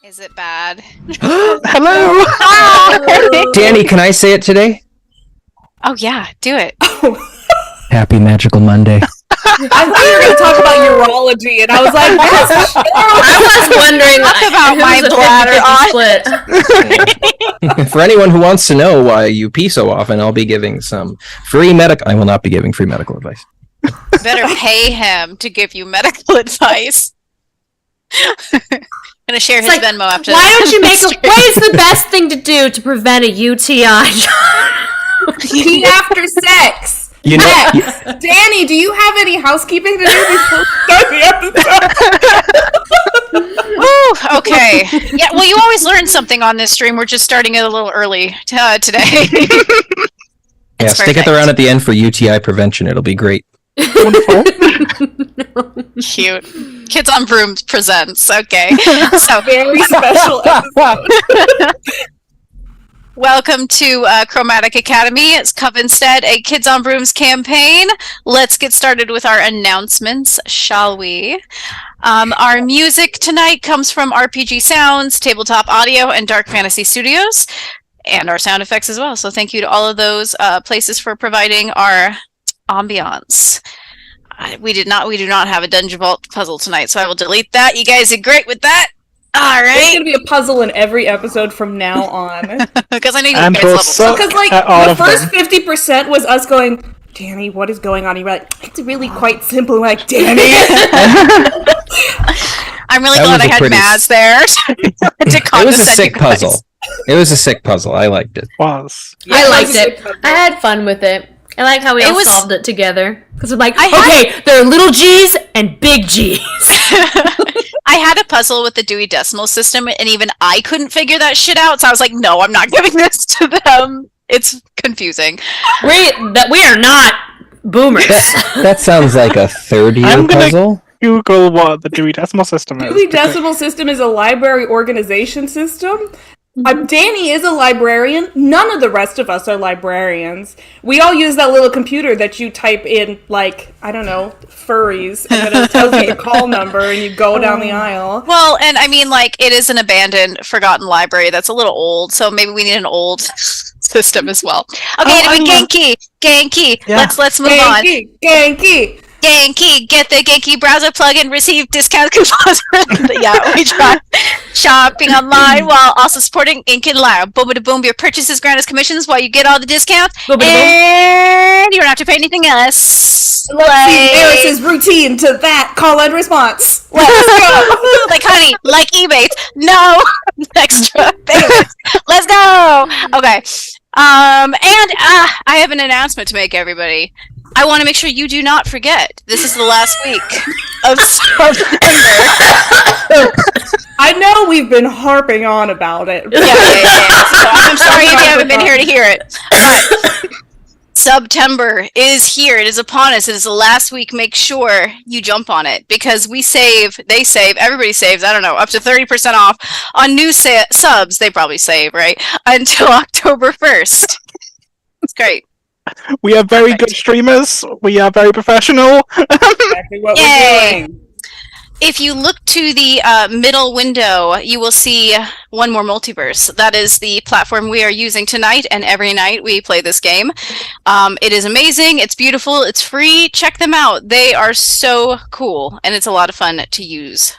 Is it bad? Hello! Danny, can I say it today? Oh yeah, do it. Happy Magical Monday. I thought you were going to talk about urology, and I was like, yes, I was wondering Talk about my bladder split. For anyone who wants to know why you pee so often, I'll be giving some free medical... I will not be giving free medical advice. Better pay him to give you medical advice. I'm gonna share his Venmo after Why this. don't you make what is the best thing to do to prevent a UTI? pee after sex. You know, Danny, do you have any housekeeping to do before we start the episode? Woo, okay. Yeah, well, you always learn something on this stream. We're just starting it a little early today. yeah, stick it around at the end for UTI prevention. It'll be great. Wonderful. Cute. Kids on Brooms presents. Okay. So Very special episode. welcome to Chromatic Academy. It's Coven Instead, a Kids on Brooms campaign. Let's get started with our announcements, shall we? Our music tonight comes from RPG Sounds, Tabletop Audio, and Dark Fantasy Studios, and our sound effects as well. So thank you to all of those places for providing our ambiance. We do not have a Dungeon Vault puzzle tonight, so I will delete that. You guys did great with that. All right. There's going to be a puzzle in every episode from now on. Because I know you And guys we'll level. suck Because, like, at all the of first them. 50% was us going, Danny, what is going on? And you're like, it's really quite simple. Like, Danny. I'm really That glad was I a had pretty Maz there to It was a condescend sick you guys. puzzle. It was a sick puzzle. I liked it. Was. I liked it was a it. good puzzle. I had fun with it. I like how we all solved it together. Because we're like, I okay, there are little G's and big G's. I had a puzzle with the Dewey Decimal System, and even I couldn't figure that shit out. So I was like, "No, I'm not giving this to them. It's confusing." we are not boomers. That sounds like a third-year I'm gonna- puzzle. Google what the Dewey Decimal System is. Dewey Decimal System is a library organization system. Danny is a librarian. None of the rest of us are librarians. We all use that little computer that you type in, like, I don't know, furries, and then it tells you the call number, and you go down the aisle. Well, and I mean, like, it is an abandoned, forgotten library that's a little old, so maybe we need an old system as well. Okay, Genki. Yeah. Let's move on. Genki. Genki, get the Genki browser plugin, receive discount coupons. Yeah, we try shopping online while also supporting Ink and Lyra. Boom, boom, your purchases grant us commissions while you get all the discounts, and you don't have to pay anything else. Let's see Eris's routine to that call and response. Let's go. Like, honey, like eBay. No extra payments. Let's go. Okay. And I have an announcement to make, everybody. I want to make sure you do not forget. This is the last week of September. I know we've been harping on about it. Yeah. So I'm sorry if you haven't been here to hear it. But September is here. It is upon us. It is the last week. Make sure you jump on it because they save, everybody saves, I don't know, up to 30% off on new subs. They probably save, right? Until October 1st. It's great. We are very good streamers. We are very professional. Exactly what Yay. we're doing. If you look to the middle window, you will see One More Multiverse. That is the platform we are using tonight, and every night we play this game. It is amazing. It's beautiful. It's free. Check them out. They are so cool, and it's a lot of fun to use.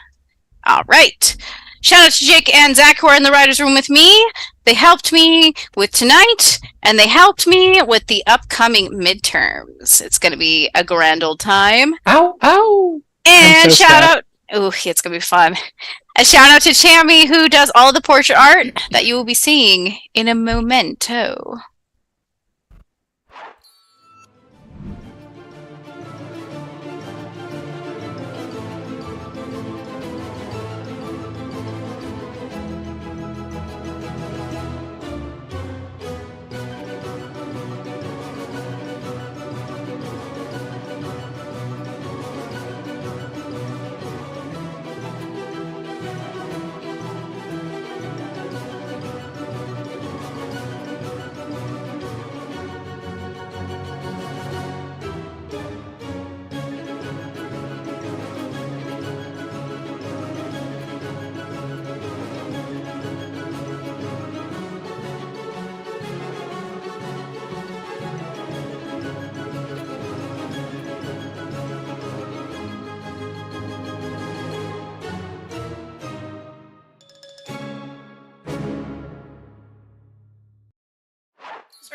All right. Shout out to Jake and Zach who are in the writer's room with me. They helped me with tonight, and they helped me with the upcoming midterms. It's going to be a grand old time. Ow, ow. And so shout sad. out, it's gonna be fun. A shout out to Chammy who does all the portrait art that you will be seeing in a momento.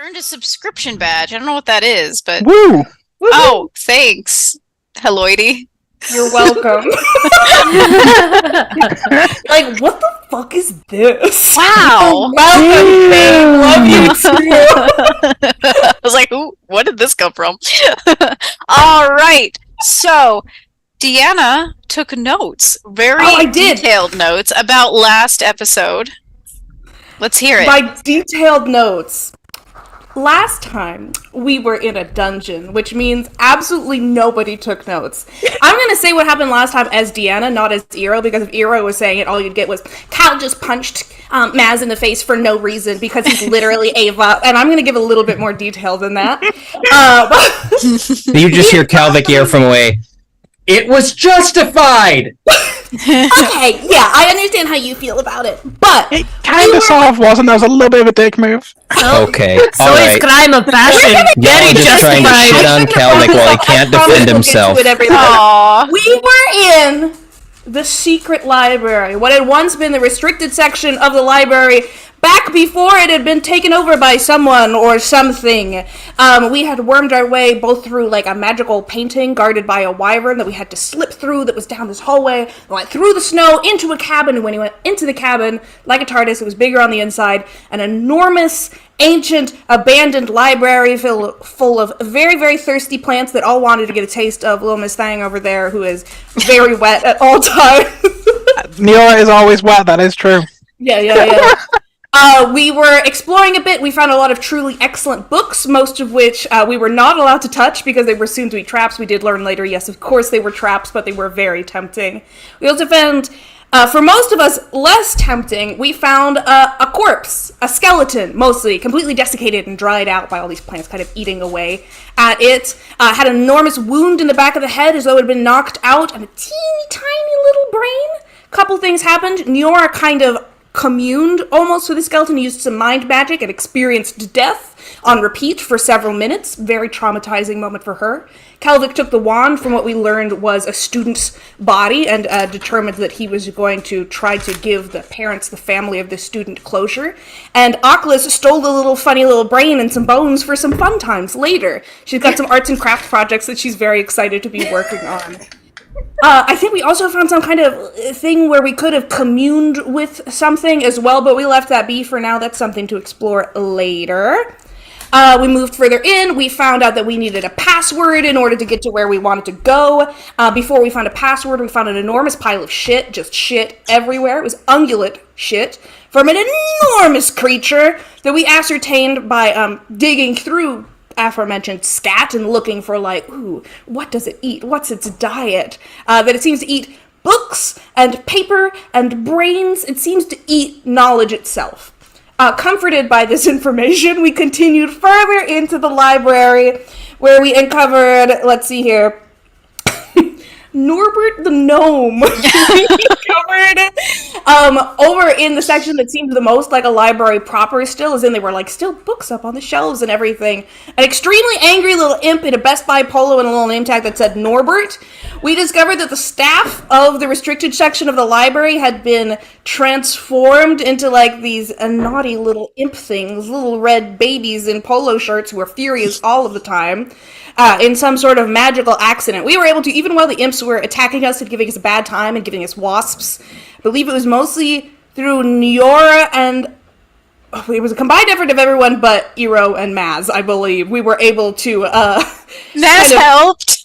Earned a subscription badge. I don't know what that is, but Woo! oh, thanks, Heloidy. You're welcome. Like, what the fuck is this? Wow. Welcome, babe. Love you too. I was like, ooh, what did this come from? All right. So, Deanna took notes, very detailed notes about last episode. Let's hear it. My detailed notes. Last time, we were in a dungeon, which means absolutely nobody took notes. I'm going to say what happened last time as Deanna, not as Eero, because if Eero was saying it, all you'd get was, Cal just punched Maz in the face for no reason, because he's literally Ava, and I'm going to give a little bit more detail than that. You just hear Calvic ear from away. It was justified! Okay, yeah, I understand how you feel about it, but... It kind of sort of wasn't. There was a little bit of a dick move. Okay, So alright. is crime of passion. Y'all just trying to shit on Calvic while he can't defend himself. Aww. We were in the secret library, what had once been the restricted section of the library, back before it had been taken over by someone or something. We had wormed our way both through like a magical painting guarded by a wyvern that we had to slip through that was down this hallway, and went through the snow into a cabin, and when we went into the cabin, like a TARDIS, it was bigger on the inside, an enormous, ancient, abandoned library full of very, very thirsty plants that all wanted to get a taste of little Miss Thang over there, who is very wet at all times. Neora is always wet, that is true. Yeah. We were exploring a bit. We found a lot of truly excellent books, most of which we were not allowed to touch because they were soon to be traps. We did learn later, yes, of course they were traps, but they were very tempting. We also found, for most of us, less tempting, we found a corpse, a skeleton, mostly, completely desiccated and dried out by all these plants kind of eating away at it. Had an enormous wound in the back of the head as though it had been knocked out, and a teeny tiny little brain. Couple things happened. Neora kind of communed almost with the skeleton, used some mind magic, and experienced death on repeat for several minutes. Very traumatizing moment for her. Calvic took the wand from what we learned was a student's body and determined that he was going to try to give the parents, the family of the student, closure. And Oculus stole the little funny little brain and some bones for some fun times later. She's got some arts and craft projects that she's very excited to be working on. I think we also found some kind of thing where we could have communed with something as well, but we left that be for now. That's something to explore later. We moved further in. We found out that we needed a password in order to get to where we wanted to go. Before we found a password, we found an enormous pile of shit, just shit everywhere. It was ungulate shit from an enormous creature that we ascertained by digging through aforementioned scat and looking for like, ooh, what does it eat? What's its diet? That it seems to eat books and paper and brains. It seems to eat knowledge itself. Comforted by this information, we continued further into the library where we uncovered, let's see here, Norbert the Gnome. Over in the section that seemed the most like a library proper still, as in they were like still books up on the shelves and everything. An extremely angry little imp in a Best Buy polo and a little name tag that said Norbert. We discovered that the staff of the restricted section of the library had been transformed into like these naughty little imp things, little red babies in polo shirts who were furious all of the time. In some sort of magical accident. We were able to, even while the imps were attacking us and giving us a bad time and giving us wasps, I believe it was mostly through Neora and it was a combined effort of everyone but Eero and Maz, I believe. We were able to Maz helped.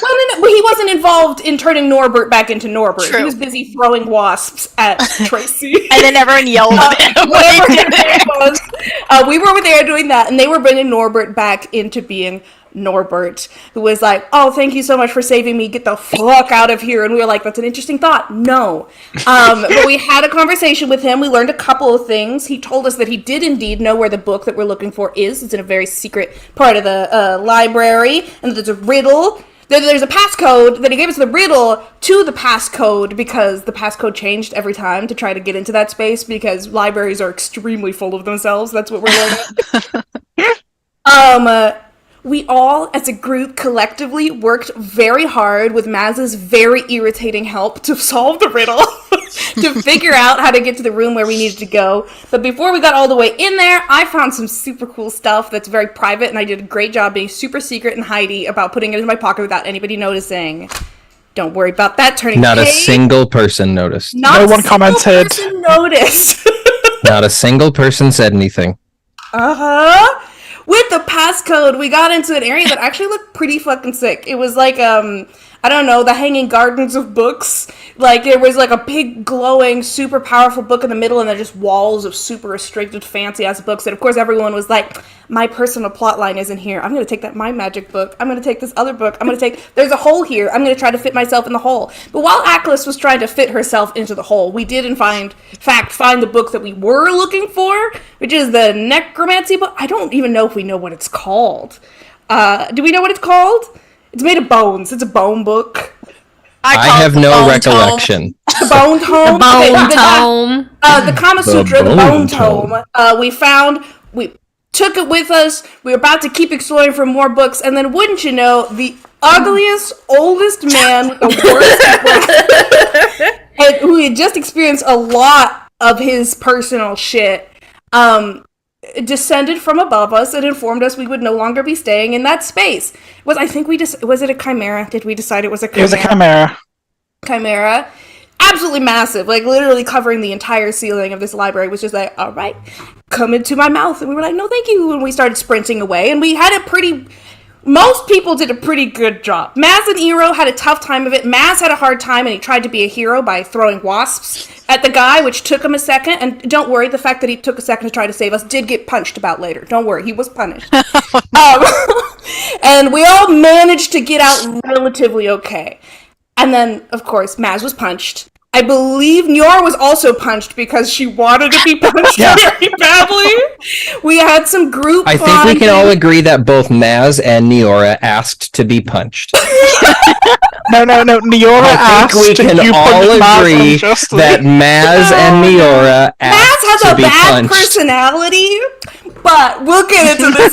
Well, no, he wasn't involved in turning Norbert back into Norbert. True. He was busy throwing wasps at Tracy. And then everyone yelled at him when he did it. We were there doing that, and they were bringing Norbert back into being Norbert, who was like, oh, thank you so much for saving me, get the fuck out of here. And we were like, that's an interesting thought. No. But we had a conversation with him. We learned a couple of things. He told us that he did indeed know where the book that we're looking for is. It's in a very secret part of the library, and there's a riddle. There's a passcode, that he gave us the riddle to the passcode because the passcode changed every time to try to get into that space because libraries are extremely full of themselves. That's what we're learning. We all, as a group, collectively worked very hard with Maz's very irritating help to solve the riddle. to figure out how to get to the room where we needed to go. But before we got all the way in there, I found some super cool stuff that's very private, and I did a great job being super secret and hidey about putting it in my pocket without anybody noticing. Don't worry about that turning Not a page. single person noticed. Not No a one single commented. person noticed. Not a single person said anything. Uh-huh. With the passcode, we got into an area that actually looked pretty fucking sick. It was like, I don't know, the Hanging Gardens of books. Like, there was like a big, glowing, super powerful book in the middle, and then just walls of super restricted, fancy-ass books. And of course, everyone was like, my personal plotline isn't here. I'm going to take that My Magic book. I'm going to take this other book. I'm going to take... There's a hole here. I'm going to try to fit myself in the hole. But while Atlas was trying to fit herself into the hole, we did, in fact, find the book that we were looking for, which is the Necromancy book. I don't even know if we know what it's called. Do we know what it's called? It's made of bones. It's a bone book. I have no recollection. The Bone Tome. The Bone Okay, Tome. the Kama Sutra, the Bone Bone Tome. We took it with us. We were about to keep exploring for more books, and then wouldn't you know, the ugliest, oldest man with the worst and who had just experienced a lot of his personal shit, descended from above us and informed us we would no longer be staying in that space. Was it a chimera? Did we decide it was a chimera? It was a chimera. Chimera. Absolutely massive, like literally covering the entire ceiling of this library. Was just like, all right, come into my mouth. And we were like, no, thank you. And we started sprinting away, and we had most people did a pretty good job. Maz and Eero had a tough time of it. Maz had a hard time, and he tried to be a hero by throwing wasps at the guy, which took him a second. And don't worry, the fact that he took a second to try to save us did get punched about later. Don't worry, he was punished. And we all managed to get out relatively okay. And then, of course, Maz was punched. I believe Niora was also punched because she wanted to be punched very badly. We had some group I think we can all agree that both Maz and Niora asked to be punched. No. Niora I asked. think we can you all punched Maz agree unjustly. that Maz and Niora Maz asked has to a be bad punched. personality, but we'll get into this.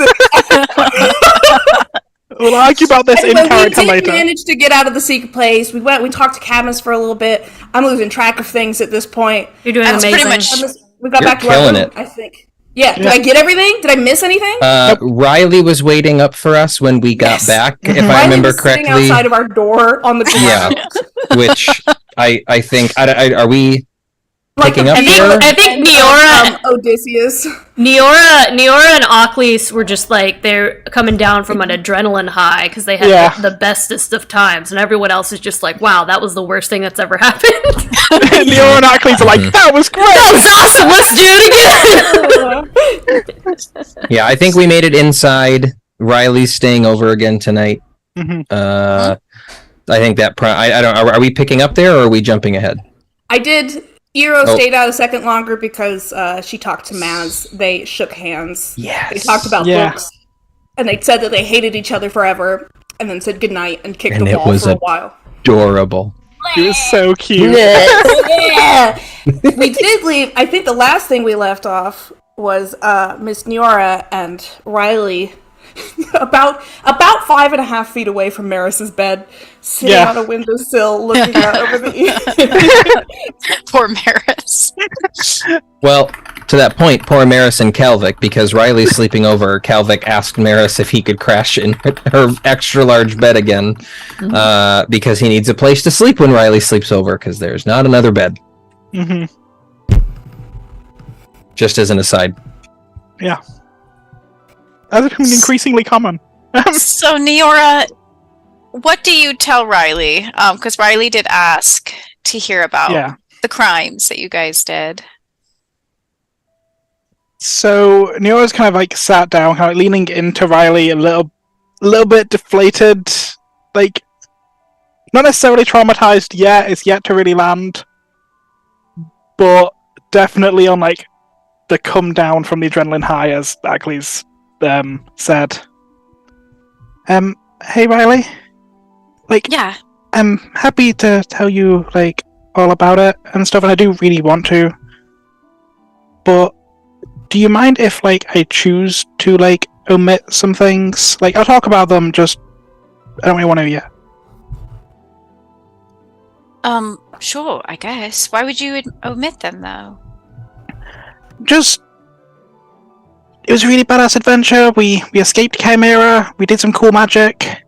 We'll argue about this in character we later. managed to get out of the secret place. We talked to Cadmus for a little bit. I'm losing track of things at this point. You're doing That's amazing. pretty much- We got You're back to our killing room, it. I think. Yeah, did I get everything? Did I miss anything? Riley was waiting up for us when we got back, if I Riley remember was sitting correctly. outside of our door on the ground. Yeah, which I think are we picking up I think Niora, Odysseus. Niora and Ocklys were just like, they're coming down from an adrenaline high because they had the bestest of times, and everyone else is just like, wow, that was the worst thing that's ever happened. Niora and Ackley's are like, that was great! That was awesome, let's do it again! Yeah, I think we made it inside. Riley's staying over again tonight. Mhm. I think that I don't. Are we picking up there, or are we jumping ahead? I did. Eero stayed out a second longer because she talked to Maz. They shook hands. Yes. They talked about books. And they said that they hated each other forever. And then said goodnight and kicked the wall for a while. Adorable. He was so cute. Yeah. We did leave. I think the last thing we left off was Miss Niora and Riley about 5.5 feet away from Maris's bed, sitting on a windowsill looking out over the Poor Maris. Well, to that point, poor Maris and Calvic, because Riley's sleeping over, Calvic asked Maris if he could crash in her extra large bed again, because he needs a place to sleep when Riley sleeps over, because there's not another bed. Mm-hmm. Just as an aside. Yeah. That's becoming increasingly common. So, Niora, what do you tell Riley? Because Riley did ask to hear about the crimes that you guys did. So Neora's kind of like sat down, kind of leaning into Riley, a little bit deflated, like not necessarily traumatized yet. It's yet to really land, but definitely on like the come down from the adrenaline high, as Ackley's said. Hey Riley, I'm happy to tell you like all about it and stuff, and I do really want to, but do you mind if like I choose to like omit some things? Like I'll talk about them, just I don't really want to yet. Sure, I guess. Why would you omit them, though? It was a really badass adventure. We escaped Chimera. We did some cool magic.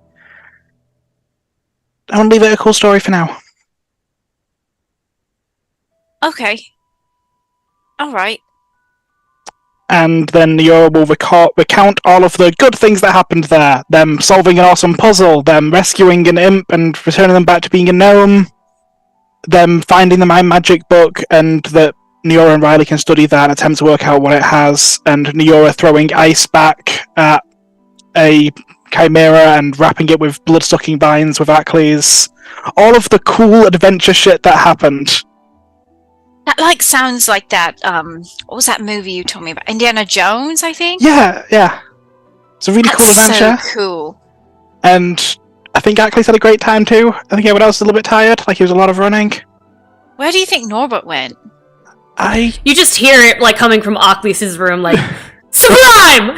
I want to leave it a cool story for now. Okay. All right. And then Niora will recount all of the good things that happened there. Them solving an awesome puzzle, them rescuing an imp and returning them back to being a gnome, them finding the Mind Magic book, and that Niora and Riley can study that and attempt to work out what it has, and Niora throwing ice back at a chimera and wrapping it with blood-sucking vines with Ackley's. All of the cool adventure shit that happened. That sounds like that, what was that movie you told me about? Indiana Jones, I think? Yeah. It's a really cool adventure. So cool. And I think Ackley's had a great time too. I think everyone else is a little bit tired, like he was a lot of running. Where do you think Norbert went? You just hear it, like, coming from Ockley's room, like, Sublime!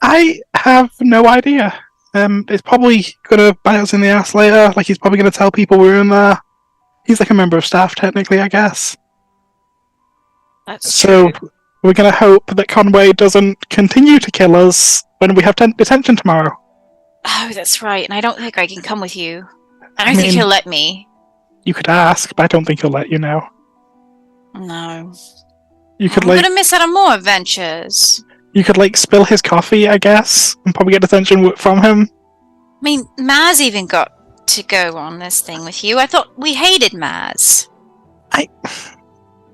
I have no idea. It's probably gonna bite us in the ass later. Like, he's probably gonna tell people we're in there. He's like a member of staff, technically, I guess. That's so true. We're gonna hope that Conway doesn't continue to kill us when we have detention tomorrow. Oh, that's right. And I don't think I can come with you. I don't think he'll let me. You could ask, but I don't think he'll let you know. No. I'm gonna miss out on more adventures. You could, spill his coffee, I guess, and probably get detention from him. I mean, Maz even got to go on this thing with you. I thought we hated Maz.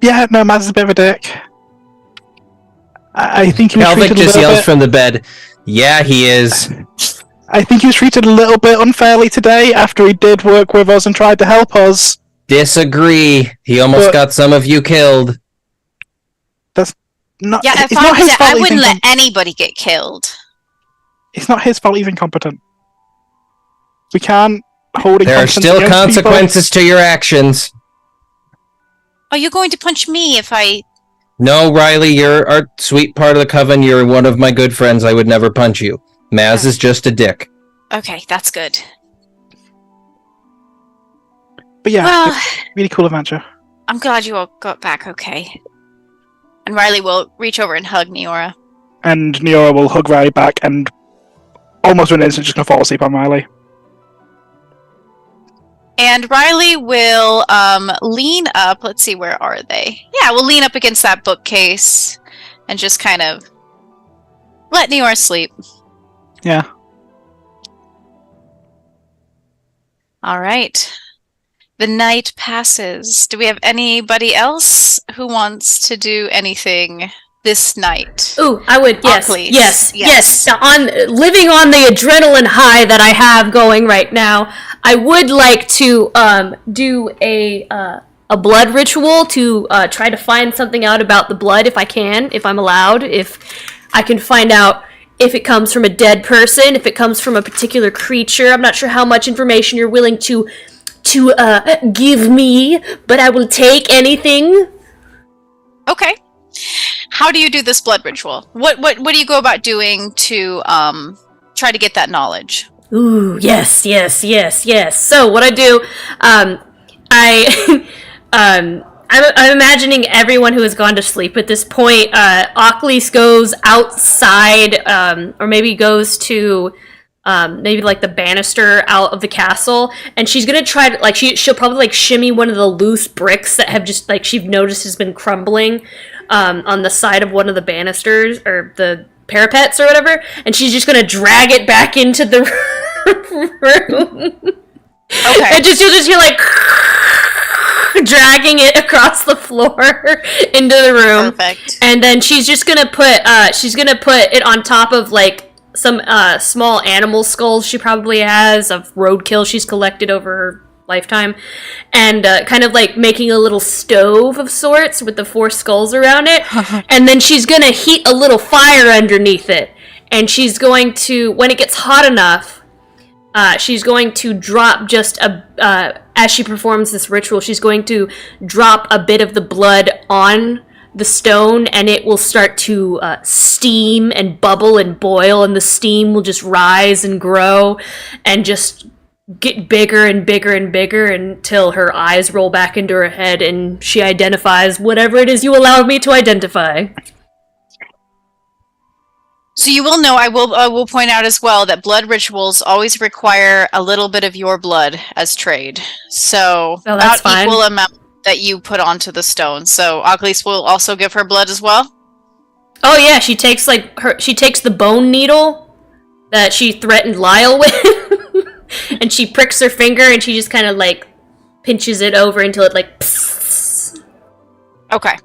Yeah, no, Maz is a bit of a dick. I think he was Calvic treated just a little yells bit... from the bed, "Yeah, he is." I think he was treated a little bit unfairly today after he did work with us and tried to help us. Disagree. He almost got some of you killed. That's not... Yeah, if I wouldn't let anybody get killed. It's not his fault he's incompetent. We can't hold There are incompetence still against consequences to your actions. Are you going to punch me if I... No, Riley, you're our sweet part of the coven. You're one of my good friends. I would never punch you. Maz is just a dick. Okay, that's good. But yeah, well, really cool adventure. I'm glad you all got back okay. And Riley will reach over and hug Niora. And Niora will hug Riley back and almost in an instant just gonna fall asleep on Riley. And Riley will lean up. Let's see, where are they? Yeah, we'll lean up against that bookcase and just kind of let Niora sleep. Yeah. All right. The night passes. Do we have anybody else who wants to do anything this night? Ooh, I would. Yes, Please. yes. On living on the adrenaline high that I have going right now, I would like to do a blood ritual to try to find something out about the blood if I can, if I'm allowed, if I can find out if it comes from a dead person, if it comes from a particular creature. I'm not sure how much information you're willing to give me, but I will take anything. Okay. How do you do this blood ritual? What do you go about doing to try to get that knowledge? Ooh, yes. So what I do, I'm imagining everyone who has gone to sleep at this point. Ocklys goes outside, or maybe goes to maybe like the banister out of the castle, and she's gonna try to she'll probably shimmy one of the loose bricks that have just she's noticed has been crumbling on the side of one of the banisters or the parapets or whatever, and she's just gonna drag it back into the room. Okay. And you'll just hear dragging it across the floor into the room. Perfect. And then she's just gonna put it on top of some small animal skulls she probably has of roadkill she's collected over her lifetime, and kind of making a little stove of sorts with the 4 skulls around it. And then she's gonna heat a little fire underneath it, and she's going to, when it gets hot enough, she's going to drop just as she performs this ritual, she's going to drop a bit of the blood on the stone, and it will start to steam and bubble and boil, and the steam will just rise and grow and just get bigger and bigger and bigger until her eyes roll back into her head and she identifies whatever it is you allow me to identify. So you will know, I will point out as well that blood rituals always require a little bit of your blood as trade. So that's about fine. equal amount that you put onto the stone. So Aglis will also give her blood as well? Oh yeah, she takes the bone needle that she threatened Lyle with. And she pricks her finger and she just kind of like pinches it over until it like pssts. Okay.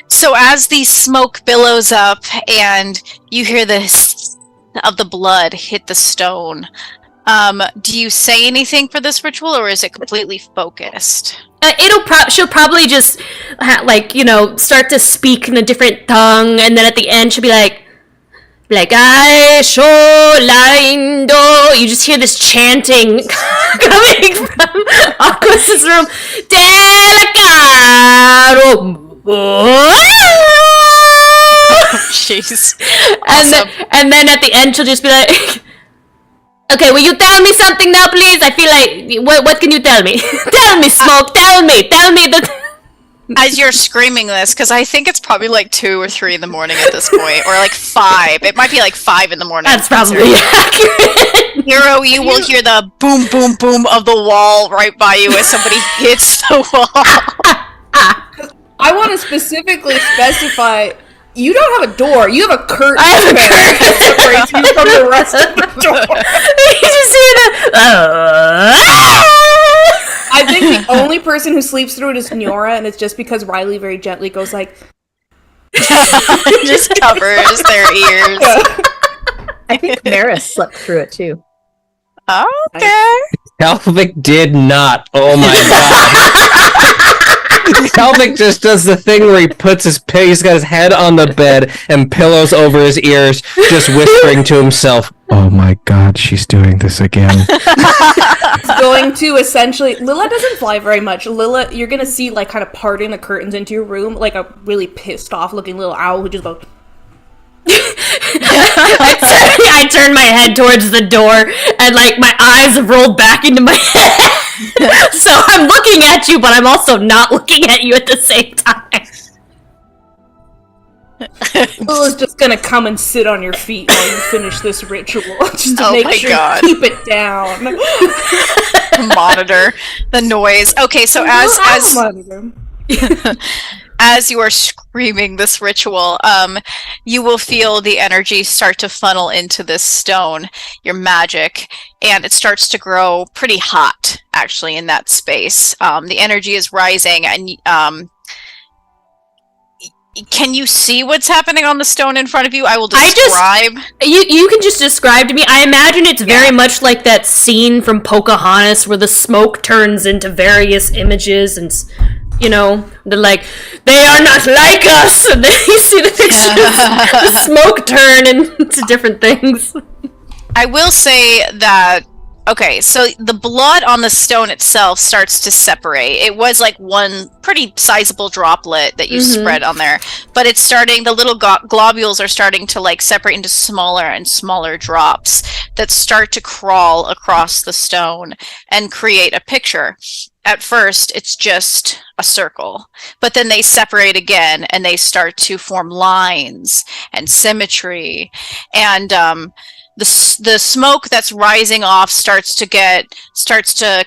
So as the smoke billows up and you hear the hiss of the blood hit the stone, do you say anything for this ritual, or is it completely focused? She'll probably just start to speak in a different tongue, and then at the end she'll be like I show lindo. You just hear this chanting coming from Aquas's room. Delicaro. Jeez. Awesome. And then at the end she'll just be like, okay, will you tell me something now, please? I feel like, what can you tell me? Tell me, Smoke, tell me that... As you're screaming this, because I think it's probably like 2 or 3 in the morning at this point, or like 5. It might be like 5 in the morning. That's probably accurate. Hero, you will hear the boom, boom, boom of the wall right by you as somebody hits the wall. I want to specifically specify, you don't have a door, you have a curtain. I have a curtain that separates you from the rest of the door. You just hear the... I think the only person who sleeps through it is Niora, and it's just because Riley very gently goes like... Just covers their ears. I think Maris slept through it too. Okay. Calvic did not. Oh my god. Calvic just does the thing where he's got his head on the bed and pillows over his ears, just whispering to himself, oh my god, she's doing this again. It's going to essentially... Lila doesn't fly very much. Lila, you're gonna see, like, kind of parting the curtains into your room, like a really pissed off looking little owl who just goes... I turn my head towards the door, and like my eyes have rolled back into my head. So I'm looking at you, but I'm also not looking at you at the same time. Lila's just gonna come and sit on your feet while you finish this ritual, just to Oh make my sure God. you keep it down. Monitor the noise. Okay, so as you are screaming this ritual, you will feel the energy start to funnel into this stone, your magic, and it starts to grow pretty hot, actually, in that space. The energy is rising, and can you see what's happening on the stone in front of you? I will describe. You can just describe to me. I imagine it's very much like that scene from Pocahontas where the smoke turns into various images and... You know, they're like, they are not like us! And then you see the pictures, the smoke turn into different things. I will say that, okay, so the blood on the stone itself starts to separate. It was like one pretty sizable droplet that you spread on there, but it's starting, the little globules are starting to like separate into smaller and smaller drops that start to crawl across the stone and create a picture. At first, it's just a circle, but then they separate again and they start to form lines and symmetry. And the smoke that's rising off starts to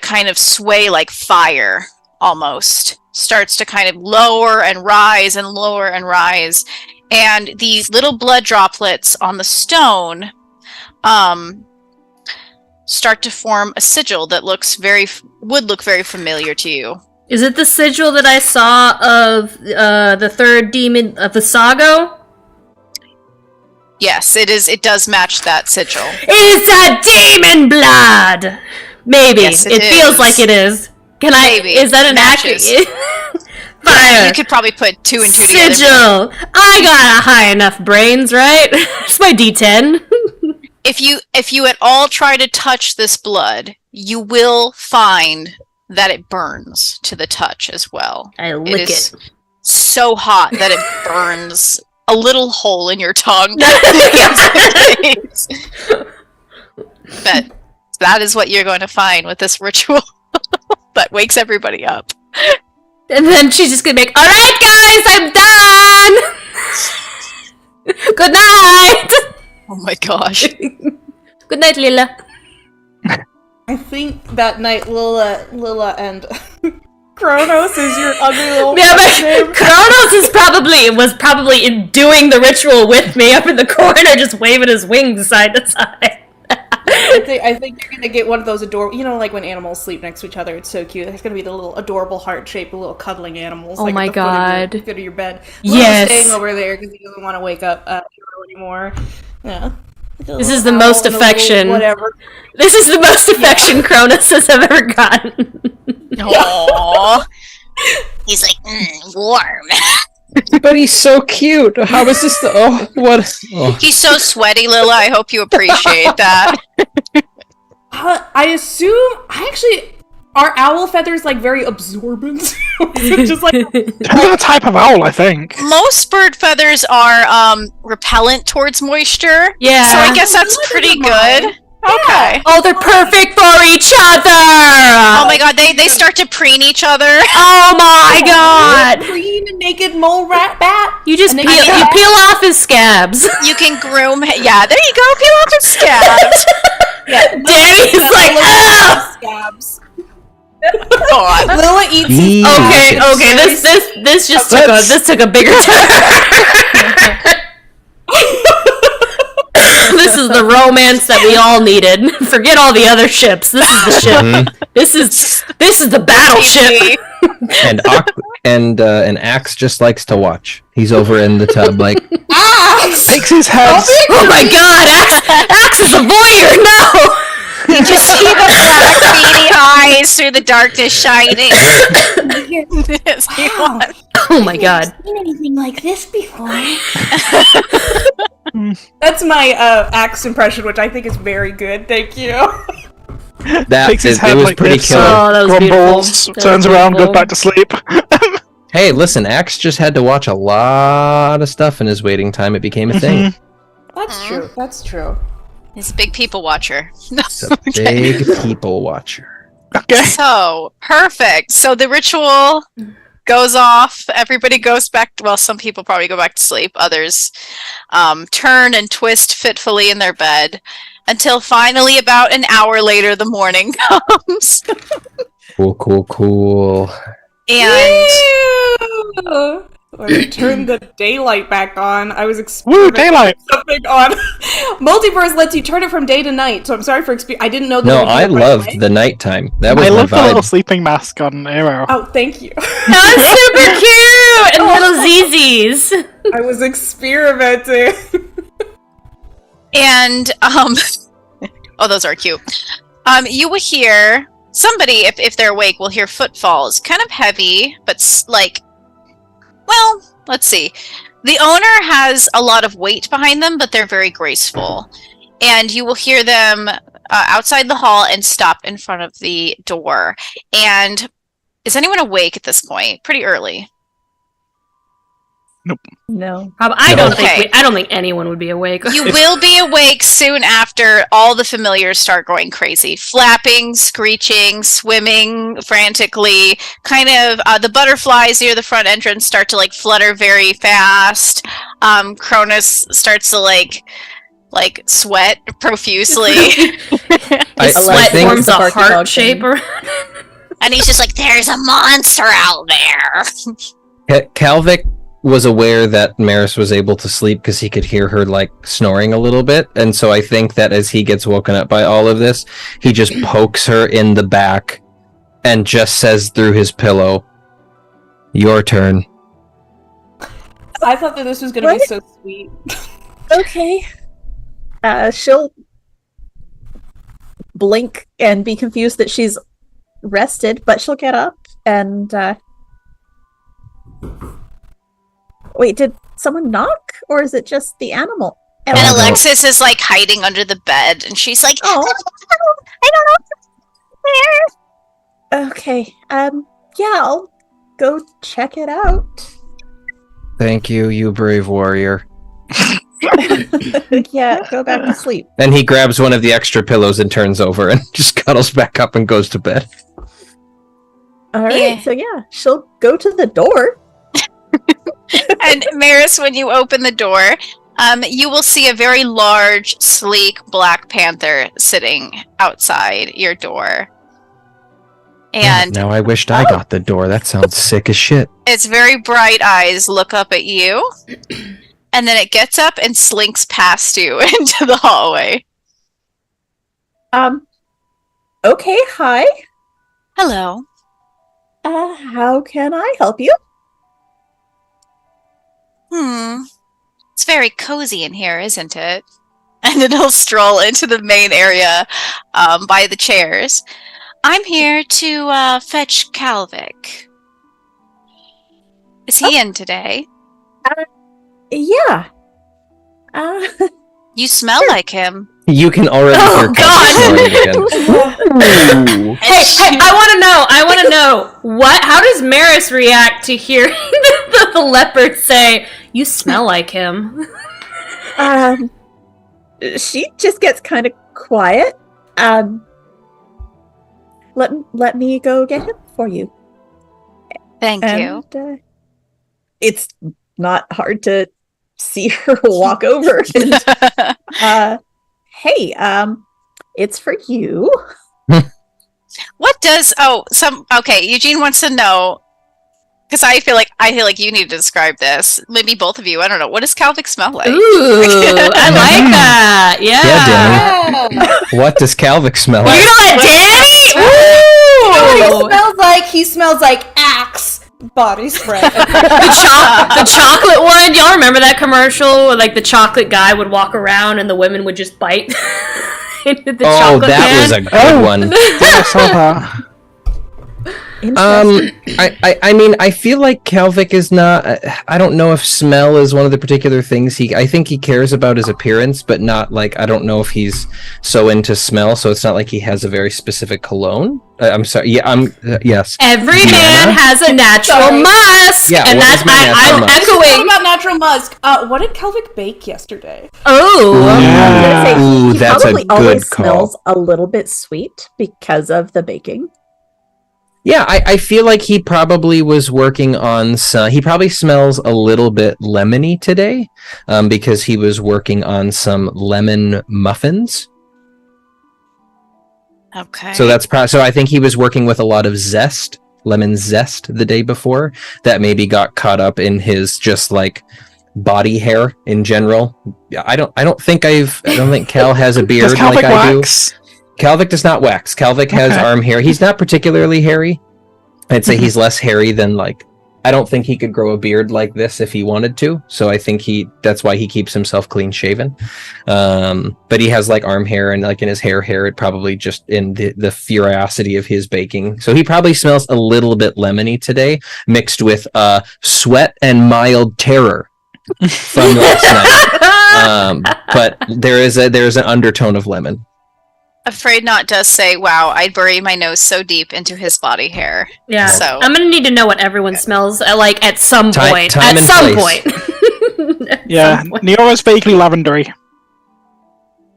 kind of sway like fire almost. Starts to kind of lower and rise and lower and rise. And these little blood droplets on the stone start to form a sigil that would look very familiar to you. Is it the sigil that I saw of the third demon of the Sago? Yes, it is. It does match that sigil. It's a demon blood! Maybe. Yes, it feels like it is. Maybe. Is that an Matches. accurate... Fire! You could probably put 2 and 2 Sigil! together. I got high enough brains, right? It's my D10. If you at all try to touch this blood, you will find that it burns to the touch as well. I lick it. so hot that it burns a little hole in your tongue. But that is what you're going to find with this ritual that wakes everybody up. And then she's just gonna make, alright guys, I'm done! Good night! Oh my gosh. Good night, Lila. I think that night Lila and Kronos is your ugly little Yeah, name. but Kronos was probably doing the ritual with me up in the corner, just waving his wings side to side. I think you're gonna get one of those adorable, like when animals sleep next to each other, it's so cute. There's gonna be the little adorable heart-shaped little cuddling animals. Oh like, my at the god. foot of your bed. Yes. Lilo's staying over there because he doesn't want to wake up Hero anymore. Yeah. This is the most affection. Whatever. This is the most affection Cronus has ever gotten. Aww. He's like, warm. But he's so cute. How is this? He's so sweaty, Lila. I hope you appreciate that. I assume, are owl feathers like very absorbent? Is it just like Depends on the type of owl, I think. Most bird feathers are repellent towards moisture. Yeah. So I guess that's pretty good. Okay. Oh, they're perfect for each other! Oh my god, they start to preen each other. Oh my god! green and naked mole rat bat? You just And peel, they get you that. peel off his scabs. You can groom. Yeah, there you go. Peel off his scabs. Yeah, Danny's like, oh! scabs. God. Lila eats his Jeez. Okay, this just took a bigger turn. This is the romance that we all needed. Forget all the other ships. This is the ship. This is the battleship. And Axe just likes to watch. He's over in the tub, like Takes his head. Oh my god, Axe is a voyeur, no! You just see the black beady eyes through the darkness shining. Yes, he was. Oh my god. Seen anything like this before? That's my Axe impression, which I think is very good. Thank you. Takes his head it was like pretty this, killer. Oh, that was grumbles, beautiful. That turns was around, beautiful. goes back to sleep. Hey, listen, Axe just had to watch a lot of stuff in his waiting time. It became a thing. That's true. That's true. He's a big people watcher. It's a big people watcher. Okay. So, perfect. So the ritual goes off. Everybody goes back. Well, some people probably go back to sleep. Others turn and twist fitfully in their bed until finally, about an hour later, the morning comes. Cool. And When they turned the daylight back on, I was Woo, experimenting daylight! something on. Multiverse lets you turn it from day to night, so I'm sorry for I didn't know that. No, it would do I it right loved away. the nighttime. That was I my love the little vibe. sleeping mask on Arrow. Oh, thank you. That was super cute! And little ZZs. I was experimenting. And oh, those are cute. You will hear somebody, if they're awake, will hear footfalls, kind of heavy, but well, let's see. The owner has a lot of weight behind them, but they're very graceful. And you will hear them outside the hall and stop in front of the door. And is anyone awake at this point? Pretty early. No. I don't Okay. think anyone would be awake. You will be awake soon after all the familiars start going crazy. Flapping, screeching, swimming frantically. Kind of, the butterflies near the front entrance start to, flutter very fast. Cronus starts to, sweat profusely. I Sweat think- forms a Barky heart dog shape. thing. And he's just like, there's a monster out there. Kalvik was aware that Maris was able to sleep because he could hear her snoring a little bit, and so I think that as he gets woken up by all of this, he just pokes her in the back and just says through his pillow, "Your turn." I thought that this was going to be What? so sweet. Okay. She'll blink and be confused that she's rested, but she'll get up and wait, did someone knock? Or is it just the animal? And no. Alexis is hiding under the bed, and she's like, Oh. I don't know where. Okay. Yeah, I'll go check it out. Thank you, you brave warrior. Yeah, go back to sleep. And he grabs one of the extra pillows and turns over and just cuddles back up and goes to bed. All right, Yeah. so yeah, she'll go to the door. And Maris, when you open the door, you will see a very large, sleek Black Panther sitting outside your door. And Now I wished I got the door. That sounds sick as shit. its very bright eyes look up at you, and then it gets up and slinks past you into the hallway. Okay, hi. Hello. How can I help you? It's very cozy in here, isn't it? And then he'll stroll into the main area by the chairs. I'm here to fetch Calvic. Is he in today? Yeah. You smell like him. You can already hear God. Calvin snoring again. Hey, I want to know how does Maris react to hearing the leopard say, "You smell like him"? She just gets kind of quiet. Let me go get him for you. Thank you. And, it's not hard to see her walk over. And, hey, it's for you. What does Eugene wants to know, because I feel like you need to describe this. Maybe both of you. I don't know. What does Calvic smell like? Ooh, I like that. Yeah. Danny. What does Calvic smell You're like? gonna let Danny? Ooh. He smells like Axe body spray. The chocolate one. Y'all remember that commercial where, like, the chocolate guy would walk around and the women would just bite into the chocolate that was man? a good one. Yeah, I saw that. I mean, I feel like Calvic is not. I don't know if smell is one of the particular things I think he cares about his appearance, but not like I don't know if he's so into smell. So it's not like he has a very specific cologne. I'm sorry. Yeah, yes. Every man has a natural musk, Yeah, and what that's is my natural I'm musk? What echoing. about natural musk? What did Kelvic bake yesterday? Oh, I'm gonna say Ooh, he that's a probably good always call. smells a little bit sweet because of the baking. Yeah, I feel like he probably was working on some. He probably smells a little bit lemony today, because he was working on some lemon muffins. Okay. So that's so I think he was working with a lot of lemon zest the day before that maybe got caught up in his just like body hair in general. I don't think Cal has a beard Does Calvic like I do. wax? Calvic does not wax. Calvic has Okay. arm hair. He's not particularly hairy. I'd say he's less hairy than like. I don't think he could grow a beard like this if he wanted to. So I think that's why he keeps himself clean shaven. But he has like arm hair and like in his hair, it probably just in the ferocity of his baking. So he probably smells a little bit lemony today, mixed with sweat and mild terror from last night. But there's an undertone of lemon. Afraid Not does say, "Wow, I'd bury my nose so deep into his body hair." yeah. So I'm gonna need to know what everyone smells like at some point. Time At and some place. point. At Yeah, some point. Neora's vaguely lavendery,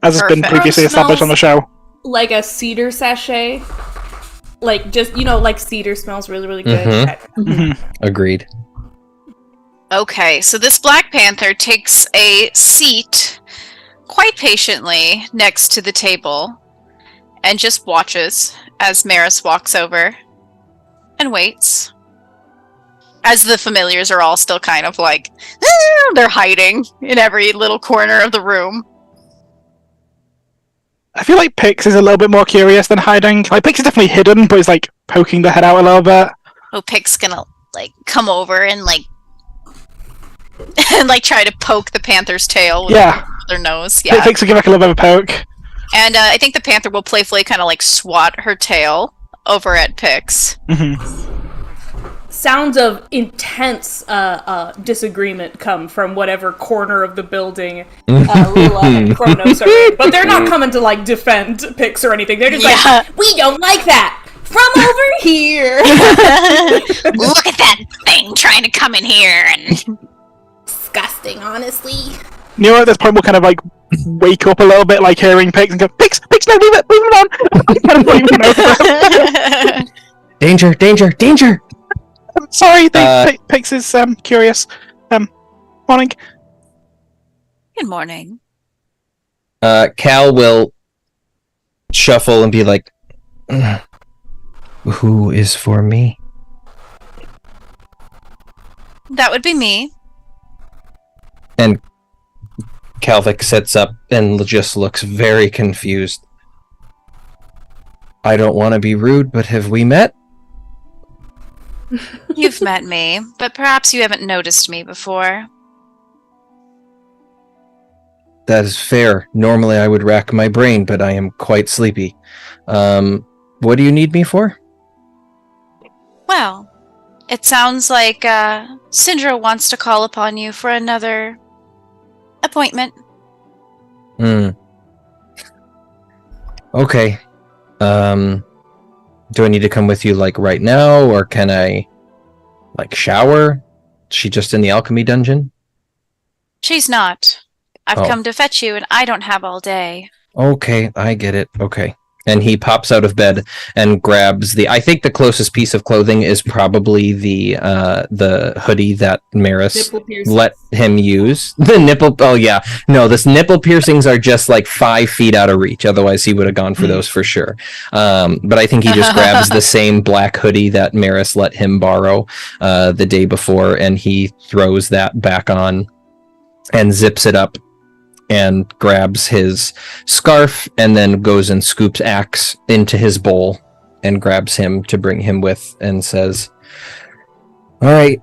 as has been Perfect. previously established on the show. Like a cedar sachet. Like, just, like cedar smells really, really good. Agreed. Okay, so this Black Panther takes a seat quite patiently next to the table and just watches as Maris walks over and waits. As the familiars are all still kind of like, they're hiding in every little corner of the room. I feel like Pix is a little bit more curious than hiding. Like, Pix is definitely hidden, but he's like poking the head out a little bit. Oh, Pic's gonna like come over and like and like try to poke the panther's tail with their nose. Yeah. Pix will give like a little bit of a poke. And I think the panther will playfully kind of like swat her tail over at Pix. Sounds of intense disagreement come from whatever corner of the building Lila and Kronos are in. But they're not coming to like defend Pix or anything. They're just like, we don't like that! From over here! Look at that thing trying to come in here and disgusting, honestly. Nero at this point will kind of like wake up a little bit, like hearing Pix, and go, Pix, no, leave it on. Kind of waving over. Danger, danger, danger! Sorry, Pix is curious. Morning. Good morning. Cal will shuffle and be like, who is for me? That would be me. And Calvic sits up and just looks very confused. I don't want to be rude, but have we met? You've met me, but perhaps you haven't noticed me before. That is fair. Normally I would rack my brain, but I am quite sleepy. What do you need me for? Well, it sounds like Syndra wants to call upon you for another appointment. Okay. Do I need to come with you like right now, or can I like shower? Is she just in the alchemy dungeon? She's not. I've come to fetch you, and I don't have all day. Okay, I get it. Okay. And he pops out of bed and grabs I think the closest piece of clothing is probably the hoodie that Maris let him use. The nipple, oh yeah. No, this nipple piercings are just like 5 feet out of reach. Otherwise he would have gone for those for sure. But I think he just grabs the same black hoodie that Maris let him borrow the day before, and he throws that back on and zips it up and grabs his scarf and then goes and scoops Axe into his bowl and grabs him to bring him with and says, all right,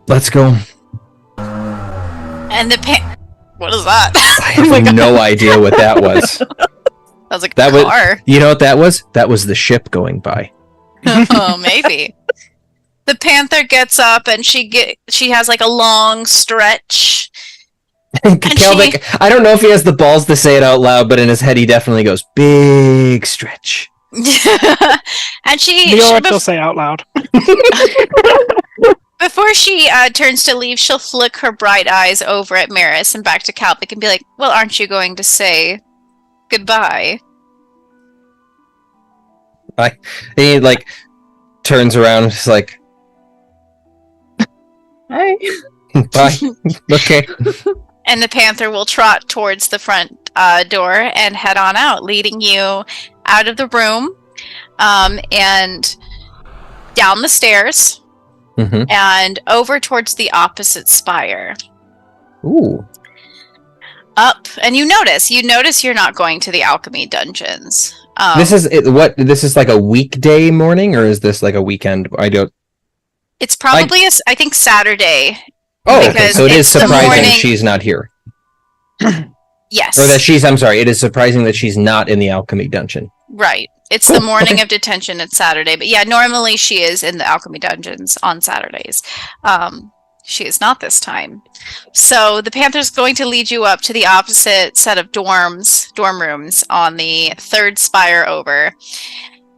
let's go. And what is that? I have no idea what that was. That was like that a car. You know what that was? That was the ship going by. Oh, maybe. The panther gets up and she has like a long stretch. Kelvic, I don't know if he has the balls to say it out loud, but in his head he definitely goes, big stretch. And she'll say out loud. Before she turns to leave, she'll flick her bright eyes over at Maris and back to Calvic and be like, well, aren't you going to say goodbye? He like turns around and is like, Hi. bye. Okay. And the panther will trot towards the front door and head on out, leading you out of the room and down the stairs and over towards the opposite spire. Ooh. Up, and you notice you're not going to the alchemy dungeons. This is like a weekday morning, or is this like a weekend? It's probably I think Saturday. Oh, okay. So it is surprising she's not here. Yes. Or it is surprising that she's not in the alchemy dungeon. Right. It's the morning of detention. It's Saturday. But yeah, normally she is in the alchemy dungeons on Saturdays. She is not this time. So the Panther's going to lead you up to the opposite set of dorm rooms on the third spire over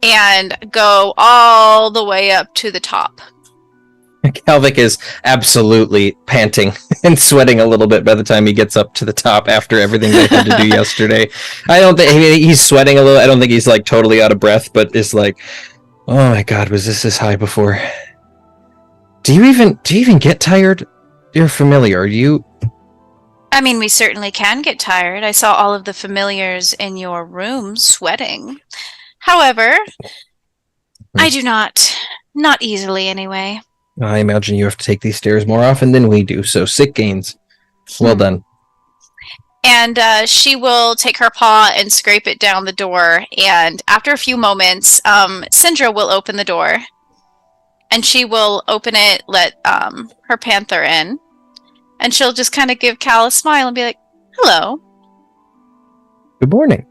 and go all the way up to the top. Calvic is absolutely panting and sweating a little bit by the time he gets up to the top after everything they had to do yesterday. I don't think he's sweating a little. I don't think he's like totally out of breath, but it's like, oh my god, was this high before? Do you even get tired? You're familiar. I mean, we certainly can get tired. I saw all of the familiars in your room sweating. However, I do not easily anyway. I imagine you have to take these stairs more often than we do, so sick gains. Well done. And she will take her paw and scrape it down the door, and after a few moments, Syndra will open the door. And she will open it, let her panther in, and she'll just kind of give Cal a smile and be like, hello. Good morning.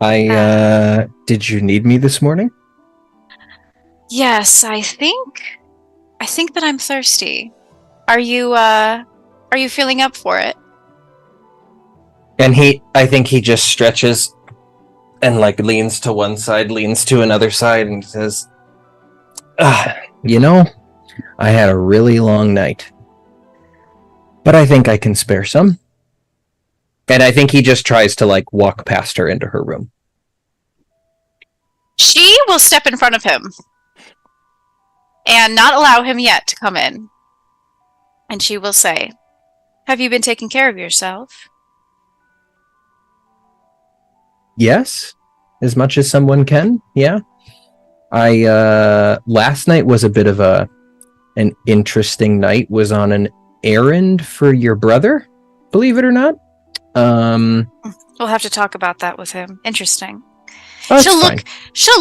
Did you need me this morning? Yes, I think that I'm thirsty. Are you feeling up for it? And I think he just stretches and like leans to one side, leans to another side, and says, I had a really long night. But I think I can spare some. And I think he just tries to like walk past her into her room. She will step in front of him and not allow him yet to come in. And she will say, "Have you been taking care of yourself?" Yes, as much as someone can. Yeah. I last night was a bit of an interesting night. Was on an errand for your brother, believe it or not. We'll have to talk about that with him. Interesting. That's She'll fine.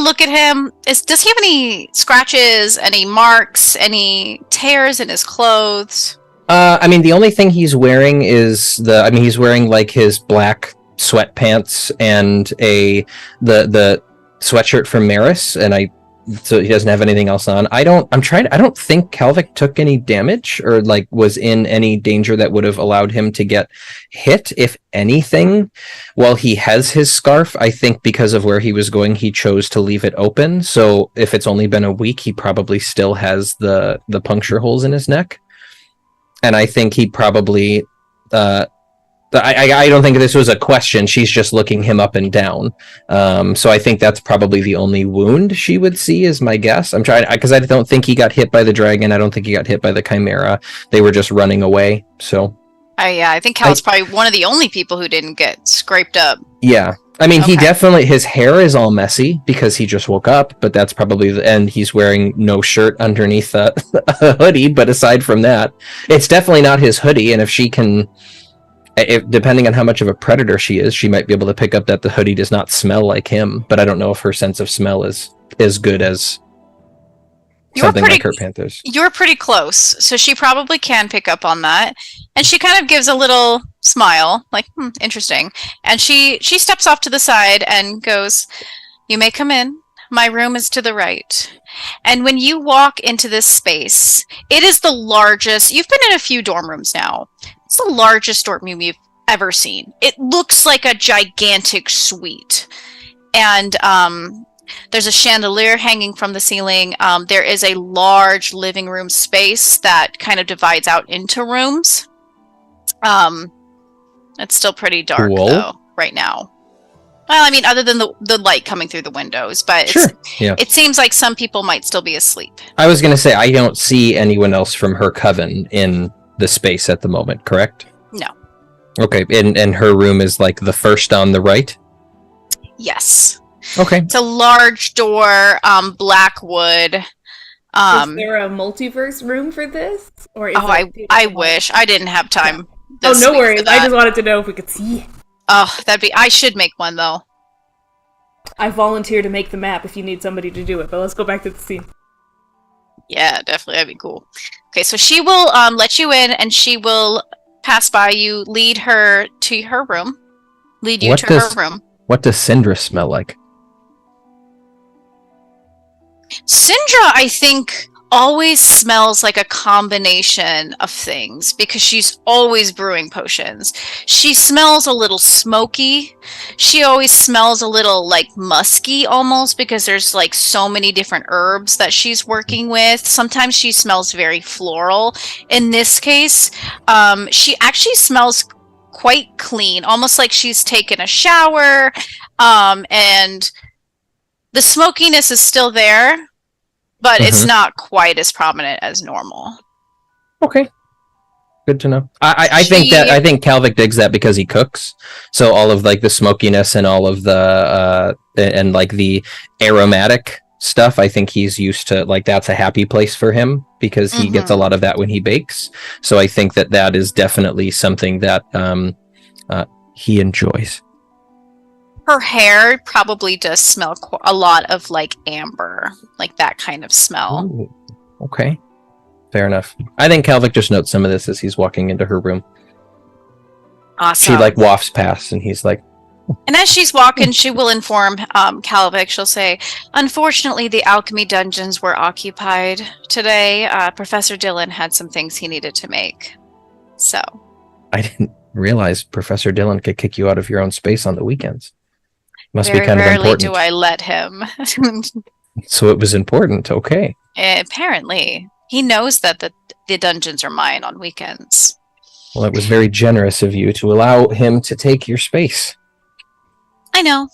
look at him. Does he have any scratches, any marks, any tears in his clothes? I mean, the only thing he's wearing is he's wearing like his black sweatpants and the sweatshirt from Maris, and so he doesn't have anything else on. I don't think Kalvik took any damage or like was in any danger that would have allowed him to get hit. If anything, while he has his scarf, I think because of where he was going, he chose to leave it open. So if it's only been a week, he probably still has the puncture holes in his neck. And I think he probably I don't think this was a question. She's just looking him up and down. So I think that's probably the only wound she would see, is my guess. I'm trying, because I don't think he got hit by the dragon. I don't think he got hit by the chimera. They were just running away. So I think Cal's probably one of the only people who didn't get scraped up. Yeah. I mean, Okay. he definitely, his hair is all messy because he just woke up, but that's probably, and he's wearing no shirt underneath a hoodie. But aside from that, it's definitely not his hoodie. And if she can, depending on how much of a predator she is, she might be able to pick up that the hoodie does not smell like him. But I don't know if her sense of smell is as good as something like her Panthers. You're pretty close, so she probably can pick up on that. And she kind of gives a little smile, like, interesting. And she steps off to the side and goes, "You may come in. My room is to the right." And when you walk into this space, it is the largest. You've been in a few dorm rooms now. It's the largest dorm room you've ever seen. It looks like a gigantic suite. And there's a chandelier hanging from the ceiling. There is a large living room space that kind of divides out into rooms. It's still pretty dark, though, right now. Well, I mean, other than the light coming through the windows, but Sure. Yeah. It seems like some people might still be asleep. I was going to say, I don't see anyone else from her coven in the space at the moment, correct? No. Okay, and her room is like the first on the right? Yes. Okay. It's a large door, black wood. Is there a multiverse room for this? Or is I wish. I didn't have time. Oh, no worries. I just wanted to know if we could see it. Oh, I should make one, though. I volunteer to make the map if you need somebody to do it, but let's go back to the scene. Yeah, definitely. That'd be cool. Okay, so she will let you in, and she will pass by you, lead her to her room. Lead you to her room. What does Syndra smell like? Syndra, I think, always smells like a combination of things because she's always brewing potions. She smells a little smoky. She always smells a little like musky almost because there's like so many different herbs that she's working with. Sometimes she smells very floral. In this case, she actually smells quite clean, almost like she's taken a shower, and the smokiness is still there, but it's not quite as prominent as normal. Okay. Good to know. I think Kalvik digs that because he cooks. So all of like the smokiness and all of the and like the aromatic stuff, I think he's used to, like, that's a happy place for him because he gets a lot of that when he bakes. So I think that is definitely something that he enjoys. Her hair probably does smell a lot of like amber, like that kind of smell. Ooh, okay. Fair enough. I think Kalvik just notes some of this as he's walking into her room. Awesome. She like wafts past and he's like... And as she's walking, she will inform Kalvik. She'll say, "Unfortunately, the alchemy dungeons were occupied today. Professor Dillon had some things he needed to make." So. I didn't realize Professor Dillon could kick you out of your own space on the weekends. Must Very be kind of rarely important. do I let him. So it was important. Okay. Apparently. He knows that the dungeons are mine on weekends. Well, it was very generous of you to allow him to take your space. I know.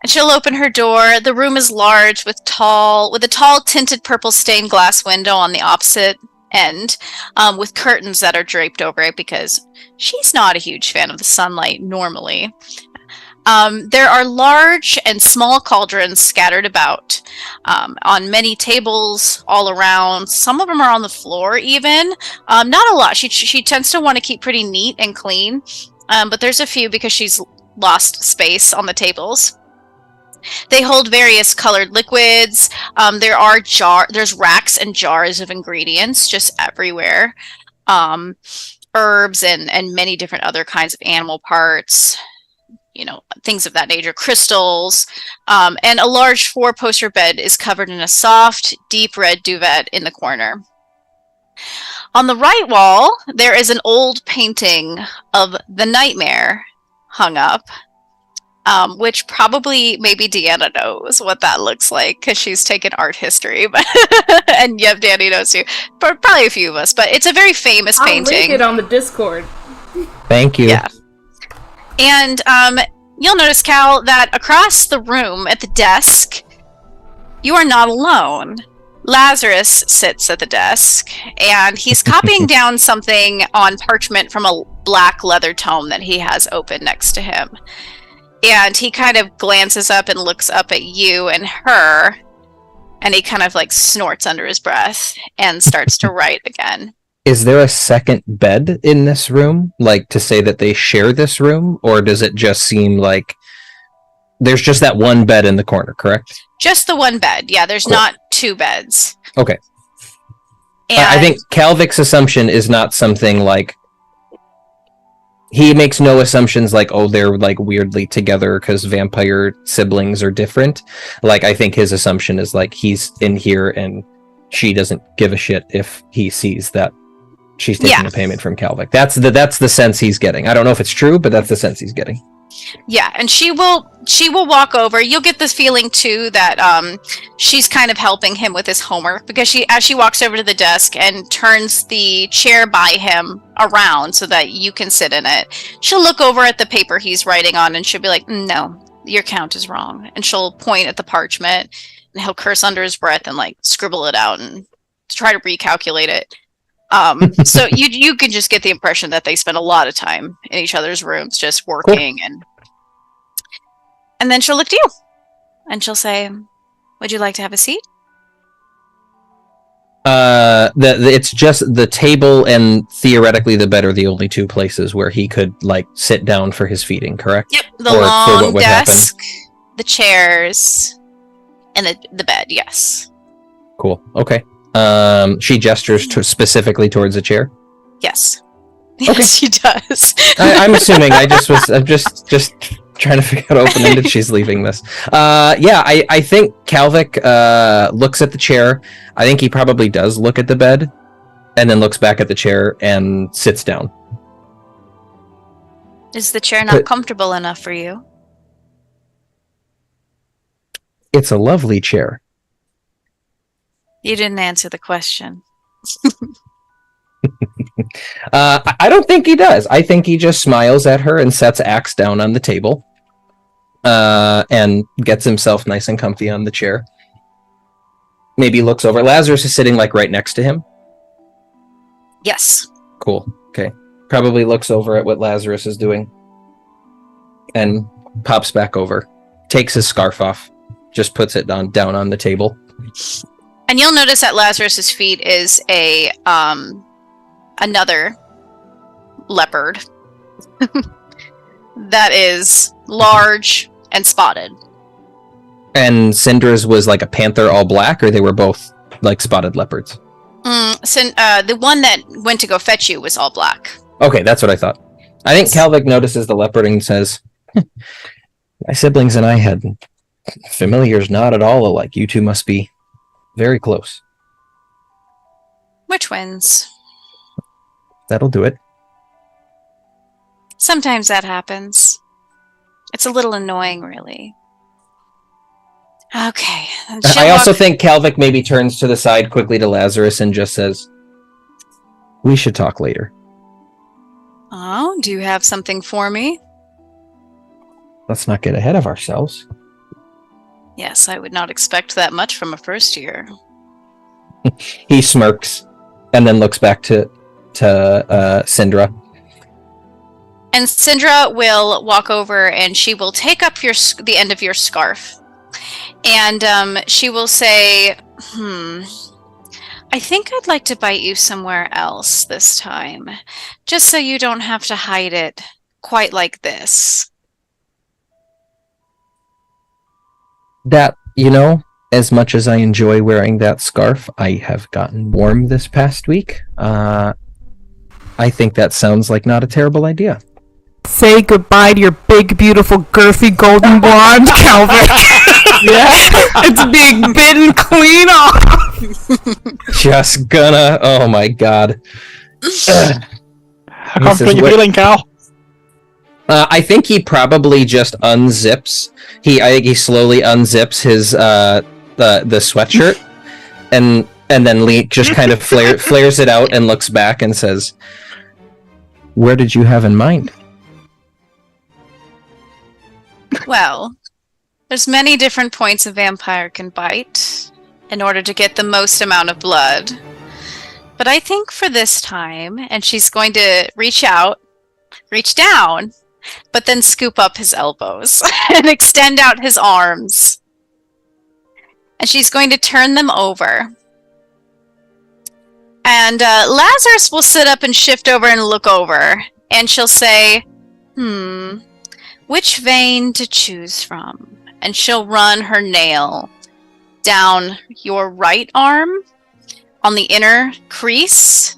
And she'll open her door. The room is large with a tall tinted purple stained glass window on the opposite end, with curtains that are draped over it because she's not a huge fan of the sunlight normally. There are large and small cauldrons scattered about on many tables all around. Some of them are on the floor even. Not a lot. She tends to want to keep pretty neat and clean, but there's a few because she's lost space on the tables. They hold various colored liquids. There's racks and jars of ingredients just everywhere. Herbs and many different other kinds of animal parts, things of that nature, crystals. And a large 4-poster bed is covered in a soft, deep red duvet in the corner. On the right wall, there is an old painting of the Nightmare hung up. Which probably maybe Deanna knows what that looks like because she's taken art history, but and yep, Danny knows too. But probably a few of us. But it's a very famous painting. I'll link it on the Discord. Thank you. Yeah. And you'll notice, Cal, that across the room at the desk, you are not alone. Lazarus sits at the desk, and he's copying down something on parchment from a black leather tome that he has open next to him. And he kind of glances up and looks up at you and her, and he kind of like snorts under his breath and starts to write again. Is there a second bed in this room, like to say that they share this room, or does it just seem like there's just that one bed in the corner, correct? Just the one bed. Yeah, there's Cool. not two beds. Okay. And I think Calvic's assumption is not something like he makes no assumptions like, oh, they're like weirdly together because vampire siblings are different. Like, I think his assumption is like he's in here and she doesn't give a shit if he sees that she's taking a payment from Calvic. That's the sense he's getting. I don't know if it's true, but that's the sense he's getting. Yeah, and she will walk over. You'll get this feeling too that she's kind of helping him with his homework because as she walks over to the desk and turns the chair by him around so that you can sit in it. She'll look over at the paper he's writing on and she'll be like, "No, your count is wrong." And she'll point at the parchment and he'll curse under his breath and like scribble it out and try to recalculate it. So you can just get the impression that they spend a lot of time in each other's rooms just working. Cool. And then she'll look to you and she'll say, "Would you like to have a seat?" It's just the table and theoretically the bed are the only two places where he could like sit down for his feeding, correct? Yep, the long desk, the chairs, and the bed, yes. Cool, okay. She gestures specifically towards a chair? Yes. Okay. Yes, she does. I'm assuming. I'm just trying to figure out open-ended. She's leaving this. I think Calvic looks at the chair. I think he probably does look at the bed and then looks back at the chair and sits down. Is the chair not comfortable enough for you? It's a lovely chair. You didn't answer the question. I don't think he does. I think he just smiles at her and sets axe down on the table and gets himself nice and comfy on the chair. Maybe looks over. Lazarus is sitting like right next to him. Yes. Cool. Okay. Probably looks over at what Lazarus is doing and pops back over. Takes his scarf off. Just puts it down on the table. And you'll notice at Lazarus's feet is another leopard that is large and spotted. And Syndra's was like a panther all black, or they were both like spotted leopards? The one that went to go fetch you was all black. Okay, that's what I thought. I think Calvic notices the leopard and says, "My siblings and I had familiars not at all alike. You two must be very close." We're twins. That'll do it. Sometimes that happens. It's a little annoying, really. Okay. I also think Calvic maybe turns to the side quickly to Lazarus and just says, "We should talk later." Oh, do you have something for me? Let's not get ahead of ourselves. Yes, I would not expect that much from a first year. He smirks and then looks back to Syndra. And Syndra will walk over and she will take up the end of your scarf. And she will say, I think I'd like to bite you somewhere else this time. Just so you don't have to hide it quite like this. That, as much as I enjoy wearing that scarf, I have gotten warm this past week. I think that sounds like not a terrible idea. Say goodbye to your big, beautiful, girthy golden blonde, Calvin. Yeah, it's being bitten clean off. Just gonna. Oh my god. How confident you feeling, Cal? I think he probably just unzips. I think he slowly unzips his the sweatshirt, and then just kind of flares it out and looks back and says, "Where did you have in mind?" Well, there's many different points a vampire can bite in order to get the most amount of blood. But I think for this time, and she's going to reach down, but then scoop up his elbows and extend out his arms. And she's going to turn them over. And Lazarus will sit up and shift over and look over. And she'll say, which vein to choose from? And she'll run her nail down your right arm on the inner crease,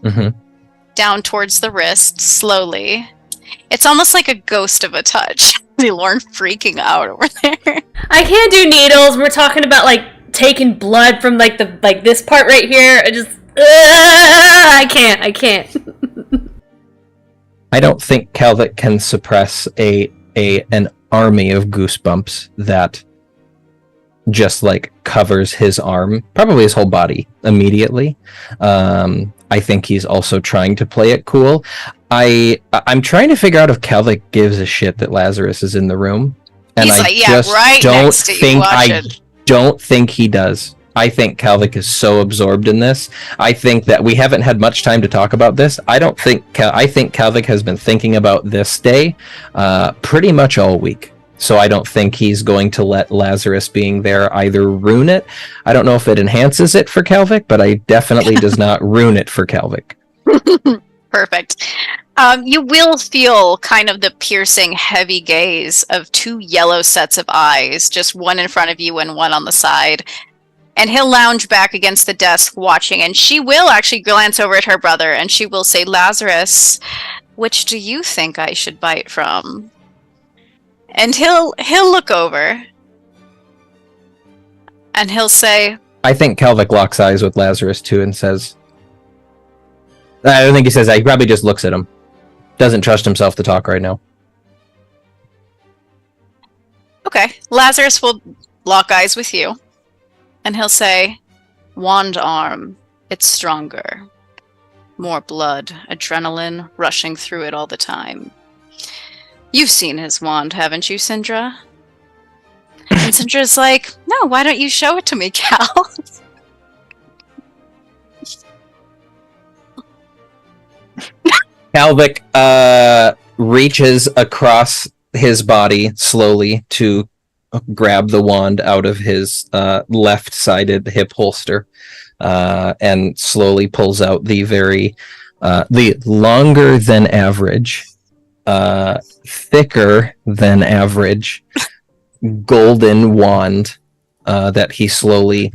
down towards the wrist, slowly. It's almost like a ghost of a touch. Lorne freaking out over there. I can't do needles. We're talking about taking blood from this part right here. I can't. I don't think Calvik can suppress an army of goosebumps that just covers his arm, probably his whole body immediately. I think he's also trying to play it cool. I'm trying to figure out if Calvik gives a shit that Lazarus is in the room, and he's right next to you. I don't think he does. I think Calvik is so absorbed in this. I think that we haven't had much time to talk about this. I think Calvik has been thinking about this day pretty much all week. So I don't think he's going to let Lazarus being there either ruin it. I don't know if it enhances it for Calvik, but I definitely does not ruin it for Calvik. Perfect. You will feel kind of the piercing, heavy gaze of two yellow sets of eyes, just one in front of you and one on the side. And he'll lounge back against the desk watching, and she will actually glance over at her brother, and she will say, Lazarus, which do you think I should bite from? And he'll look over, and he'll say... I think Calvik locks eyes with Lazarus, too, and says... I don't think he says that. He probably just looks at him. Doesn't trust himself to talk right now. Okay. Lazarus will lock eyes with you. And he'll say, Wand arm, it's stronger. More blood, adrenaline rushing through it all the time. You've seen his wand, haven't you, Syndra? And Syndra's like, no, why don't you show it to me, Cal? Calvik reaches across his body slowly to grab the wand out of his left-sided hip holster and slowly pulls out the longer than average, thicker than average golden wand that he slowly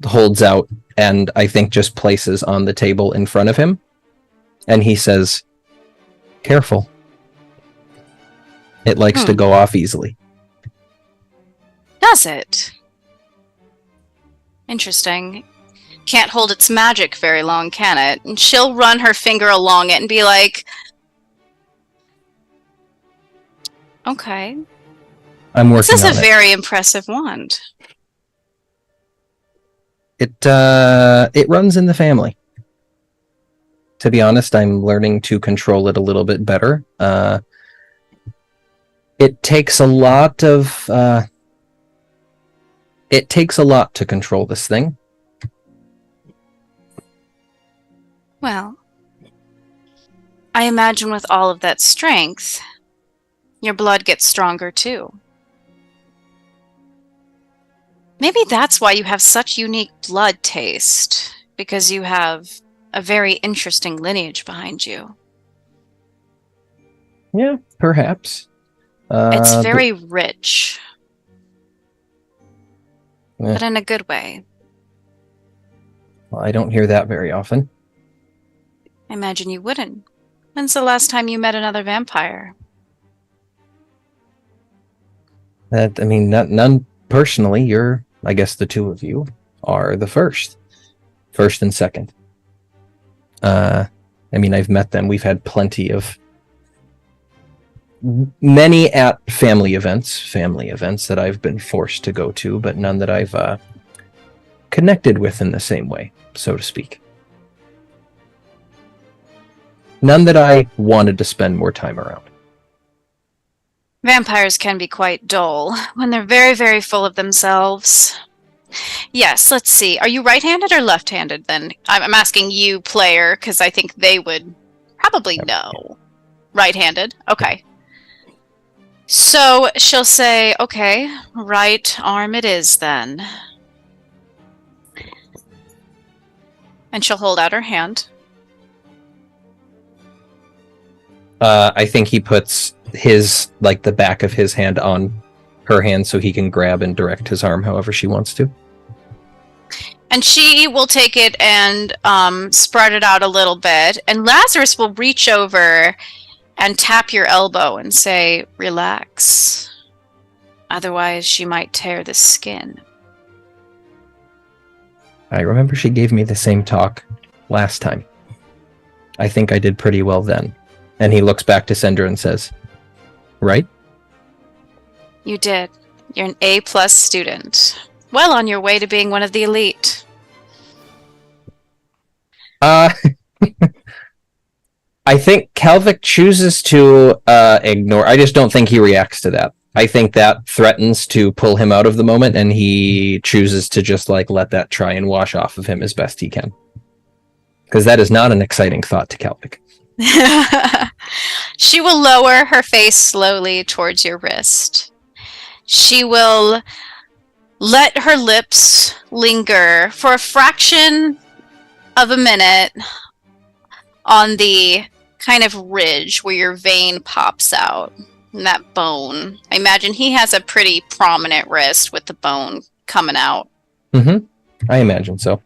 holds out and I think just places on the table in front of him. And he says, careful. It likes to go off easily. Does it? Interesting. Can't hold its magic very long, can it? And she'll run her finger along it and be like, okay. I'm working on it. This is a very impressive wand. It runs in the family. To be honest, I'm learning to control it a little bit better. It takes a lot to control this thing. Well, I imagine with all of that strength, your blood gets stronger too. Maybe that's why you have such unique blood taste, because you have a very interesting lineage behind you. Yeah, perhaps. It's very rich, Yeah. but in a good way. Well, I don't hear that very often. I imagine you wouldn't. When's the last time you met another vampire? None personally. I guess the two of you are the first and second. I've met them. We've had plenty of many at family events that I've been forced to go to, but none that I've connected with in the same way, so to speak. None that I wanted to spend more time around. Vampires can be quite dull when they're very, very full of themselves. Yes, let's see. Are you right-handed or left-handed then? I'm asking you, player, because I think they would probably know. Right-handed? Okay. So she'll say, okay, right arm it is then. And she'll hold out her hand. I think he puts the back of his hand on her hand so he can grab and direct his arm however she wants to. And she will take it and spread it out a little bit. And Lazarus will reach over and tap your elbow and say, relax. Otherwise, she might tear the skin. I remember she gave me the same talk last time. I think I did pretty well then. And he looks back to Sender and says, right? You did. You're an A+ student. Well on your way to being one of the elite. I think Kalvik chooses to ignore. I just don't think he reacts to that. I think that threatens to pull him out of the moment, and he chooses to just let that try and wash off of him as best he can. Because that is not an exciting thought to Kalvik. She will lower her face slowly towards your wrist. She will let her lips linger for a fraction of a minute on the kind of ridge where your vein pops out. And that bone. I imagine he has a pretty prominent wrist with the bone coming out. Mm-hmm. I imagine so.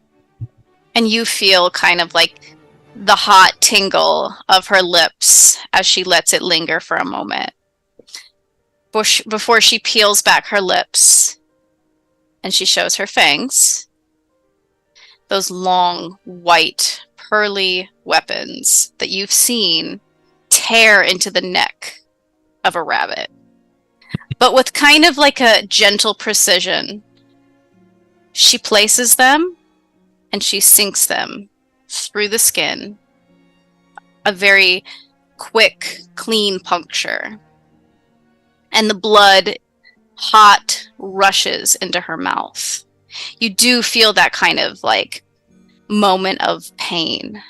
And you feel kind of like the hot tingle of her lips as she lets it linger for a moment. Before she peels back her lips and she shows her fangs. Those long, white, pearly weapons that you've seen tear into the neck of a rabbit. But with kind of like a gentle precision, she places them and she sinks them through the skin. A very quick, clean puncture. And the blood, hot, rushes into her mouth. You do feel that kind of moment of pain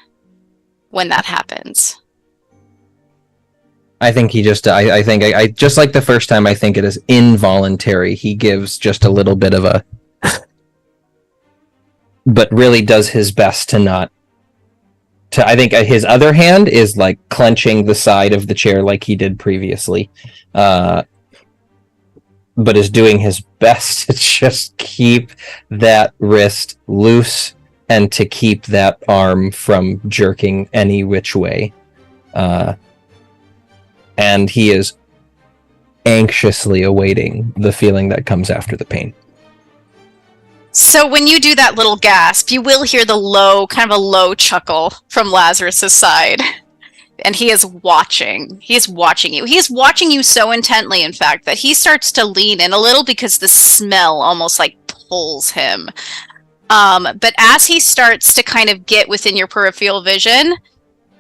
when that happens. I think he just, I think just like the first time, I think it is involuntary. He gives just a little bit of a, but really does his best to not, I think his other hand is clenching the side of the chair like he did previously. But is doing his best to just keep that wrist loose and to keep that arm from jerking any which way. And he is anxiously awaiting the feeling that comes after the pain. So when you do that little gasp, you will hear the kind of a low chuckle from Lazarus's side. And he is watching. He is watching you. He is watching you so intently, in fact, that he starts to lean in a little because the smell almost pulls him. But as he starts to kind of get within your peripheral vision,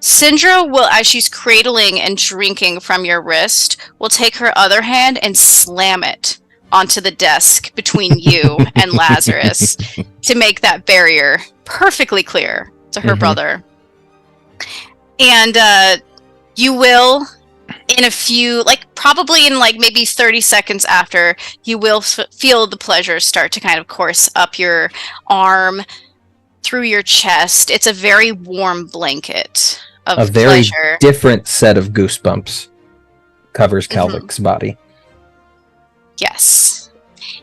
Syndra will, as she's cradling and drinking from your wrist, will take her other hand and slam it onto the desk between you and Lazarus to make that barrier perfectly clear to her brother. And you will, in a few, probably in maybe 30 seconds after, you will feel the pleasure start to kind of course up your arm, through your chest. It's a very warm blanket of a very pleasure. Different set of goosebumps covers Calvic's body. Yes.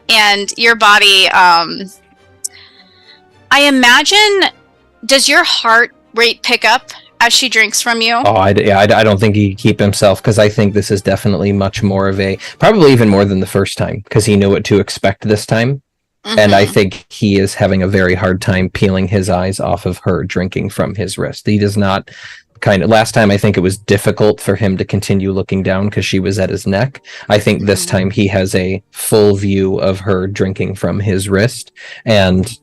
And your body, I imagine, does your heart rate pick up as she drinks from you? Oh, I don't think he can keep himself, because I think this is definitely much more of probably even more than the first time, because he knew what to expect this time. And I think he is having a very hard time peeling his eyes off of her drinking from his wrist. He does not last time I think it was difficult for him to continue looking down because she was at his neck. I think this time he has a full view of her drinking from his wrist, and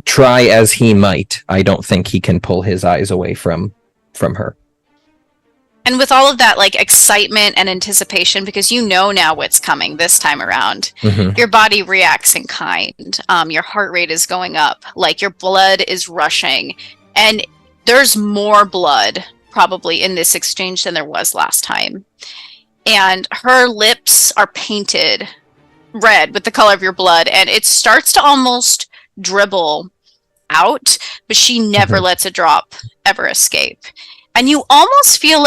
try as he might, I don't think he can pull his eyes away from her. And with all of that excitement and anticipation, because you know now what's coming this time around, your body reacts in kind. Your heart rate is going up, your blood is rushing, and there's more blood probably in this exchange than there was last time. And her lips are painted red with the color of your blood, and it starts to almost dribble out, but she never lets a drop ever escape. And you almost feel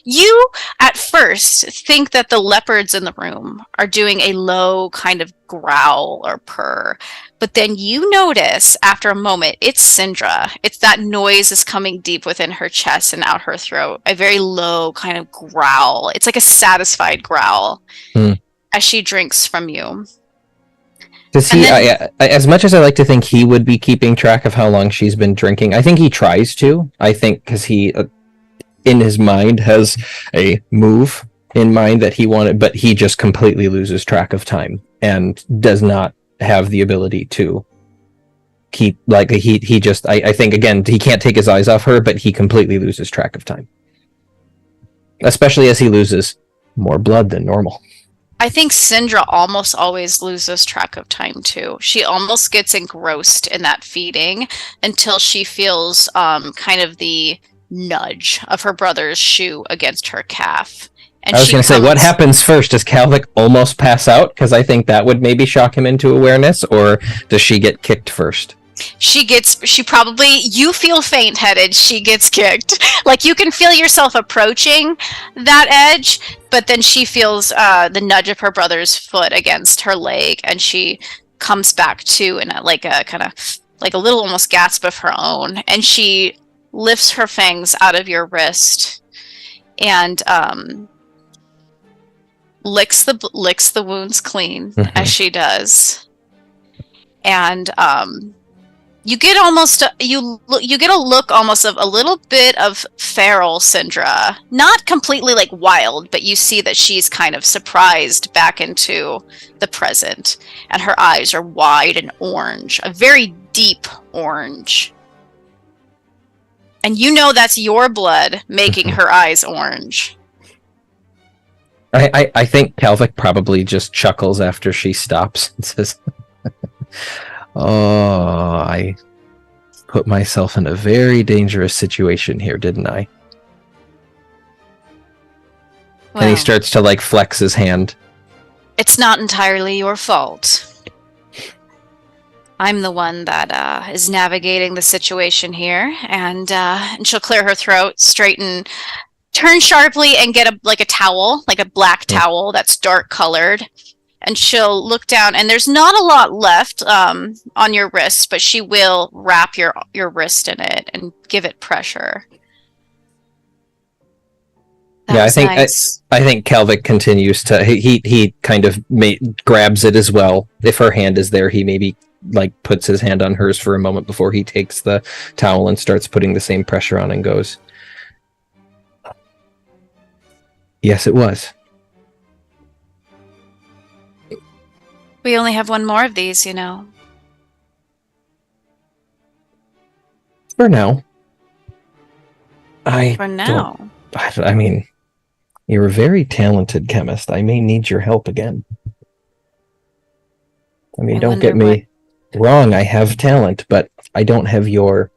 you at first think that the leopards in the room are doing a low kind of growl or purr. But then you notice after a moment, it's Syndra. It's that noise is coming deep within her chest and out her throat. A very low kind of growl. It's like a satisfied growl as she drinks from you. Does he, as much as I like to think he would be keeping track of how long she's been drinking, I think he tries to. I think because he, in his mind, has a move in mind that he wanted, but he just completely loses track of time and does not have the ability to keep, he just, I think, again, he can't take his eyes off her, but he completely loses track of time. Especially as he loses more blood than normal. I think Syndra almost always loses track of time too. She almost gets engrossed in that feeding until she feels kind of the nudge of her brother's shoe against her calf. And I was going to say, what happens first? Does Calvic almost pass out? Because I think that would maybe shock him into awareness, or does she get kicked first? You feel faint-headed, she gets kicked. You can feel yourself approaching that edge, but then she feels the nudge of her brother's foot against her leg, and she comes back to in a little almost gasp of her own, and she lifts her fangs out of your wrist and licks the wounds clean as she does. And you get you get a look almost of a little bit of feral Syndra, not completely wild, but you see that she's kind of surprised back into the present, and her eyes are wide and orange, a very deep orange. And you know that's your blood making her eyes orange. I think Calvic probably just chuckles after she stops and says, "Oh, I put myself in a very dangerous situation here, didn't I?" Well, and he starts to flex his hand. It's not entirely your fault. I'm the one that is navigating the situation here, and she'll clear her throat, straighten, turn sharply, and get a towel, a black towel that's dark colored. And she'll look down, and there's not a lot left on your wrist, but she will wrap your wrist in it and give it pressure. I think Calvic continues to. He kind of grabs it as well. If her hand is there, he maybe puts his hand on hers for a moment before he takes the towel and starts putting the same pressure on and goes, "Yes, it was. We only have one more of these, you know." For now. For now. I mean, you're a very talented chemist. I may need your help again. I mean, don't get me wrong, I have talent, but I don't have your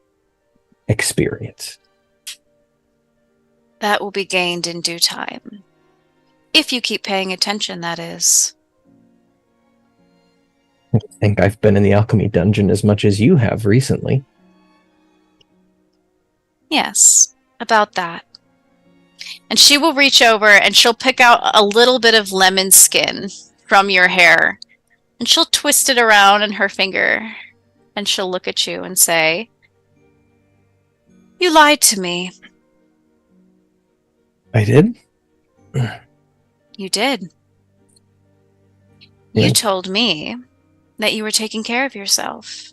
experience. That will be gained in due time. If you keep paying attention, that is. I think I've been in the alchemy dungeon as much as you have recently. Yes, about that. And she will reach over and she'll pick out a little bit of lemon skin from your hair. And she'll twist it around in her finger. And she'll look at you and say, "You lied to me." I did? You did. Yeah. You told me that you were taking care of yourself.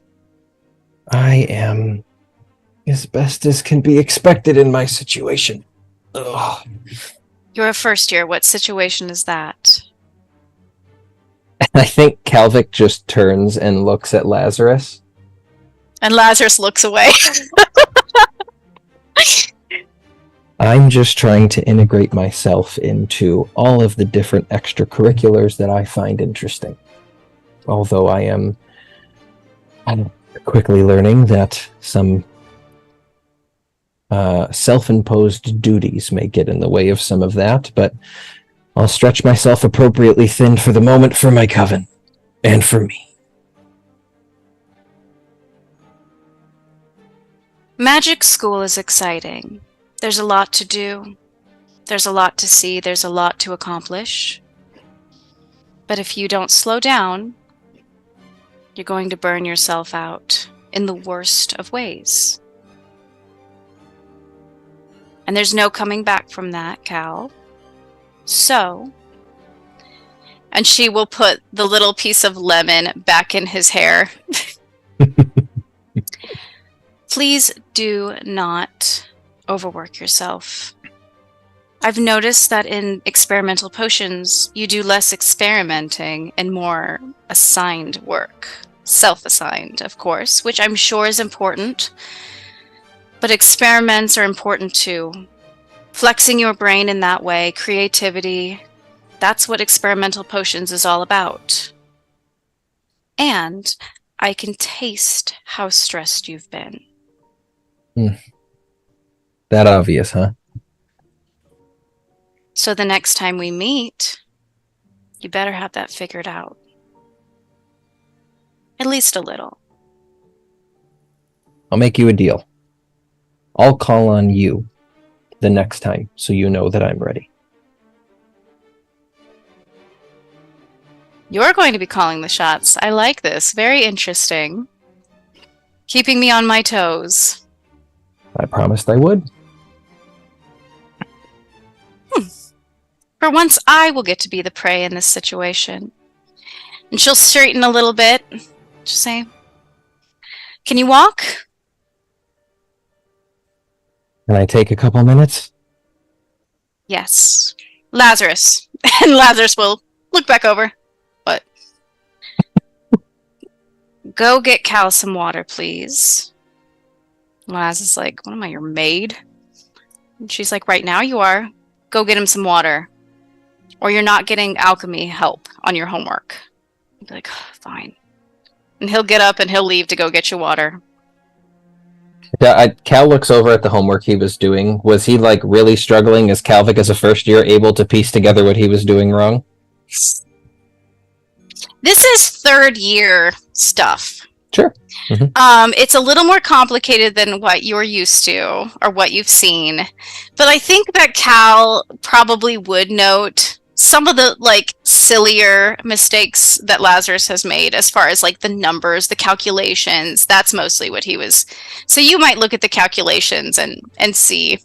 I am as best as can be expected in my situation. Ugh. You're a first year. What situation is that? I think Calvic just turns and looks at Lazarus. And Lazarus looks away. I'm just trying to integrate myself into all of the different extracurriculars that I find interesting. Although I'm quickly learning that some self-imposed duties may get in the way of some of that, but I'll stretch myself appropriately thin for the moment for my coven, and for me. Magic school is exciting. There's a lot to do. There's a lot to see. There's a lot to accomplish. But if you don't slow down, you're going to burn yourself out in the worst of ways. And there's no coming back from that, Cal. So, and she will put the little piece of lemon back in his hair. Please do not overwork yourself. I've noticed that in experimental potions, you do less experimenting and more assigned work. Self-assigned, of course, which I'm sure is important. But experiments are important too. Flexing your brain in that way, creativity, that's what experimental potions is all about. And I can taste how stressed you've been. That obvious, huh? So the next time we meet, you better have that figured out. At least a little. I'll make you a deal. I'll call on you the next time so you know that I'm ready. You're going to be calling the shots. I like this. Very interesting. Keeping me on my toes. I promised I would. For once, I will get to be the prey in this situation. And she'll straighten a little bit. She'll say, "Can you walk?" Can I take a couple minutes? Yes. Lazarus. And Lazarus will look back over. But go get Cal some water, please. Laz is like, "What am I, your maid?" And she's like, "Right now you are. Go get him some water. Or you're not getting alchemy help on your homework." He'll be like, "Fine." And he'll get up and he'll leave to go get you water. Cal looks over at the homework he was doing. Was he like really struggling? Is Calvic as a first year able to piece together what he was doing wrong? This is third year stuff. Sure. Mm-hmm. It's a little more complicated than what you're used to or what you've seen. But I think that Cal probably would note some of the like sillier mistakes that Lazarus has made as far as like the numbers, the calculations. That's mostly what he was. So you might look at the calculations and see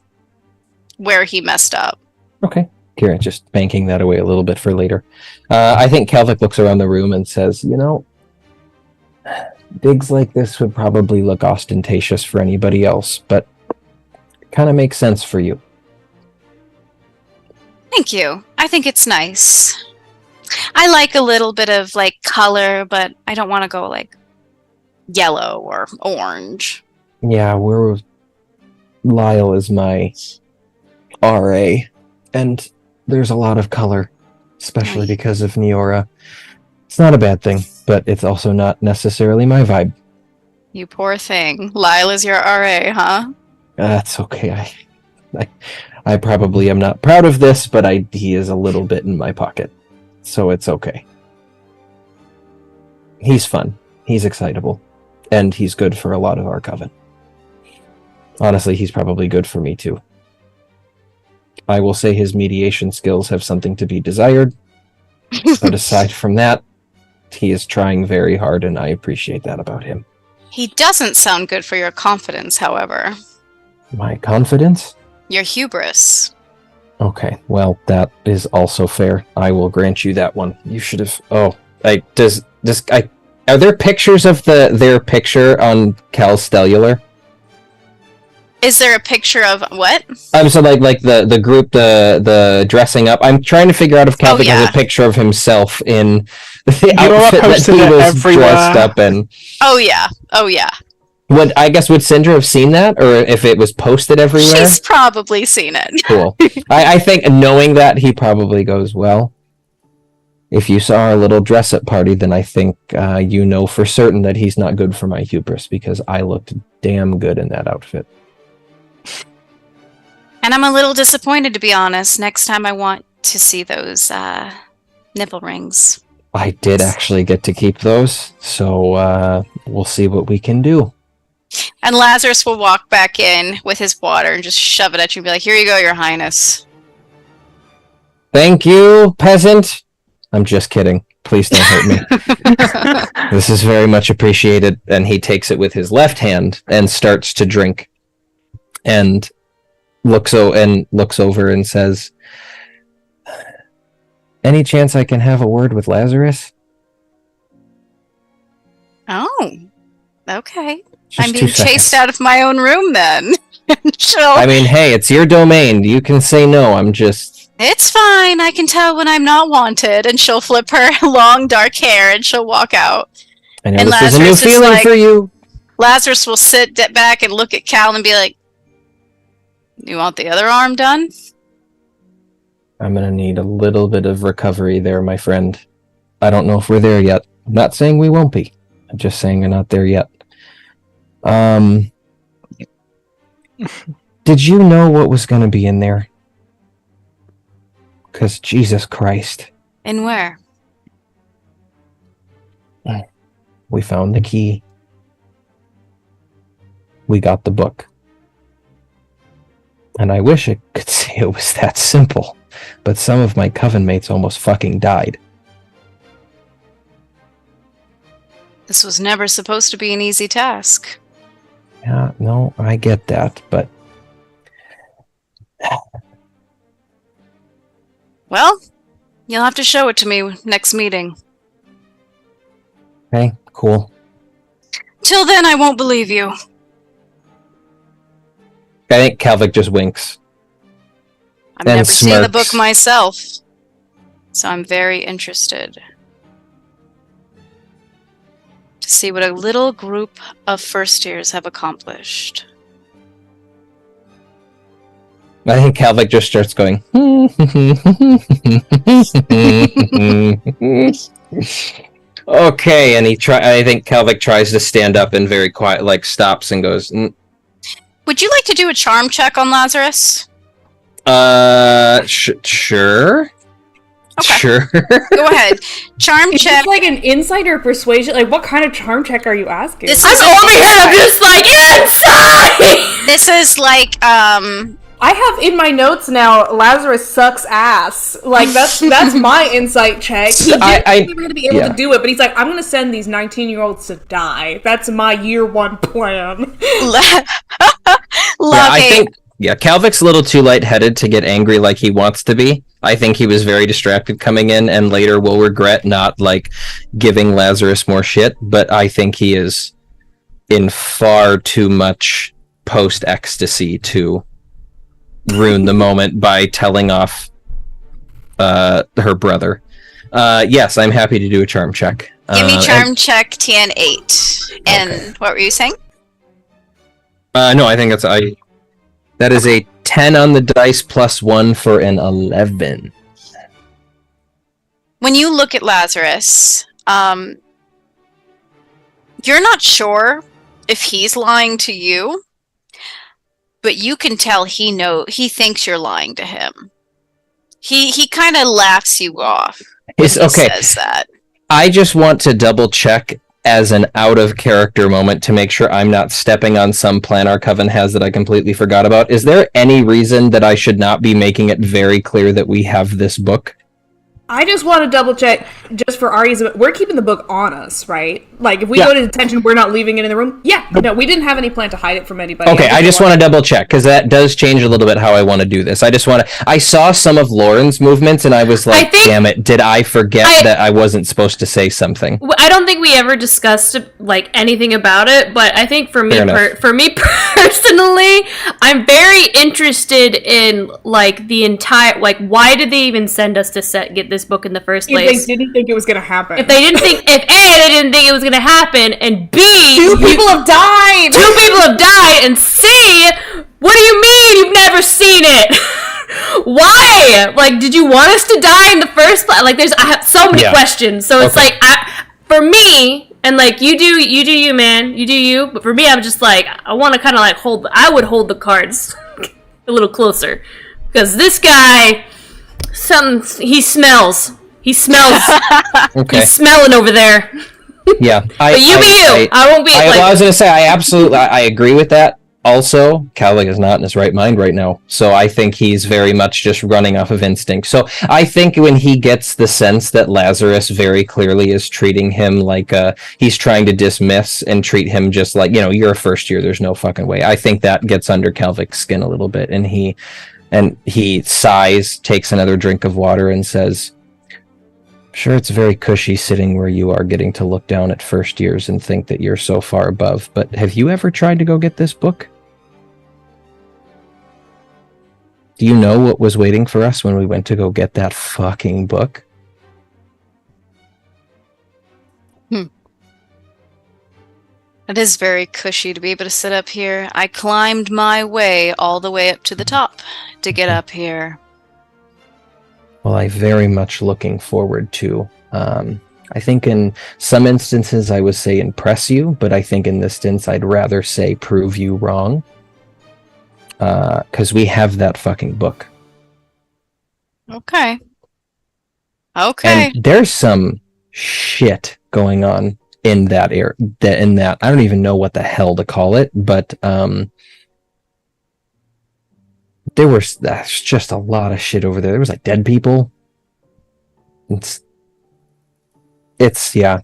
where he messed up. Okay. Kira, just banking that away a little bit for later. I think Calvic looks around the room and says, you know, digs like this would probably look ostentatious for anybody else, but it kind of makes sense for you. Thank you. I think it's nice. I like a little bit of like color, but I don't want to go like yellow or orange. Yeah, Lyle is my RA, and there's a lot of color, especially because of Neora. It's not a bad thing, but it's also not necessarily my vibe. You poor thing. Lyle is your RA, huh? That's okay. I probably am not proud of this, but he is a little bit in my pocket, so it's okay. He's fun. He's excitable, and he's good for a lot of our coven. Honestly, he's probably good for me too. I will say his mediation skills have something to be desired, but aside from that, he is trying very hard, and I appreciate that about him. He doesn't sound good for your confidence, however. My confidence? Your hubris. Okay, well, that is also fair. I will grant you that one. You should have... Oh, are there pictures of their picture on Cal's Stellular? Is there a picture of what? So like the group, the dressing up. I'm trying to figure out if Calvin has a picture of himself in the outfit that he was dressed up in. Oh yeah. Would Sindra have seen that, or if it was posted everywhere? She's probably seen it. Cool. I think knowing that, he probably goes, well, if you saw our little dress-up party, then I think you know for certain that he's not good for my hubris, because I looked damn good in that outfit. And I'm a little disappointed, to be honest. Next time I want to see those nipple rings. I did actually get to keep those, so we'll see what we can do. And Lazarus will walk back in with his water and just shove it at you and be like, here you go, your highness. Thank you, peasant. I'm just kidding. Please don't hurt me. This is very much appreciated. And he takes it with his left hand and starts to drink. And looks over and says, any chance I can have a word with Lazarus? Oh, okay. Just I'm being 2 seconds. chased out of my own room then. I mean, hey, it's your domain. You can say no. I'm just... It's fine. I can tell when I'm not wanted. And she'll flip her long dark hair and she'll walk out. I know and this is a new Lazarus is feeling like- for you. Lazarus will sit back and look at Cal and be like, you want the other arm done? I'm gonna need a little bit of recovery there, my friend. I don't know if we're there yet. I'm not saying we won't be. I'm just saying we're not there yet. Did you know what was gonna be in there? 'Cause Jesus Christ. And where? We found the key. We got the book. And I wish I could say it was that simple, but some of my coven mates almost fucking died. This was never supposed to be an easy task. Yeah, no, I get that, but... Well, you'll have to show it to me next meeting. Okay, cool. Till then, I won't believe you. I think Calvic just winks. I've And never seen the smirks. book myself, so I'm very interested to see what a little group of first years have accomplished. I think Calvic just starts going. Okay, and I think Calvic tries to stand up and very quiet, like stops and goes. Would you like to do a charm check on Lazarus? Sure. Okay. Sure. Go ahead. Charm Is check. this like an insight or persuasion? Like, what kind of charm check are you asking? This I'm is over here. I'm just like inside. This is like I have in my notes now, Lazarus sucks ass. Like, that's my insight check. He didn't think we were going to be able to do it, but he's like, I'm going to send these 19-year-olds to die. That's my year one plan. I think Calvic's a little too lightheaded to get angry like he wants to be. I think he was very distracted coming in, and later will regret not like giving Lazarus more shit. But I think he is in far too much post-ecstasy to ruin the moment by telling off her brother. Yes, I'm happy to do a charm check. Give me charm check TN8. And what were you saying? No, I think that's That is a 10 on the dice plus 1 for an 11. When you look at Lazarus, you're not sure if he's lying to you, but you can tell he thinks you're lying to him. He kind of laughs you off when he says that. I just want to double check as an out of character moment to make sure I'm not stepping on some plan our coven has that I completely forgot about. Is there any reason that I should not be making it very clear that we have this book? I just want to double check, just for our ease, we're keeping the book on us, right? Like, if we go to detention, we're not leaving it in the room? Yeah. Nope. No, we didn't have any plan to hide it from anybody. Okay, I just want to double check, because that does change a little bit how I want to do this. I saw some of Lauren's movements, and I was like, damn it, did I forget that I wasn't supposed to say something? I don't think we ever discussed, like, anything about it, but I think for me personally, I'm very interested in, like, the entire, like, why did they even send us to get this book in the first place? If they didn't think it was going to happen. If they didn't think, if A, they didn't think it was going to happen, and B, two people have died, and C, what do you mean you've never seen it? Why? Like, did you want us to die in the first place? Like, I have so many questions. So it's like, for me, and like, you do you, man. You do you. But for me, I'm just like, I want to kind of like I would hold the cards a little closer. Because this guy, he smells. Okay. He's smelling over there. Yeah. But you be you. I won't be I was going to say, I agree with that. Also, Calvik is not in his right mind right now. So I think he's very much just running off of instinct. So I think when he gets the sense that Lazarus very clearly is treating him like he's trying to dismiss and treat him just like, you're a first year, there's no fucking way. I think that gets under Calvik's skin a little bit. And he sighs, takes another drink of water and says, sure, it's very cushy sitting where you are, getting to look down at first years and think that you're so far above. But have you ever tried to go get this book? Do you know what was waiting for us when we went to go get that fucking book? It is very cushy to be able to sit up here. I climbed my way all the way up to the top to get up here. Well, I very much looking forward to, I think in some instances I would say impress you, but I think in this instance I'd rather say prove you wrong. Because we have that fucking book. Okay. And there's some shit going on in that area. I don't even know what the hell to call it, but that's just a lot of shit over there. There was like dead people. It's yeah.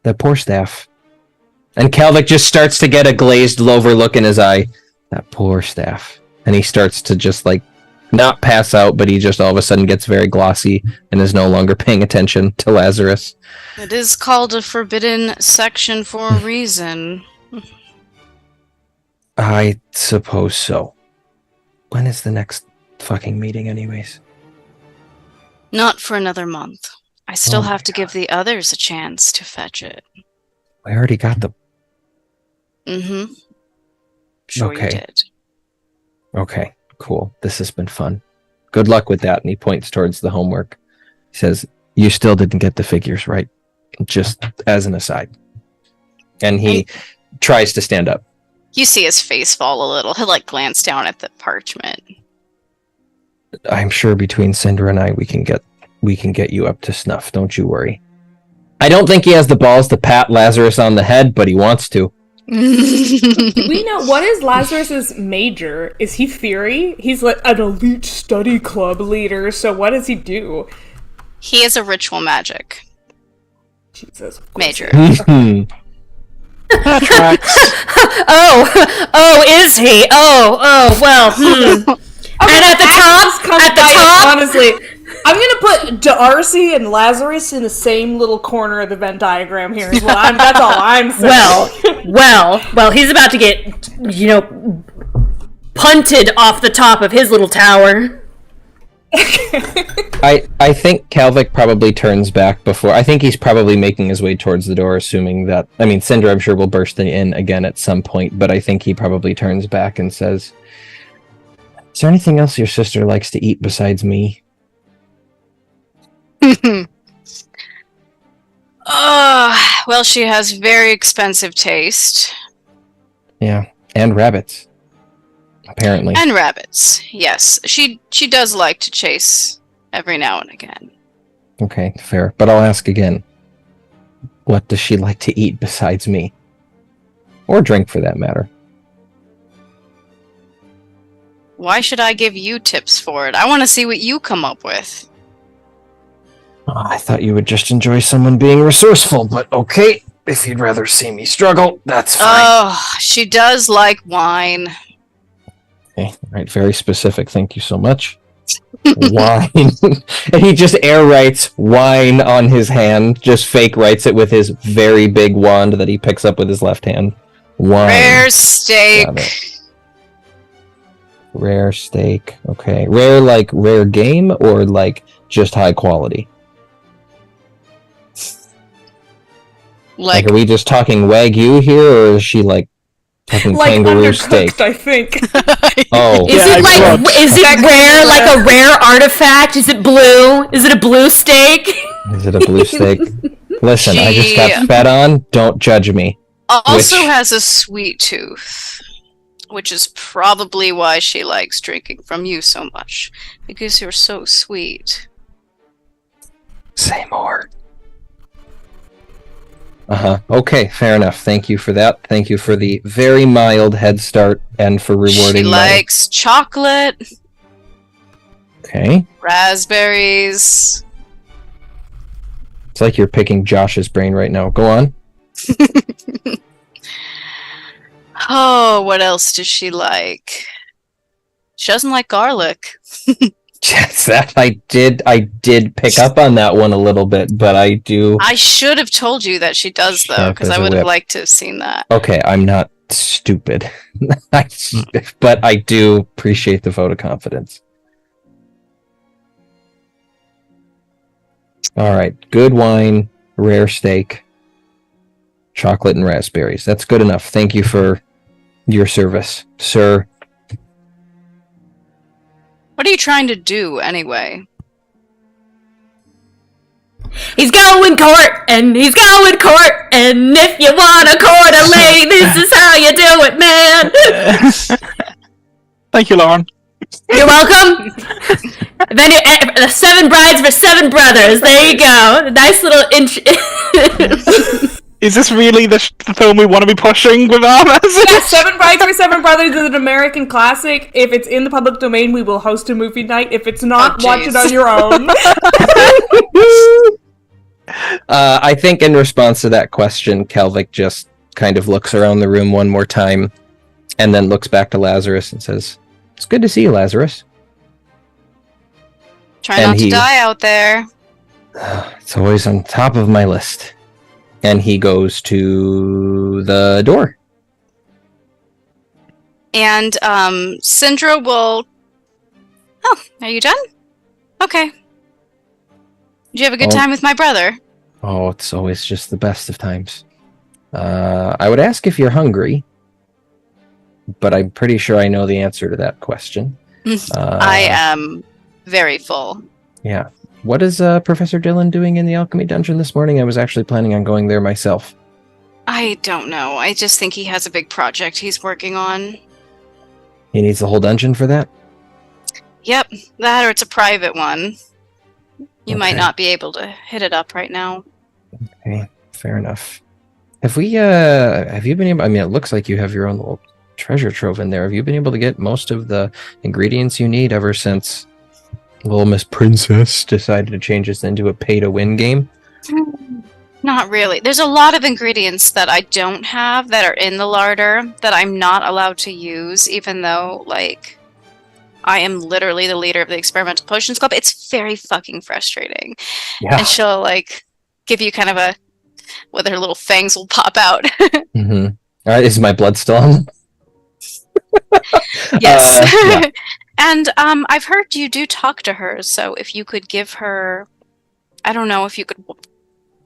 The poor staff. And Calvik just starts to get a glazed over look in his eye. That poor staff. And he starts to just like not pass out, but he just all of a sudden gets very glossy and is no longer paying attention to Lazarus. It is called a forbidden section for a reason. I suppose so. When is the next fucking meeting anyways? Not for another month. I still have to give the others a chance to fetch it. We already got the... Mm-hmm. Sure you did. Okay, cool. This has been fun. Good luck with that. And he points towards the homework. He says, you still didn't get the figures right. Just as an aside. And he tries to stand up. You see his face fall a little. He'll like glance down at the parchment. I'm sure between Cinder and I we can get you up to snuff, don't you worry. I don't think he has the balls to pat Lazarus on the head, but he wants to. We know, what is Lazarus's major? Is he Fury? He's like an elite study club leader, so what does he do? He is a ritual magic. Jesus. Major. That tracks. Is he? Well, And at the top, honestly, I'm gonna put Darcy and Lazarus in the same little corner of the Venn diagram here. That's all I'm saying. Well, he's about to get, punted off the top of his little tower. I think Kalvik probably turns back before. I think he's probably making his way towards the door, assuming that. I mean, Cinder, I'm sure, will burst in again at some point, but I think he probably turns back and says, "Is there anything else your sister likes to eat besides me?" Well, she has very expensive taste. Yeah, and rabbits. Apparently. And rabbits, yes. She does like to chase every now and again. Okay, fair. But I'll ask again. What does she like to eat besides me? Or drink, for that matter. Why should I give you tips for it? I want to see what you come up with. Oh, I thought you would just enjoy someone being resourceful, but okay. If you'd rather see me struggle, that's fine. Oh, she does like wine. Okay, all right, very specific. Thank you so much. Wine. And he just air writes wine on his hand, just fake writes it with his very big wand that he picks up with his left hand. Wine. Rare steak. Got it. Rare steak. Okay. Rare like rare game or like just high quality? Like are we just talking Wagyu here or is she like talking Like kangaroo undercooked, steak? I think. Oh. Is it rare, like a rare artifact? Is it blue? Is it a blue steak? Is it a blue steak? Listen, I just got fed on. Don't judge me. Also has a sweet tooth, which is probably why she likes drinking from you so much, because you're so sweet. Say more. Okay, fair enough. Thank you for that. Thank you for the very mild head start and for rewarding She likes chocolate. Okay. Raspberries. It's like you're picking Josh's brain right now. Go on. Oh, what else does she like? She doesn't like garlic. Yes, that I did pick up on that one a little bit, but I do. I should have told you that she does, though, because I would have liked to have seen that. Okay, I'm not stupid. But I do appreciate the vote of confidence. Alright, good wine, rare steak, chocolate and raspberries. That's good enough. Thank you for your service, sir. What are you trying to do, anyway? He's going court, and he's going court, and if you want a court of lay, this is how you do it, man. Thank you, Lauren. You're welcome. Then the 7 brides for 7 brothers. There you go. Nice little Is this really the film we want to be pushing with our message? Yeah, 7 Brides for 7 Brothers is an American classic. If it's in the public domain, we will host a movie night. If it's not, watch it on your own. I think in response to that question, Kalvik just kind of looks around the room one more time and then looks back to Lazarus and says, "It's good to see you, Lazarus." Try not to die out there. It's always on top of my list. And he goes to the door. And Syndra will... Oh, are you done? Okay. Did you have a good time with my brother? Oh, it's always just the best of times. I would ask if you're hungry, but I'm pretty sure I know the answer to that question. I am very full. Yeah. What is Professor Dillon doing in the alchemy dungeon this morning? I was actually planning on going there myself. I don't know. I just think he has a big project he's working on. He needs the whole dungeon for that? Yep, that or it's a private one. You might not be able to hit it up right now. Okay, fair enough. Have you been able, I mean, it looks like you have your own little treasure trove in there. Have you been able to get most of the ingredients you need ever since little Miss Princess decided to change this into a pay-to-win game? Not really. There's a lot of ingredients that I don't have that are in the larder that I'm not allowed to use, even though, like, I am literally the leader of the Experimental Potions Club. It's very fucking frustrating. Yeah. And she'll, like, give you kind of a... whether her little fangs will pop out. Mm-hmm. Alright, is my blood still on? Yes. Yeah. And I've heard you do talk to her, so if you could give her, I don't know, if you could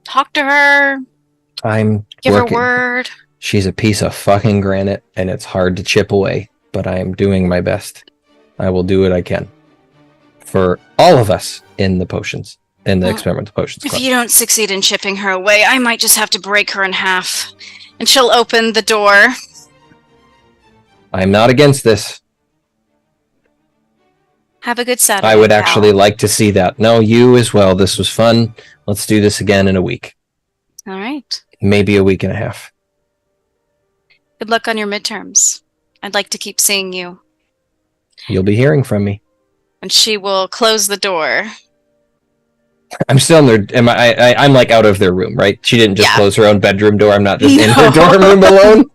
talk to her, give her word. She's a piece of fucking granite, and it's hard to chip away, but I am doing my best. I will do what I can. For all of us in the potions, in the experimental potions club. If you don't succeed in chipping her away, I might just have to break her in half. And she'll open the door. I'm not against this. Have a good Saturday. I would actually like to see that. No, you as well. This was fun. Let's do this again in a week. All right. Maybe a week and a half. Good luck on your midterms. I'd like to keep seeing you. You'll be hearing from me. And she will close the door. I'm still in their... I'm like out of their room, right? She didn't just close her own bedroom door. I'm not just in her dorm room alone.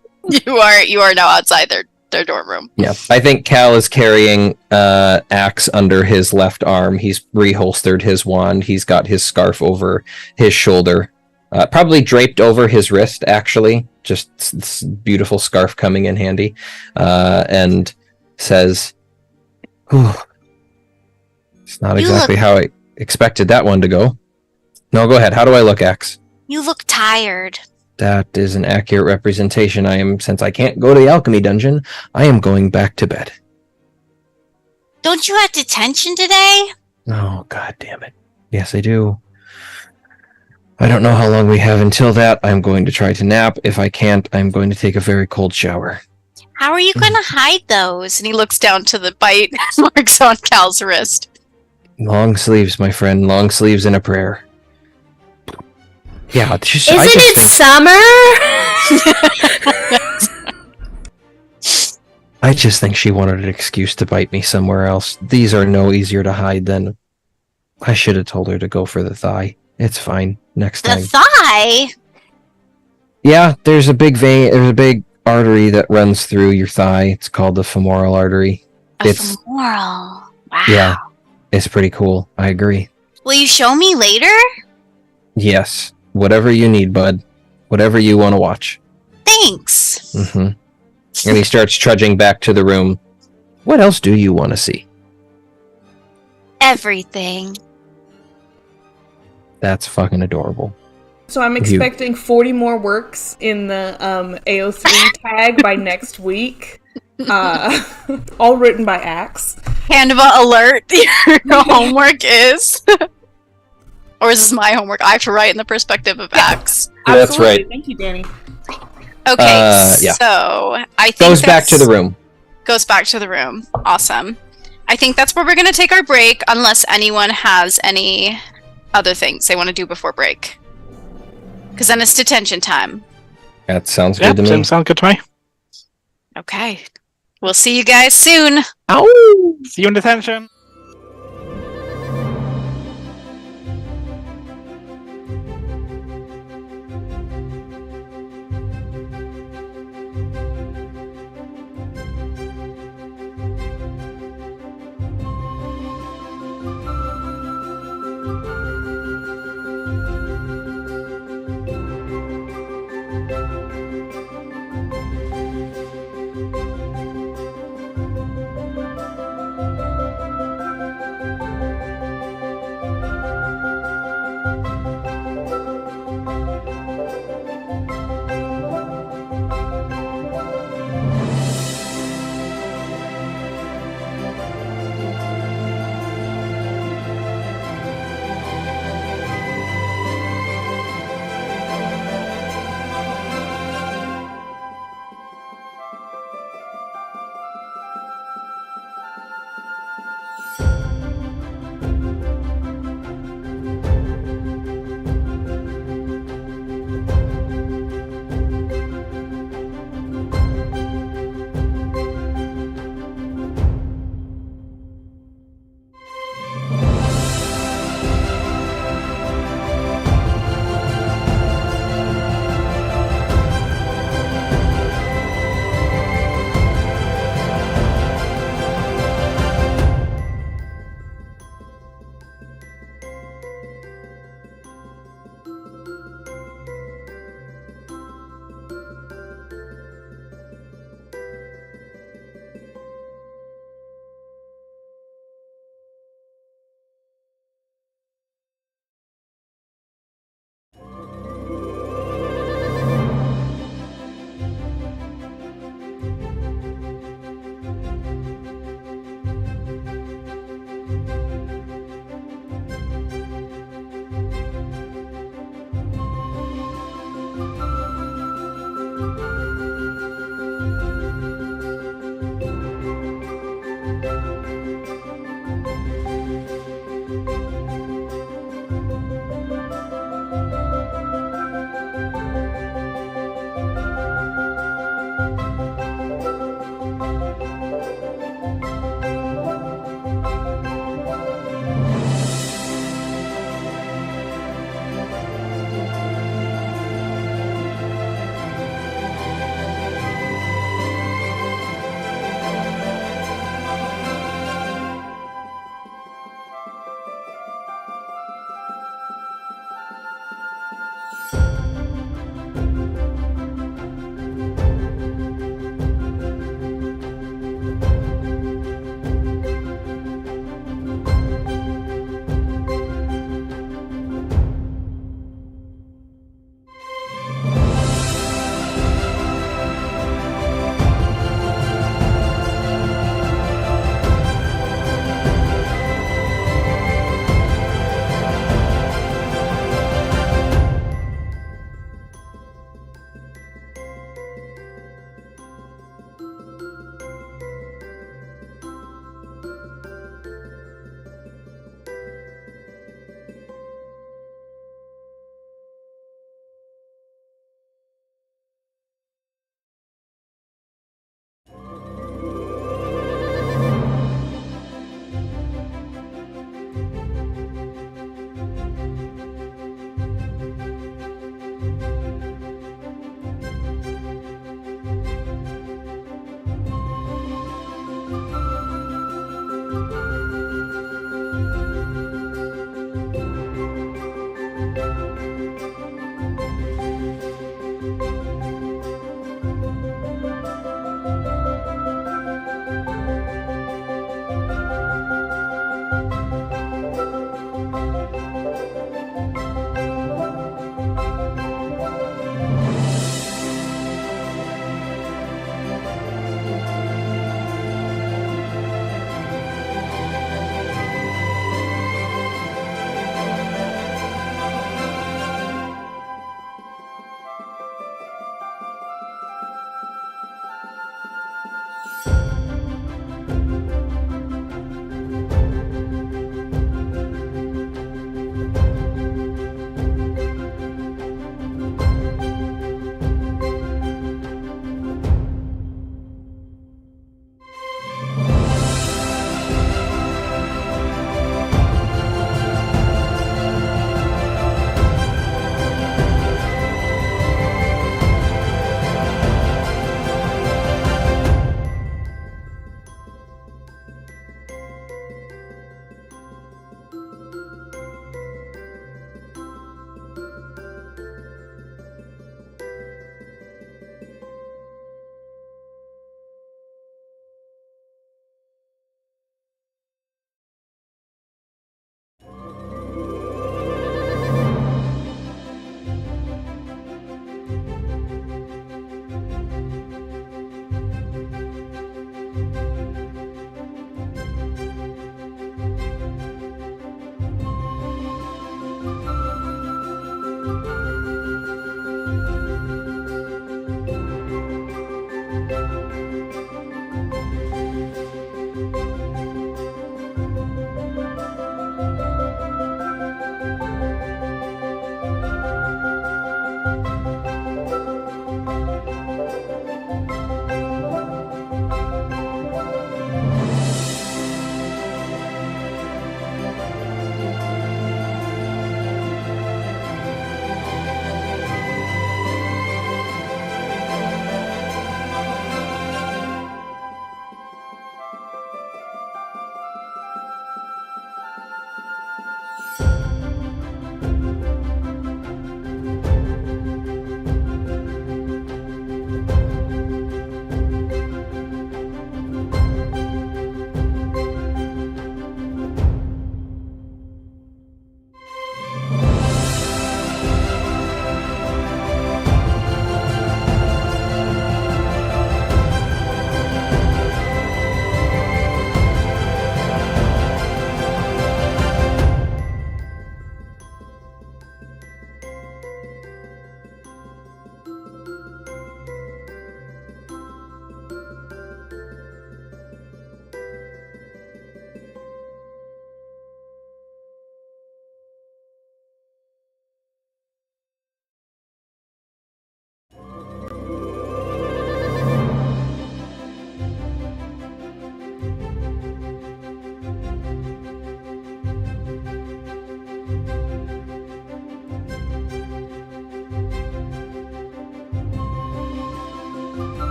You are now outside their dorm room. Yeah. I think Cal is carrying axe under his left arm. He's reholstered his wand. He's got his scarf over his shoulder. Probably draped over his wrist, actually. Just this beautiful scarf coming in handy. And says, "Whew. It's not exactly how I expected that one to go." No, go ahead. How do I look, Axe? You look tired. That is an accurate representation. Since I can't go to the alchemy dungeon, I am going back to bed. Don't you have detention today? Oh, god damn it. Yes, I do. I don't know how long we have until that. I'm going to try to nap. If I can't, I'm going to take a very cold shower. How are you going to hide those? And he looks down to the bite marks on Cal's wrist. Long sleeves, my friend. Long sleeves and a prayer. Yeah, Isn't it summer? I just think she wanted an excuse to bite me somewhere else. These are no easier to hide than... I should have told her to go for the thigh. It's fine. Next time. The thigh? Yeah, there's a big vein. There's a big artery that runs through your thigh. It's called the femoral artery. Femoral. Wow. Yeah, it's pretty cool. I agree. Will you show me later? Yes. Whatever you need, bud. Whatever you want to watch. Thanks. And he starts trudging back to the room. What else do you want to see? Everything. That's fucking adorable. So I'm expecting 40 more works in the AO3 tag by next week. All written by Axe. Canva alert. Your homework is... Or is this my homework? I have to write in the perspective of Axe. That's right. Thank you, Danny. Okay, so I think goes back to the room. Goes back to the room. Awesome. I think that's where we're going to take our break, unless anyone has any other things they want to do before break. Because then it's detention time. That sounds good to me. Sounds good to me. Okay. We'll see you guys soon. Ow! See you in detention.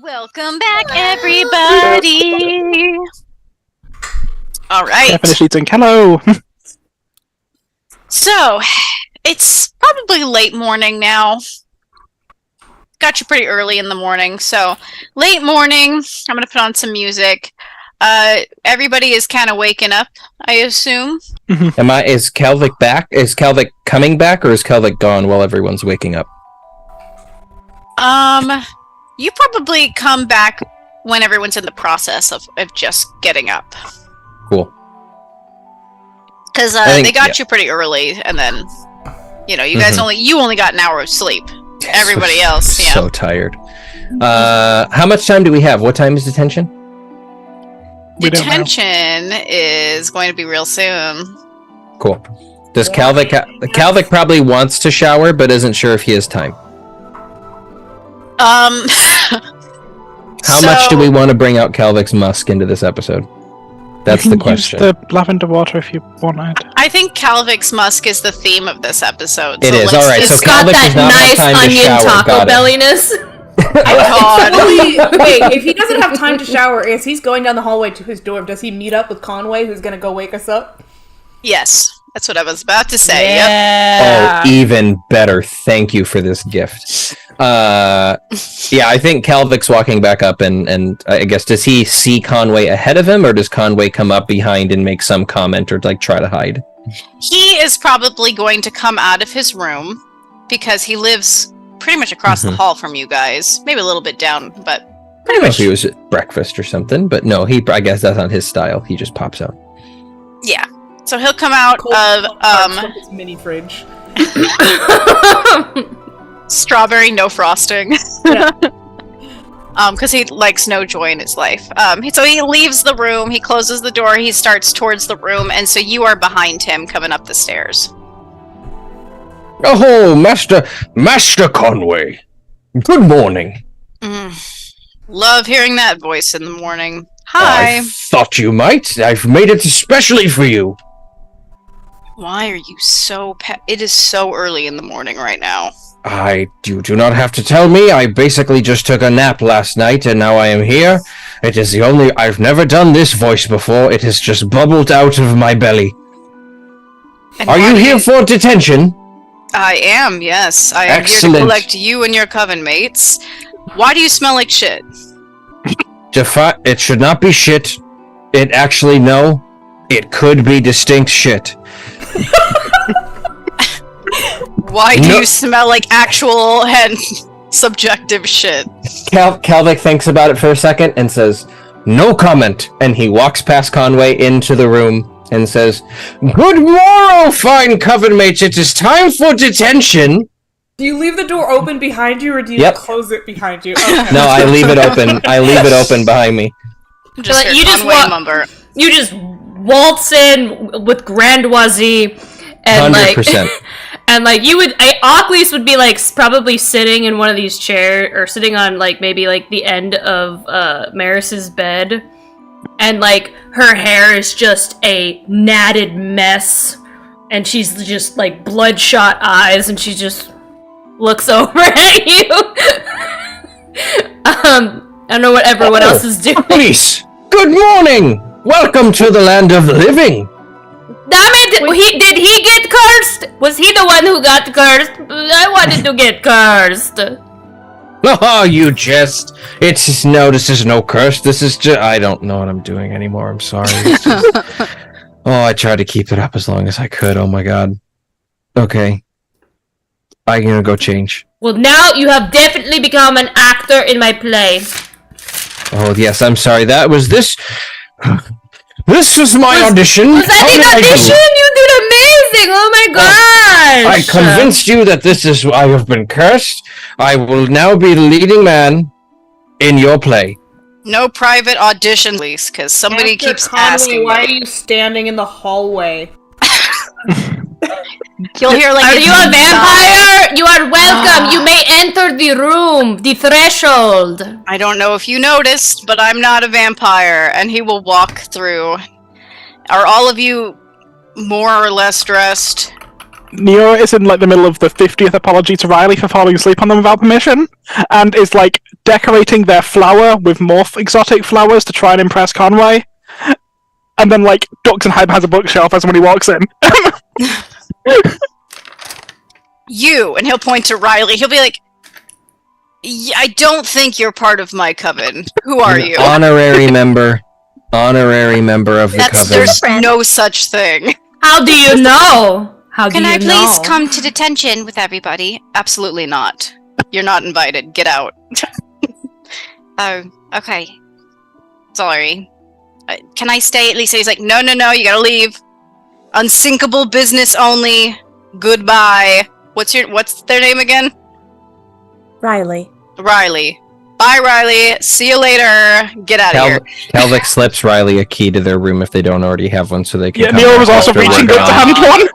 Welcome back, everybody. All right. Finish eating. Hello. So, it's probably late morning now. Got you pretty early in the morning. So, late morning. I'm going to put on some music. Everybody is kind of waking up, I assume. Is Calvic back? Is Calvic coming back, or is Calvic gone while everyone's waking up? You probably come back when everyone's in the process of just getting up. Cool. Because they got you pretty early, and then, you guys only got an hour of sleep. Everybody else, yeah. So tired. How much time do we have? What time is detention? Detention is going to be real soon. Cool. Does Calvic probably wants to shower, but isn't sure if he has time. How much do we want to bring out Calvic's musk into this episode? That's the question. Use the lavender water if you wanted. I think Calvic's musk is the theme of this episode. It is. All right. So It's got Calvic does that not nice have time to onion shower. taco Got it. belliness. Wait, if he doesn't have time to shower, as he's going down the hallway to his dorm, does he meet up with Conway, who's going to go wake us up? Yes, that's what I was about to say. Yep. Oh, even better. Thank you for this gift. Yeah, I think Calvic's walking back up, and I guess, does he see Conway ahead of him, or does Conway come up behind and make some comment or try to hide? He is probably going to come out of his room because he lives pretty much across the hall from you guys. Maybe a little bit down, but pretty much. If he was at breakfast or something, but no, I guess that's not his style. He just pops out. Yeah. So he'll come out of his mini fridge. strawberry, no frosting. Yeah. Because he likes no joy in his life. So he leaves the room, he closes the door, he starts towards the room, and so you are behind him coming up the stairs. Oh, Master Conway. Good morning. Love hearing that voice in the morning. Hi. I thought you might. I've made it especially for you. Why are you so it is so early in the morning right now. You do not have to tell me. I basically just took a nap last night, and now I am here. It is the only... I've never done this voice before. It has just bubbled out of my belly. And are you here for detention? I am, yes. I am here to collect you and your coven mates. Why do you smell like shit? It should not be shit. It actually, no. It could be distinct shit. Why do you smell like actual and subjective shit? Calvic thinks about it for a second and says, no comment. And he walks past Conway into the room and says, good morrow, fine coven mates. It is time for detention. Do you leave the door open behind you, or do you close it behind you? Okay. No, I leave it open. I leave it open behind me. You just waltz in with grandiosity, and 100%. and you would, Ocklys would be probably sitting in one of these chairs, or sitting on maybe the end of Maris's bed, and her hair is just a matted mess, and she's just bloodshot eyes, and she just looks over at you. I don't know what everyone else is doing. Please, good morning. Welcome to the land of the living. Damn it! Did he get cursed? Was he the one who got cursed? I wanted to get cursed. Oh, you jest. This is no curse. This is just... I don't know what I'm doing anymore. I'm sorry. I tried to keep it up as long as I could. Oh my god. Okay. I'm gonna go change. Well, now you have definitely become an actor in my play. Oh, yes, I'm sorry. This was my audition. Was that the audition? You did amazing! Oh my gosh! I convinced you that I have been cursed. I will now be the leading man in your play. No private audition, please, because somebody keeps Conway, asking. Why are you standing in the hallway? You'll hear Are you a vampire? You are welcome. You may enter the room, the threshold. I don't know if you noticed, but I'm not a vampire, and he will walk through. Are all of you more or less dressed? Neora is in like the middle of the 50th apology to Riley for falling asleep on them without permission, and is like decorating their flower with more exotic flowers to try and impress Conway. And then like ducks and hides behind a bookshelf as when he walks in. You, and he'll point to Riley. He'll be like, I don't think you're part of my coven. Who are you? Honorary member of the coven. There's no such thing. How do you know? Can I please come to detention with everybody? Absolutely not. You're not invited. Get out. Oh, okay. Sorry. Can I stay at least? He's like, no, you gotta leave. Unsinkable business only. Goodbye. What's their name again? Riley. Riley. Bye, Riley. See you later. Get out of here. Calvic slips Riley a key to their room if they don't already have one, so they can. Yeah, Neora was also reaching good to hand one.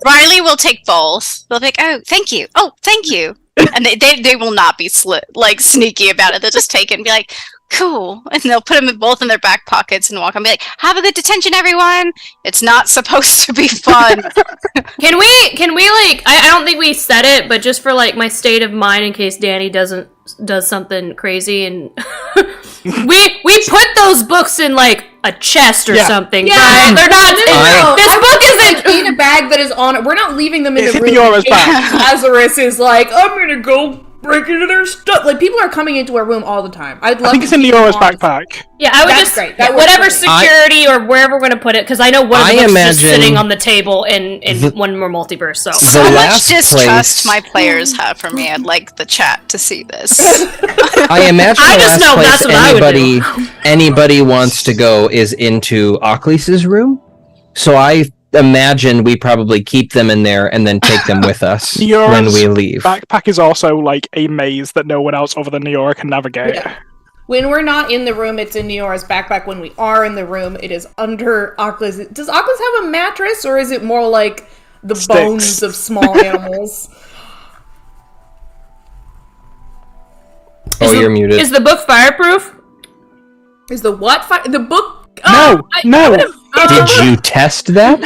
Riley will take both. They'll be like, oh, thank you. Oh, thank you. And they will not be sneaky about it. They'll just take it and be like, cool. And they'll put them both in their back pockets and walk on and be like, have a good detention, everyone. It's not supposed to be fun. Can we like, I don't think we said it, but just for like my state of mind in case Danny does something crazy, and we put those books in like a chest or something. Yeah. Right? They're not. This book isn't in a bag that is on it. We're not leaving them in the room. Neora's back. Lazarus is like, I'm gonna go break into their stuff. Like, people are coming into our room all the time. I think it's in Neora's backpack. Yeah, I would That's just great. That whatever works for me. security or wherever we're gonna put it, because I know one of the I books is imagine just sitting on the table in one more multiverse. So So much last distrust place- my players have for me. I'd like the chat to see this. I imagine I the just last know place that's what I would anybody wants to go is into Oclis's room. So I imagine we probably keep them in there and then take them with us when we leave. Backpack is also like a maze that no one else other than Neora can navigate. Yeah. When we're not in the room, it's in Neora's backpack. When we are in the room, it is under Oculus. Does Oculus have a mattress, or is it more like the Sticks. bones of small animals? You're muted. is the book fireproof? Is the what? The book? No. Did you test that?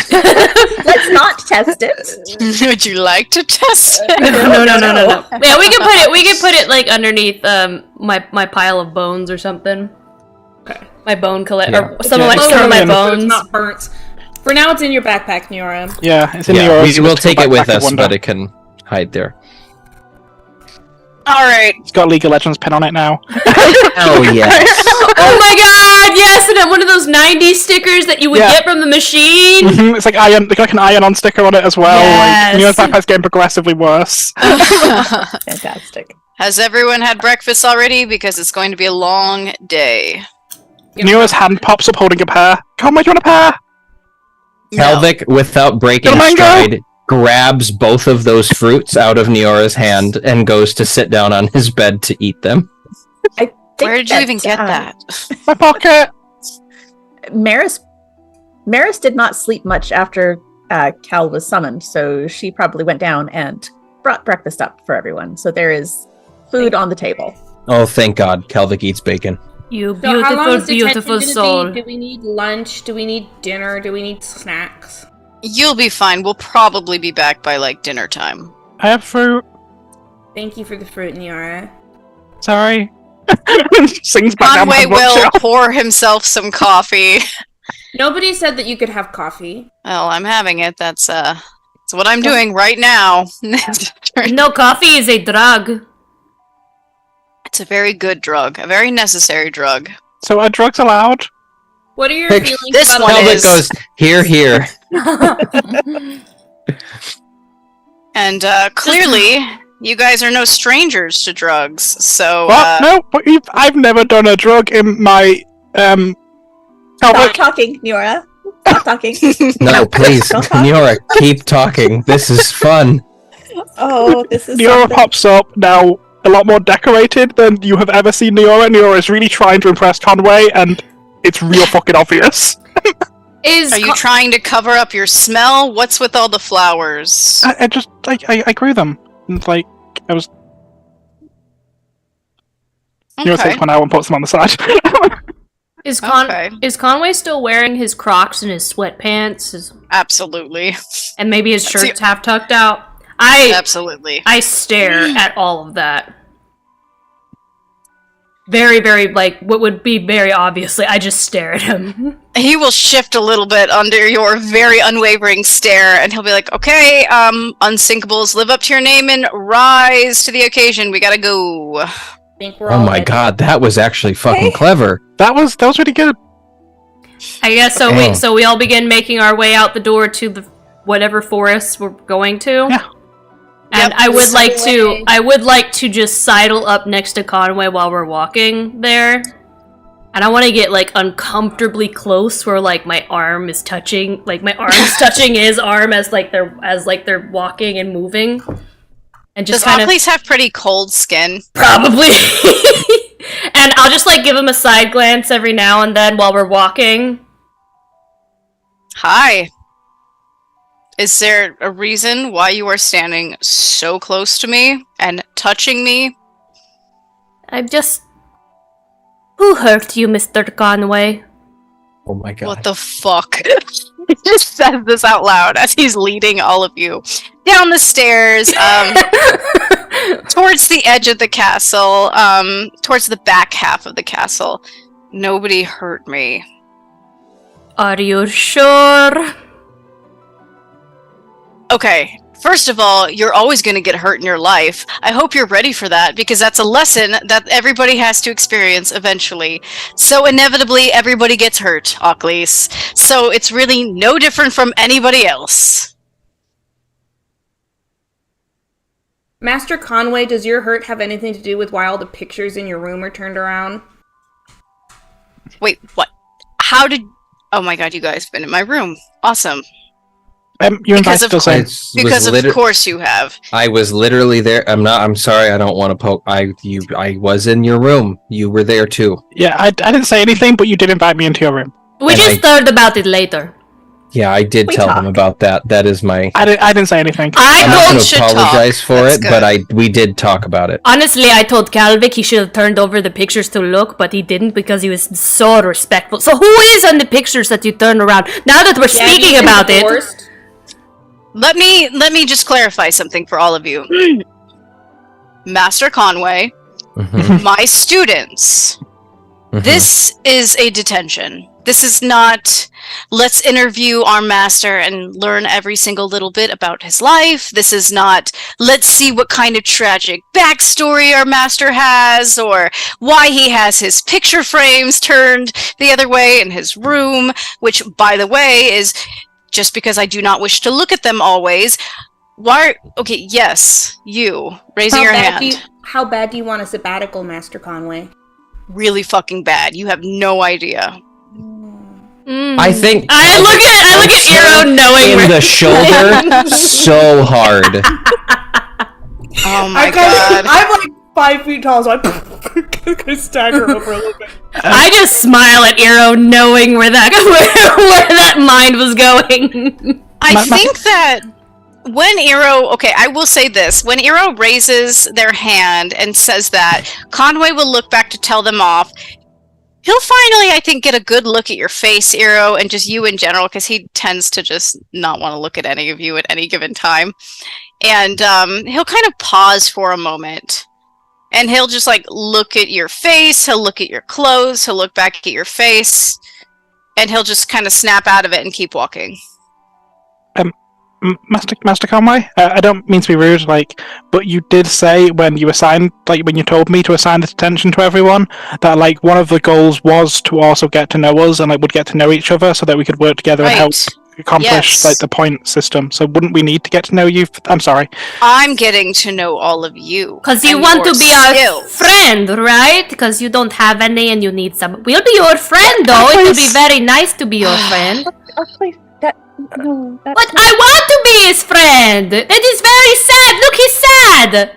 Let's not test it. Would you like to test it? No. Yeah, we can put it like underneath my pile of bones or something. Okay. My bone collect Yeah. or some of my So bones. it's not burnt. For now, it's in your backpack, Neora. Yeah, it's in Yeah, Neora's. we will take it with backpack us, wonder. but it can hide there. All right. It's got League of Legends pin on it now. Oh yes. Oh my god, yes, and then one of those 90s stickers that you would Yeah. get from the machine. It's like iron. They got like an iron-on sticker on it as well. Yes. Like, Neora's backpack's getting progressively worse. Fantastic. Has everyone had breakfast already? Because it's going to be a long day. Neora's hand pops up holding a pear. Come on, do you want a pear? Calvic, without breaking Mango? stride, grabs both of those fruits out of Neora's hand and goes to sit down on his bed to eat them. Where did you even get that? My pocket. Maris did not sleep much after Cal was summoned, so she probably went down and brought breakfast up for everyone. So there is food on the table. Oh, thank God, Calvic eats bacon. You So how long beautiful, is beautiful detention soul. gonna be? Do we need lunch? Do we need dinner? Do we need snacks? You'll be fine. We'll probably be back by like dinner time. I have fruit. Thank you for the fruit, Neora. Sorry. Sings back down Conway my will bookshelf. pour himself some coffee. Nobody said that you could have coffee. Well, I'm having it. That's what I'm doing right now. No, coffee is a drug. It's a very good drug, a very necessary drug. So are drugs allowed? What are your Pick- feelings This about one Calvic is- goes, here. And clearly, you guys are no strangers to drugs. So What? No, but I've never done a drug in my Stop Calvic. talking, Neora. Stop talking. No, please, Don't talk. Neora, keep talking. This is fun. Oh, this is Neora something. pops up now, a lot more decorated than you have ever seen Neora. Neora is really trying to impress Conway, and it's real fucking obvious. are you trying to cover up your smell? What's with all the flowers? I grew them. And, like, I was. Neora Okay. takes one out and puts them on the side. Is Okay. Conway still wearing his Crocs and his sweatpants? Absolutely. And maybe his That's shirt's half tucked out. Absolutely. I stare at all of that. Very, very, like, what would be very obviously, I just stare at him. He will shift a little bit under your very unwavering stare, and he'll be like, okay, Unsinkables, live up to your name and rise to the occasion. We gotta go. Think we're Oh all my ready. god, that was actually fucking clever. That was really good. I guess so. We all begin making our way out the door to the whatever forest we're going to. Yeah. And Yep. I would like to just sidle up next to Conway while we're walking there. And I want to get like uncomfortably close where like my arm is touching, like my arm's touching his arm as they're walking and moving. And just Does kind of Occles have pretty cold skin? probably. And I'll just like give him a side glance every now and then while we're walking. Hi. Is there a reason why you are standing so close to me and touching me? I'm just... Who hurt you, Mr. Conway? Oh my god. What the fuck? He just says this out loud as he's leading all of you down the stairs, towards the edge of the castle, towards the back half of the castle. Nobody hurt me. Are you sure? Okay, first of all, you're always going to get hurt in your life. I hope you're ready for that, because that's a lesson that everybody has to experience eventually. So inevitably, everybody gets hurt, Occles. So it's really no different from anybody else. Master Conway, does your hurt have anything to do with why all the pictures in your room are turned around? Wait, what? How did... Oh my god, you guys have been in my room. Awesome. You invited us in. Because of course you have. I was literally there. I'm sorry. I don't want to poke. I was in your room. You were there too. Yeah, I didn't say anything, but you did invite me into your room. We And just heard about it later. Yeah, I did We tell talked. him about that. That is my. I didn't say anything. I'm not I going should to apologize talk. for That's it, good. but we did talk about it. Honestly, I told Calvic he should have turned over the pictures to Look, but he didn't because he was so respectful. So who is on the pictures that you turned around? Now that we're speaking about it... Divorced? Let me just clarify something for all of you. Master Conway, Mhm, my students, mhm. this is a detention. This is not, let's interview our master and learn every single little bit about his life. This is not, let's see what kind of tragic backstory our master has, or why he has his picture frames turned the other way in his room, which, by the way, is just because I do not wish to look at them always. Why? Okay, yes, you, raising your hand. How bad do you want a sabbatical, Master Conway? Really fucking bad. You have no idea. I think I look at Eero knowing in where- the shoulder so hard. Oh my god. I'm like 5 feet tall, so I stagger over a little bit. I just smile at Eero knowing where that where that mind was going. I think that when Eero, okay, I will say this. When Eero raises their hand and says that, Conway will look back to tell them off. He'll finally, I think, get a good look at your face, Eero, and just you in general, because he tends to just not want to look at any of you at any given time. And he'll kind of pause for a moment. And he'll just, like, look at your face, he'll look at your clothes, he'll look back at your face, and he'll just kind of snap out of it and keep walking. Master Conway, I don't mean to be rude, but you did say when you assigned, when you told me to assign the detention to everyone, that one of the goals was to also get to know us and would get to know each other so that we could work together and help accomplish Yes. the point system. So wouldn't we need to get to know you? I'm sorry. I'm getting to know all of you. Because you and want your to be our skills. friend, right? Because you don't have any and you need some. We'll be your friend, though. It would be very nice to be your friend. Oh, please, no, that's But I want to be his friend. It is very sad. Look, he's sad.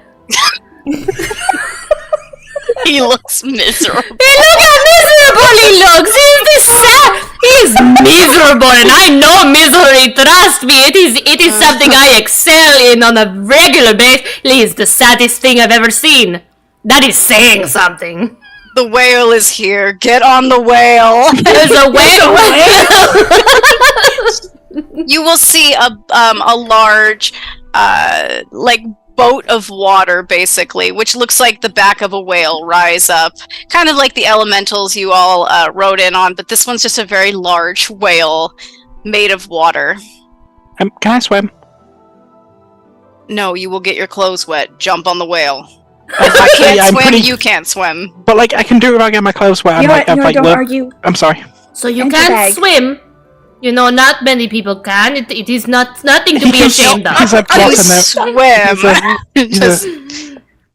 He looks miserable. Hey, look how miserable he looks. He's sad. He's miserable, and I know misery. Trust me, it is something I excel in on a regular basis. He is the saddest thing I've ever seen. That is saying something. The whale is here. Get on the whale. There's a whale. You will see a large, like, boat of water, basically, which looks like the back of a whale rise up. Kind of like the elementals you all rode in on, but this one's just a very large whale made of water. Can I swim? No, you will get your clothes wet. Jump on the whale. I can't swim, you can't swim. But, like, I can do it if I get my clothes wet. Don't argue. I'm sorry. So you Enter can't bag. swim. You know, not many people can. It is nothing to He be can ashamed of. He's a I bot in there. swim.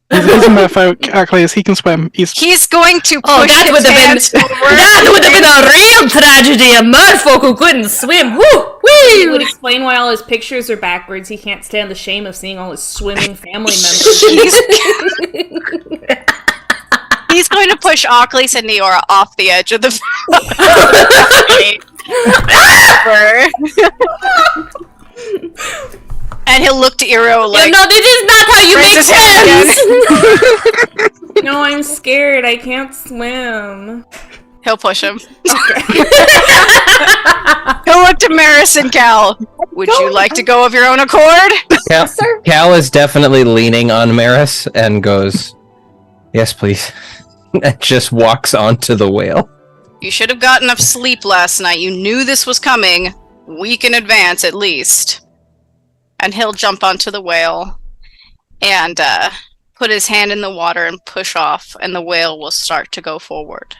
He's a merfolk, actually, he can swim. He's going to push Oh, that his would have been hands forward. that would have been a real tragedy. A merfolk who couldn't swim. Woo! It would Woo! explain why all his pictures are backwards. He can't stand the shame of seeing all his swimming family members. He's going to push Ockley and Neora off the edge of the and he'll look to Eero like, No, this is not how you raise make his hand friends. No, I'm scared. I can't swim. he'll push him. He'll look to Maris and Cal. Would you like to go of your own accord? Cal is definitely leaning on Maris and goes, "Yes, please." And just walks onto the whale. You should have gotten enough sleep last night. You knew this was coming. Week in advance, at least. And he'll jump onto the whale and put his hand in the water and push off, and the whale will start to go forward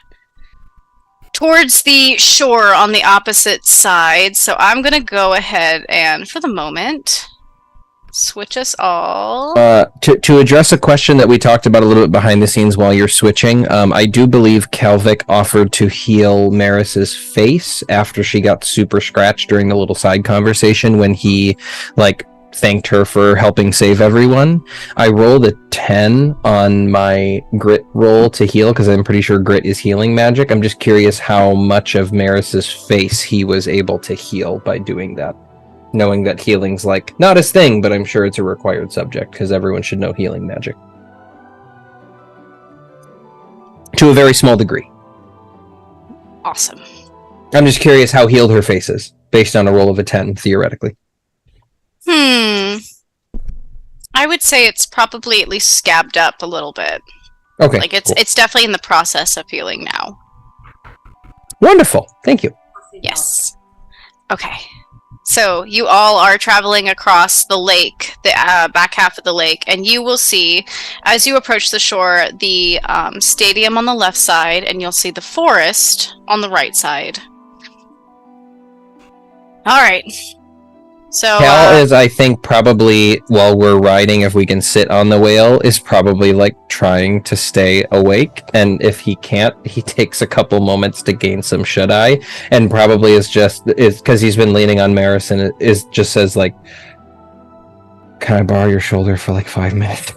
towards the shore on the opposite side. So I'm going to go ahead and, for the moment, switch us all. To address a question that we talked about a little bit behind the scenes while you're switching, I do believe Kelvik offered to heal Maris's face after she got super scratched during the little side conversation when he, like, thanked her for helping save everyone. I rolled a 10 on my grit roll to heal because I'm pretty sure grit is healing magic. I'm just curious how much of Maris's face he was able to heal by doing that. Knowing that healing's, like, not his thing, but I'm sure it's a required subject, because everyone should know healing magic. To a very small degree. Awesome. I'm just curious how healed her face is, based on a roll of a 10, theoretically. I would say it's probably at least scabbed up a little bit. Okay. Like, cool. it's definitely in the process of healing now. Wonderful. Thank you. Yes. Okay. So you all are traveling across the lake, the back half of the lake, and you will see, as you approach the shore, the stadium on the left side, and you'll see the forest on the right side. All right. So Cal is, I think, probably, while we're riding, if we can sit on the whale, is probably, like, trying to stay awake. And if he can't, he takes a couple moments to gain some shut-eye. And probably is because he's been leaning on Maris and just says, like, "Can I borrow your shoulder for, like, 5 minutes?"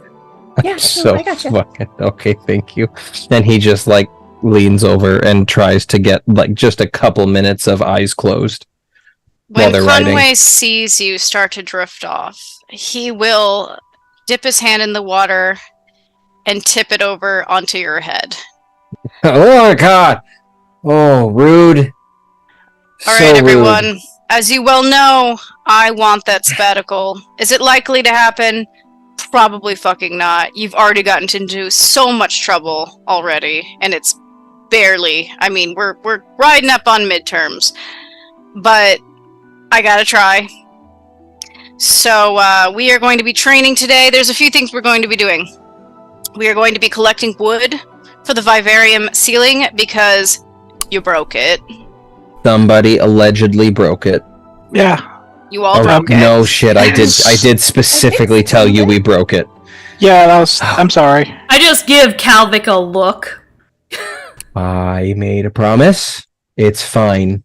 Yeah, So I gotcha. okay, thank you. And he just, like, leans over and tries to get, like, just a couple minutes of eyes closed. when they're Conway riding. sees you start to drift off, he will dip his hand in the water and tip it over onto your head. Oh my god! Oh, rude. All right, everyone. As you well know, I want that sabbatical. Is it likely to happen? Probably fucking not. You've already gotten into so much trouble already, and it's barely. I mean, we're riding up on midterms, but I gotta try. So we are going to be training today. There's a few things we're going to be doing. We are going to be collecting wood for the vivarium ceiling because you broke it. Somebody allegedly broke it. Yeah. You all broke it. No shit, I did specifically tell you we broke it. Yeah, I'm sorry. I just give Calvik a look. I made a promise. It's fine.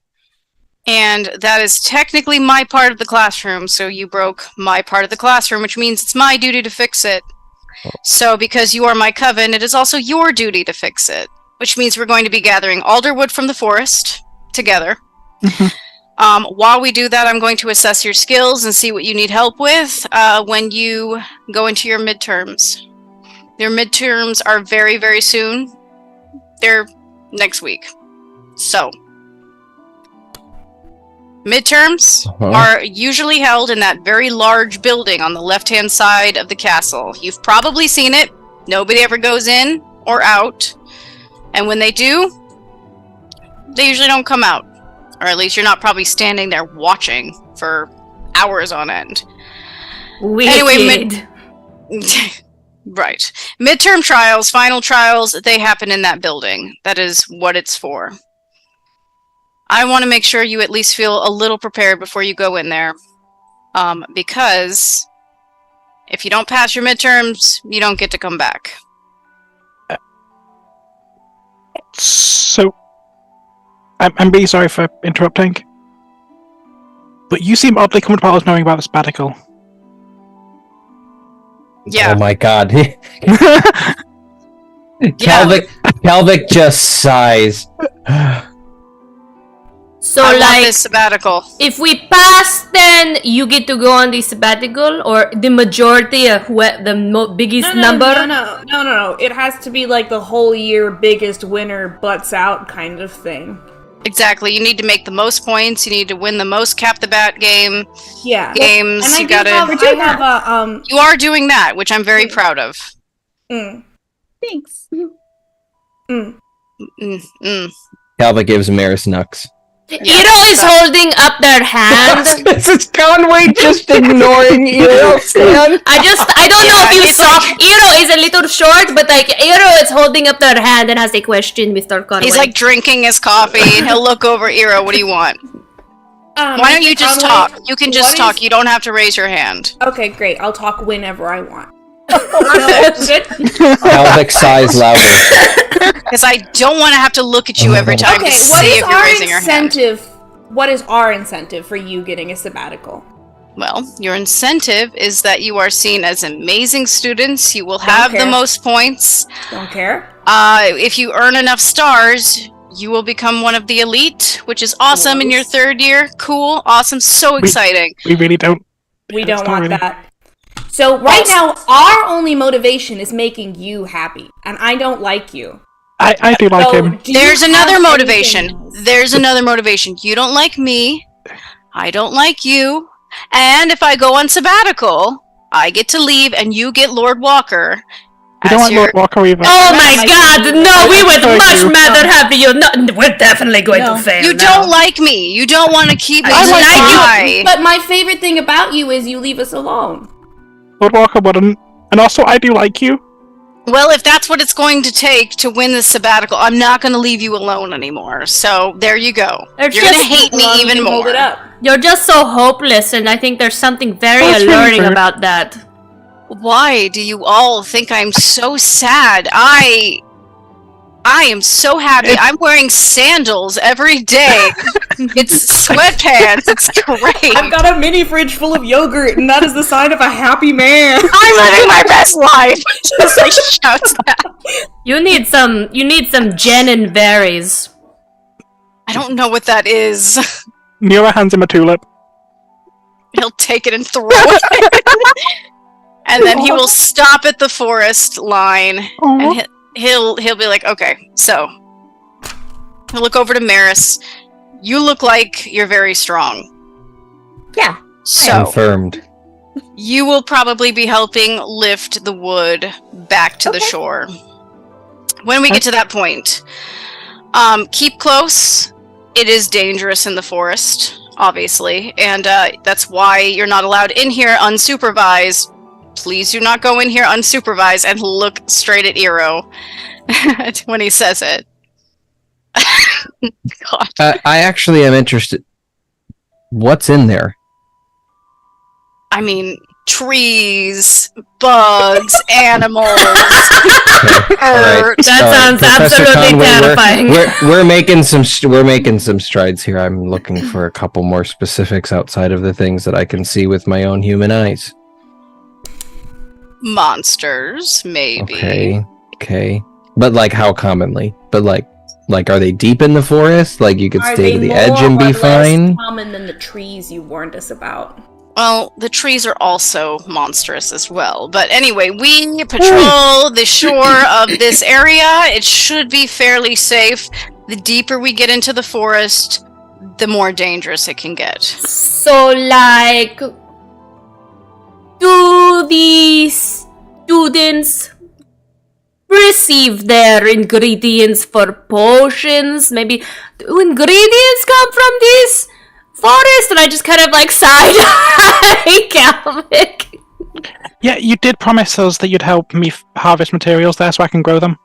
And that is technically my part of the classroom, so you broke my part of the classroom, which means it's my duty to fix it. So because you are my coven, it is also your duty to fix it, which means we're going to be gathering alderwood from the forest together. While we do that, I'm going to assess your skills and see what you need help with when you go into your midterms. Your midterms are very, very soon. They're next week. So, Midterms are usually held in that very large building on the left-hand side of the castle. You've probably seen it. Nobody ever goes in or out. And when they do, they usually don't come out. Or at least you're not probably standing there watching for hours on end. Wicked. Right. Midterm trials, final trials, they happen in that building. That is what it's for. I want to make sure you at least feel a little prepared before you go in there. Because if you don't pass your midterms, you don't get to come back. So, I'm really sorry for interrupting, but you seem oddly comfortable knowing about the sabbatical. Yeah. Oh my god. Calvic just sighs. So, I want like, this sabbatical. if we pass, then you get to go on the sabbatical, or the majority of biggest number? No. It has to be like the whole year biggest winner butts out kind of thing. Exactly. You need to make the most points. You need to win the most cap the bat games. And I You do gotta. have a You are doing that, which I'm very proud of. Thanks. Calvic gives Maris Nux. Iro is holding up their hand. This is Conway just ignoring Iro's hand. I don't know if you saw. Iro is a little short, but like Iro is holding up their hand and has a question, Mr. Conway. He's like drinking his coffee, and he'll look over Iro. What do you want? Why don't you just Conway, talk? You can just talk. You don't have to raise your hand. Okay, great. I'll talk whenever I want. Calvic sighs loudly. Because I don't want to have to look at you every time to see if you're raising your hand. What is our incentive for you getting a sabbatical? Well, your incentive is that you are seen as amazing students. You will have the most points. Don't care. If you earn enough stars, you will become one of the elite, which is awesome in your third year. Cool, awesome, so exciting. We really don't. We don't want that. So right now, our only motivation is making you happy, and I don't like you. I do like him. There's another motivation. There's another motivation. You don't like me. I don't like you. And if I go on sabbatical, I get to leave, and you get Lord Walker. We don't want Lord Walker either. Oh my god, no, we would much rather have you. No, we're definitely going to fail. You don't like me. You don't want to keep me. I like you. But my favorite thing about you is you leave us alone. Lord Walker wouldn't. And also, I do like you. Well, if that's what it's going to take to win this sabbatical, I'm not going to leave you alone anymore. So, there you go. You're going to hate me even more. Hold it up. You're just so hopeless, and I think there's something very alluring about that. Why do you all think I'm so sad? I am so happy. I'm wearing sandals every day. It's sweatpants. It's great. I've got a mini fridge full of yogurt, and that is the sign of a happy man. I'm living my best life. Just like shouts out. You need some gin and berries. I don't know what that is. Nira hands him a tulip. He'll take it and throw it. And then he will stop at the forest line, and he'll be like, okay, so he'll look over to Maris. You look like you're very strong. Yeah. So Confirmed. you will probably be helping lift the wood back to the shore. When we get to that point, keep close. It is dangerous in the forest, obviously, and that's why you're not allowed in here unsupervised. Please do not go in here unsupervised and look straight at Iro when he says it. God. I actually am interested. What's in there? I mean, trees, bugs, animals. Right. That sounds absolutely terrifying. We're making some strides here. I'm looking for a couple more specifics outside of the things that I can see with my own human eyes. Monsters, maybe. Okay. But like, how commonly? But like, are they deep in the forest? Like, you could stay to the edge and be fine? Less common than the trees you warned us about. Well, the trees are also monstrous as well. But anyway, we patrol the shore of this area. It should be fairly safe. The deeper we get into the forest, the more dangerous it can get. So, like, do the students receive their ingredients for potions? Maybe, do ingredients come from this forest? And I just kind of like side-eye Calvic. Yeah, you did promise us that you'd help me harvest materials there so I can grow them.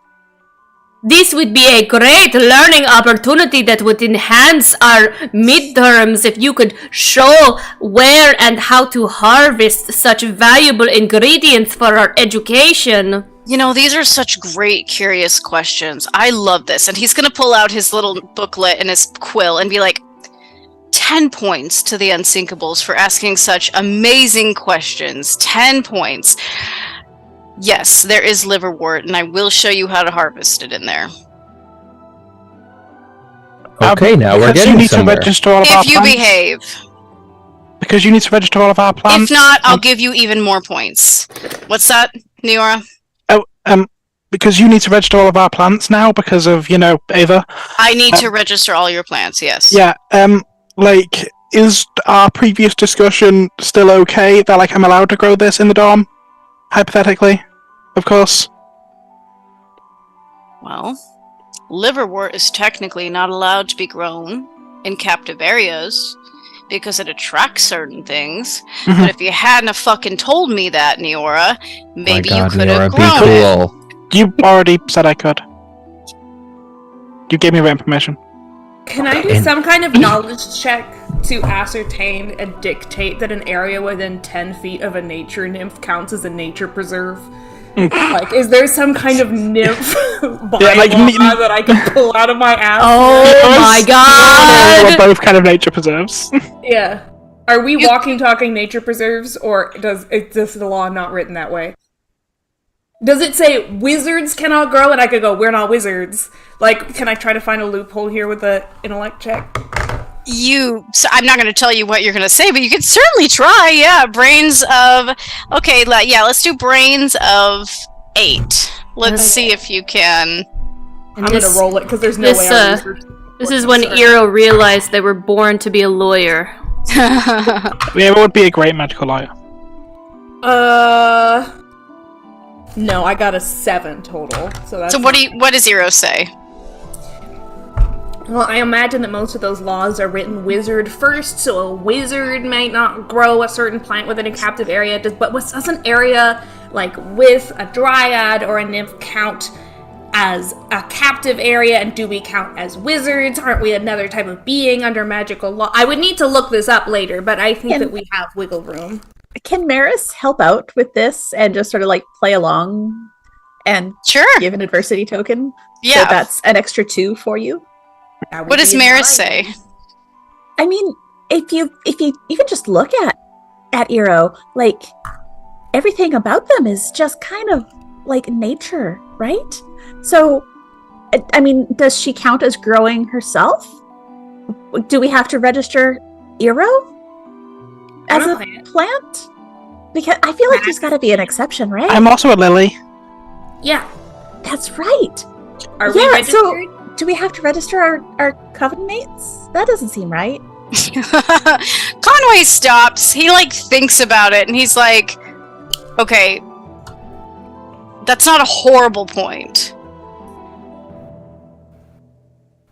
This would be a great learning opportunity that would enhance our midterms if you could show where and how to harvest such valuable ingredients for our education. You know, these are such great, curious questions. I love this. And he's going to pull out his little booklet and his quill and be like, 10 points to the Unsinkables for asking such amazing questions. 10 points. Yes, there is liverwort, and I will show you how to harvest it in there. Okay, now we're Because you getting need somewhere. to register all of our If you plants. behave. Because you need to register all of our plants. If not, I'll give you even more points. What's that, Neora? Because you need to register all of our plants now because of, Ava. I need to register all your plants, yes. Yeah, is our previous discussion still okay? That, I'm allowed to grow this in the dorm? Hypothetically, of course. Well, liverwort is technically not allowed to be grown in captive areas because it attracts certain things. Mhm. But if you hadn't have fucking told me that, Neora, maybe My you God, could have Neora, grown be it. cool. You already said I could. You gave me written permission. Can I do some kind of knowledge check to ascertain and dictate that an area within 10 feet of a nature nymph counts as a nature preserve? Is there some kind of nymph bylaw that I can pull out of my ass? Oh my god! We're both kind of nature preserves. Yeah. Are we walking, talking nature preserves, or is the law not written that way? Does it say wizards cannot grow? And I could go, we're not wizards. Can I try to find a loophole here with the intellect check? So I'm not going to tell you what you're going to say, but you can certainly try. Yeah, brains of... Okay, let's do brains of 8. Let's see if you can... I'm going to roll it, because there's no way I'm wizard. This is when Eero realized they were born to be a lawyer. Yeah, would be a great magical lawyer. No, I got a 7 total. So what does Zero say? Well, I imagine that most of those laws are written wizard first, so a wizard may not grow a certain plant within a captive area. But does an area with a dryad or a nymph count as a captive area? And do we count as wizards? Aren't we another type of being under magical law? I would need to look this up later, but I think that we have wiggle room. Can Maris help out with this and just sort of play along and Sure. give an adversity token? Yeah. So that's an extra 2 for you. What does Maris say? I mean, if you even just look at Eero, everything about them is just kind of like nature, right? So, I mean, does she count as growing herself? Do we have to register Eero as a plant? Because I feel like there's got to be an exception, right? I'm also a lily. Yeah. That's right. Are we registered? So do we have to register our coven mates? That doesn't seem right. Conway stops. He thinks about it, and he's like, "Okay, that's not a horrible point."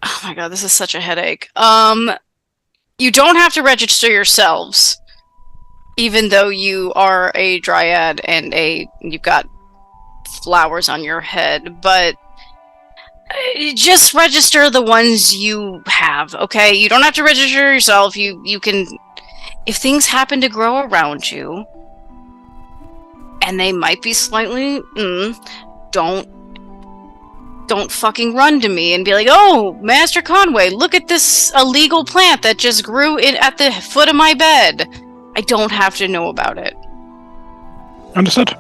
Oh my god, this is such a headache. You don't have to register yourselves, even though you are a dryad and you've got flowers on your head, but just register the ones you have, okay? You don't have to register yourself. You can, if things happen to grow around you, and they might be slightly, don't fucking run to me and be like, "Oh, Master Conway, look at this illegal plant that just grew at the foot of my bed." I don't have to know about it. Understood.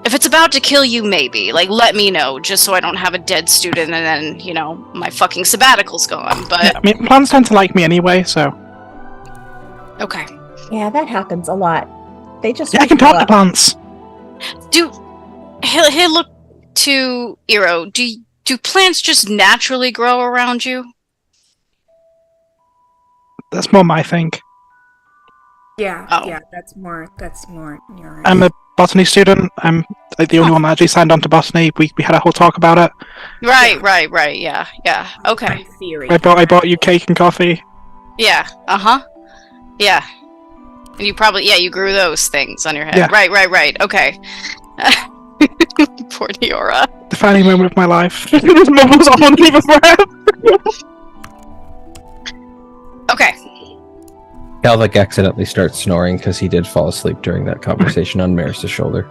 If it's about to kill you, maybe. Let me know, just so I don't have a dead student and then, my fucking sabbatical's gone, but... Yeah, I mean, plants tend to like me anyway, so... Okay. Yeah, that happens a lot. They just... Yeah, I can talk to plants! He'll look to Eero. Do plants just naturally grow around you? That's more my thing. Yeah, Oh. yeah, that's more you're right. I'm a botany student. I'm like the only one that actually signed on to botany. We had a whole talk about it. Right, yeah. Okay. In theory. I bought you cake and coffee. Yeah, uh-huh. Yeah. And you probably, you grew those things on your head. Yeah. Right, okay. Poor Neora. Defining moment of my life. This mum was on leave of breath. Okay. Calvic accidentally starts snoring because he did fall asleep during that conversation on Maris' shoulder.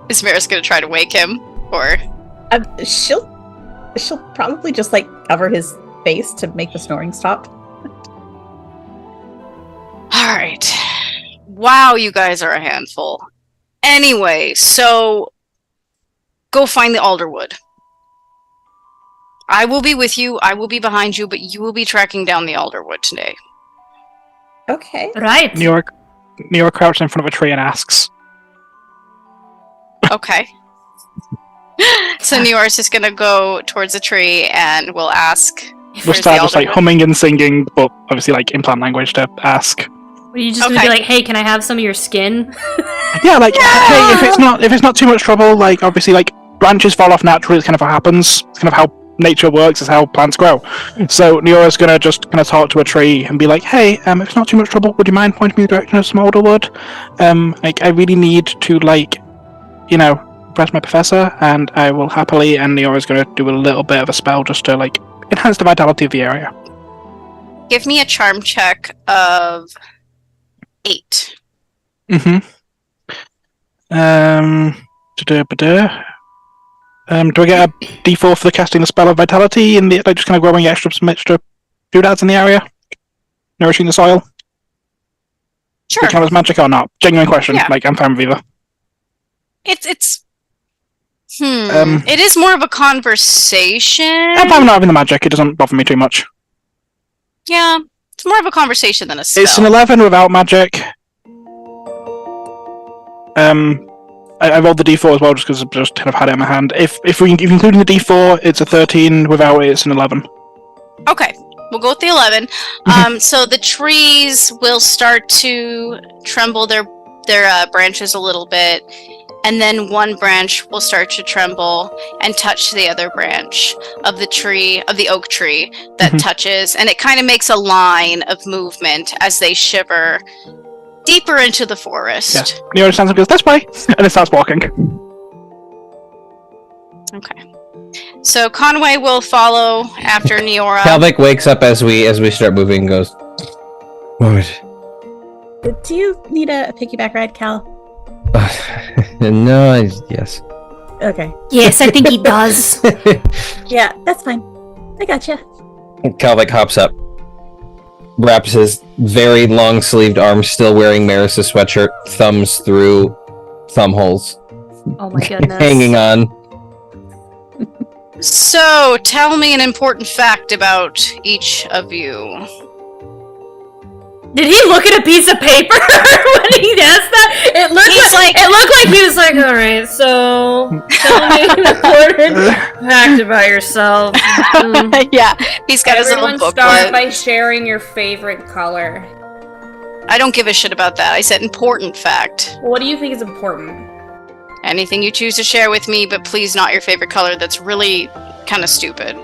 Is Maris gonna try to wake him? Or... She'll probably just like cover his face to make the snoring stop. Alright. Wow, you guys are a handful. Anyway, so... Go find the alderwood. I will be with you, I will be behind you, but you will be tracking down the alderwood today. Okay. Right. New York crouches in front of a tree and asks. Okay. So Neora's just gonna go towards a tree and will ask. We'll where's start the just like alderwood? humming and singing, but obviously like in plant language to ask. Were you just gonna be like, hey, can I have some of your skin? Yeah, like hey, if it's not too much trouble, like obviously like branches fall off naturally. It's kind of what happens. It's kind of how nature works. It's how plants grow. So Neora's gonna just kind of talk to a tree and be like, hey, if it's not too much trouble, would you mind pointing me in the direction of some alderwood? Like I really need to impress my professor, and I will happily. And Neora's gonna do a little bit of a spell just to like enhance the vitality of the area. Give me a charm check of 8. Mm-hmm. Do I get a D4 for the casting the spell of vitality and like just kind of growing some extra doodads in the area? Nourishing the soil? Sure. Which count as magic or not? Genuine question. Yeah. Like, I'm fine with either. It's it is more of a conversation. I'm fine with not having the magic. It doesn't bother me too much. Yeah, it's more of a conversation than a spell. It's an 11 without magic. I rolled the D4 as well just because I just kind of had it in my hand. If including the D4, it's a 13. Without it, it's an 11. Okay, we'll go with the 11. So the trees will start to tremble their branches a little bit, and then one branch will start to tremble and touch the other branch of the tree, of the oak tree that touches, and it kind of makes a line of movement as they shiver deeper into the forest. Yes. Neo stands up and goes, this way! And it starts walking. Okay. So Conway will follow after Neora. Calvic wakes up as we start moving and goes, what? Do you need a piggyback ride, Cal? No, yes. Okay. Yes, I think he does. Yeah, that's fine. I gotcha. Calvic hops up, wraps his very long-sleeved arms, still wearing Maris' sweatshirt, thumbs through thumb holes, Oh my goodness. hanging on. So, tell me an important fact about each of you. Did he look at a piece of paper when he asked that? It looked like he was like, all right, so tell me an important fact about yourself. Yeah, he's got his Everyone little start booklet. by sharing your favorite color. I don't give a shit about that. I said important fact. What do you think is important? Anything you choose to share with me, but please not your favorite color. That's really kind of stupid.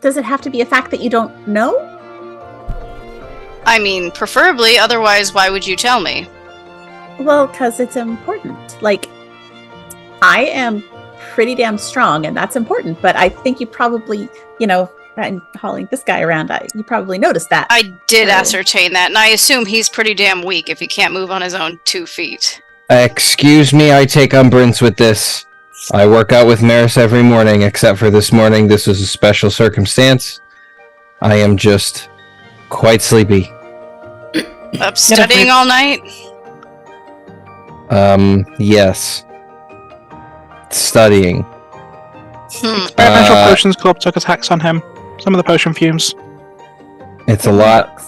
Does it have to be a fact that you don't know? I mean, preferably, otherwise why would you tell me? Well, because it's important. Like, I am pretty damn strong, and that's important, but I think you probably, I'm hauling this guy around, you probably noticed that. I did So- ascertain that, and I assume he's pretty damn weak if he can't move on his own 2 feet. Excuse me, I take umbrance with this. I work out with Maris every morning, except for this morning. This was a special circumstance. I am just quite sleepy. Up studying all night? Yes. Studying. Experimental Potions Club took attacks on him. Some of the potion fumes. It's a lot.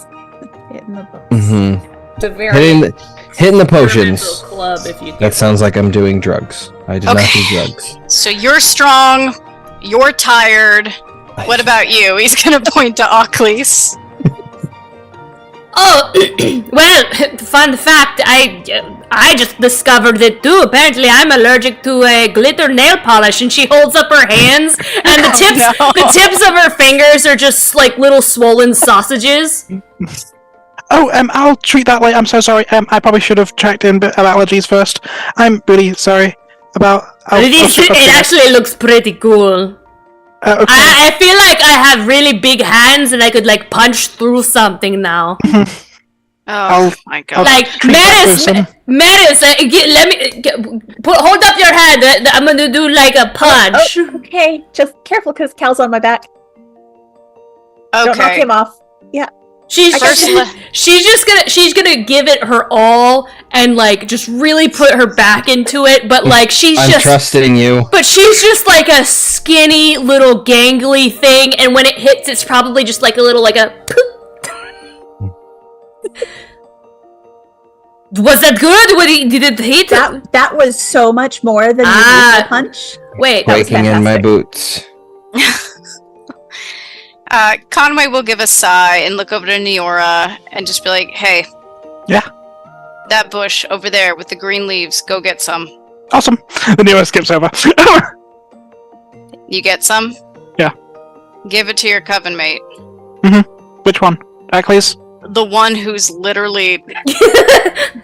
In the books. Mm-hmm. It's a very Hitting the experimental potions. club, if you That sounds like I'm doing drugs. I did not Okay. do drugs. So you're strong, you're tired. What about you? He's gonna point to Ockleys. Oh, well, fun fact, I just discovered it too. Apparently, I'm allergic to glitter nail polish, and she holds up her hands, and the tips of her fingers are just like little swollen sausages. Oh, I'll treat that later. I'm so sorry. I probably should have checked in about allergies first. I'm really sorry about. It actually looks pretty cool. Okay. I feel like I have really big hands, and I could like punch through something now. Oh my god. Like treat that Maris, hold up your hand. I'm gonna do like a punch. Oh, okay, just careful because Cal's on my back. Don't knock Okay. him off. Yeah. She's Ursula. she's gonna give it her all and like just really put her back into it, but like I'm trusting you. but she's just like a skinny little gangly thing, and when it hits, it's probably just like a little like a poop. Was that good? Did it hit? That was so much more than the usual punch. Wait, That was Breaking in my fantastic. boots. Conway will give a sigh and look over to Neora and just be like, hey. Yeah. That bush over there with the green leaves, go get some. Awesome. The Neo skips over. You get some? Yeah. Give it to your coven mate. Which one? Ackley's? The one who's literally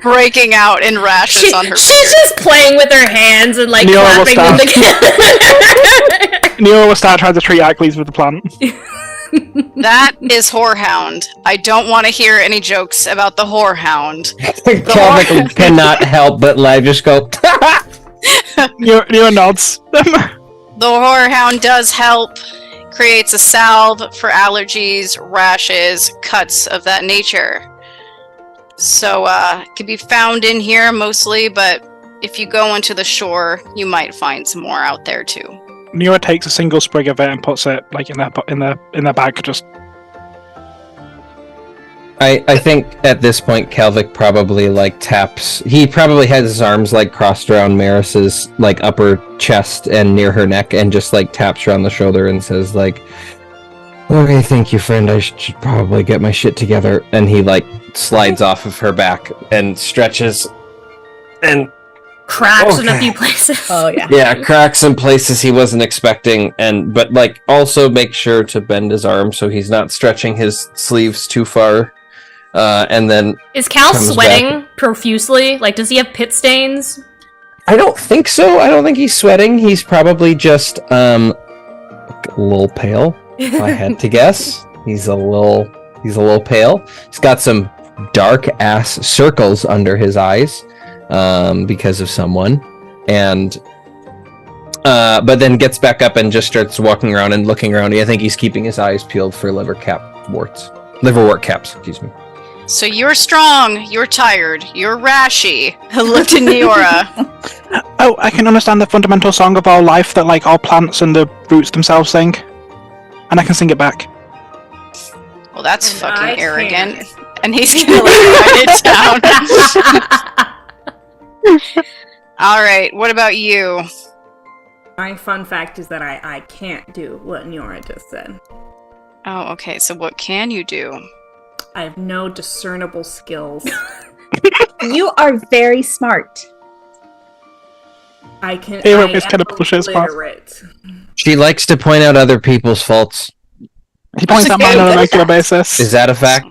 breaking out in rashes on her she's fingers. just playing with her hands and like Neora will clapping with the Neo will start trying to treat Ackley's with the plant. That is Whorehound. I don't want to hear any jokes about the Whorehound. Kelvic cannot help but just go. Neo nods. The Whorehound does help. Creates a salve for allergies, rashes, cuts of that nature. So, it can be found in here mostly, but if you go into the shore, you might find some more out there too. Neo takes a single sprig of it and puts it like in their bag. Just I think at this point, Kelvic probably like taps. He probably has his arms like crossed around Maris's like upper chest and near her neck, and just like taps her on the shoulder and says like, "Okay, thank you, friend. I should probably get my shit together." And he like slides off of her back and stretches, and cracks in a Okay. few places. Oh yeah. yeah, cracks in places he wasn't expecting, but like also make sure to bend his arm so he's not stretching his sleeves too far. And then Is Cal comes sweating profusely? Like, does he have pit stains? I don't think so. I don't think he's sweating. He's probably just a little pale. If I had to guess, he's a little pale. He's got some dark ass circles under his eyes because of someone, and but then gets back up and just starts walking around and looking around. I think he's keeping his eyes peeled for liverwort caps. Excuse me. So you're strong, you're tired, you're rashy. Look to Neora. oh, I can understand the fundamental song of all life that like all plants and the roots themselves sing, and I can sing it back. Well, that's And fucking I arrogant. can't. And he's gonna write it down. All right, what about you? My fun fact is that I can't do what Neora just said. Oh, okay. So what can you do? I have no discernible skills. You are very smart. I can. Hey, I Rope is am kinda bullshit spot. illiterate. She likes to point out other people's faults. He points at mine on a regular basis. Is that a fact?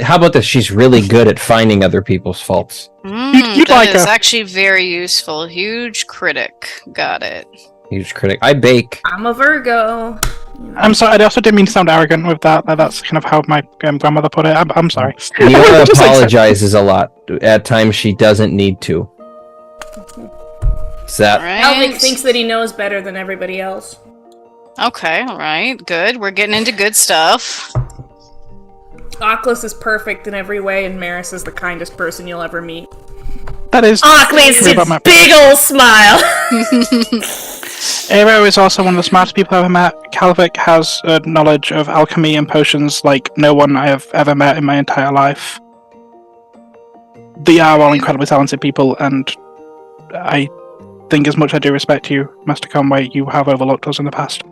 How about this? She's really good at finding other people's faults. You'd That like is her. actually very useful. Huge critic. Got it. Huge critic. I bake. I'm a Virgo. I'm sorry. I also didn't mean to sound arrogant with that. That's kind of how my grandmother put it. I'm sorry. Neora Just like- apologizes a lot. At times, she doesn't need to. Is that All Alvin right. thinks that he knows better than everybody else. Okay, all right. Good. We're getting into good stuff. Oculus is perfect in every way, and Maris is the kindest person you'll ever meet. That is Oakley's true about my- big old smile. Aero is also one of the smartest people I've ever met. Calvic has a knowledge of alchemy and potions like no one I have ever met in my entire life. They are all incredibly talented people, and I think as much as I do respect you, Master Conway, you have overlooked us in the past.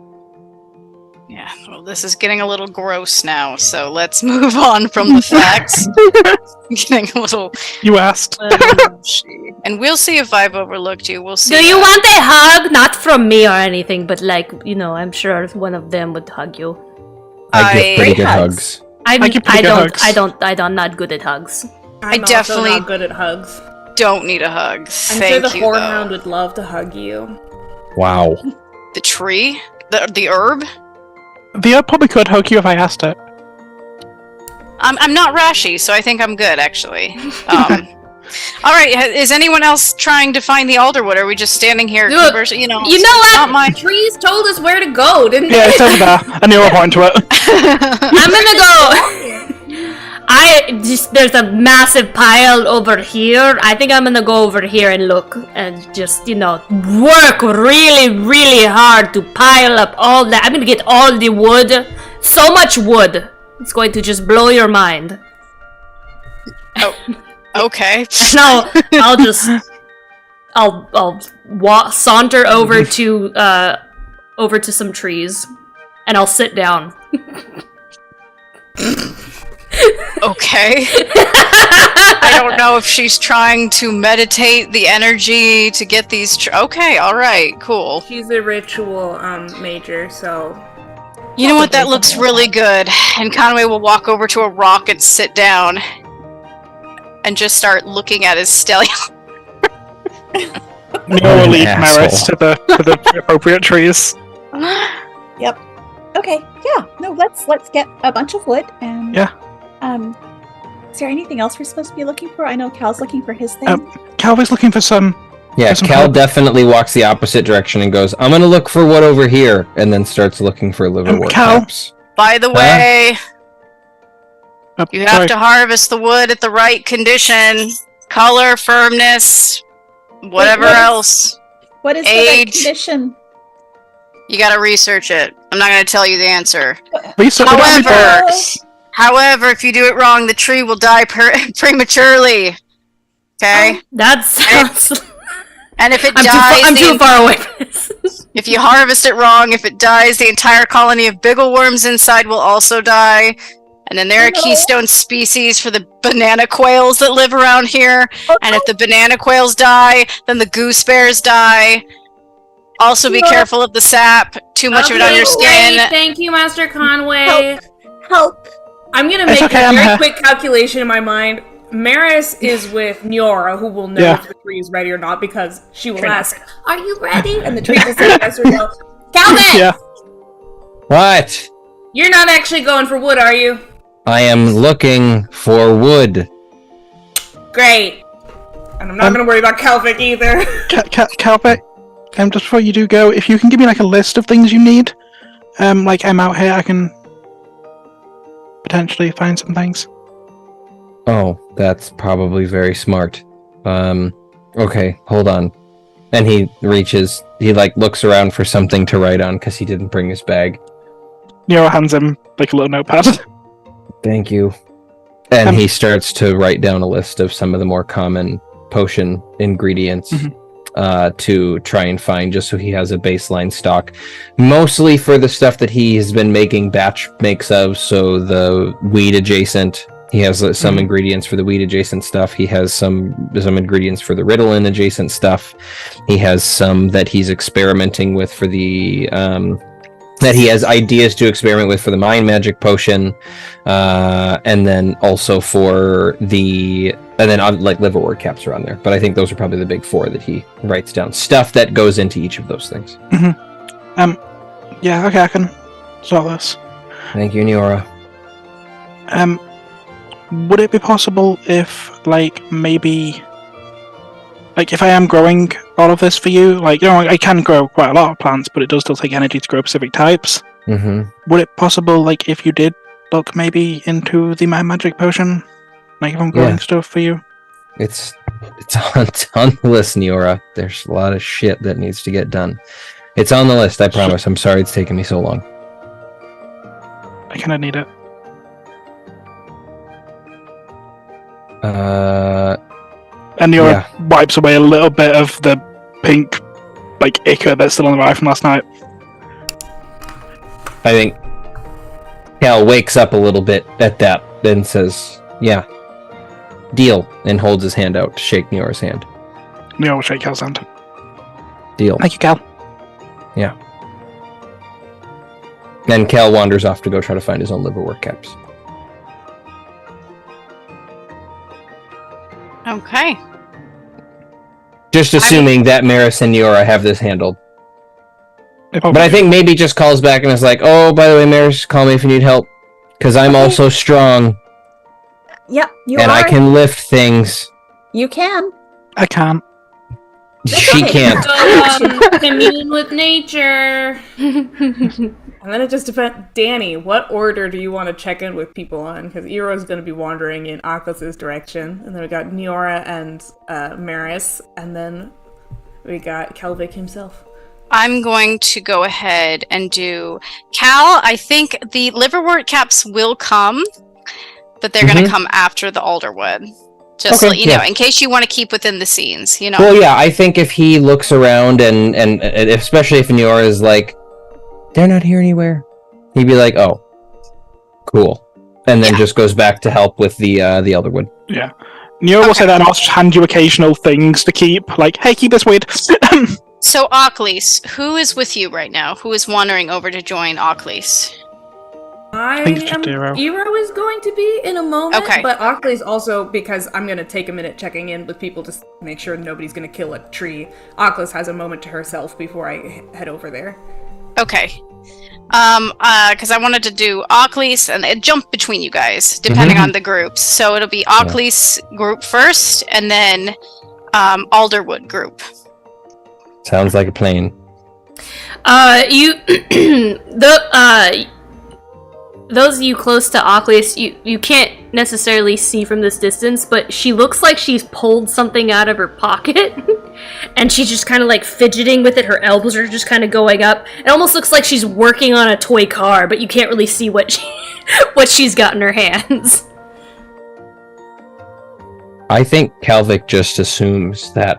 Yeah, well, this is getting a little gross now, so let's move on from the facts. Getting a little... You asked. And we'll see if I've overlooked you. We'll see. Do you want a hug? Not from me or anything, but like, you know, I'm sure one of them would hug you. I give pretty Great good hugs. hugs. I'm not good at hugs. I'm definitely- also not good at hugs. Don't need a hug. I'm Thank sure the you, whorehound though. would love to hug you. Wow. The tree? The herb? The herb probably could hug you if I asked it. I'm not rashy, so I think I'm good, actually. All right, is anyone else trying to find the alderwood? Or are we just standing here Look, conversing? You know what? not my... Trees told us where to go, didn't Yeah, they? it's over there. And you're pointing to it. I'm gonna go. There's a massive pile over here. I think I'm gonna go over here and look and just, you know, work really, really hard to pile up all that. I'm gonna get all the wood. So much wood. It's going to just blow your mind. Okay. No, I'll saunter over to some trees, and I'll sit down. Okay. I don't know if she's trying to meditate the energy to get these... Okay, alright, cool. She's a ritual major, so... You know what? That looks really good. And Conway will walk over to a rock and sit down. And just start looking at his stallion. Neo will lead Asshole. Maris to the appropriate trees. Yep. Okay. Yeah. No. Let's get a bunch of wood and. Yeah. Is there anything else we're supposed to be looking for? I know Cal's looking for his thing. Calvin's looking for some. Yeah, Some Cal help. definitely walks the opposite direction and goes, I'm gonna look for wood over here, and then starts looking for liverwort Cal? caps. By the way, you have sorry. to harvest the wood at the right condition. Color, firmness, whatever what is- else. What is the right age. condition? You gotta research it. I'm not gonna tell you the answer. Research. However, if you do it wrong, the tree will die prematurely. Okay? That sounds. And if it I'm dies, too far away from this. if you harvest it wrong, if it dies, the entire colony of biggleworms inside will also die. And then there are No. keystone species for the banana quails that live around here. And if the banana quails die, then the goose bears die. Also be No. careful of the sap. Too much of it on your skin. Great. Thank you, Master Conway. Help. I'm gonna It's make okay, a I'm very here. quick calculation in my mind. Maris is with Niora, who will know Yeah. if the tree is ready or not, because she will Fair enough. ask, "Are you ready?" And the tree will say yes or no. Calvin, Yeah. What? you're not actually going for wood, are you? I am looking for wood. Great. And I'm not gonna worry about Calvic either. Calvin, just before you do go, if you can give me like a list of things you need, like I'm out here, I can potentially find some things. Oh, that's probably very smart. Okay, hold on. And he looks around for something to write on because he didn't bring his bag. Nero hands him like a little notepad. Thank you. And he starts to write down a list of some of the more common potion ingredients to try and find, just so he has a baseline stock. Mostly for the stuff that he has been making batch makes of, so the weed adjacent. He has some ingredients for the weed adjacent stuff. He has some ingredients for the Ritalin adjacent stuff. He has some that he's experimenting with for the that he has ideas to experiment with for the mind magic potion, and then also for the like liverwort caps are on there. But I think those are probably the big four that he writes down. Stuff that goes into each of those things. Yeah, okay, I can sort this. Thank you, Niora. Would it be possible if, like, maybe, like, if I am growing all of this for you, like, you know, I can grow quite a lot of plants, but it does still take energy to grow specific types. Mm-hmm. Would it possible, like, if you did look maybe into the mind magic potion, like, if I'm growing stuff for you? It's on the list, Niora. There's a lot of shit that needs to get done. It's on the list, I promise. I'm sorry it's taken me so long. I kind of need it. Uh, And Nero wipes away a little bit of the pink like ichor that's still on the ride from last night. I think Cal wakes up a little bit at that and says, "Yeah, deal," and holds his hand out to shake Neora's hand. Neora will shake Cal's hand. Deal. Thank you, Cal. Yeah. And Cal wanders off to go try to find his own liverwort caps. Okay. Just assuming that Maris and Neora have this handled. They But probably I think maybe just calls back and is like, "Oh, by the way, Maris, call me if you need help. Because I'm Okay. also strong, Yep, you and are. I can lift things." You can. I can't. She okay. can't. Go commune with nature. And then it just depends. Danny, what order do you want to check in with people on? Because Eero's going to be wandering in Akos's direction. And then we got Neora and Maris. And then we got Kelvik himself. I'm going to go ahead and do Cal. I think the liverwort caps will come, but they're going to come after the alderwood. Just Okay, so you know, in case you want to keep within the scenes, you know. Well, yeah, I think if he looks around and especially if Neora is like, "They're not here anywhere," he'd be like, "Oh, cool," and then just goes back to help with the elderwood. Yeah. Neora will say that and also hand you occasional things to keep. Like, hey, keep this weird. So, Ockleys, who is with you right now? Who is wandering over to join Ockleys? I think it's am. just Eero. Eero is going to be in a moment, Okay. but Ockley's also, because I'm going to take a minute checking in with people to make sure nobody's going to kill a tree. Ockles has a moment to herself before I head over there. Okay. Because I wanted to do Ockleys and it jump between you guys, depending on the groups. So it'll be Ockleys group first, and then Alderwood group. Sounds like a plane. Those of you close to Oculus, you can't necessarily see from this distance, but she looks like she's pulled something out of her pocket, and she's just kind of like fidgeting with it. Her elbows are just kind of going up. It almost looks like she's working on a toy car, but you can't really see what she's got in her hands. I think Calvic just assumes that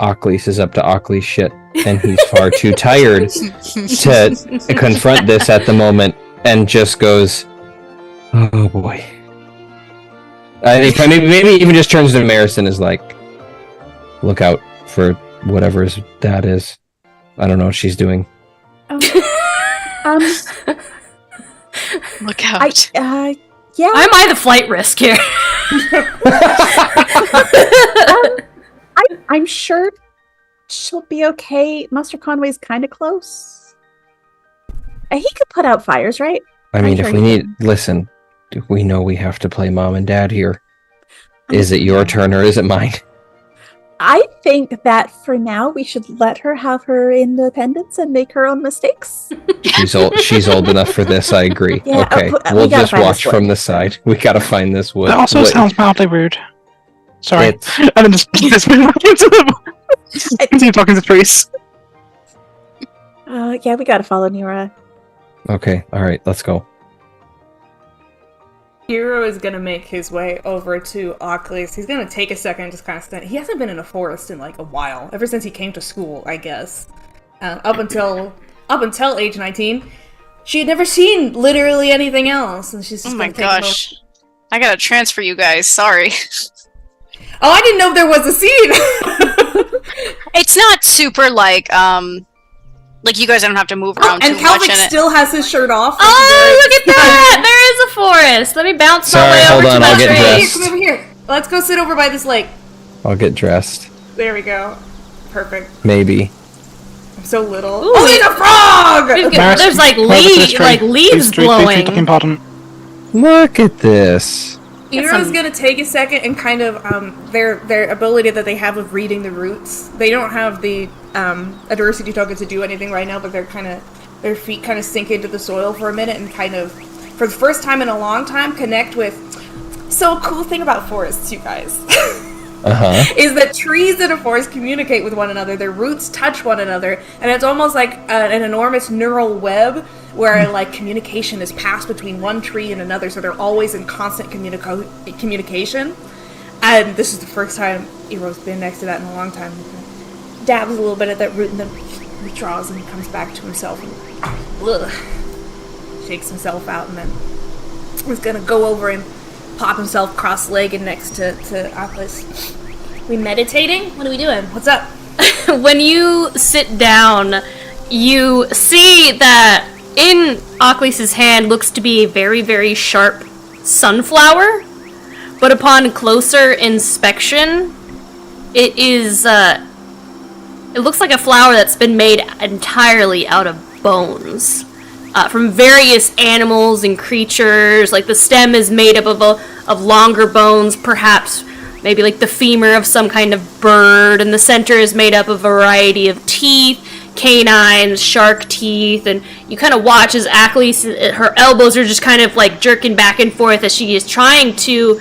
Oculus is up to Oculus shit, and he's far too tired to confront this at the moment. And just goes, "Oh boy." I think maybe even just turns to Maris and is like, "Look out for whatever that is. I don't know what she's doing." Look out. Yeah. Am I the flight risk here? I'm sure she'll be okay. Master Conway's kind of close. He could put out fires, right? I mean, I'm if sure we he need, listen, we know we have to play mom and dad here. Is it your turn or is it mine? I think that for now we should let her have her independence and make her own mistakes. She's old enough for this. I agree. Yeah, okay, we we'll gotta just find watch this wood. from the side. We gotta find this wood. That also What- sounds mildly rude. Sorry. It's- And then just move back into the continue talking to trees. Yeah, we gotta follow Nira. Okay, all right, let's go. Hero is going to make his way over to Oculus. He's going to take a second and just kind of stand. He hasn't been in a forest in like a while, ever since he came to school, I guess. Up until age 19, she had never seen literally anything else, and she's just Oh my gonna take a moment. gosh. I gotta transfer you guys, sorry. Oh, I didn't know there was a scene. It's not super like you guys don't have to move around And too much Calvin in it. still has his shirt off. Oh, look at that! There is a forest. Let me bounce my Sorry, way hold over on, to I'll that get tree. dressed. Come over here. Let's go sit over by this lake. I'll get dressed. There we go. Perfect. Maybe. I'm so little. Ooh. Oh, there's a frog! There's like leaves blowing. Please, important. Look at this. Hero's gonna take a second and kind of their ability that they have of reading the roots. They don't have the adversity token to do anything right now, but their feet kind of sink into the soil for a minute and kind of, for the first time in a long time, connect with. So a cool thing about forests, you guys, is that trees in a forest communicate with one another. Their roots touch one another, and it's almost like an enormous neural web where like communication is passed between one tree and another, so they're always in constant communication. And this is the first time Eero's been next to that in a long time. Dabs a little bit at that root and then withdraws and he comes back to himself and ugh, shakes himself out, and then he's gonna go over and pop himself cross-legged next to Atlas. We meditating? What are we doing? What's up? When you sit down, you see that in Ockles's hand looks to be a very, very sharp sunflower, but upon closer inspection, it is, it looks like a flower that's been made entirely out of bones. From various animals and creatures. Like the stem is made up of longer bones, perhaps maybe like the femur of some kind of bird, and the center is made up of a variety of teeth, canines, shark teeth, and you kind of watch as Aklis, her elbows are just kind of like jerking back and forth as she is trying to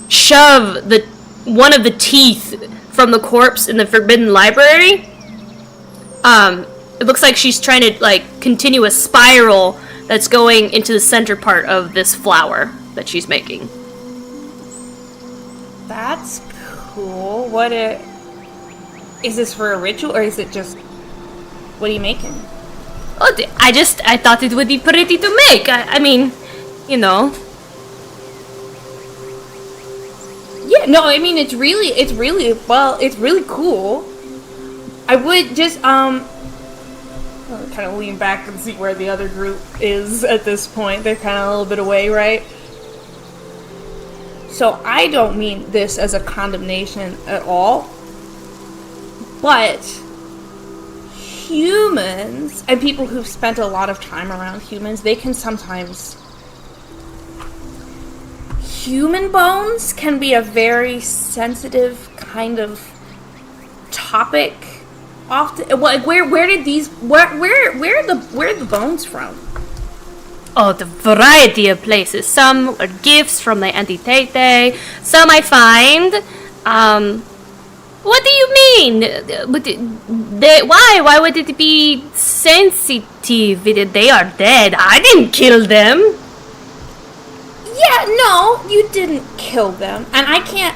shove one of the teeth from the corpse in the Forbidden Library. It looks like she's trying to like continue a spiral that's going into the center part of this flower that she's making. That's cool. Is this for a ritual, or is it just, what are you making? Oh, I thought it would be pretty to make. I mean, you know. Yeah, no, I mean, it's really cool. I would just, kind of lean back and see where the other group is at this point. They're kind of a little bit away, right? So I don't mean this as a condemnation at all, but humans and people who've spent a lot of time around humans, they can sometimes... Human bones can be a very sensitive kind of topic. Often, where are the bones from? Oh, the variety of places. Some are gifts from the Antitete. Some I find. What do you mean? Why would it be sensitive? They are dead. I didn't kill them. Yeah, no, you didn't kill them, and I can't.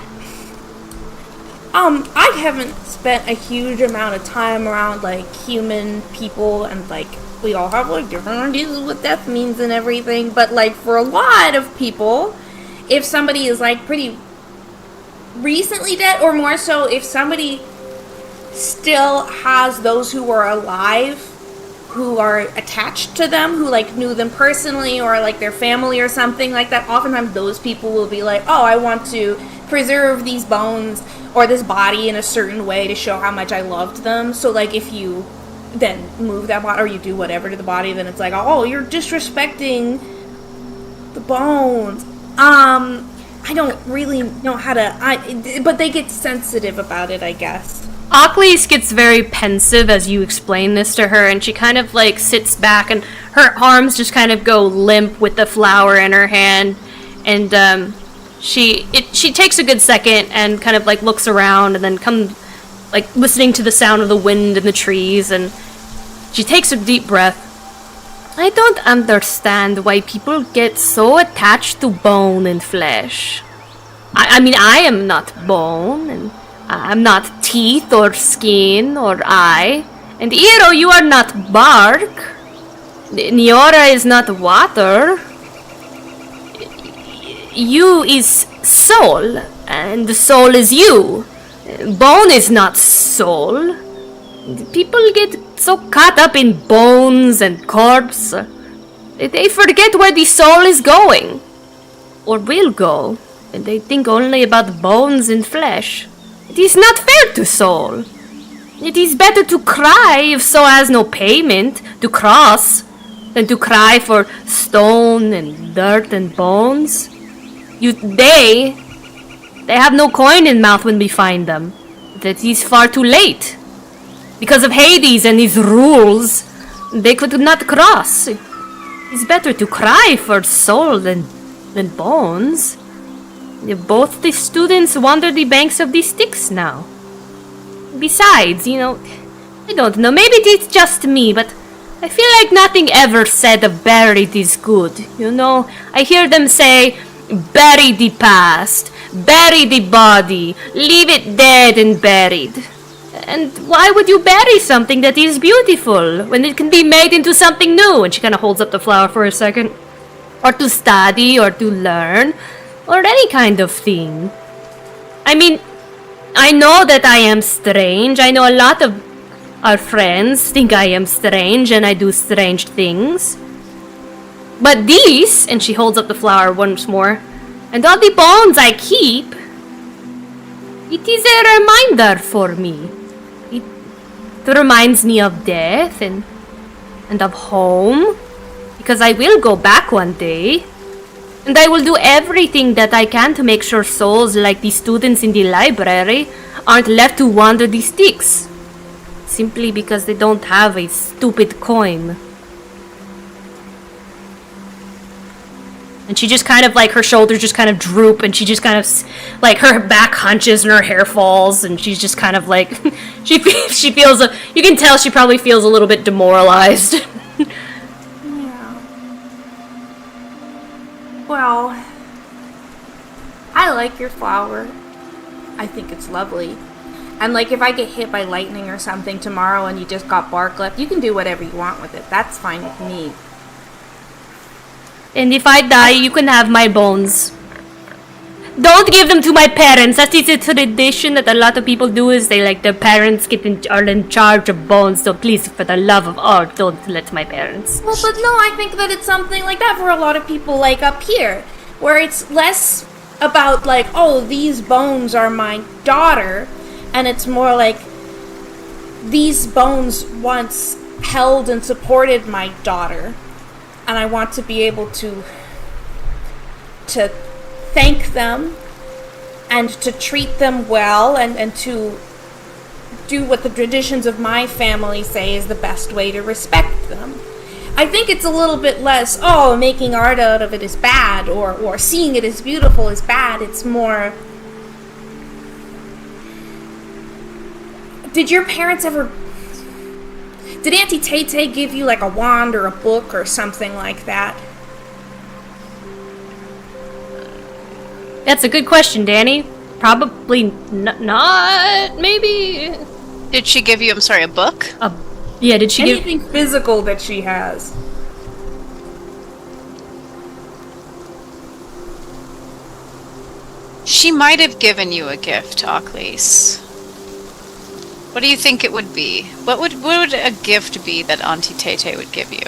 I haven't spent a huge amount of time around, like, human people, and, like, we all have, like, different ideas of what death means and everything, but, like, for a lot of people, if somebody is, like, pretty recently dead, or more so, if somebody still has those who are alive, who are attached to them, who, like, knew them personally, or, like, their family or something like that, oftentimes those people will be like, oh, I want to preserve these bones or this body in a certain way to show how much I loved them. So, like, if you then move that body or you do whatever to the body, then it's like, oh, you're disrespecting the bones. I don't really know how to, but they get sensitive about it, I guess. Aklis gets very pensive as you explain this to her, and she kind of like sits back and her arms just kind of go limp with the flower in her hand, and she takes a good second and kind of like looks around and then comes like listening to the sound of the wind in the trees, and she takes a deep breath. I don't understand why people get so attached to bone and flesh. I mean, I am not bone, and I'm not teeth or skin or eye. And Iro, you are not bark. Niora is not water. You is soul, and the soul is you. Bone is not soul. People get so caught up in bones and corpse. They forget where the soul is going, or will go, and they think only about bones and flesh. It is not fair to soul. It is better to cry if soul has no payment to cross than to cry for stone and dirt and bones. They have no coin in mouth when we find them. That is far too late. Because of Hades and his rules, they could not cross. It's better to cry for soul than bones. Both the students wander the banks of the Styx now. Besides, I don't know, maybe it's just me, but I feel like nothing ever said of buried is good, I hear them say, bury the past, bury the body, leave it dead and buried. And why would you bury something that is beautiful when it can be made into something new? And she kind of holds up the flower for a second. Or to study, or to learn, or any kind of thing. I mean, I know that I am strange. I know a lot of our friends think I am strange and I do strange things. But these, and she holds up the flower once more, and all the bones I keep, it is a reminder for me. It reminds me of death and of home, because I will go back one day. And I will do everything that I can to make sure souls like the students in the library aren't left to wander the sticks. Simply because they don't have a stupid coin. And she just kind of, like, her shoulders just kind of droop, and she just kind of, like, her back hunches and her hair falls, and she's just kind of, like, she feels, you can tell she probably feels a little bit demoralized. Yeah. Well, I like your flower. I think it's lovely. And, like, if I get hit by lightning or something tomorrow and you just got bark left, you can do whatever you want with it. That's fine with me. And if I die, you can have my bones. Don't give them to my parents. That is a tradition that a lot of people do, is they, like, their parents are in charge of bones. So please, for the love of art, don't let my parents. Well, but no, I think that it's something like that for a lot of people, like, up here. Where it's less about, like, oh, these bones are my daughter. And it's more like, these bones once held and supported my daughter. And I want to be able to thank them and to treat them well and to do what the traditions of my family say is the best way to respect them. I think it's a little bit less, oh, making art out of it is bad, or seeing it as beautiful is bad. It's more, did your parents ever... Did Auntie Tay-Tay give you, like, a wand or a book or something like that? That's a good question, Danny. Probably not, maybe? Did she give you, I'm sorry, a book? Yeah, did she give... Anything physical that she has. She might have given you a gift, Ocklys. What do you think it would be? What would a gift be that Auntie Tay-Tay would give you?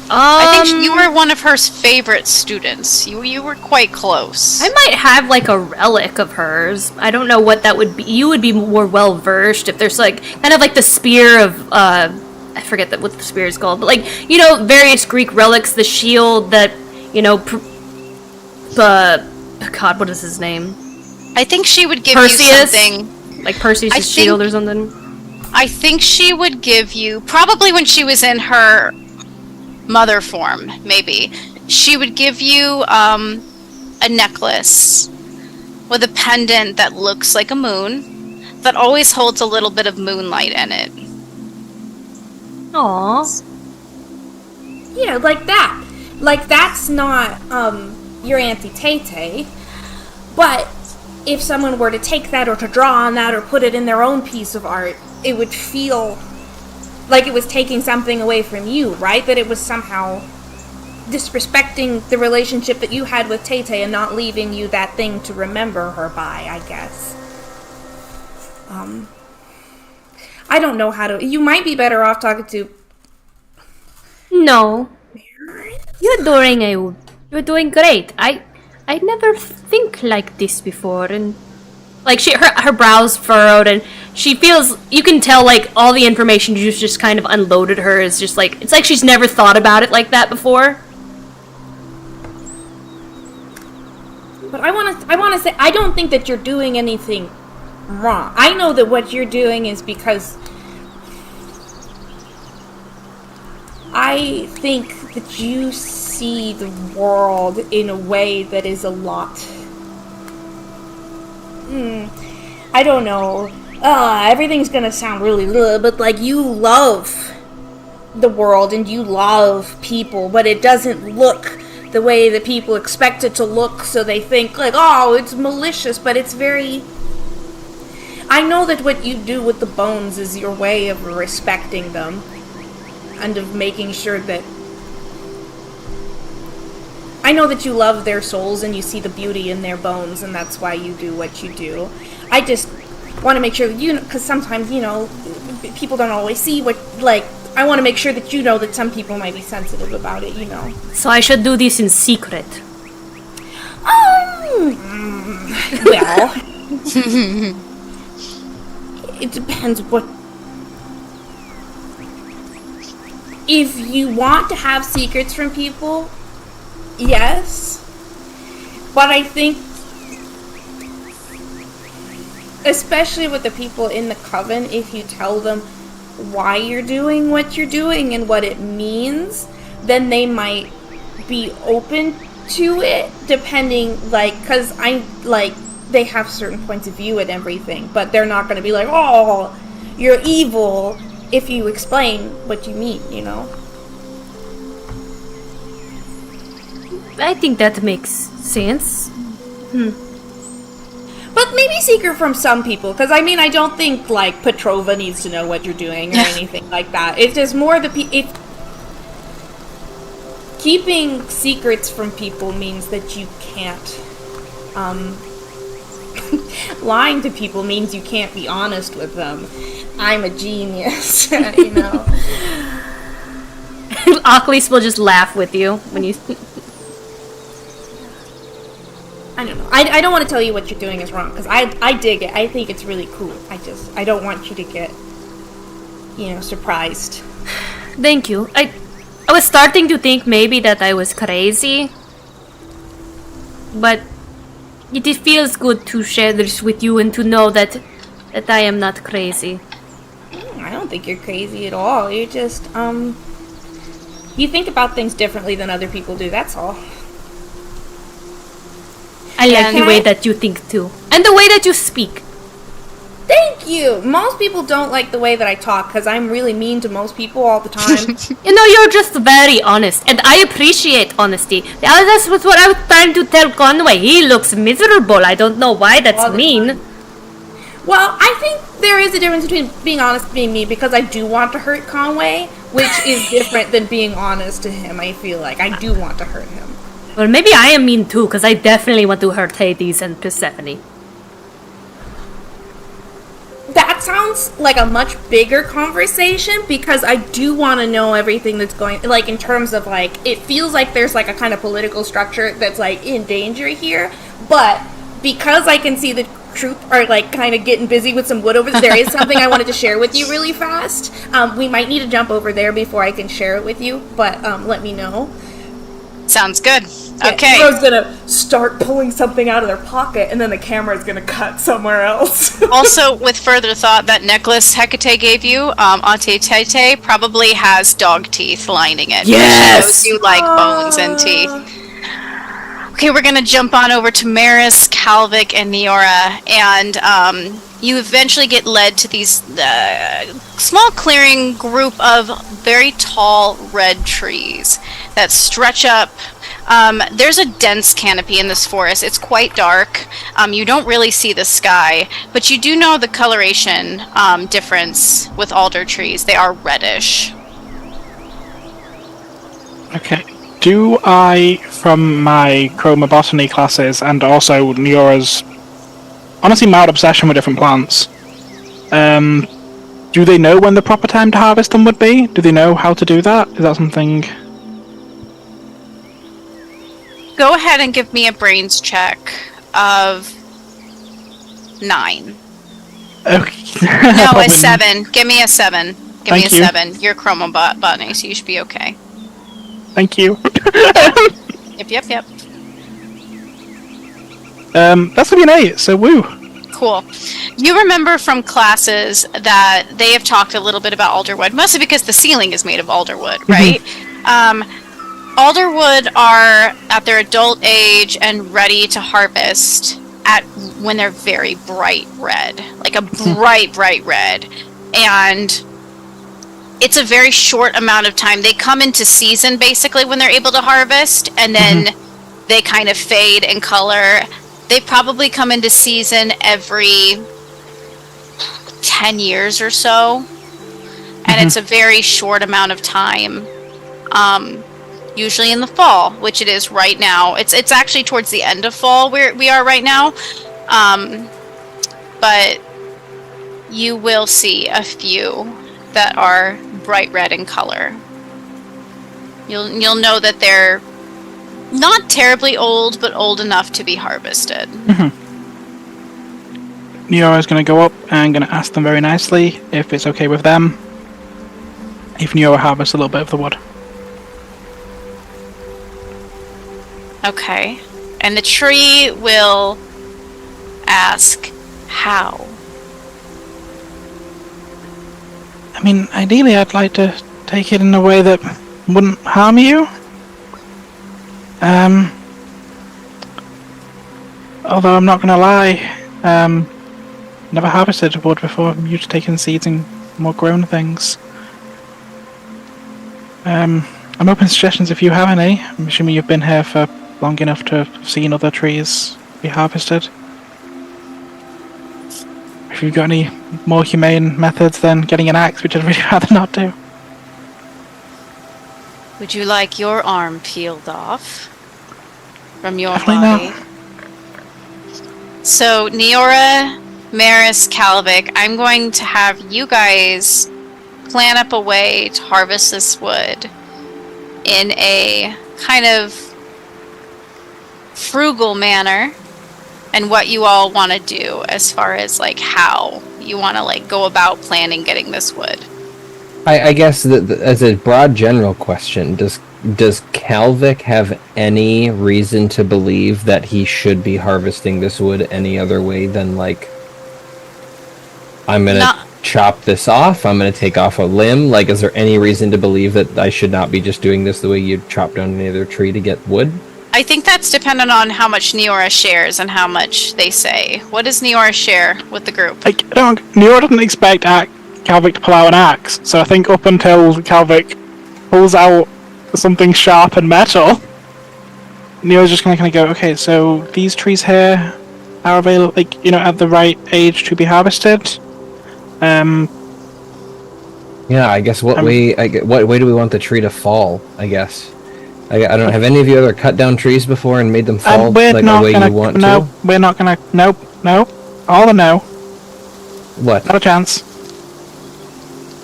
I think you were one of her favorite students. You were quite close. I might have, like, a relic of hers. I don't know what that would be. You would be more well-versed if there's, like, kind of like the spear of, I forget what the spear is called, but, like, you know, various Greek relics, the shield that, you know, God, what is his name? I think she would give Perseus? you something... Like Perseus' shield or something? I think she would give you, probably when she was in her mother form, maybe, she would give you a necklace with a pendant that looks like a moon, that always holds a little bit of moonlight in it. Aww. Yeah, like that. Like, that's not your Auntie Tay-Tay, but if someone were to take that or to draw on that or put it in their own piece of art, it would feel like it was taking something away from you, right? That it was somehow disrespecting the relationship that you had with Tay-Tay and not leaving you that thing to remember her by, I guess. I don't know how to... You might be better off talking to... No. You're doing great. I never think like this before, and like her brows furrowed, and she feels, you can tell, like, all the information you just kind of unloaded her is just like, it's like she's never thought about it like that before. But I want to say, I don't think that you're doing anything wrong. I know that what you're doing is because I think that you see the world in a way that is a lot... I don't know. Everything's gonna sound really little, but, like, you love the world and you love people, but it doesn't look the way that people expect it to look, so they think, like, oh, it's malicious, but it's very... I know that what you do with the bones is your way of respecting them and of making sure that... I know that you love their souls and you see the beauty in their bones, and that's why you do what you do. I just want to make sure that you know, because sometimes, you know, people don't always see what, like, I want to make sure that you know that some people might be sensitive about it, you know. So I should do this in secret. Well, it depends what... If you want to have secrets from people, yes. But I think, especially with the people in the coven, if you tell them why you're doing what you're doing and what it means, then they might be open to it, depending, like, because they have certain points of view and everything, but they're not going to be like, oh, you're evil, if you explain what you mean, you know? I think that makes sense. But maybe secret from some people, because I mean, I don't think, like, Petrova needs to know what you're doing or anything like that. It's just more keeping secrets from people means that you can't, lying to people means you can't be honest with them. I'm a genius, you know? Oculus will just laugh with you when you... I don't know. I don't want to tell you what you're doing is wrong, because I dig it. I think it's really cool. I don't want you to get, you know, surprised. Thank you. I was starting to think maybe that I was crazy. But it feels good to share this with you and to know that I am not crazy. I don't think you're crazy at all. You're just, you think about things differently than other people do, that's all. I like the way that you think too. And the way that you speak. Thank you! Most people don't like the way that I talk, because I'm really mean to most people all the time. You know, you're just very honest, and I appreciate honesty. That's what I was trying to tell Conway. He looks miserable. I don't know why that's mean. Well, I think there is a difference between being honest and being mean, because I do want to hurt Conway, which is different than being honest to him, I feel like. I do want to hurt him. Well, maybe I am mean too, because I definitely want to hurt Hades and Persephone. That sounds like a much bigger conversation, because I do want to know everything that's going, like, in terms of, like, it feels like there's, like, a kind of political structure that's, like, in danger here, but because I can see the troop are, like, kind of getting busy with some wood over there is something I wanted to share with you really fast. We might need to jump over there before I can share it with you, but let me know. Sounds good. Yeah, Okay. Hero's gonna start pulling something out of their pocket, and then the camera's gonna cut somewhere else. Also, with further thought, that necklace Hecate gave you, Atetete, probably has dog teeth lining it. Yes! Which shows you like bones and teeth. Okay, we're gonna jump on over to Maris, Calvic, and Neora, and you eventually get led to these small clearing group of very tall red trees that stretch up. There's a dense canopy in this forest. It's quite dark. You don't really see the sky, but you do know the coloration difference with alder trees. They are reddish. Okay. Do I, from my chromabotany classes and also Neora's honestly mild obsession with different plants, do they know when the proper time to harvest them would be? Do they know how to do that? Is that something... Go ahead and give me a brains check of 9. Okay. No, a 7. Give me a 7. Give me a Thank you. 7. You're chromabotany, so you should be okay. Thank you. Yep. That's gonna be an 8, so woo. Cool. You remember from classes that they have talked a little bit about alderwood, mostly because the ceiling is made of alderwood, right? Alderwood are at their adult age and ready to harvest when they're very bright red, like a bright red. And it's a very short amount of time. They come into season basically when they're able to harvest, and then they kind of fade in color. They probably come into season every 10 years or so. And it's a very short amount of time. Usually in the fall, which it is right now. It's actually towards the end of fall where we are right now. But you will see a few that are bright red in color. You'll know that they're not terribly old, but old enough to be harvested. Neora's going to go up and going to ask them very nicely if it's okay with them if Neora harvests a little bit of the wood. Okay. And the tree will ask, how? I mean, ideally I'd like to take it in a way that wouldn't harm you. Although I'm not going to lie, never harvested wood before. I'm used to taking seeds and more grown things. I'm open to suggestions if you have any. I'm assuming you've been here for long enough to have seen other trees be harvested. If you've got any more humane methods than getting an axe, which I'd really rather not do. Would you like your arm peeled off from your Definitely body? So, Neora, Maris, Calvic, I'm going to have you guys plan up a way to harvest this wood in a kind of frugal manner, and what you all want to do as far as like how you want to like go about planning getting this wood. I guess that as a broad general question, does Calvic have any reason to believe that he should be harvesting this wood any other way than like, I'm gonna chop this off, I'm gonna take off a limb? Like, is there any reason to believe that I should not be just doing this the way you chop down any other tree to get wood? I think that's dependent on how much Neora shares and how much they say. What does Neora share with the group? Like, Neora doesn't expect Calvic to pull out an axe, so I think up until Calvic pulls out something sharp and metal, Neora's just gonna kind of go, okay, so these trees here are available, like, at the right age to be harvested. Yeah, I guess what way do we want the tree to fall? I guess I don't have any of you ever cut down trees before and made them fall like the way you want to. We're not gonna. Nope. All a no. What? Not a chance.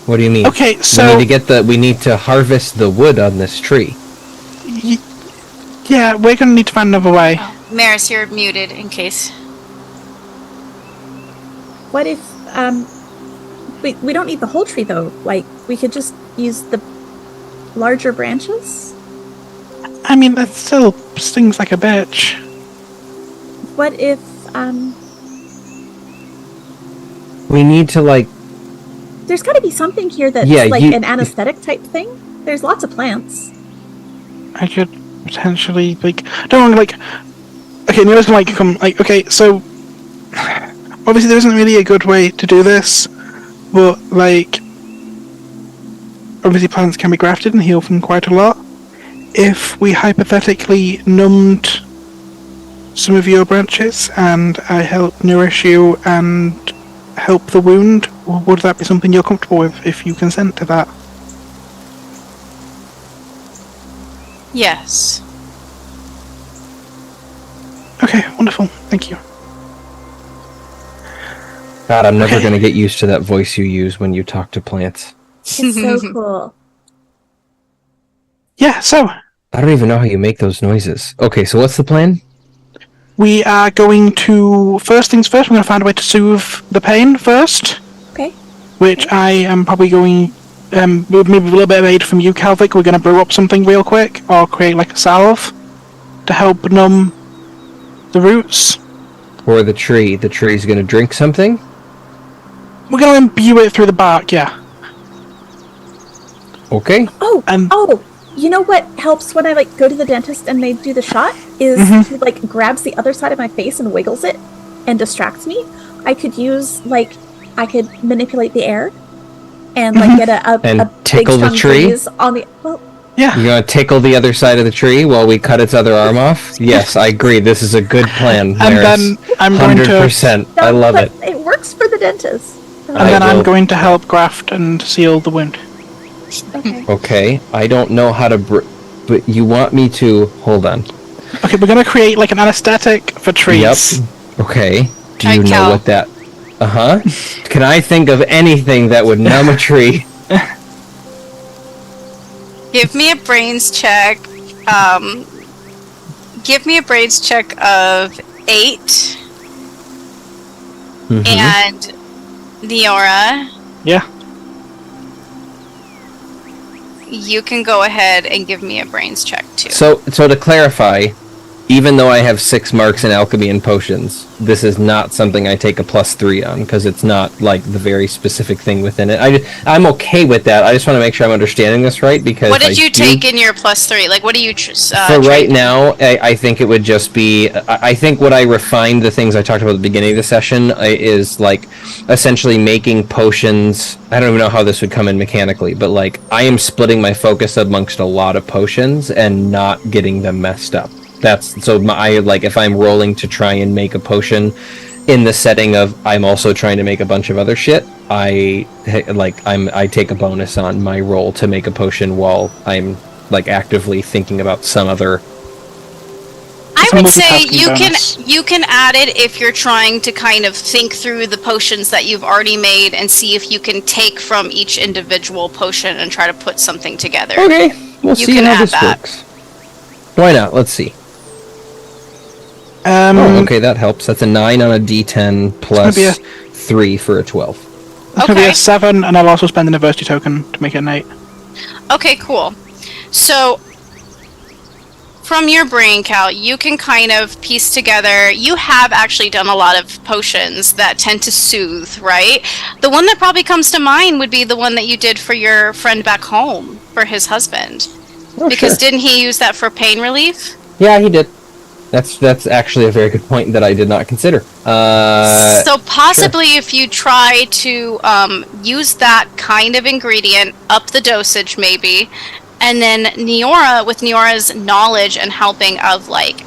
What do you mean? Okay, so we need to harvest the wood on this tree. Yeah, we're gonna need to find another way. Oh, Maris, you're muted in case. What if we don't need the whole tree though? Like, we could just use the larger branches? I mean, that still stings like a bitch. What if we need to like, there's got to be something here that's an anesthetic type thing. There's lots of plants. I could potentially okay, Neo's gonna come okay, so obviously there isn't really a good way to do this, but obviously plants can be grafted and heal from quite a lot. If we hypothetically numbed some of your branches and I help nourish you and help the wound, would that be something you're comfortable with if you consent to that? Yes. Okay, wonderful. Thank you. God, I'm never going to get used to that voice you use when you talk to plants. It's so cool. Yeah, so I don't even know how you make those noises. Okay, so what's the plan? we are going to, first things first, we're going to find a way to soothe the pain first. Okay. Which I am probably going, with maybe a little bit of aid from you, Calvic. We're going to brew up something real quick, or create like a salve to help numb the roots. Or the tree. The tree's going to drink something? We're going to imbue it through the bark, yeah. Okay. Oh, you know what helps when I go to the dentist and they do the shot is he grabs the other side of my face and wiggles it and distracts me. I could use I could manipulate the air and get a tickle big the tree on the yeah. You're gonna tickle the other side of the tree while we cut its other arm off? Yes, I agree. This is a good plan. And then I'm going to 100%. I love it. It works for the dentist. And then I'm will- going to help graft and seal the wound. Okay. Okay, I don't know how to... but you want me to... Hold on. Okay, we're going to create like an anesthetic for trees. Yep. Okay. Do you Alright, know Cal. what that... Uh-huh. Can I think of anything that would numb a tree? Give me a brains check. Give me a brains check of 8. Mhm. And Neora, Yeah. you can go ahead and give me a brains check too. So to clarify, even though I have 6 marks in alchemy and potions, this is not something I take a +3 on, because it's not like the very specific thing within it. I'm okay with that. I just want to make sure I'm understanding this right, because What did you take in your +3? Like, what do you for right now, I think it would just be... I think what I refined, the things I talked about at the beginning of the session, is like essentially making potions. I don't even know how this would come in mechanically, but like I am splitting my focus amongst a lot of potions and not getting them messed up. That's so if I'm rolling to try and make a potion in the setting of I'm also trying to make a bunch of other shit, I take a bonus on my roll to make a potion while I'm like actively thinking about some other... I It's a would say multitasking you can add it if you're trying to kind of think through the potions that you've already made and see if you can take from each individual potion and try to put something together. Okay, we'll You see can how add this that. works. Why not? Let's see. Okay, that helps. That's a 9 on a D10 plus be a- 3 for a 12. It's going to be Okay. a 7, and I'll also spend the university token to make it an 8. Okay, cool. So, from your brain, Cal, you can kind of piece together. You have actually done a lot of potions that tend to soothe, right? The one that probably comes to mind would be the one that you did for your friend back home, for his husband. Because didn't he use that for pain relief? Yeah, he did. That's actually a very good point that I did not consider. So possibly if you try to use that kind of ingredient, up the dosage maybe, and then Neora, with Neora's knowledge and helping of like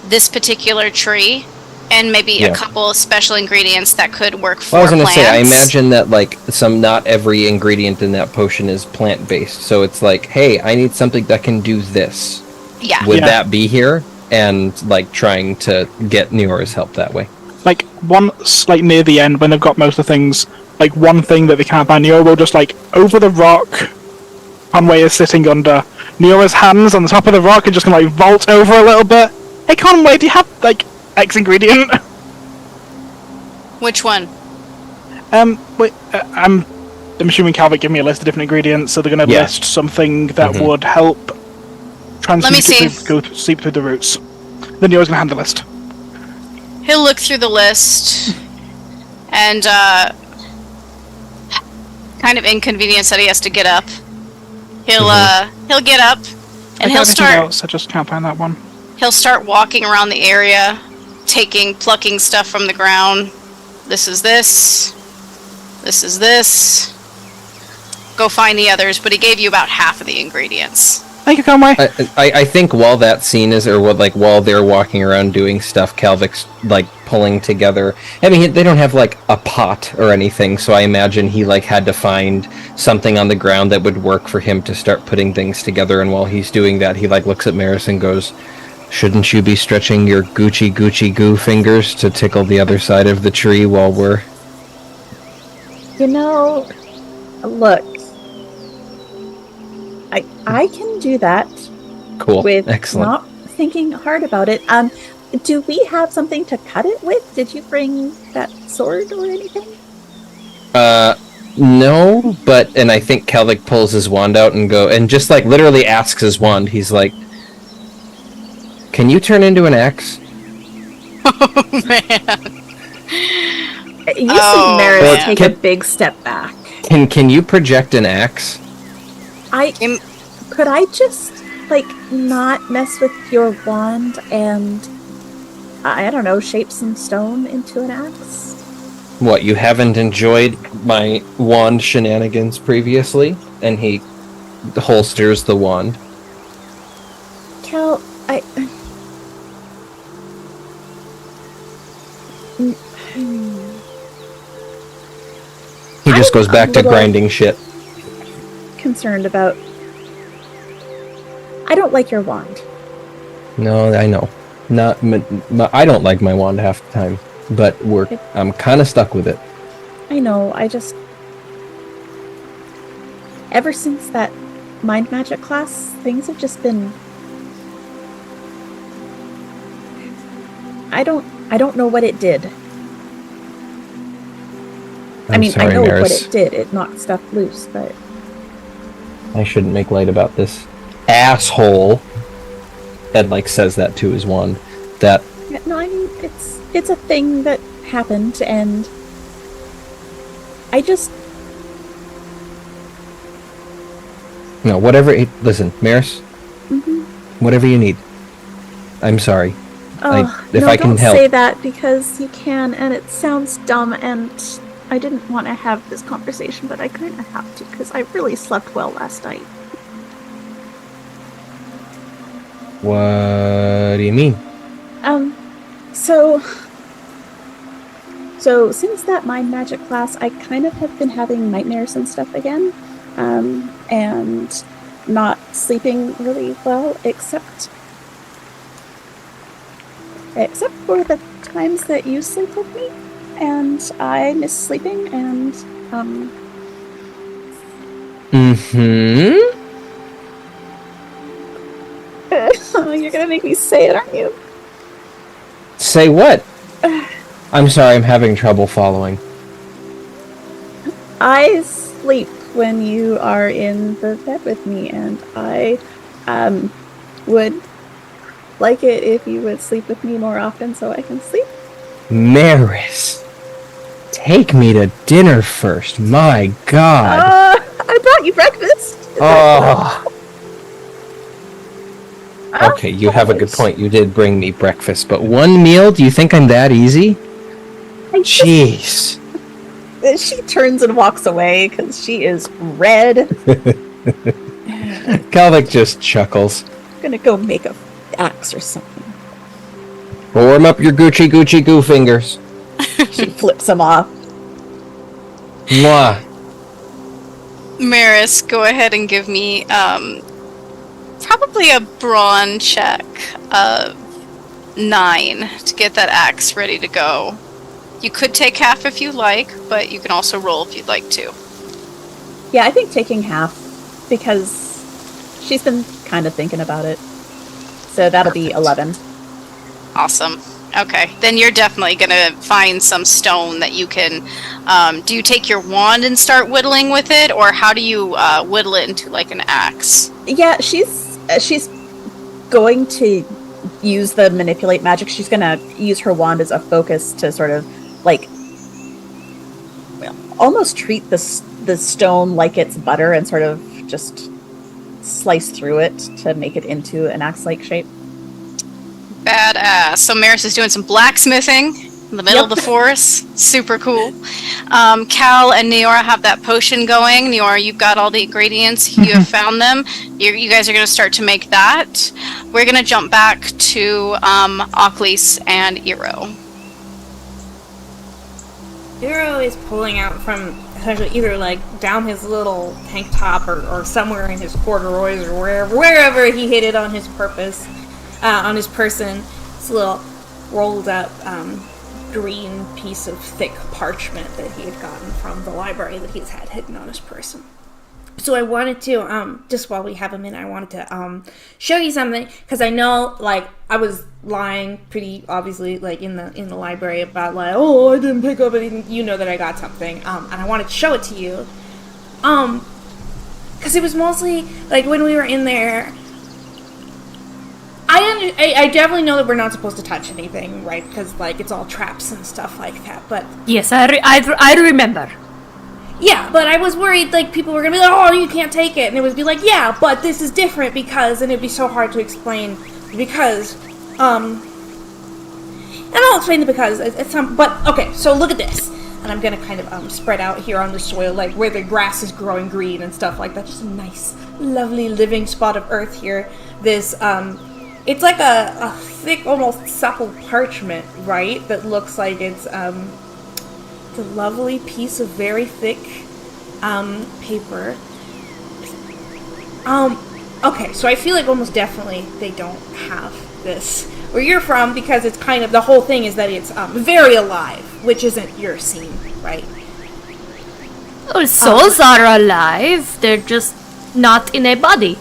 this particular tree, and maybe a couple of special ingredients that could work for I was going to plants. say, I imagine that like not every ingredient in that potion is plant-based. So it's like, hey, I need something that can do this. Yeah. Would Yeah. that be here? And like trying to get Neora's help that way. Like, once, like, near the end, when they've got most of the things, like, one thing that they can't find, Neora will just, like, over the rock Conway is sitting under, Neora's hands on the top of the rock and just gonna, like, vault over a little bit. Hey, Conway, do you have, like, X ingredient? Which one? Wait, I'm assuming Calvert gave me a list of different ingredients, so they're gonna Yeah. list something that Mhm. would help Let me see. seep through the roots. Then Neora's gonna hand the list. He'll look through the list and kind of inconvenience that he has to get up. He'll get up and he'll start Else, I just can't find that one. he'll start walking around the area, plucking stuff from the ground. This is this. This is this. Go find the others, but he gave you about half of the ingredients. Thank you, Conway. I think while that scene is, or what, like while they're walking around doing stuff, Calvic's like pulling together. I mean, they don't have like a pot or anything, so I imagine he like had to find something on the ground that would work for him to start putting things together. And while he's doing that, he like looks at Maris and goes, "Shouldn't you be stretching your Gucci goo fingers to tickle the other side of the tree while we're..." You know, look, I can do that Cool. with Excellent. not thinking hard about it. Do we have something to cut it with? Did you bring that sword or anything? No, but, and I think Calvic pulls his wand out and just like literally asks his wand, he's like, "Can you turn into an axe?" Oh man. You Oh, see Maris man. take a big step back. Can you project an axe? Could I just, like, not mess with your wand and, I don't know, shape some stone into an axe? What, you haven't enjoyed my wand shenanigans previously? And he holsters the wand. Cal, just goes back to grinding shit. Concerned about. I don't like your wand. No, I know. I don't like my wand half the time, but I'm kind of stuck with it. I know. Ever since that mind magic class, things have just been. I don't know what it did. I know what it did. It knocked stuff loose, but I shouldn't make light about this asshole. Ed says that to his wand. That no, I mean it's a thing that happened, and I just whatever. Listen, Maris. Mm-hmm. Whatever you need. I'm sorry. If I can don't help. say that because you can, and it sounds dumb, and I didn't want to have this conversation, but I kind of have to because I really slept well last night. What do you mean? So since that mind magic class, I kind of have been having nightmares and stuff again, and not sleeping really well, except for the times that you sleep with me, and I miss sleeping, and You're gonna make me say it, aren't you? Say what? I'm sorry, I'm having trouble following. I sleep when you are in the bed with me, and I would like it if you would sleep with me more often so I can sleep. Maris, take me to dinner first. My God. I brought you breakfast. Oh. Okay, you have a good point. You did bring me breakfast, but one meal? Do you think I'm that easy? Jeez. She turns and walks away because she is red. Kalvik just chuckles. I'm gonna go make a axe or something. Warm up your Gucci goo fingers. She flips them off. Mwah. Maris, go ahead and give me probably a brawn check of 9 to get that axe ready to go. You could take half if you like, but you can also roll if you'd like to. Yeah, I think taking half, because she's been kind of thinking about it. So that'll be 11. Awesome. Okay, then you're definitely gonna find some stone that you can. Do you take your wand and start whittling with it, or how do you whittle it into like an axe? Yeah, she's going to use the manipulate magic. She's gonna use her wand as a focus to sort of almost treat the stone like it's butter and sort of just slice through it to make it into an axe-like shape. Badass. So Maris is doing some blacksmithing in the middle of the forest. Super cool. Cal and Neora have that potion going. Neora, you've got all the ingredients. You have found them. You guys are going to start to make that. We're going to jump back to Oclis and Eero. Eero is pulling out from essentially either down his little tank top or somewhere in his corduroys or wherever he hid it on his purpose. On his person, this little rolled up green piece of thick parchment that he had gotten from the library that he's had hidden on his person. So I wanted to, just while we have a minute, I wanted to show you something, because I know, I was lying pretty obviously, in the library about, oh, I didn't pick up anything. You know that I got something, and I wanted to show it to you. Because it was mostly, when we were in there, I definitely know that we're not supposed to touch anything, right? Because, it's all traps and stuff like that, but... Yes, I remember. Yeah, but I was worried, people were gonna be like, oh, you can't take it, and it would be like, yeah, but this is different because, and it'd be so hard to explain because, and I'll explain the because, but, okay, so look at this, and I'm gonna kind of, spread out here on the soil, where the grass is growing green and stuff like that, just a nice, lovely living spot of earth here. This, it's like a thick, almost supple parchment, right, that looks like it's, the lovely piece of very thick paper. Okay, so I feel like almost definitely they don't have this where you're from, because it's kind of, the whole thing is that it's very alive, which isn't your scene, right? Oh, souls are alive. They're just not in a body.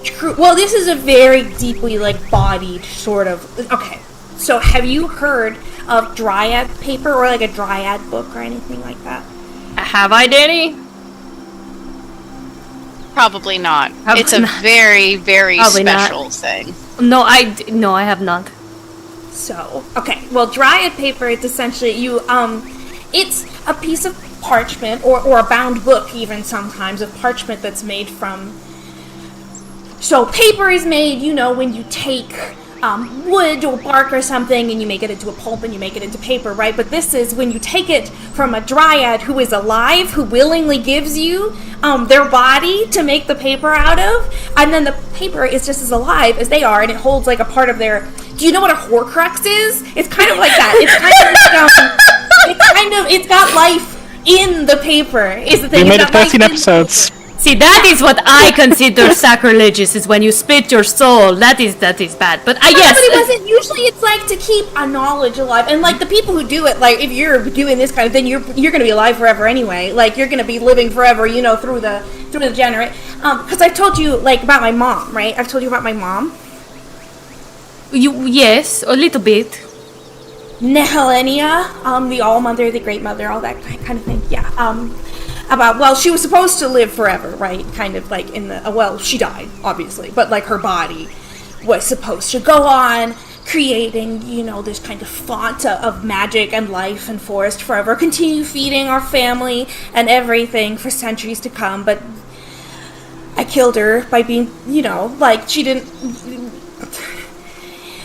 True. Well, this is a very deeply, like, bodied sort of... Okay, so have you heard of dryad paper or, like, a dryad book or anything like that? Have I, Danny? Probably not. Probably It's a not. very, very Probably not. special thing. No, I have not. So, okay. Well, dryad paper, it's essentially it's a piece of parchment, or a bound book even sometimes, of parchment that's made from... So, paper is made, when you take wood or bark or something and you make it into a pulp and you make it into paper, right? But this is when you take it from a dryad who is alive, who willingly gives you their body to make the paper out of, and then the paper is just as alive as they are, and it holds like a part of their... Do you know what a Horcrux is? It's kind of like that. It's got life in the paper, is the thing. We made It's it got 13 life in- episodes. See, that is what I consider sacrilegious, is when you spit your soul. That is bad. But I guess... But it wasn't. Usually it's like to keep a knowledge alive. And like the people who do it, like if you're doing this kind of thing, you're going to be alive forever anyway. Like you're going to be living forever, through the generate. Because I've told you like about my mom, right? I've told you about my mom. Yes, a little bit. Nehelenia, the all mother, the great mother, all that kind of thing. Yeah. She was supposed to live forever, right? Kind of like she died, obviously, but like her body was supposed to go on creating, this kind of font of magic and life and forest forever, continue feeding our family and everything for centuries to come. But I killed her by being, she didn't...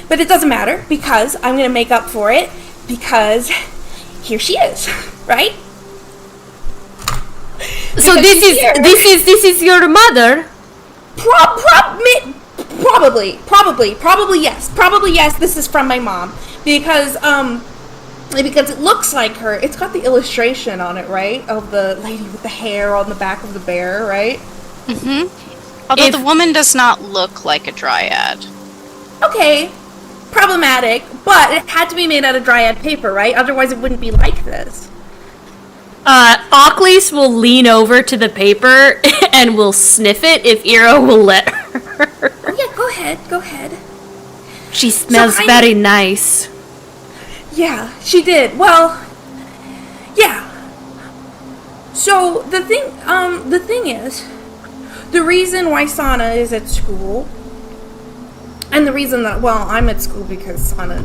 But it doesn't matter, because I'm going to make up for it, because here she is, right? So this is your mother? Probably yes. This is from my mom, because it looks like her. It's got the illustration on it, right, of the lady with the hair on the back of the bear, right? Mm-hmm. Although the woman does not look like a dryad. Okay, problematic, but it had to be made out of dryad paper, right? Otherwise, it wouldn't be like this. Ocklys will lean over to the paper and will sniff it if Ira will let her. Oh, yeah, go ahead. She smells very nice. Yeah, she did. Well, yeah. So the thing is, the reason why Sana is at school, and the reason that, I'm at school because Sana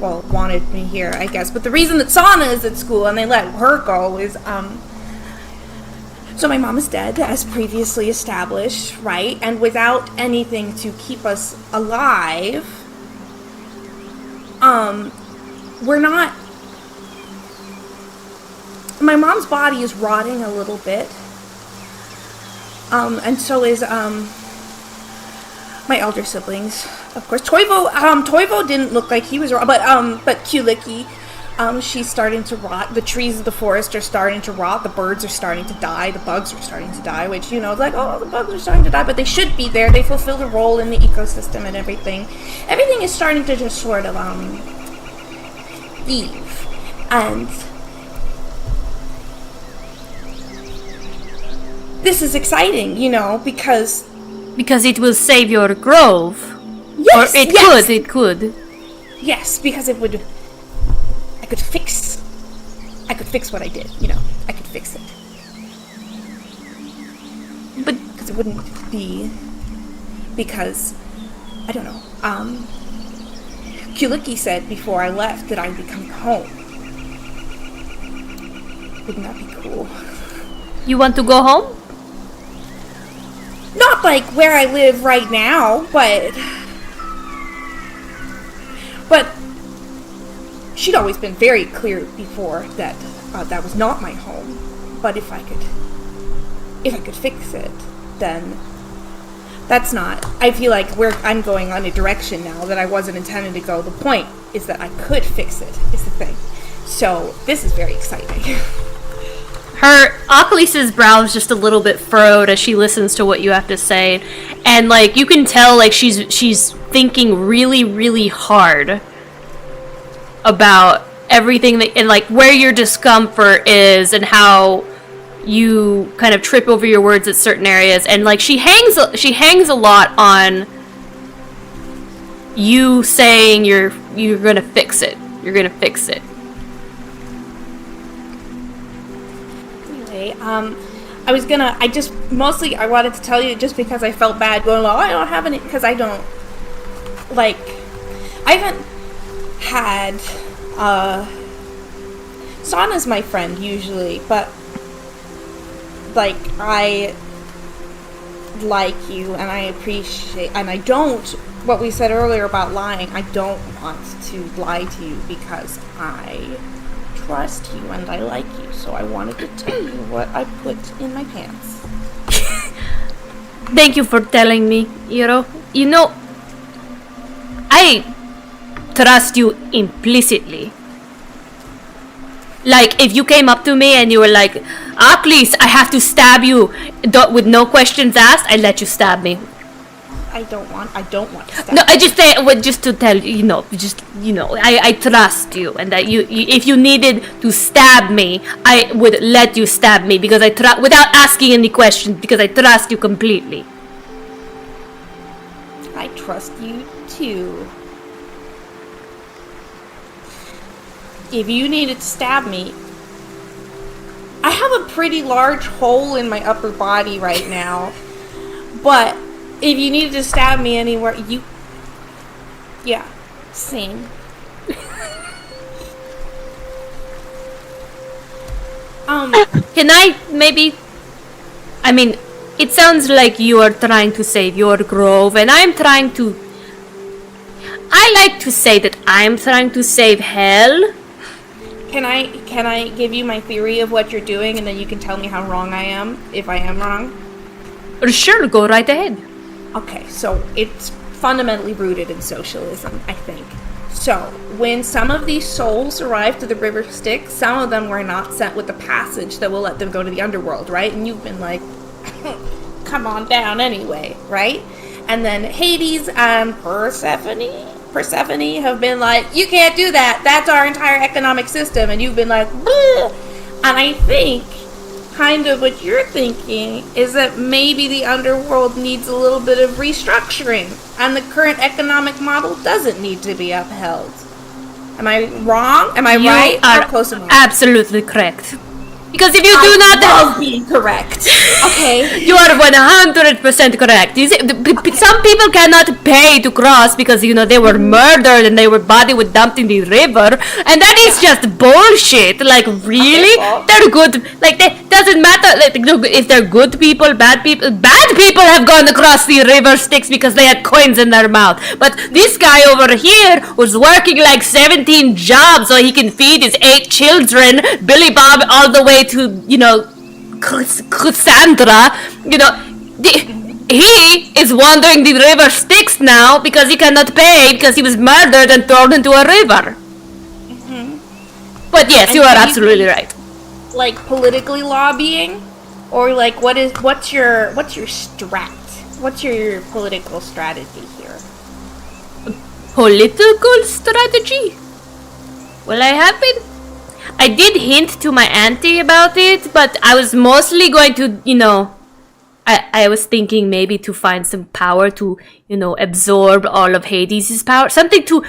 wanted me here, I guess. But the reason that Sana is at school and they let her go is, so my mom is dead, as previously established, right? And without anything to keep us alive, we're not... My mom's body is rotting a little bit. And so is, my elder siblings, of course. Toivo didn't look like he was rot, but Kuliki, she's starting to rot. The trees of the forest are starting to rot. The birds are starting to die. The bugs are starting to die, which, it's like, the bugs are starting to die, but they should be there. They fulfill the role in the ecosystem and everything. Everything is starting to just sort of, leave. And this is exciting, because... Because it will save your grove. Yes, or it could. Yes, because it would... I could fix what I did, I could fix it. But... Because it wouldn't be... Because... I don't know. Kuliki said before I left that I'd be coming home. Wouldn't that be cool? You want to go home? Not like where I live right now, but she'd always been very clear before that that was not my home. But if I could fix it, then that's not... I feel like I'm going on a direction now that I wasn't intending to go. The point is that I could fix it, is the thing. So this is very exciting. Achilles' brow is just a little bit furrowed as she listens to what you have to say, and like you can tell, like she's thinking really, really hard about everything that, and like where your discomfort is, and how you kind of trip over your words at certain areas, and like she hangs a lot on you saying you're gonna fix it. You're gonna fix it. I wanted to tell you just because I felt bad going, I don't have any, because I don't, like, I haven't had, Sana's my friend usually, but, like, I like you and I appreciate, and I don't, what we said earlier about lying, I don't want to lie to you because I trust you and I like you, so I wanted to tell you what I put in my pants. Thank you for telling me, Hiro. You know, I trust you implicitly. Like, if you came up to me and you were like, Achilles, I have to stab you, with no questions asked, I'd let you stab me. I don't want to stab No, I just say, just to tell you, I trust you, and that you, if you needed to stab me, I would let you stab me, because without asking any questions, because I trust you completely. I trust you too. If you needed to stab me, I have a pretty large hole in my upper body right now, but if you needed to stab me anywhere, yeah, same. Can I maybe, I mean, it sounds like you are trying to save your grove, and I like to say that I'm trying to save hell. Can I give you my theory of what you're doing, and then you can tell me how wrong I am, if I am wrong? Sure, go right ahead. Okay, so it's fundamentally rooted in socialism, I think. So, when some of these souls arrive to the River Styx, some of them were not sent with the passage that will let them go to the underworld, right? And you've been like, come on down anyway, right? And then Hades and Persephone have been like, you can't do that, that's our entire economic system, and you've been like, bleh. And I think kind of what you're thinking is that maybe the underworld needs a little bit of restructuring, and the current economic model doesn't need to be upheld. Am I wrong? Am I right? Are or close enough? absolutely correct. Because if you do not love being correct. Okay. You are 100% correct. Some people cannot pay to cross because, they were murdered and their body was dumped in the river. And that is just bullshit. Like, really? They're good. Like, it doesn't matter if they're good people, bad people. Bad people have gone across the river Styx because they had coins in their mouth. But this guy over here was working like 17 jobs so he can feed his 8 children, Billy Bob, all the way to, Cassandra, he is wandering the river Styx now because he cannot pay because he was murdered and thrown into a river. Mm-hmm. But yes, and you are absolutely right. Like politically lobbying, or like what's your strat? What's your political strategy here? Political strategy? Well, I did hint to my auntie about it, but I was mostly going to, I was thinking maybe to find some power to, absorb all of Hades' power. Something to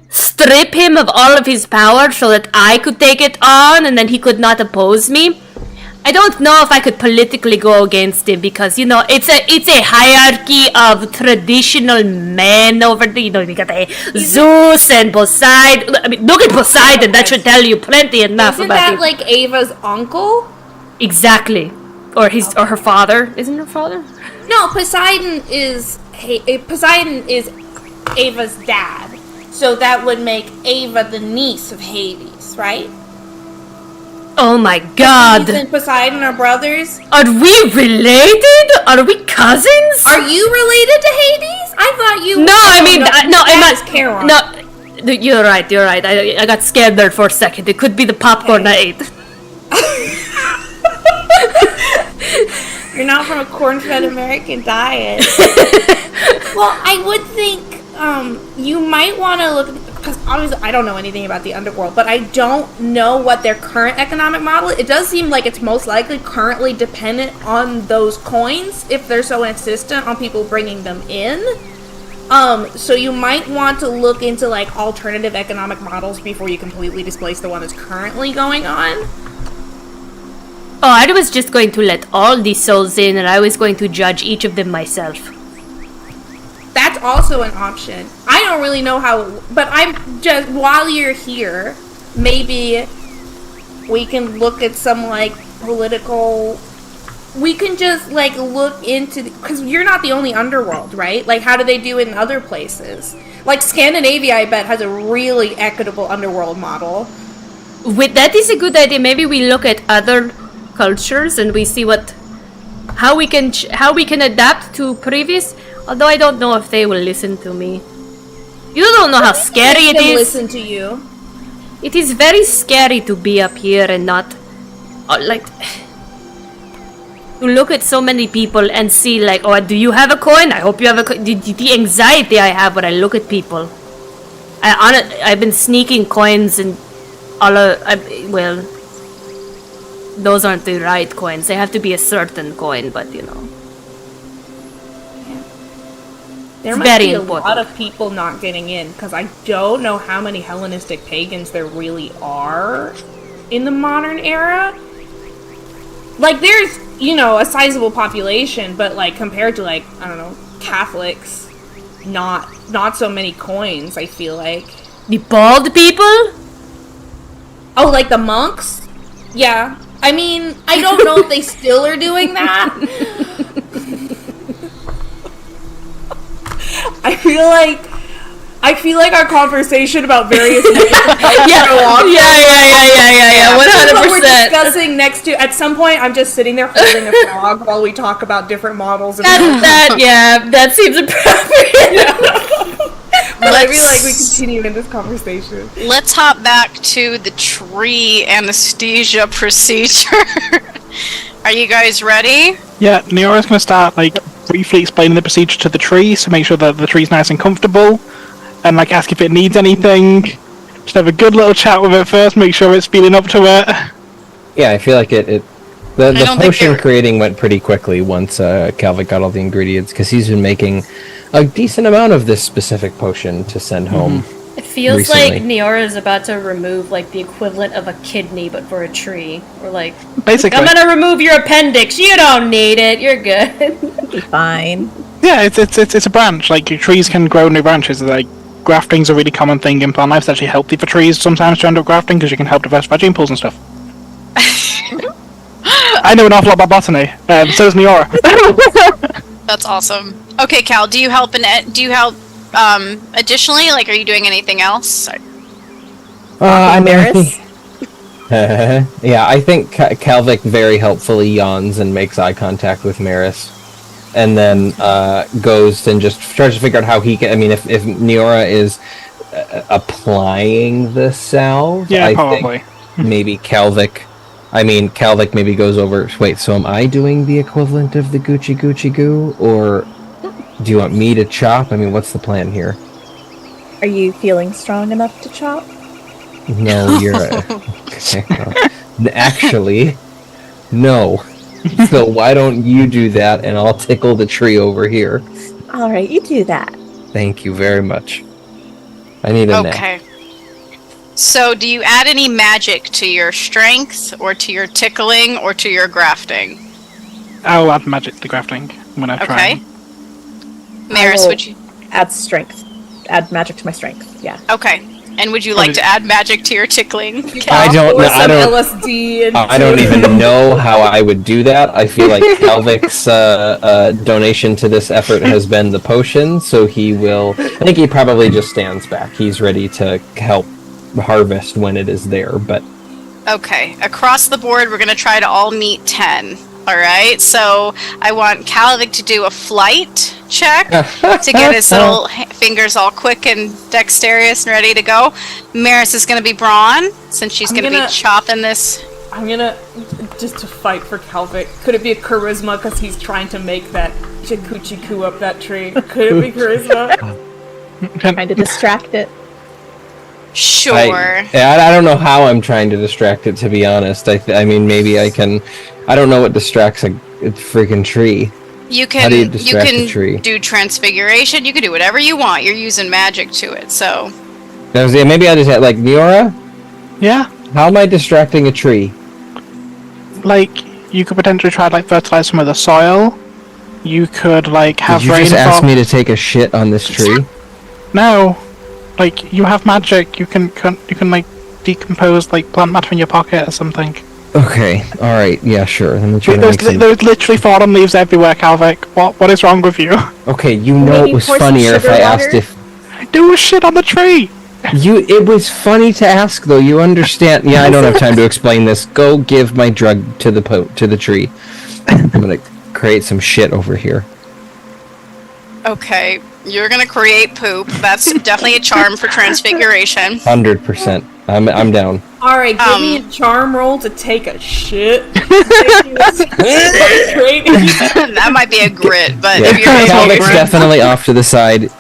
strip him of all of his power so that I could take it on and then he could not oppose me. I don't know if I could politically go against him because, it's a hierarchy of traditional men over there. You got Zeus and Poseidon. I mean, look at Poseidon. That should tell you plenty enough Isn't about that him. like Ava's uncle? Exactly. Or her father. Isn't her father? No, Poseidon is Ava's dad. So that would make Ava the niece of Hades, right? Oh my god! Hades and Poseidon are brothers? Are we related? Are we cousins? Are you related to Hades? I thought you... No, I mean... You're right. I got scared there for a second. It could be the popcorn I ate. You're not from a corn-fed American diet. Well, I would think you might want to look, because obviously I don't know anything about the underworld, but I don't know what their current economic model is. It does seem like it's most likely currently dependent on those coins, if they're so insistent on people bringing them in. So you might want to look into like alternative economic models before you completely displace the one that's currently going on. Oh, I was just going to let all these souls in, and I was going to judge each of them myself. That's also an option. I don't really know how, but I'm just, while you're here, maybe we can look at some like political, we can just like look into, because you're not the only underworld, right? Like, how do they do it in other places? Like Scandinavia, I bet, has a really equitable underworld model. That is a good idea. Maybe we look at other cultures and we see how we can adapt to previous. Although I don't know if they will listen to me. You don't know how scary it is. Listen to you. It is very scary to be up here and not like to look at so many people and see like, oh, do you have a coin? I hope you have a coin. The anxiety I have when I look at people. I've been sneaking coins and well, those aren't the right coins. They have to be a certain coin, but you know. There might be a lot of people not getting in, because I don't know how many Hellenistic pagans there really are in the modern era. Like, there's, you know, a sizable population, but, like, compared to, like, I don't know, Catholics, not so many coins, I feel like. The bald people? Oh, like the monks? Yeah. I mean, I don't know if they still are doing that. I feel like our conversation about various yeah, 100%. What we're discussing next to, at some point, I'm just sitting there holding a frog while we talk about different models. That seems appropriate. But I feel like we continue in this conversation. Let's hop back to the tree anesthesia procedure. Are you guys ready? Yeah, Neora's going to start, like, briefly explaining the procedure to the tree, so make sure that the tree's nice and comfortable, and, like, ask if it needs anything. Just have a good little chat with it first, make sure it's feeling up to it. Yeah, I feel like the potion creating went pretty quickly once Calvin got all the ingredients, because he's been making a decent amount of this specific potion to send home. It feels recently. like Neora is about to remove like the equivalent of a kidney, but for a tree. Or like, basically, I'm gonna remove your appendix. You don't need it. You're good. Be fine. Yeah, it's a branch. Like, your trees can grow new branches. Like, grafting's a really common thing in plant life. It's actually healthy for trees sometimes to end up grafting, because you can help diversify gene pools and stuff. I know an awful lot about botany. So does Neora. That's awesome. Okay, Cal, do you help additionally? Like, are you doing anything else? I think Calvic very helpfully yawns and makes eye contact with Maris, and then goes and just tries to figure out how he can. I mean, if Neora is applying the salve, yeah, I probably. think maybe Calvic maybe goes over. Wait, so am I doing the equivalent of the Gucci Goo, or do you want me to chop? I mean, what's the plan here? Are you feeling strong enough to chop? No, you're okay, well, actually, no. So why don't you do that, and I'll tickle the tree over here. All right, you do that. Thank you very much. I need a nap. Okay. So, do you add any magic to your strength, or to your tickling, or to your grafting? I'll add magic to grafting when I try. Okay. Maris, would you add strength? Add magic to my strength. Yeah. Okay. And would you like to add magic to your tickling? I don't know. LSD. I don't even know how I would do that. I feel like Calvic's donation to this effort has been the potion, so he will. I think he probably just stands back. He's ready to help harvest when it is there. But Okay. Across the board, we're going to try to all meet 10. All right, so I want Calvic to do a flight check to get his little fingers all quick and dexterous and ready to go. Maris is going to be brawn, since she's going to be chopping this. I'm gonna, just to fight for Calvic. Could it be a charisma because he's trying to make that chikuchiku up that tree? Could it be charisma? Trying to distract it. Sure. I don't know how I'm trying to distract it, to be honest. I mean, maybe I can. I don't know what distracts a freaking tree. You can, how do you distract a tree? Do transfiguration. You can do whatever you want. You're using magic to it, so. Maybe I just had, like, Neora? Yeah. How am I distracting a tree? Like, you could potentially try to, like, fertilize some of the soil. You could, like, have rain. Did you just ask me to take a shit on this tree? No. Like, you have magic. You can like, decompose, like, plant matter in your pocket or something. Okay, alright, yeah, sure. There's literally fallen leaves everywhere, Calvic. What is wrong with you? Okay, you know it was funnier if I asked if... Do a shit on the tree! It was funny to ask, though, you understand? Yeah, I don't have time to explain this. Go give my drug to the tree. I'm gonna create some shit over here. Okay, you're gonna create poop. That's definitely a charm for transfiguration. 100%. I'm down. Alright, give me a charm roll to take a shit. That might be a grit, but yeah. if you're Calvic's definitely off to the side,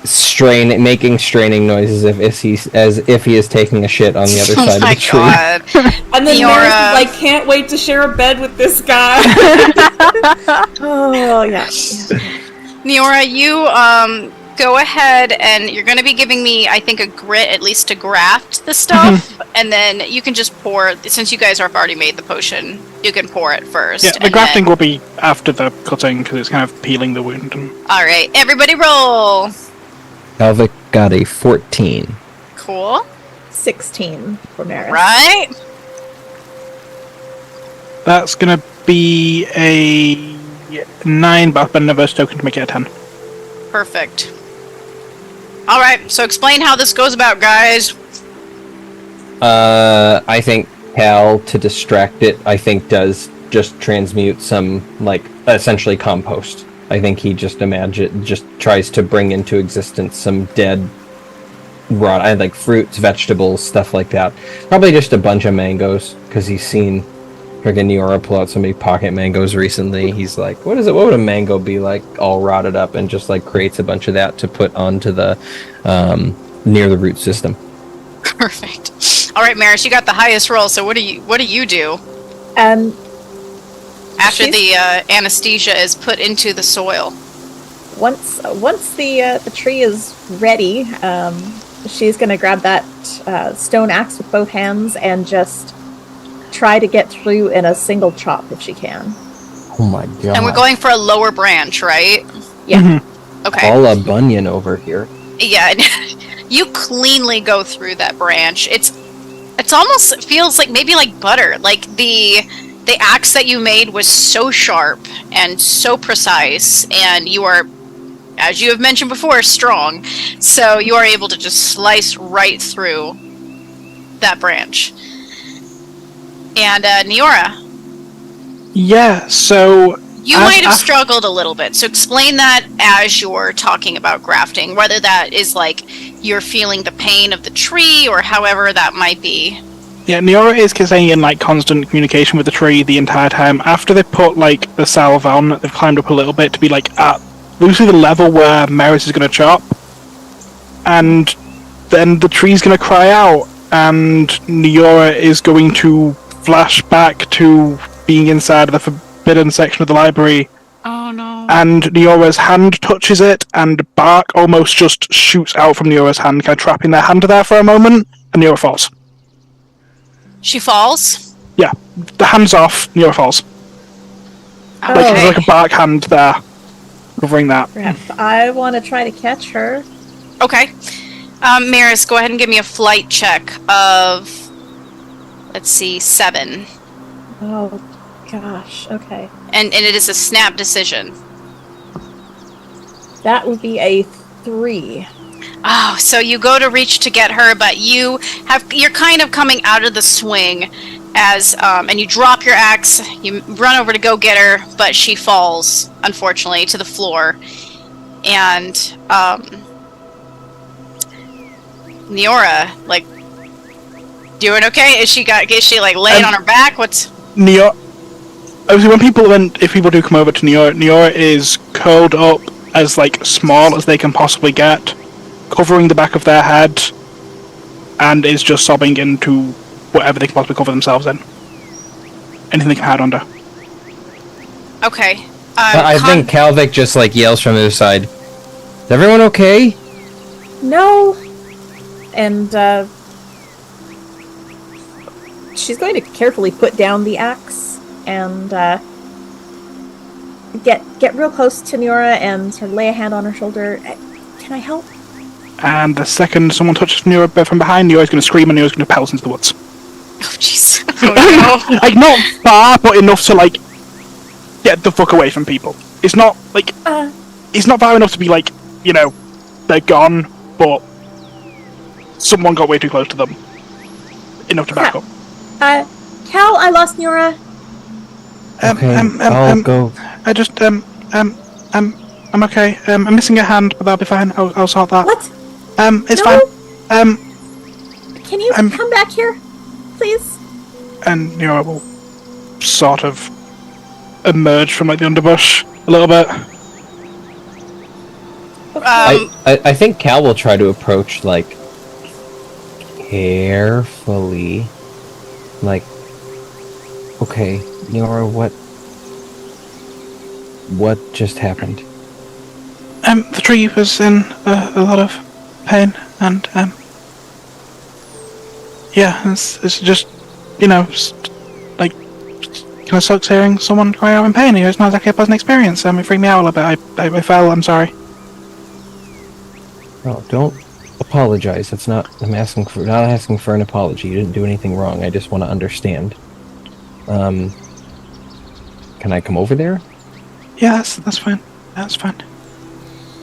making straining noises as if he is taking a shit on the other side of the tree. God. And then Maris is like, can't wait to share a bed with this guy. Oh, yeah. Neora, you go ahead and you're going to be giving me, I think, a grit at least to graft the stuff, and then you can just pour, since you guys have already made the potion, you can pour it first. Yeah, the grafting will be after the cutting, because it's kind of peeling the wound. Alright, everybody roll! Calvic got a 14. Cool. 16 for Maris. Right? That's going to be a 9, but I've been another token to make it a 10. Perfect. Alright, so explain how this goes about, guys. I think Cal, to distract it, I think does just transmute some, like, essentially compost. I think he just tries to bring into existence some dead, rot, like fruits, vegetables, stuff like that. Probably just a bunch of mangoes, because he's seen friggin' Neora pull out so many pocket mangoes recently. He's like, what would a mango be like, all rotted up, and just like creates a bunch of that to put onto the near the root system. Perfect. All right, Maris, you got the highest roll. So what do you do? After the anesthesia is put into the soil. Once the tree is ready, she's gonna grab that stone axe with both hands and just try to get through in a single chop if she can. Oh my god. And we're going for a lower branch, right? Yeah. Mm-hmm. Okay. All a bunion over here. Yeah. You cleanly go through that branch. It's almost feels like maybe like butter. Like the axe that you made was so sharp and so precise, and you are, as you have mentioned before, strong. So you are able to just slice right through that branch. And Neora. Yeah, so you might have struggled a little bit. So explain that as you're talking about grafting, whether that is like you're feeling the pain of the tree or however that might be. Yeah, Neora is staying in like constant communication with the tree the entire time. After they put like the salve on, they've climbed up a little bit to be like at loosely the level where Maris is going to chop, and then the tree's going to cry out, and Neora is going to flash back to being inside of the forbidden section of the library. Oh no. And Neora's hand touches it, and bark almost just shoots out from Neora's hand, kind of trapping their hand there for a moment, and Neora falls. She falls? Yeah. The hand's off, Neora falls. Okay. There's like a bark hand there, covering that. I want to try to catch her. Okay. Maris, go ahead and give me a flight check of, let's see, 7. Oh, gosh. Okay. And it is a snap decision. That would be a 3. Oh, so you go to reach to get her, but you're kind of coming out of the swing, and you drop your axe. You run over to go get her, but she falls, unfortunately, to the floor. And Neora, like, doing okay? Is she like laying on her back? What's Neora? Obviously, if people do come over to Neora is curled up as like small as they can possibly get, covering the back of their head, and is just sobbing into whatever they can possibly cover themselves in. Anything they can hide under. okay? I think Calvic just like yells from the other side. Is everyone okay? No. And she's going to carefully put down the axe and get real close to Neora and sort of lay a hand on her shoulder. Can I help? And the second someone touches Neora from behind, Neora's going to scream and Neora's going to pounce into the woods. Oh jeez. Oh, no. Like, not far, but enough to, like, get the fuck away from people. It's not, like, it's not far enough to be, like, you know, they're gone, but someone got way too close to them. Enough to back up. Cal, I lost Neora. Okay, I'll go. I just, I'm okay. I'm missing a hand, but that'll be fine. I'll sort that. What? It's No. fine. Can you come back here, please? And Neora will sort of emerge from, like, the underbush a little bit. I think Cal will try to approach, like, carefully. Like, okay, Neora, what just happened? The tree was in a lot of pain, and, yeah, it's just, you know, like, kind of sucks hearing someone cry out in pain. It's not exactly a pleasant experience. It freaked me out a little bit. I fell, I'm sorry. No, don't apologize. That's not. I'm not asking for an apology. You didn't do anything wrong. I just want to understand. Can I come over there? Yeah, that's fine. That's fine.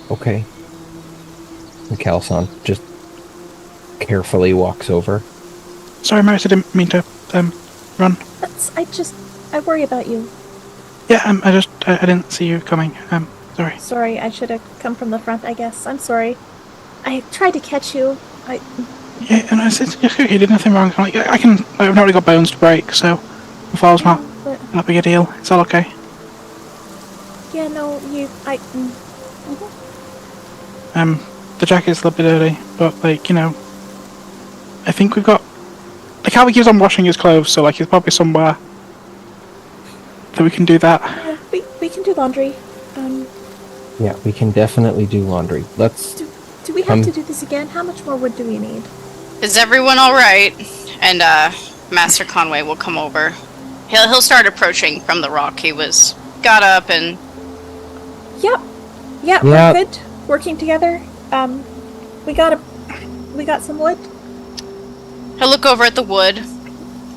Okay. And Calson just carefully walks over. Sorry, Maris, I didn't mean to run. I worry about you. Yeah, I didn't see you coming. Sorry. Sorry, I should have come from the front, I guess. I'm sorry. I tried to catch you. Yeah, and it's okay. You did nothing wrong. Like, I've not really got bones to break, so the fall's not big a deal. It's all okay. Yeah, no, The jacket's a little bit dirty, but, like, you know, I think we've got. Like, how he keeps on washing his clothes, so, like, it's probably somewhere that we can do that. Yeah, we can do laundry. Yeah, we can definitely do laundry. Let's. Do we have to do this again? How much more wood do we need? Is everyone all right? And Master Conway will come over. He'll start approaching from the rock. He got up and. Yep. Yeah, we're good. Working together. We got some wood. He'll look over at the wood,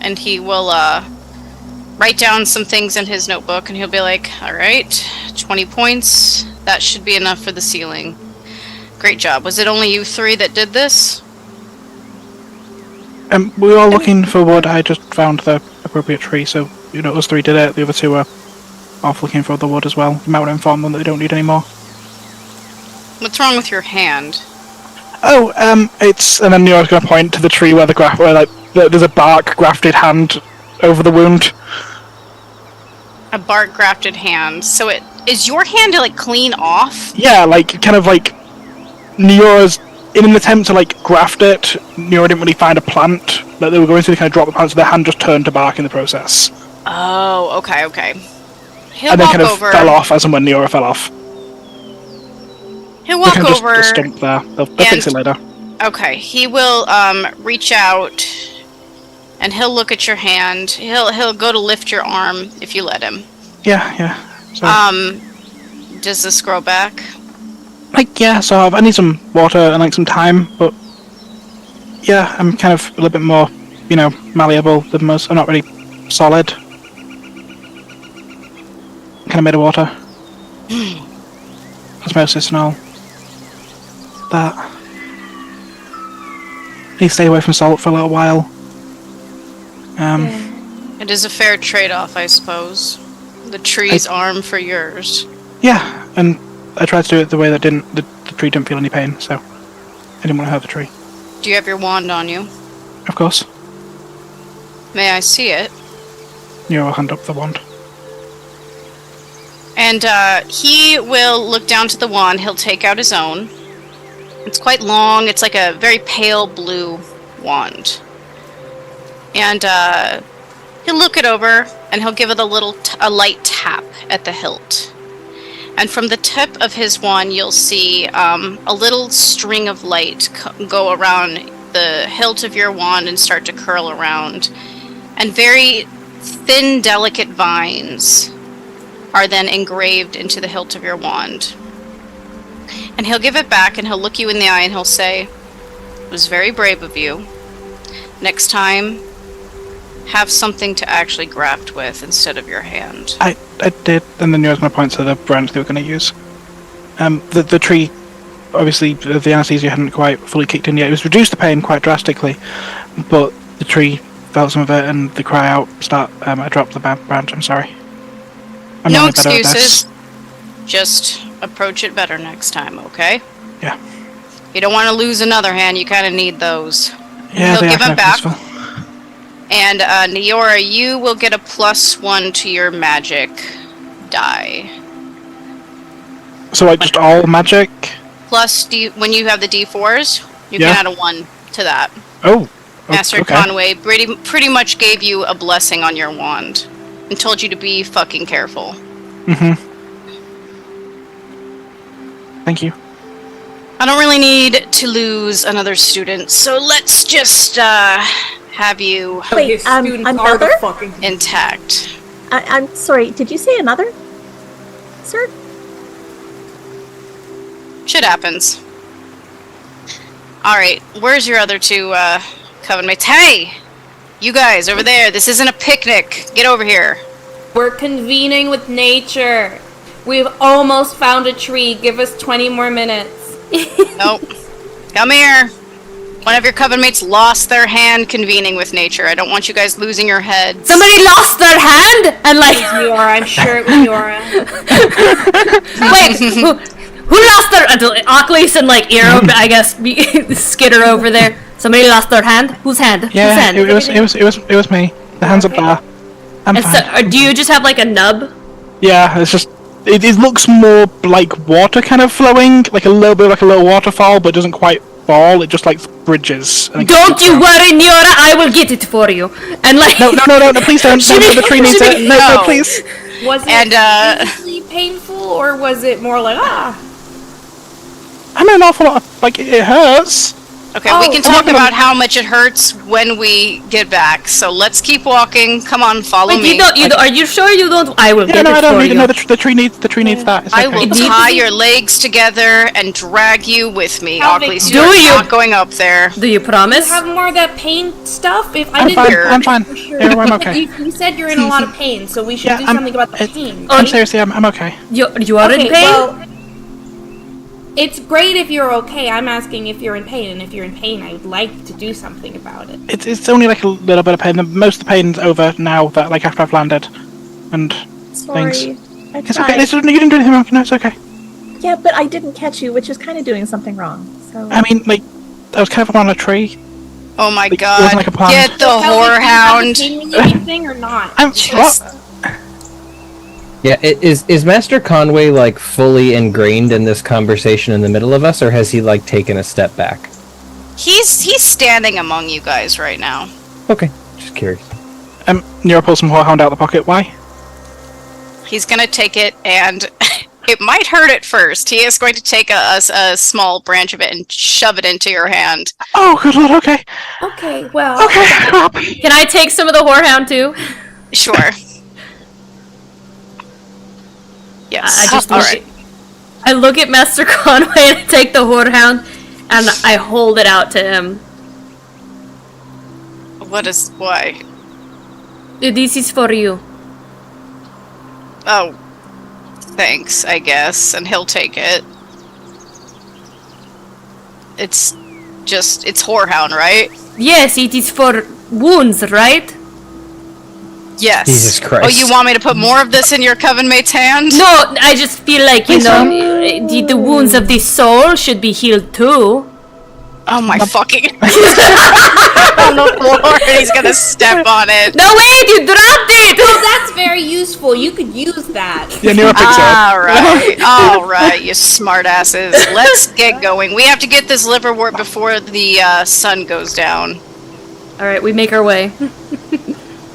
and he will write down some things in his notebook, and he'll be like, "All right, 20 points. That should be enough for the ceiling. Great job. Was it only you three that did this?" We were all looking for wood. I just found the appropriate tree, so, you know, us three did it. The other two are off looking for the wood as well. You might want to inform them that they don't need any more. What's wrong with your hand? Oh, it's... And then Neora's going to point to the tree where there's a bark grafted hand over the wound. A bark grafted hand. So is your hand, like, clean off? Yeah, like, kind of like... Neora's... In an attempt to, like, graft it, Neora didn't really find a plant that they were going to. They kind of drop the plant, so their hand just turned to bark in the process. Oh, okay. He'll and then walk kind of over. fell off as and when Neora fell off. He'll walk kind of over. Just stump there. They'll fix it later. Okay, he will reach out, and he'll look at your hand. He'll go to lift your arm if you let him. Yeah. Sorry. Does this grow back? Like, yeah, so I need some water and, like, some time, but yeah, I'm kind of a little bit more, you know, malleable than most. I'm not really solid. Kind of made of water. Osmosis and all that. Need to stay away from salt for a little while. It is a fair trade-off, I suppose. The tree's arm for yours. Yeah, and I tried to do it the way that the tree didn't feel any pain, so I didn't want to hurt the tree. Do you have your wand on you? Of course. May I see it? Nero will hand up the wand. And he will look down to the wand. He'll take out his own. It's quite long. It's like a very pale blue wand. And he'll look it over, and he'll give it a light tap at the hilt. And from the tip of his wand, you'll see a little string of light go around the hilt of your wand and start to curl around. And very thin, delicate vines are then engraved into the hilt of your wand. And he'll give it back, and he'll look you in the eye, and he'll say, "It was very brave of you. Next time, have something to actually graft with instead of your hand." I did, and then Nero's going to point to the branch they were going to use. The tree, obviously, the anesthesia hadn't quite fully kicked in yet. It was reduced the pain quite drastically, but the tree felt some of it, and the cry out I dropped the branch. I'm sorry. I'm No only better at this. excuses. Just approach it better next time, okay? Yeah. You don't want to lose another hand. You kind of need those. Yeah, He'll they give are them back. useful. And Neora, you will get a +1 to your magic die. So, like, just all magic? Plus, when you have the D4s, you Yeah. can add a 1 to that. Oh. Master okay. Conway pretty much gave you a blessing on your wand and told you to be fucking careful. Mm-hmm. Thank you. I don't really need to lose another student, so let's just have you Wait, His students are another? the fucking intact. I'm sorry, did you say another? Sir? Shit happens. Alright, where's your other two coven mates? Hey! You guys, over there, this isn't a picnic. Get over here. We're convening with nature. We've almost found a tree. Give us 20 more minutes. Nope. Come here. One of your coven mates lost their hand convening with nature. I don't want you guys losing your heads. Somebody lost their hand, and like, Yora, I'm sure it was Yora. wait, who lost their? Oculus and like Eero, I guess, skitter over there. Somebody lost their hand. Whose hand? Whose Yeah, hand? it was me. The hands up there. I'm And fine. so, do you just have like a nub? Yeah, it's just it looks more like water kind of flowing, like a little bit like a little waterfall, but it doesn't quite fall. It just like bridges. And Don't you worry, Niora. I will get it for you. And like, No, please don't. The tree needs it. No, please. Was it And, physically painful, or was it more like, I'm in an awful lot of, like, it hurts. Okay, we can talk about how much it hurts when we get back. So let's keep walking. Come on, follow wait, me. you don't. Are you sure you don't? I will Yeah, get no, it I don't for need you. to know the tree needs that. It's I okay. will tie your legs together and drag you with me, Calvin, Oakley. do You're you- not going up there. Do you promise? have more of that pain stuff? If I I'm didn't fine. hear I'm fine. for sure. Yeah, I'm okay. You said you're in a lot of pain, so we should Yeah, do I'm- something about the it's- pain. I'm right? seriously, I'm okay. You are in Okay, pain. well, it's great if you're okay. I'm asking if you're in pain, and if you're in pain, I would like to do something about it. It's only like a little bit of pain. Most of the pain's over now. That like after I've landed, and Sorry. things. I It's tried. okay. You didn't do anything wrong. No, it's okay. Yeah, but I didn't catch you, which is kind of doing something wrong. So I mean, like, I was kind of up on a tree. Oh my It god. wasn't like a plan. Get the Calvin, whorehound. do you have the pain when you anything or not? I'm Just- what? Yeah, is Master Conway like fully ingrained in this conversation in the middle of us, or has he like taken a step back? He's standing among you guys right now. Okay, just curious. Nero pulls some whorehound out of the pocket. Why? He's gonna take it, and it might hurt at first. He is going to take a small branch of it and shove it into your hand. Oh, good lord. Okay. Okay, well, Okay. Crap. Can I take some of the whorehound too? Sure. Yes. I just all look right. I look at Master Conway and I take the whorehound and I hold it out to him. Why? This is for you. Oh, thanks, I guess, and he'll take it. It's whorehound, right? Yes, it is for wounds, right? Yes. Jesus Christ. Oh, you want me to put more of this in your coven mate's hand? No, I just feel like, you know, the wounds of the soul should be healed too. Oh my fucking... on the floor, and he's gonna step on it. No, wait, you dropped it! Oh, that's very useful. You could use that. Yeah, Nero picks it up. Alright, you smartasses. Let's get going. We have to get this liverwort before the sun goes down. Alright, we make our way.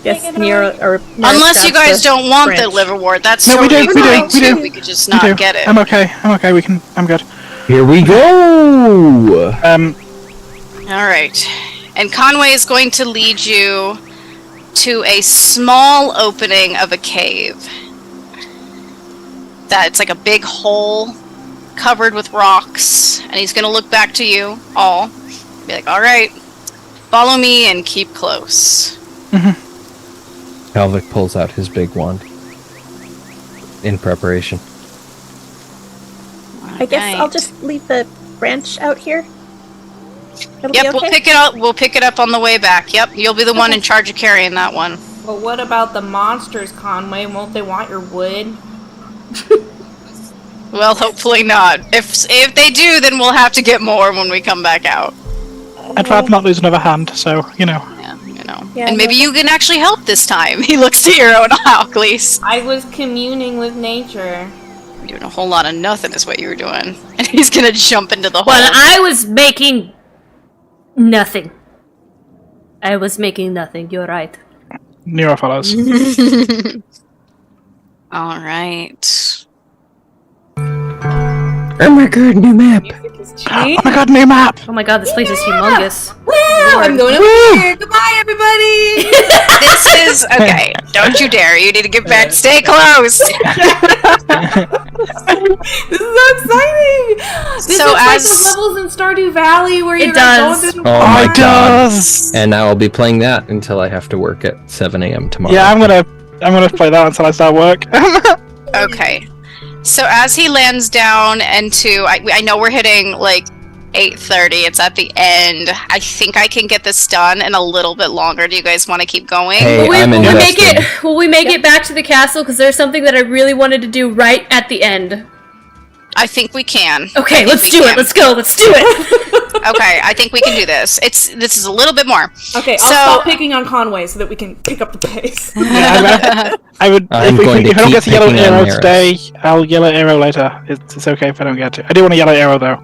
Yes, Nero or Unless you guys don't want the liverwort, that's totally fine too. We could just not get it. I'm okay. I'm good. Here we go! Alright. And Conway is going to lead you to a small opening of a cave. It's like a big hole covered with rocks. And he's going to look back to you all. Be like, alright, follow me and keep close. Calvic pulls out his big wand. In preparation. I guess I'll just leave the branch out here. It'll Yep, be okay? we'll pick it up. We'll pick it up on the way back. Yep, you'll be the one in charge of carrying that one. But what about the monsters, Conway? Won't they want your wood? Well, hopefully not. If they do, then we'll have to get more when we come back out. I'd rather not lose another hand, so, you know. Yeah, you know. Yeah, And maybe you can actually help this time. He looks to Hero and Ockley's. I was communing with nature. You're doing a whole lot of nothing is what you were doing. And he's gonna jump into the hole. Well, I was making nothing. I was making nothing, you're right. Nero follows. Alright. Oh my god, new map! Oh my god, new map! Oh my god, this place is humongous. I'm going over here. Goodbye, everybody. This is okay. Don't you dare. You need to get back. Stay close. This is so exciting. This So looks like as- the levels in Stardew Valley where you're It like, does. going through Oh my it god. does! And I will be playing that until I have to work at 7 a.m. tomorrow. Yeah, I'm gonna play that until I start work. Okay. So as he lands down into, I know we're hitting like 8:30. It's at the end. I think I can get this done in a little bit longer. Do you guys want to keep going? Hey, I'm Will invested. we make it back to the castle? Because there's something that I really wanted to do right at the end. I think we can. Okay, let's we do can. it. Let's go. Let's do it. Okay, I think we can do this. This is a little bit more. Okay, I'll So- stop picking on Conway so that we can pick up the pace. I would. I'm if going to I don't keep get to yellow picking on arrow Maris. today, I'll yell at arrow later. It's okay if I don't get to. I do want to yell at arrow though.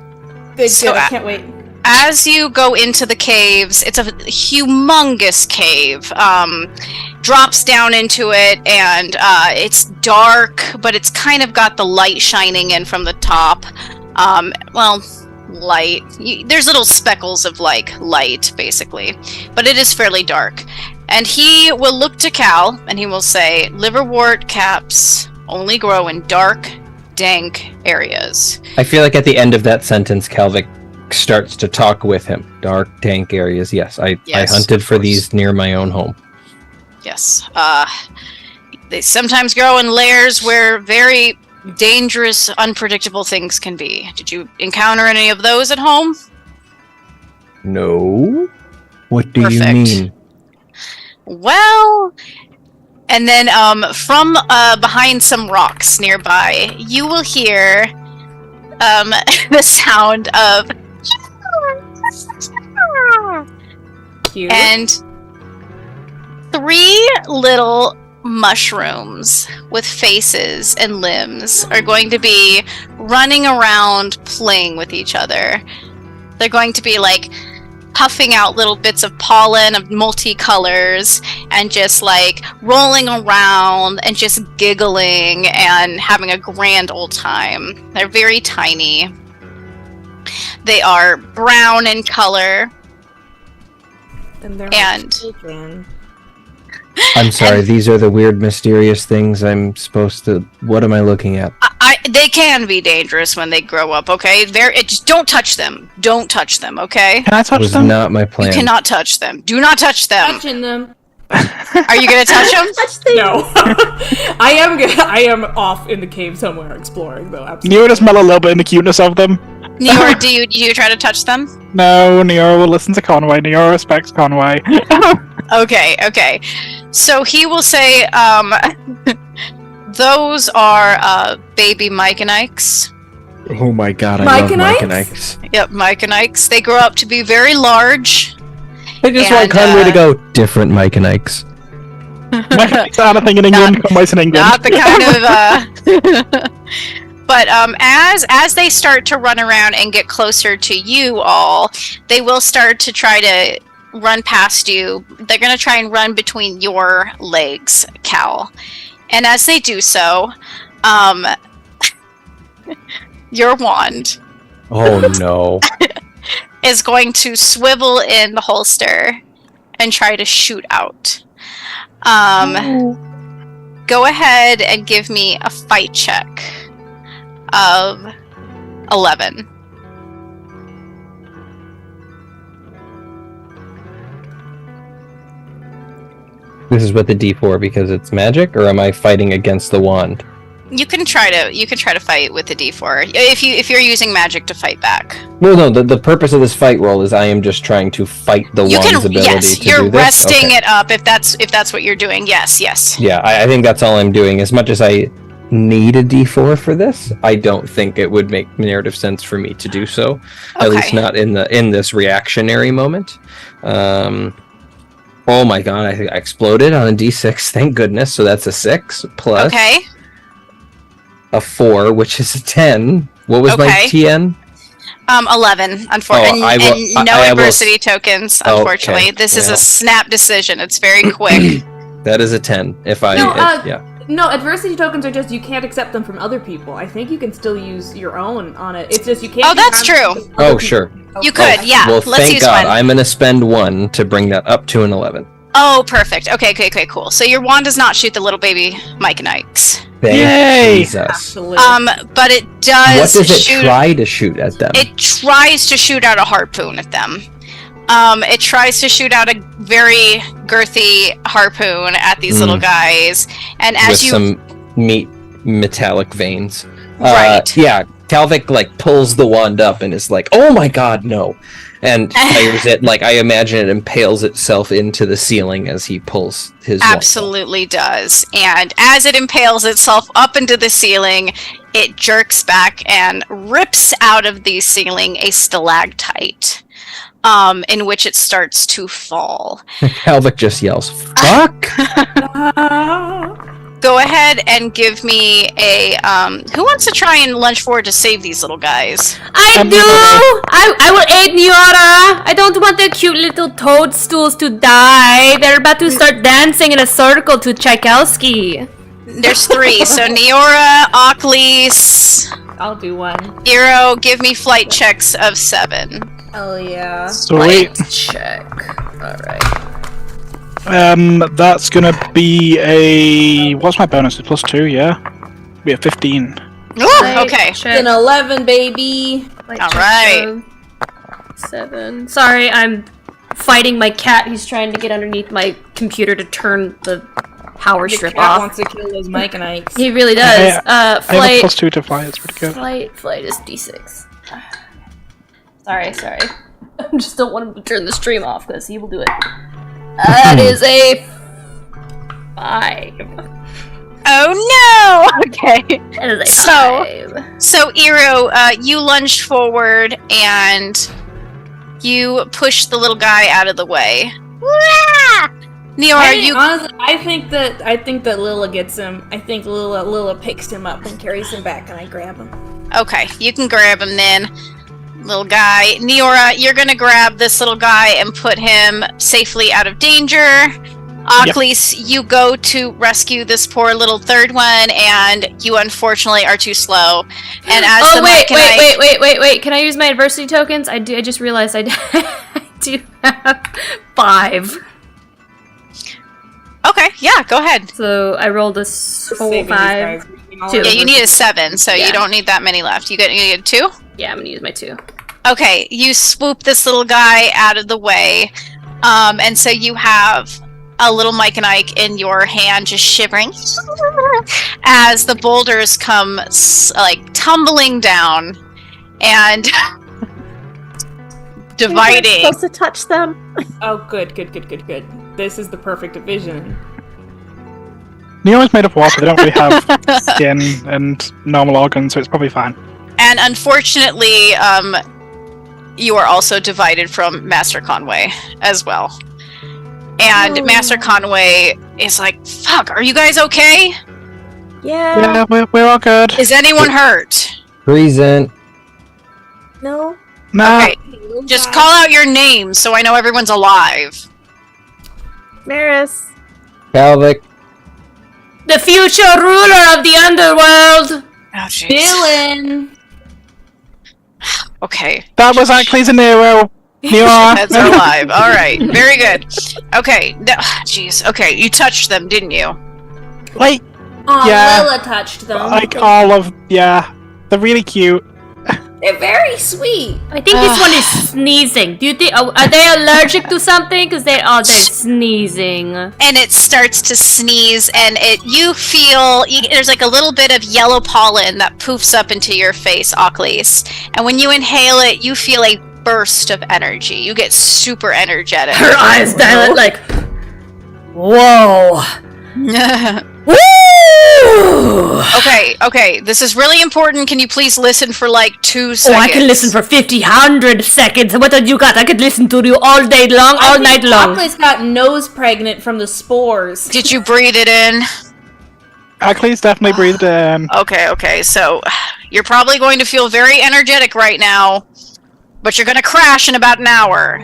Good, So, good. I can't wait. As you go into the caves, it's a humongous cave. Drops down into it, and it's dark, but it's kind of got the light shining in from the top. Light. There's little speckles of like light, basically, but it is fairly dark. And he will look to Cal, and he will say, "Liverwort caps only grow in dark, dank areas." I feel like at the end of that sentence, Calvic starts to talk with him. Dark, dank areas. Yes, I Yes, hunted of for course. these near my own home. Yes. They sometimes grow in layers where very dangerous, unpredictable things can be. Did you encounter any of those at home? No. What do you Perfect. mean? Well, and then from behind some rocks nearby, you will hear the sound of Cute. and 3 little mushrooms with faces and limbs are going to be running around playing with each other. They're going to be like puffing out little bits of pollen of multicolors and just like rolling around and just giggling and having a grand old time. They're very tiny. They are brown in color. And they're And- children. I'm sorry, these are the weird, mysterious things I'm supposed to... What am I looking at? They can be dangerous when they grow up, okay? Just don't touch them. Don't touch them, okay? Can I touch was them? not my plan. You cannot touch them. Do not touch them. Touching them. Are you gonna touch them? No. I am off in the cave somewhere exploring though, absolutely. Nero just smell a little bit in the cuteness of them. Nero, do you try to touch them? No, Nero will listen to Conway. Nero respects Conway. Okay. So he will say, those are baby Mike and Ike's. Oh my god, I Mike love and Mike and Ike's? Ike's. Yep, Mike and Ike's. They grow up to be very large. I just And, want Conway to go different Mike and Ike's. It's not a thing in England. Conway's in England. Not the kind of but as they start to run around and get closer to you all, they will start to try to run past you. They're going to try and run between your legs, Cal. And as they do so, your wand Oh no. is going to swivel in the holster and try to shoot out. Go ahead and give me a fight check of 11. This is with the D4 because it's magic, or am I fighting against the wand? You can try to fight with the D4 if you're using magic to fight back. Well, no. The purpose of this fight roll is I am just trying to fight the You wand's can ability yes, to you're do this. resting Okay. it up if that's what you're doing. Yes. Yeah, I think that's all I'm doing. As much as I need a D4 for this, I don't think it would make narrative sense for me to do so. At least Okay. not in this reactionary moment. Oh my god, I think I exploded on a D6. Thank goodness. So that's a 6 plus Okay. a 4, which is a 10. What was my Okay. TN? 11. Unfortunately, Oh, I will- and no I will- adversity tokens. Unfortunately, Okay, this is well. a snap decision. It's very quick. That is a 10. If I No, yeah. No, adversity tokens are just you can't accept them from other people. I think you can still use your own on it. It's just you can't. Oh, do that's harm true. to other Oh, people. sure. You could, yeah. Well, Let's thank use God. one. I'm going to spend 1 to bring that up to an 11. Oh, perfect. Okay, cool. So your wand does not shoot the little baby Mike and Ike's. Thank Yay! Jesus. Absolutely. But it does. What does it shoot, try to shoot at them? It tries to shoot out a harpoon at them. It tries to shoot out a very girthy harpoon at these little guys, and as With you some metallic veins. Right. Yeah, Kalvik like pulls the wand up and is like, "Oh my god, no!" and fires it. Like I imagine it impales itself into the ceiling as he pulls his wand. absolutely does, and as it impales itself up into the ceiling, it jerks back and rips out of the ceiling a stalactite, in which it starts to fall. Kalvik just yells, "Fuck!" Go ahead and give me a who wants to try and lunge forward to save these little guys? I do! I will aid Niora! I don't want the cute little toadstools to die. They're about to start dancing in a circle to Tchaikovsky. There's 3, so Neora, Ockleys, I'll do one. Eero, give me flight checks of 7. Oh yeah. Sweet. Check. Alright. That's gonna be a. What's my bonus? It's +2, yeah? Be a 15. Ooh, okay. An 11, baby. All right. 7. Sorry, I'm fighting my cat. He's trying to get underneath my computer to turn the power Your strip cat off. wants to kill those Mike and Ikes. He really does. I have a Flight. +2 to fly, it's pretty good. Flight is D6. Sorry. I just don't want him to turn the stream off because he will do it. That is a 5. Oh no! Okay. That is a So- 5. So Eero, you lunged forward and you pushed the little guy out of the way. Wah! Neora, you Honestly, I think that Lila gets him. I think Lila picks him up and carries him back, and I grab him. okay? You can grab him then, little guy. Neora, you're gonna grab this little guy and put him safely out of danger. Ockleys, you go to rescue this poor little third one, and you unfortunately are too slow. And as Oh the wait! Mike and Wait! Can I use my adversity tokens? I just realized I do have 5. Okay, yeah, go ahead. So I rolled a Saving 5. these guys. 2. Yeah, you need a 7, so Yeah. you don't need that many left. You get 2? Yeah, I'm gonna use my 2. Okay, you swoop this little guy out of the way, and so you have a little Mike and Ike in your hand just shivering as the boulders come like tumbling down and We weren't dividing. supposed to touch them. Oh, good. This is the perfect division. Neo's made of water. They don't really have skin and normal organs, so it's probably fine. And unfortunately, you are also divided from Master Conway as well. And Master Conway is like, fuck, are you guys okay? Yeah. Yeah, we're all good. Is anyone hurt? Present. No. Nah. Okay, just call out your names so I know everyone's alive. Maris. Calvic. The future ruler of the underworld. Oh, jeez. Dylan. Okay. That was actually Nero. Neo. Heads are alive. All right. Very good. Okay. Jeez. Okay. You touched them, didn't you? Like, Oh, Yeah. Lila touched them. like all of, yeah. They're really cute. They're very sweet. I think this one is sneezing. Do you think are they allergic to something? Because they're sneezing. And it starts to sneeze, and you feel there's like a little bit of yellow pollen that poofs up into your face, Ockleys. And when you inhale it, you feel a burst of energy. You get super energetic. Her eyes dilate like, whoa. Okay, this is really important. Can you please listen for like 2 seconds? Oh, I can listen for 50, 100 seconds. What have you got? I could listen to you all day long, all night long. Oakley's got nose pregnant from the spores. Did you breathe it in? Ackley's definitely breathed in. Okay, so you're probably going to feel very energetic right now, but you're going to crash in about an hour.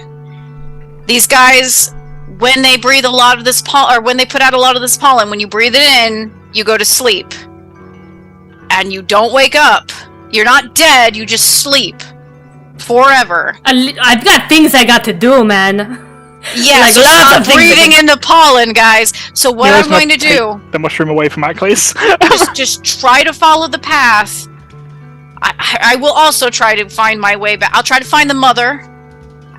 These guys, when they breathe a lot of this pollen, or when they put out a lot of this pollen, when you breathe it in, you go to sleep. And you don't wake up. You're not dead, you just sleep. Forever. I've got things I got to do, man. Yeah, Like so lots stop of things breathing in the pollen, guys. So what Nero's I'm going to gonna do, take the mushroom away from Ackley's. just try to follow the path. I will also try to find my way back. I'll try to find the mother.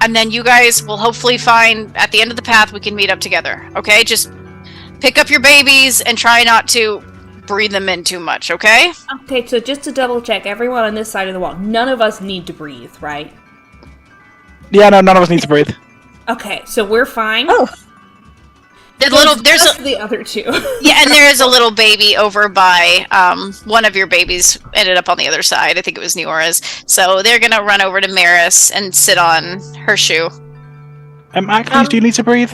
And then you guys will hopefully find, at the end of the path, we can meet up together. Okay? Just pick up your babies and try not to breathe them in too much, okay? Okay, so just to double check, everyone on this side of the wall, none of us need to breathe, right? Yeah, no, none of us need to breathe. Okay, so we're fine. Oh. There's Just the other two. yeah, and there is a little baby over by, one of your babies ended up on the other side. I think it was Neora's. So they're gonna run over to Maris and sit on her shoe. Ackley's, do you need to breathe?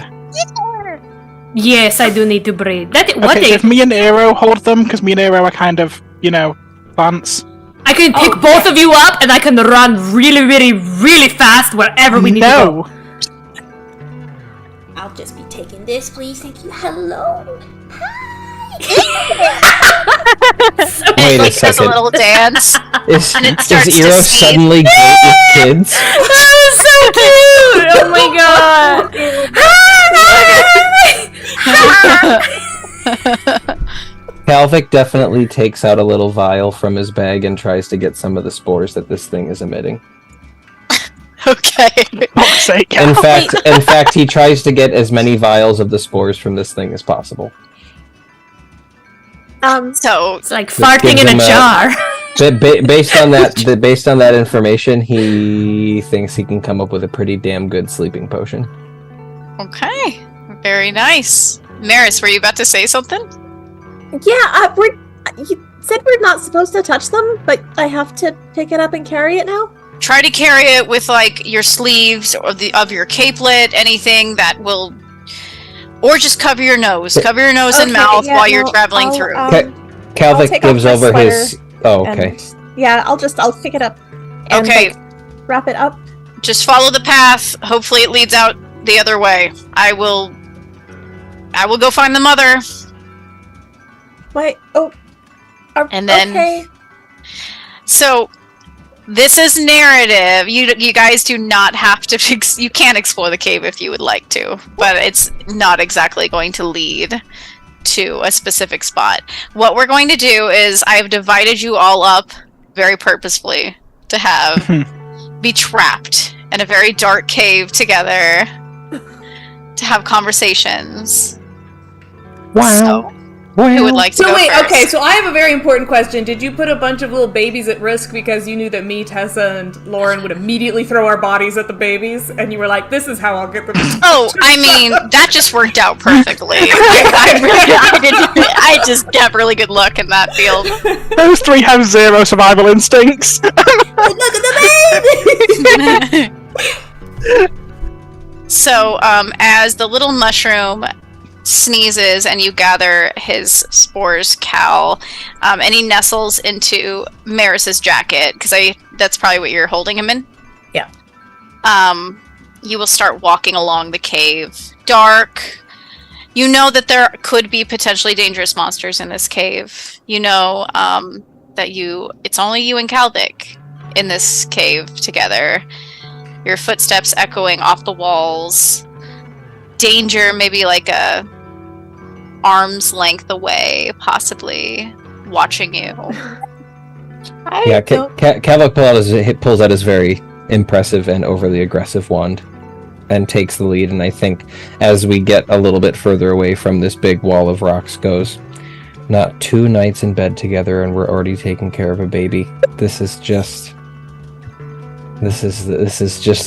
Yes, I do need to breathe. Okay, if me and Aero hold them, because me and Aero are kind of, plants. I can pick both of you up and I can run really, really, really fast wherever we need to go. No. I'll just be taking this, please. Thank you. Hello. Wait a Like, does a second. little dance. Is it starts to Eero sneeze. suddenly great with kids? That was so cute! Oh my god! Calvic definitely takes out a little vial from his bag and tries to get some of the spores that this thing is emitting. Okay. For fuck's sake. In fact, he tries to get as many vials of the spores from this thing as possible. So It's like farting in a him jar. Based on that information, he thinks he can come up with a pretty damn good sleeping potion. okay. Very nice. Maris, were you about to say something? Yeah, you said we're not supposed to touch them, but I have to pick it up and carry it now? Try to carry it with like your sleeves or of your capelet, anything that will, or just cover your nose. Cover your nose and Okay, mouth yeah, while you're no, traveling I'll, through. Calvic take gives off my over his. Oh, okay. And, yeah, I'll pick it up and Okay. wrap it up. Just follow the path. Hopefully it leads out the other way. I will go find the mother. Wait, And then- okay. So this is narrative. You guys do not have to. You can explore the cave if you would like to, but it's not exactly going to lead to a specific spot. What we're going to do is I have divided you all up very purposefully to have be trapped in a very dark cave together to have conversations. Wow. So, Who would like to So go wait, first? okay, so I have a very important question. Did you put a bunch of little babies at risk because you knew that me, Tessa, and Lauren would immediately throw our bodies at the babies, and you were like, this is how I'll get them to Oh, I mean, that just worked out perfectly. I just get really good luck in that field. Those three have zero survival instincts. Look at the baby! So, as the little mushroom sneezes and you gather his spores, Cal, and he nestles into Maris's jacket, because that's probably what you're holding him in? Yeah. You will start walking along the cave. Dark. You know that there could be potentially dangerous monsters in this cave. You know that it's only you and Calvic in this cave together. Your footsteps echoing off the walls. Danger maybe like a arm's length away, possibly watching you. Calvic pulls out his very impressive and overly aggressive wand and takes the lead, and I think as we get a little bit further away from this big wall of rocks goes, not 2 nights in bed together and we're already taking care of a baby. This is just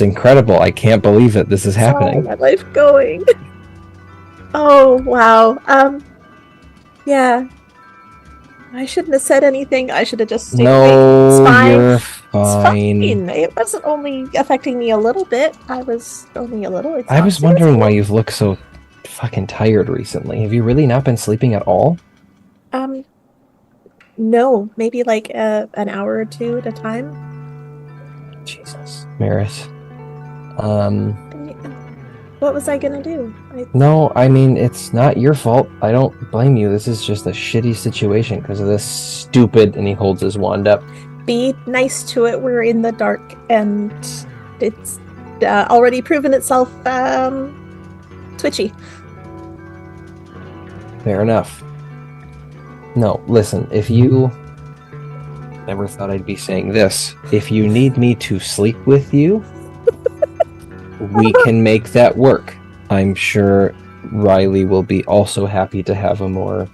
incredible. I can't believe it. This is happening. How's my life going? Oh, wow. Yeah. I shouldn't have said anything. I should have just stayed awake. It's fine. You're It's fine. fine. It wasn't only affecting me a little bit. I was only a little exhausted. I was wondering why you've looked so fucking tired recently. Have you really not been sleeping at all? No. Maybe like an hour or 2 at a time. Jesus. Maris. What was I gonna do? No, I mean, it's not your fault. I don't blame you. This is just a shitty situation because of this stupid... And he holds his wand up. Be nice to it. We're in the dark, and it's already proven itself twitchy. Fair enough. No, listen, if you... Never thought I'd be saying this. If you need me to sleep with you, we can make that work. I'm sure Riley will be also happy to have a more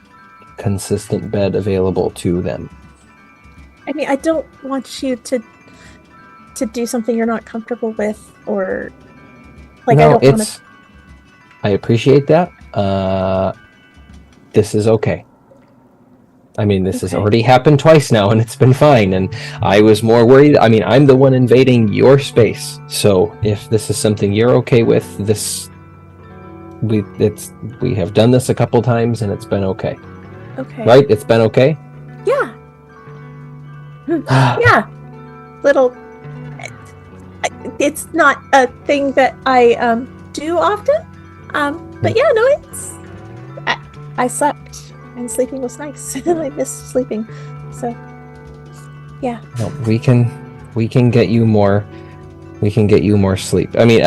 consistent bed available to them. I mean, I don't want you to do something you're not comfortable with, or like No, I don't want to. I appreciate that. This is okay. I mean, this has already happened twice now, and it's been fine. And I was more worried. I mean, I'm the one invading your space. So if this is something you're okay with, we have done this a couple times, and it's been okay. Okay. Right? It's been okay. Yeah. Yeah. Little. It's not a thing that I do often. But yeah, no, it's. I slept. And sleeping was nice. I missed sleeping. So, yeah. No, we can get you more. We can get you more sleep. I mean,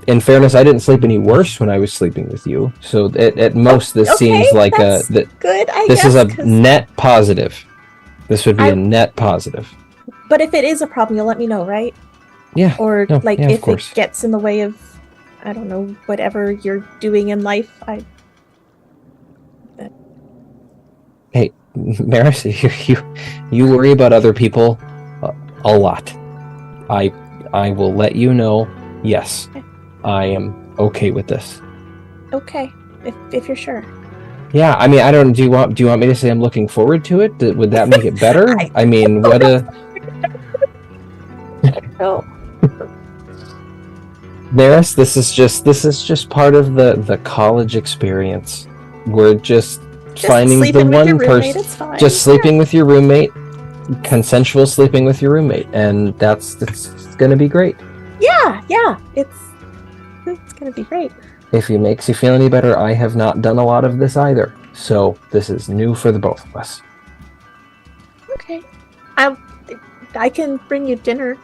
in fairness, I didn't sleep any worse when I was sleeping with you. So at most, this seems like that's good. This is a net positive. This would be a net positive. But if it is a problem, you'll let me know, right? Yeah. Or No, yeah, of if course. it gets in the way of, I don't know, whatever you're doing in life. Hey, Maris, you worry about other people a lot. I will let you know. Yes, I am okay with this. Okay, if you're sure. Yeah, I mean, I don't. Do you want me to say I'm looking forward to it? Would that make it better? I mean, what a. No. Maris, this is just part of the college experience. We're just finding the one person, just sleeping with your roommate, consensual sleeping with your roommate, and it's gonna be great. Yeah, it's gonna be great. If it makes you feel any better, I have not done a lot of this either, so this is new for the both of us. Okay, I can bring you dinner.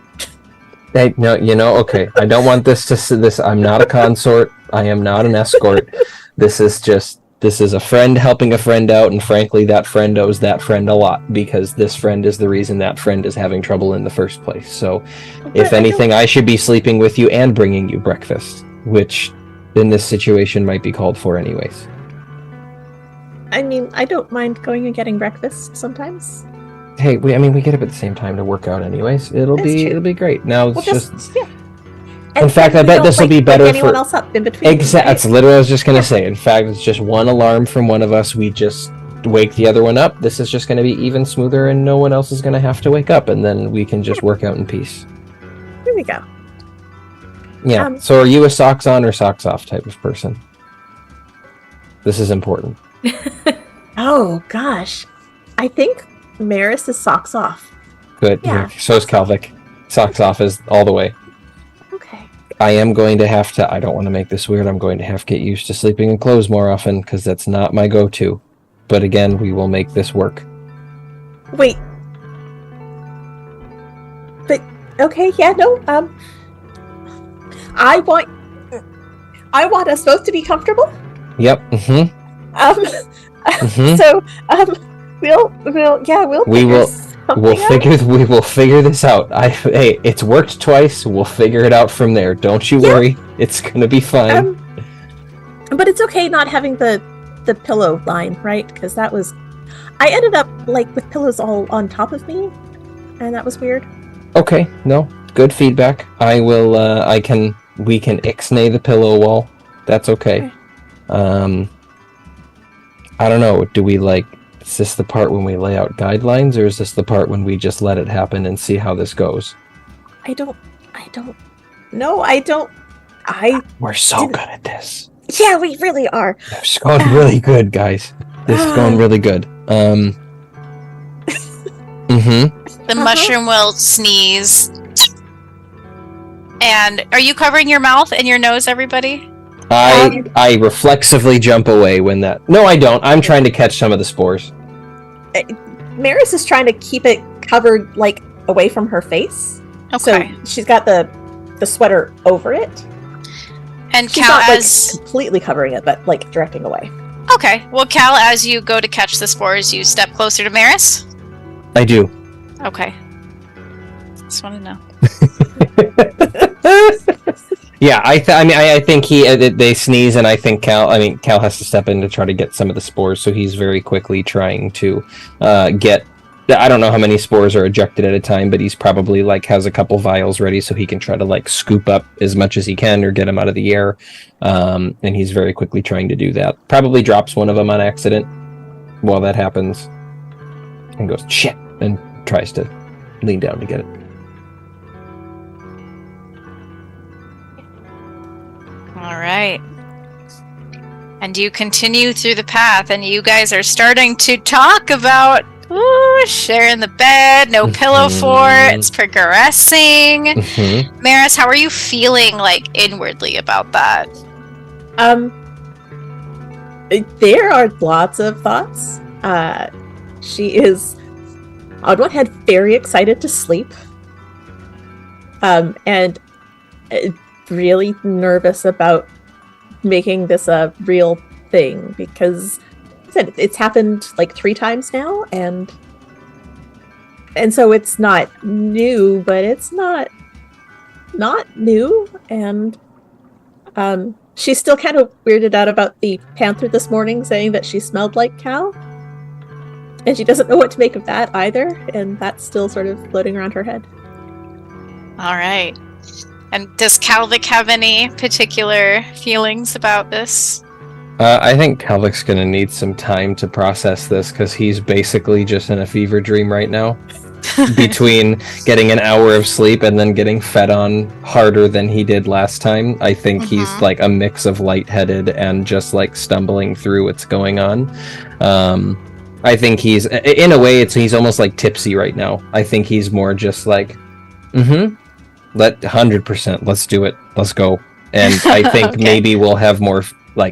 Hey, no, okay. I don't want this. I'm not a consort. I am not an escort. This is a friend helping a friend out, and frankly, that friend owes that friend a lot, because this friend is the reason that friend is having trouble in the first place. So, if anything, I should be sleeping with you and bringing you breakfast, which in this situation might be called for anyways. I mean, I don't mind going and getting breakfast sometimes. Hey, we get up at the same time to work out anyways. It'll be great. Now it's just yeah. In fact, I bet this will be better anyone for else up in between. exactly. That's literally what I was just gonna say. In fact, it's just one alarm from one of us. We just wake the other one up. This is just gonna be even smoother, and no one else is gonna have to wake up, and then we can just work out in peace. Here we go. Yeah. So, are you a socks on or socks off type of person? This is important. Oh gosh, I think Maris is socks off. Good. Yeah. So is Kalvik. Socks off is all the way. Okay. I am going to have to, I don't want to make this weird, I'm going to have to get used to sleeping in clothes more often, because that's not my go-to. But again, we will make this work. Wait. But, okay, yeah, no, I want us both to be comfortable. Yep, So, we will figure this out. Hey, it's worked twice, we'll figure it out from there. Don't you worry, it's gonna be fine. But it's okay not having the pillow line, right? Because that was, I ended up like with pillows all on top of me, and that was weird. Okay, no, good feedback. We can ixnay the pillow wall. That's okay. I don't know, is this the part when we lay out guidelines, or is this the part when we just let it happen and see how this goes? We're so good at this. Yeah, we really are. It's going really good, guys. This is going really good. The mushroom will sneeze. And are you covering your mouth and your nose, everybody? I reflexively jump away when that... No, I don't. I'm trying to catch some of the spores. Maris is trying to keep it covered, like, away from her face. Okay. So she's got the sweater over it. And she's Cal, not, as... completely covering it, but, like, directing away. Okay. Well, Cal, as you go to catch the spores, you step closer to Maris? I do. Okay. Just want to know. Yeah, I think they sneeze, and I think Cal has to step in to try to get some of the spores, so he's very quickly trying to get... I don't know how many spores are ejected at a time, but he's probably, has a couple vials ready, so he can try to, scoop up as much as he can, or get them out of the air, and he's very quickly trying to do that. Probably drops one of them on accident while that happens, and goes, shit, and tries to lean down to get it. All right. And you continue through the path, and you guys are starting to talk about sharing the bed, no pillow fort, it's progressing. Maris, how are you feeling, inwardly about that? There are lots of thoughts. She is, on one hand, very excited to sleep. And really nervous about making this a real thing, because I said it's happened 3 times now, and so it's not new, but it's not new, and she's still kind of weirded out about the panther this morning saying that she smelled like Cal, and she doesn't know what to make of that either, and that's still sort of floating around her head. All right. And does Kalvik have any particular feelings about this? I think Kalvik's going to need some time to process this, because he's basically just in a fever dream right now. Between getting an hour of sleep and then getting fed on harder than he did last time. I think he's a mix of lightheaded and just stumbling through what's going on. I think he's, in a way, he's almost tipsy right now. I think he's more just 100%, let's do it, let's go. And I think maybe we'll have more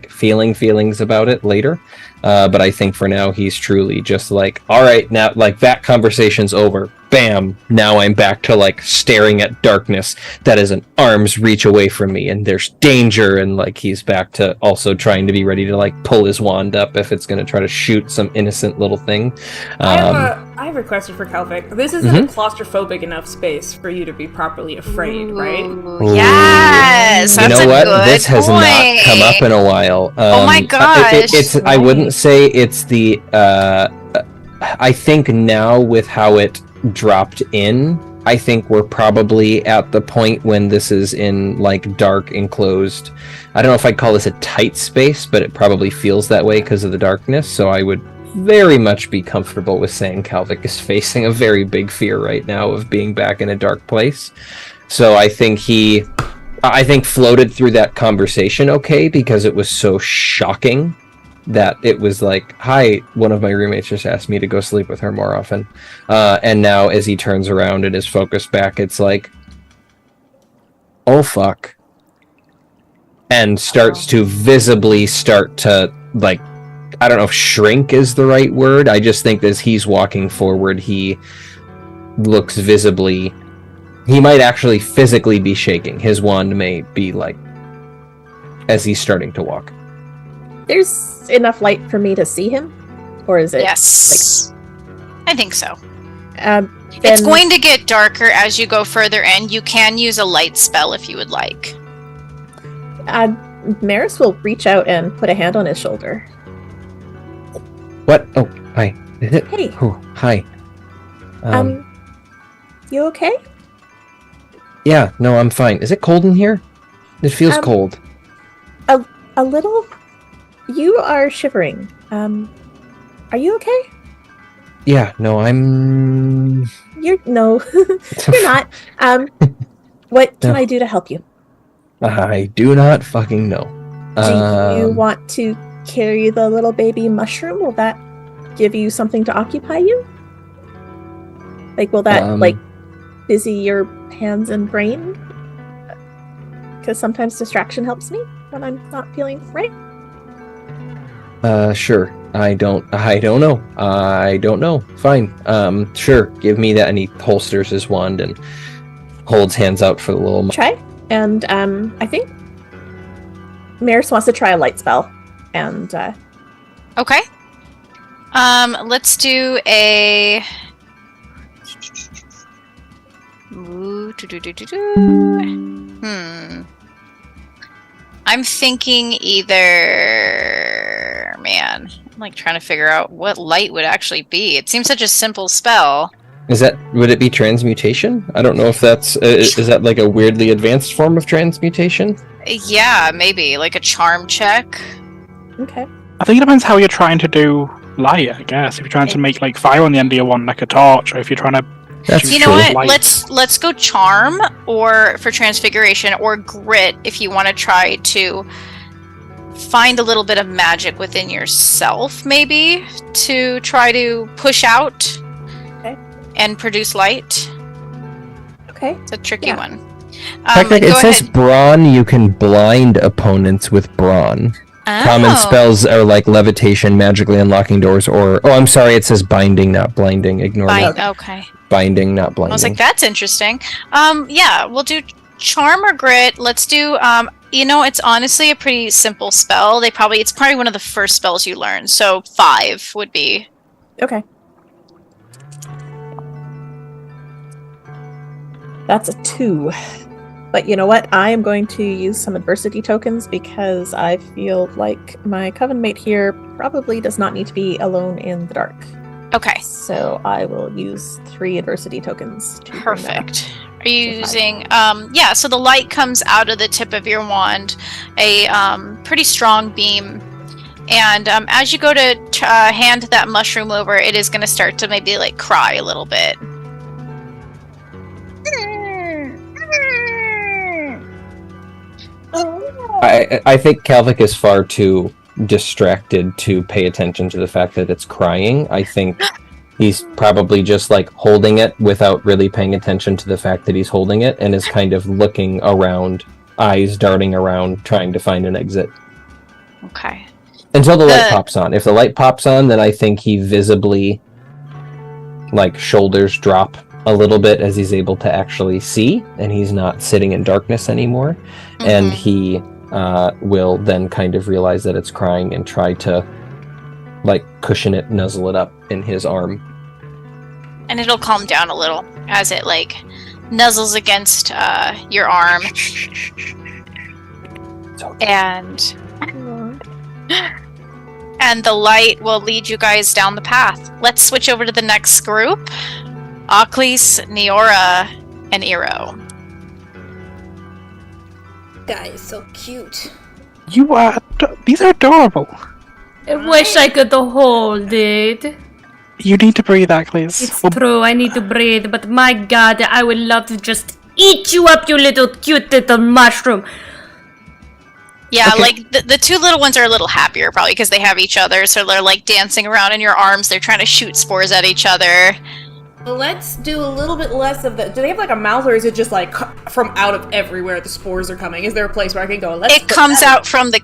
feelings about it later, but I think for now he's truly just all right, now that conversation's over, bam, now I'm back to like staring at darkness that is an arm's reach away from me, and there's danger, and like he's back to also trying to be ready to like pull his wand up if it's going to try to shoot some innocent little thing. I have a question for Kelvic. This isn't a claustrophobic enough space for you to be properly afraid, right? Yes, you that's know a what? good This has point. not come up in a while. Oh my gosh. I wouldn't say it's the. I think now with how it dropped in, I think we're probably at the point when this is in like dark enclosed. I don't know if I'd call this a tight space, but it probably feels that way because of the darkness. So I would very much be comfortable with saying Kelvic is facing a very big fear right now of being back in a dark place. So I think floated through that conversation okay, because it was so shocking that it was like, hi, one of my roommates just asked me to go sleep with her more often. And now as he turns around and is focused back, it's like, oh fuck. And starts to visibly start to, like, I don't know if shrink is the right word. I just think as he's walking forward, he looks visibly, he might actually physically be shaking. His wand may be like, as he's starting to walk. There's enough light for me to see him? Or is it? Yes. I think so. It's It's going to get darker as you go further in. You can use a light spell if you would like. Maris will reach out and put a hand on his shoulder. What? Oh, hi. Is it? Hey. Oh, hi. You okay? Yeah, no, I'm fine. Is it cold in here? It feels cold. A little. You are shivering. Are you okay? Yeah, no, I'm... You're not. What can I do to help you? I do not fucking know. Do you want to carry the little baby mushroom? Will that give you something to occupy you? Like, will that, busy your hands and brain? Because sometimes distraction helps me when I'm not feeling right. Sure. I don't know. Fine. Sure. Give me that. And he holsters his wand and holds hands out for the little... Try. And, I think Maris wants to try a light spell. And, Okay. Let's do a... I'm thinking either... Man, I'm like trying to figure out what light would actually be. It seems such a simple spell. Would it be transmutation? I don't know if that's... is that like a weirdly advanced form of transmutation? Yeah, maybe. Like a charm check. okay. I think it depends how you're trying to do light, I guess. If you're trying to make like fire on the end of your wand like a torch, or if you're trying to... That's You know what? Let's go charm or for transfiguration or grit if you want to try to find a little bit of magic within yourself, maybe to try to push out and produce light. Okay. It's a tricky one. It says brawn. You can blind opponents with brawn. Common spells are like levitation, magically unlocking doors, or... Oh, I'm sorry, it says binding, not blinding. Ignore that. Okay. Binding, not blinding. I was like, that's interesting. Yeah, we'll do charm or grit. Let's do... it's honestly a pretty simple spell. It's probably one of the first spells you learn. So 5 would be... Okay. That's a 2. But you know what? I am going to use some adversity tokens because I feel like my coven mate here probably does not need to be alone in the dark. Okay. So I will use 3 adversity tokens. Perfect. Are you using... so the light comes out of the tip of your wand, a pretty strong beam. And as you go to hand that mushroom over, it is going to start to maybe like cry a little bit. I think Kelvic is far too distracted to pay attention to the fact that it's crying. I think he's probably just like holding it without really paying attention to the fact that he's holding it, and is kind of looking around, eyes darting around, trying to find an exit. Okay. Until the light pops on. If the light pops on, then I think he visibly, like, shoulders drop a little bit as he's able to actually see, and he's not sitting in darkness anymore. And he will then kind of realize that it's crying and try to like cushion it, nuzzle it up in his arm. And it'll calm down a little as it like nuzzles against your arm. And the light will lead you guys down the path. Let's switch over to the next group. Aklis, Neora, and Eero. Guy is so cute. You are. These are adorable. I wish I could hold it. You need to breathe, Aklis. It's true, I need to breathe, but my god, I would love to just eat you up, you little cute little mushroom. Yeah, Okay. like the two little ones are a little happier probably because they have each other, so they're like dancing around in your arms. They're trying to shoot spores at each other. Well, let's do a little bit less of the. Do they have like a mouth, or is it just like from out of everywhere the spores are coming? Is there a place where I can go? It comes out from the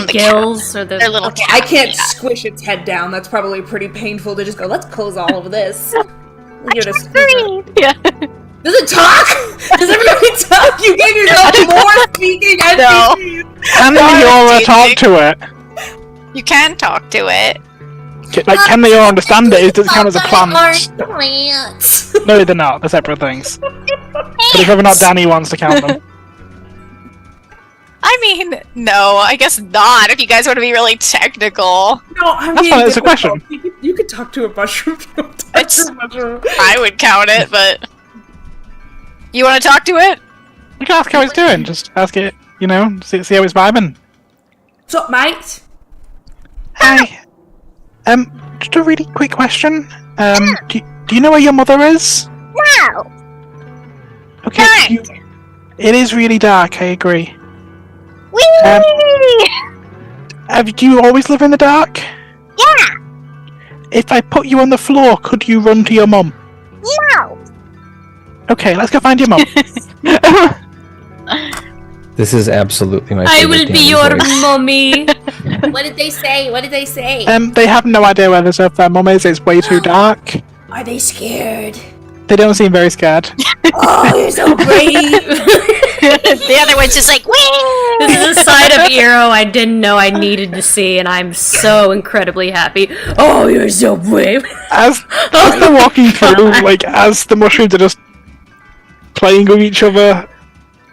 gills or the Their little Okay, I cap, can't yeah. squish its head down. That's probably pretty painful to just go. Let's close all of this. Give it a squeeze. Yeah. Does it talk? Does everybody talk? You gave yourself more speaking NPCs. Can Neora talk to it? You can talk to it. Like, can Neora understand it? Does it count as a plant? Plants. No, they're not. They're separate things. But if ever not Danny wants to count them. I mean, no, I guess not. If you guys want to be really technical, No, I'm That's being fine, it's a difficult. question. You could talk to a mushroom. I would count it. But you want to talk to it? You can ask how it's doing. Just ask it, see how it's vibing. What's up, mate? Hi. Just a really quick question. Do you know where your mother is? No! Okay. It is really dark, I agree. Whee! Do you always live in the dark? Yeah! If I put you on the floor, could you run to your mum? No! Okay, let's go find your mum. This is absolutely my I favorite will be Danny your voice. mommy. What did they say? What did they say? They have no idea where their mum is. It's way too dark. Are they scared? They don't seem very scared. Oh, you're so brave. The other one's just like, wee! This is a side of Eero I didn't know I needed to see, and I'm so incredibly happy. Oh, you're so brave. As they're walking through, like, as the mushrooms are just playing with each other,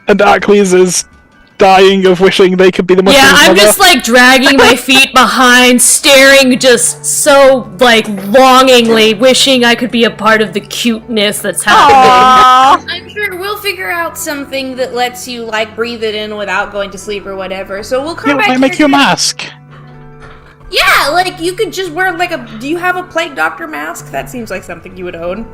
and Aklis is dying of wishing they could be the mushrooms. Yeah, I'm mother. just like dragging my feet behind, staring just so like longingly, wishing I could be a part of the cuteness that's happening. I'm sure we'll figure out something that lets you like breathe it in without going to sleep or whatever. So we'll come Yeah, back. might make you a mask. Yeah, like you could just wear like a. Do you have a plague doctor mask? That seems like something you would own.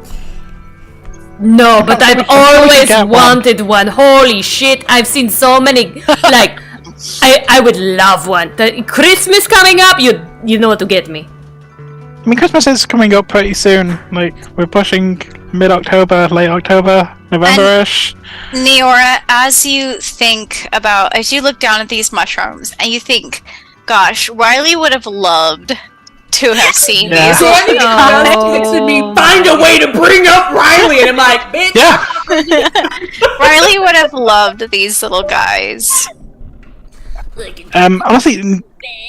No, but I've we always get one. wanted one. Holy shit, I've seen so many. Like, I would love one. The Christmas coming up, you know what to get me. I mean, Christmas is coming up pretty soon. Like, we're pushing mid-October, late October, November-ish. Neora, as you look down at these mushrooms and you think, gosh, Riley would have loved to have seen Yeah. these. Danny No. just texted me, find a way to bring up Riley, and I'm like, bitch. Yeah. Riley would have loved these little guys. Honestly,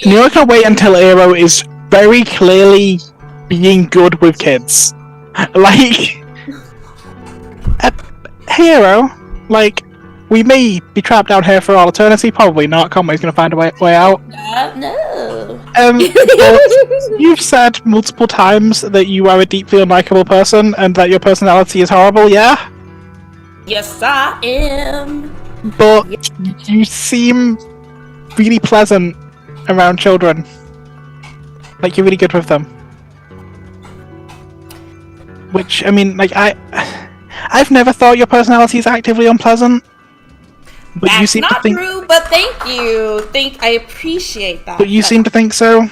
Neora can wait until Eero is very clearly being good with kids. Like, hey Eero, like, we may be trapped down here for all eternity, probably not. Conway's gonna find a way out. No. But you've said multiple times that you are a deeply unlikable person and that your personality is horrible, yeah? Yes, I am. But you seem really pleasant around children. Like, you're really good with them. Which, I mean, like, I've never thought your personality is actively unpleasant. But That's you seem to not think, true, but thank you. I appreciate that. but you seem to think so.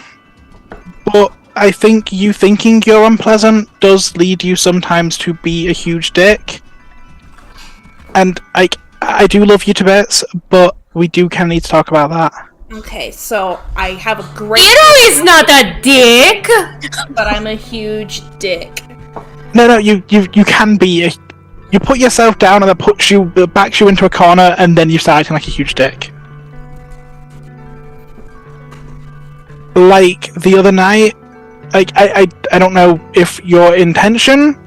But I think you thinking you're unpleasant does lead you sometimes to be a huge dick. And I do love you to bits, but we do kind of need to talk about that. Okay, so I have a great, Eero is not a dick. but I'm a huge dick. No, you can be. You put yourself down and that backs you into a corner, and then you start acting like a huge dick. Like the other night, like I don't know if your intention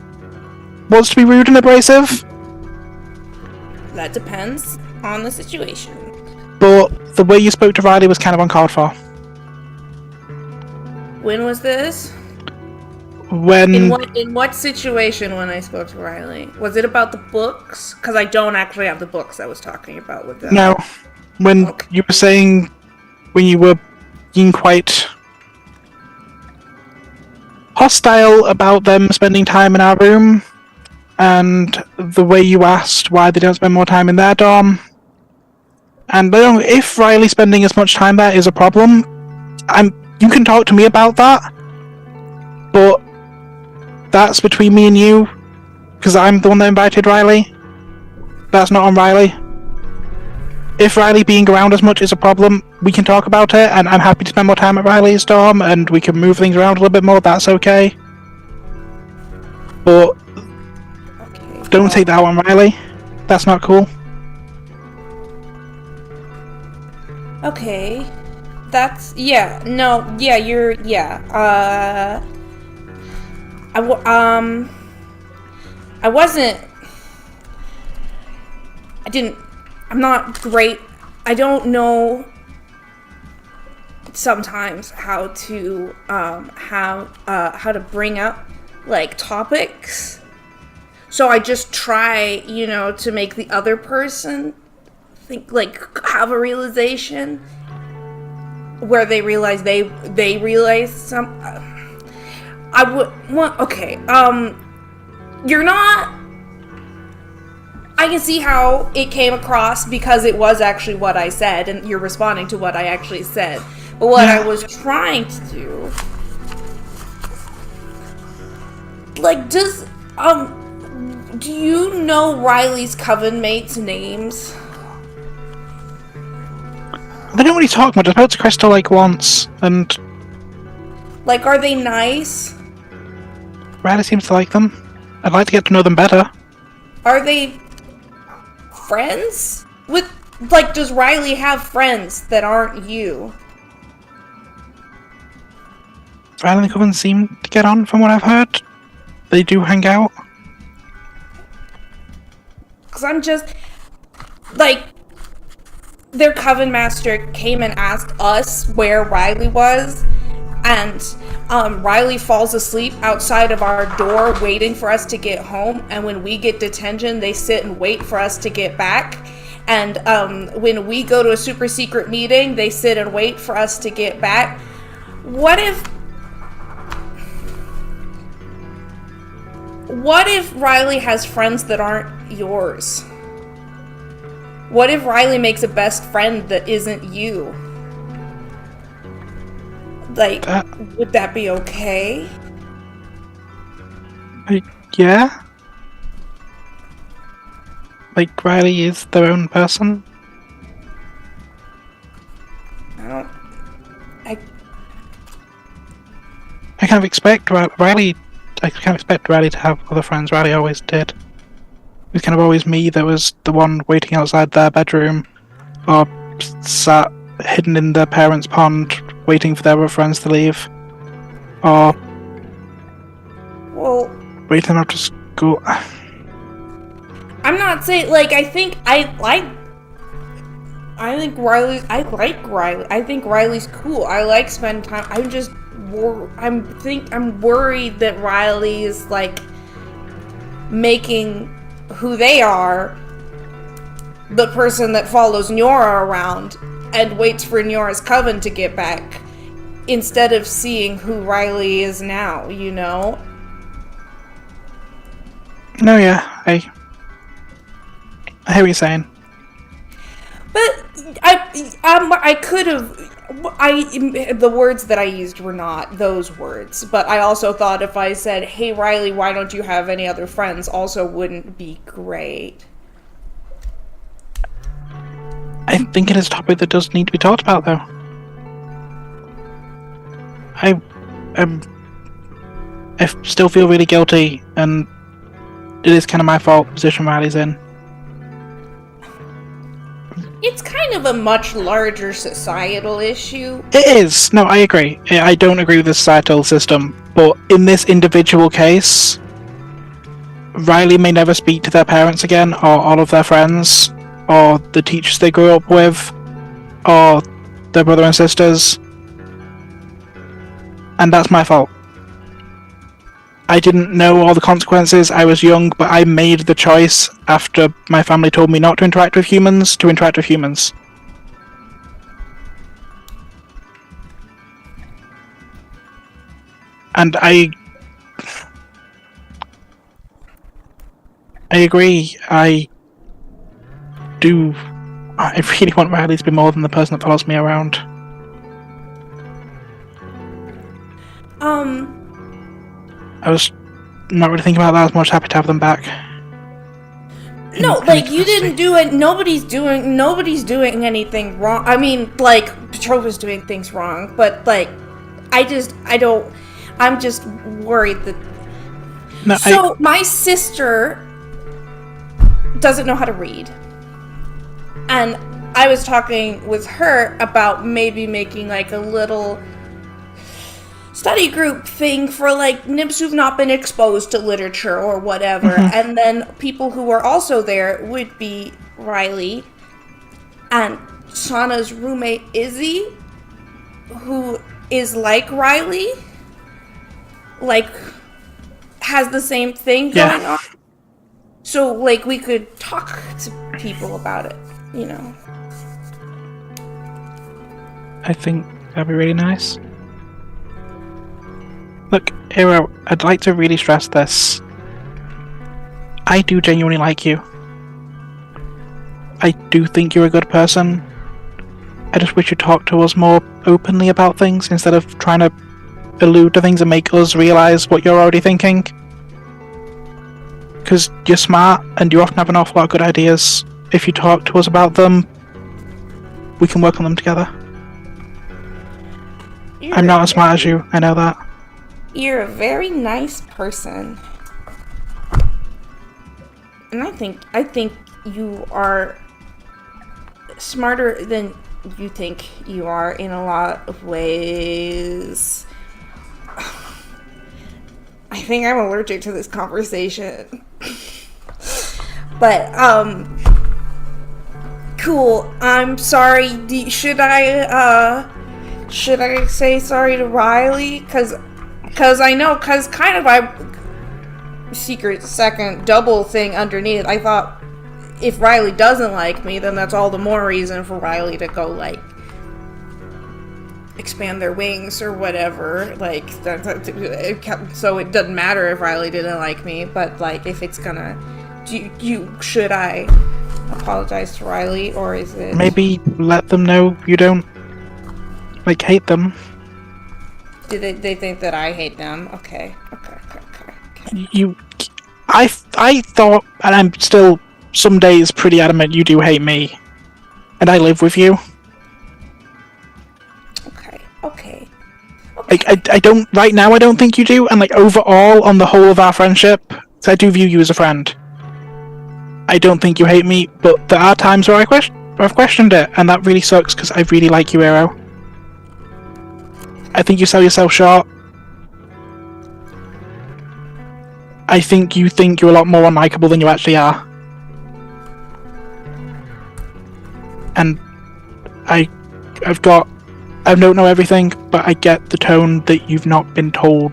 was to be rude and abrasive. That depends on the situation. But the way you spoke to Riley was kind of uncalled for. When was this? When In what situation when I spoke to Riley? Was it about the books? Because I don't actually have the books I was talking about with them. No, when Okay. you were saying when you were being quite hostile about them spending time in our room, and the way you asked why they don't spend more time in their dorm. And if Riley spending as much time there is a problem, you can talk to me about that, but that's between me and you, because I'm the one that invited Riley. That's not on Riley. If Riley being around as much is a problem, we can talk about it, and I'm happy to spend more time at Riley's dorm, and we can move things around a little bit more, that's okay. But Okay. don't take that on Riley. That's not cool. Okay. That's yeah. No. Yeah. You're. Yeah. I wasn't. I'm not great. I don't know. Sometimes how to how to bring up like topics. So I just try, to make the other person think, like, have a realization where they realize they realize some. You're not. I can see how it came across because it was actually what I said, and you're responding to what I actually said. But what I was trying to do, like, do you know Riley's coven mates' names? They don't really talk much. I spoke to Crystal like once, and Like, are they nice? Riley seems to like them. I'd like to get to know them better. Are they friends? Does Riley have friends that aren't you? Riley and the Coven seem to get on, from what I've heard. They do hang out. Because I'm just, like, their coven master came and asked us where Riley was, and Riley falls asleep outside of our door waiting for us to get home, and when we get detention, they sit and wait for us to get back. And when we go to a super secret meeting, they sit and wait for us to get back. What if Riley has friends that aren't yours? What if Riley makes a best friend that isn't you? Like, would that be okay? Yeah? Like, Riley is their own person? I kind of expect Riley... I kind of expect Riley to have other friends. Riley always did. It was kind of always me that was the one waiting outside their bedroom, or sat hidden in their parents' pond, waiting for their other friends to leave, or waiting up to school. I'm not saying, like, I think Riley's cool. I like spending time. I'm worried that Riley is, like, making who they are the person that follows Nora around and waits for Nora's coven to get back, instead of seeing who Riley is now, you know? No, yeah, I hear what you're saying. But I could have. The words that I used were not those words. But I also thought if I said, "Hey Riley, why don't you have any other friends?" also wouldn't be great. I think it is a topic that does need to be talked about, though. I still feel really guilty, and it is kind of my fault, the position Riley's in. It's kind of a much larger societal issue. It is. No, I agree. I don't agree with the societal system, but in this individual case, Riley may never speak to their parents again, or all of their friends, or the teachers they grew up with, or their brother and sisters. And that's my fault. I didn't know all the consequences. I was young, but I made the choice after my family told me not to interact with humans, to interact with humans. And I agree. I really want Riley to be more than the person that follows me around. I was not really thinking about that as much. Happy to have them back. No, like, you didn't do it. Nobody's doing anything wrong. I mean, like, Petrova's doing things wrong, but, like, I'm just worried that... No, so, my sister doesn't know how to read. And I was talking with her about maybe making, like, a little study group thing for, like, nibs who've not been exposed to literature or whatever. Mm-hmm. And then people who were also there would be Riley and Shauna's roommate Izzy, who is like Riley, like, has the same thing going on. So, like, we could talk to people about it, you know. I think that'd be really nice. Look, Hero, I'd like to really stress this. I do genuinely like you. I do think you're a good person. I just wish you'd talk to us more openly about things instead of trying to allude to things and make us realise what you're already thinking. Because you're smart and you often have an awful lot of good ideas. If you talk to us about them, we can work on them together. I'm not as smart as you, I know that. You're a very nice person. And I think you are smarter than you think you are in a lot of ways. I think I'm allergic to this conversation. But, cool. I'm sorry. Should I say sorry to Riley? Cause kind of I secret second double thing underneath. I thought if Riley doesn't like me, then that's all the more reason for Riley to go, like, expand their wings or whatever. Like, so it doesn't matter if Riley didn't like me, but, like, if it's gonna, should I apologize to Riley, or is it... Maybe let them know you don't, like, hate them. Do they think that I hate them? Okay. I thought, and I'm still some days pretty adamant you do hate me, and I live with you. Okay. Like, I don't, right now I don't think you do, and, like, overall, on the whole of our friendship, so I do view you as a friend. I don't think you hate me, but there are times where I've questioned it, and that really sucks, because I really like you, Aero. I think you sell yourself short. I think you're a lot more unlikable than you actually are. And I don't know everything, but I get the tone that you've not been told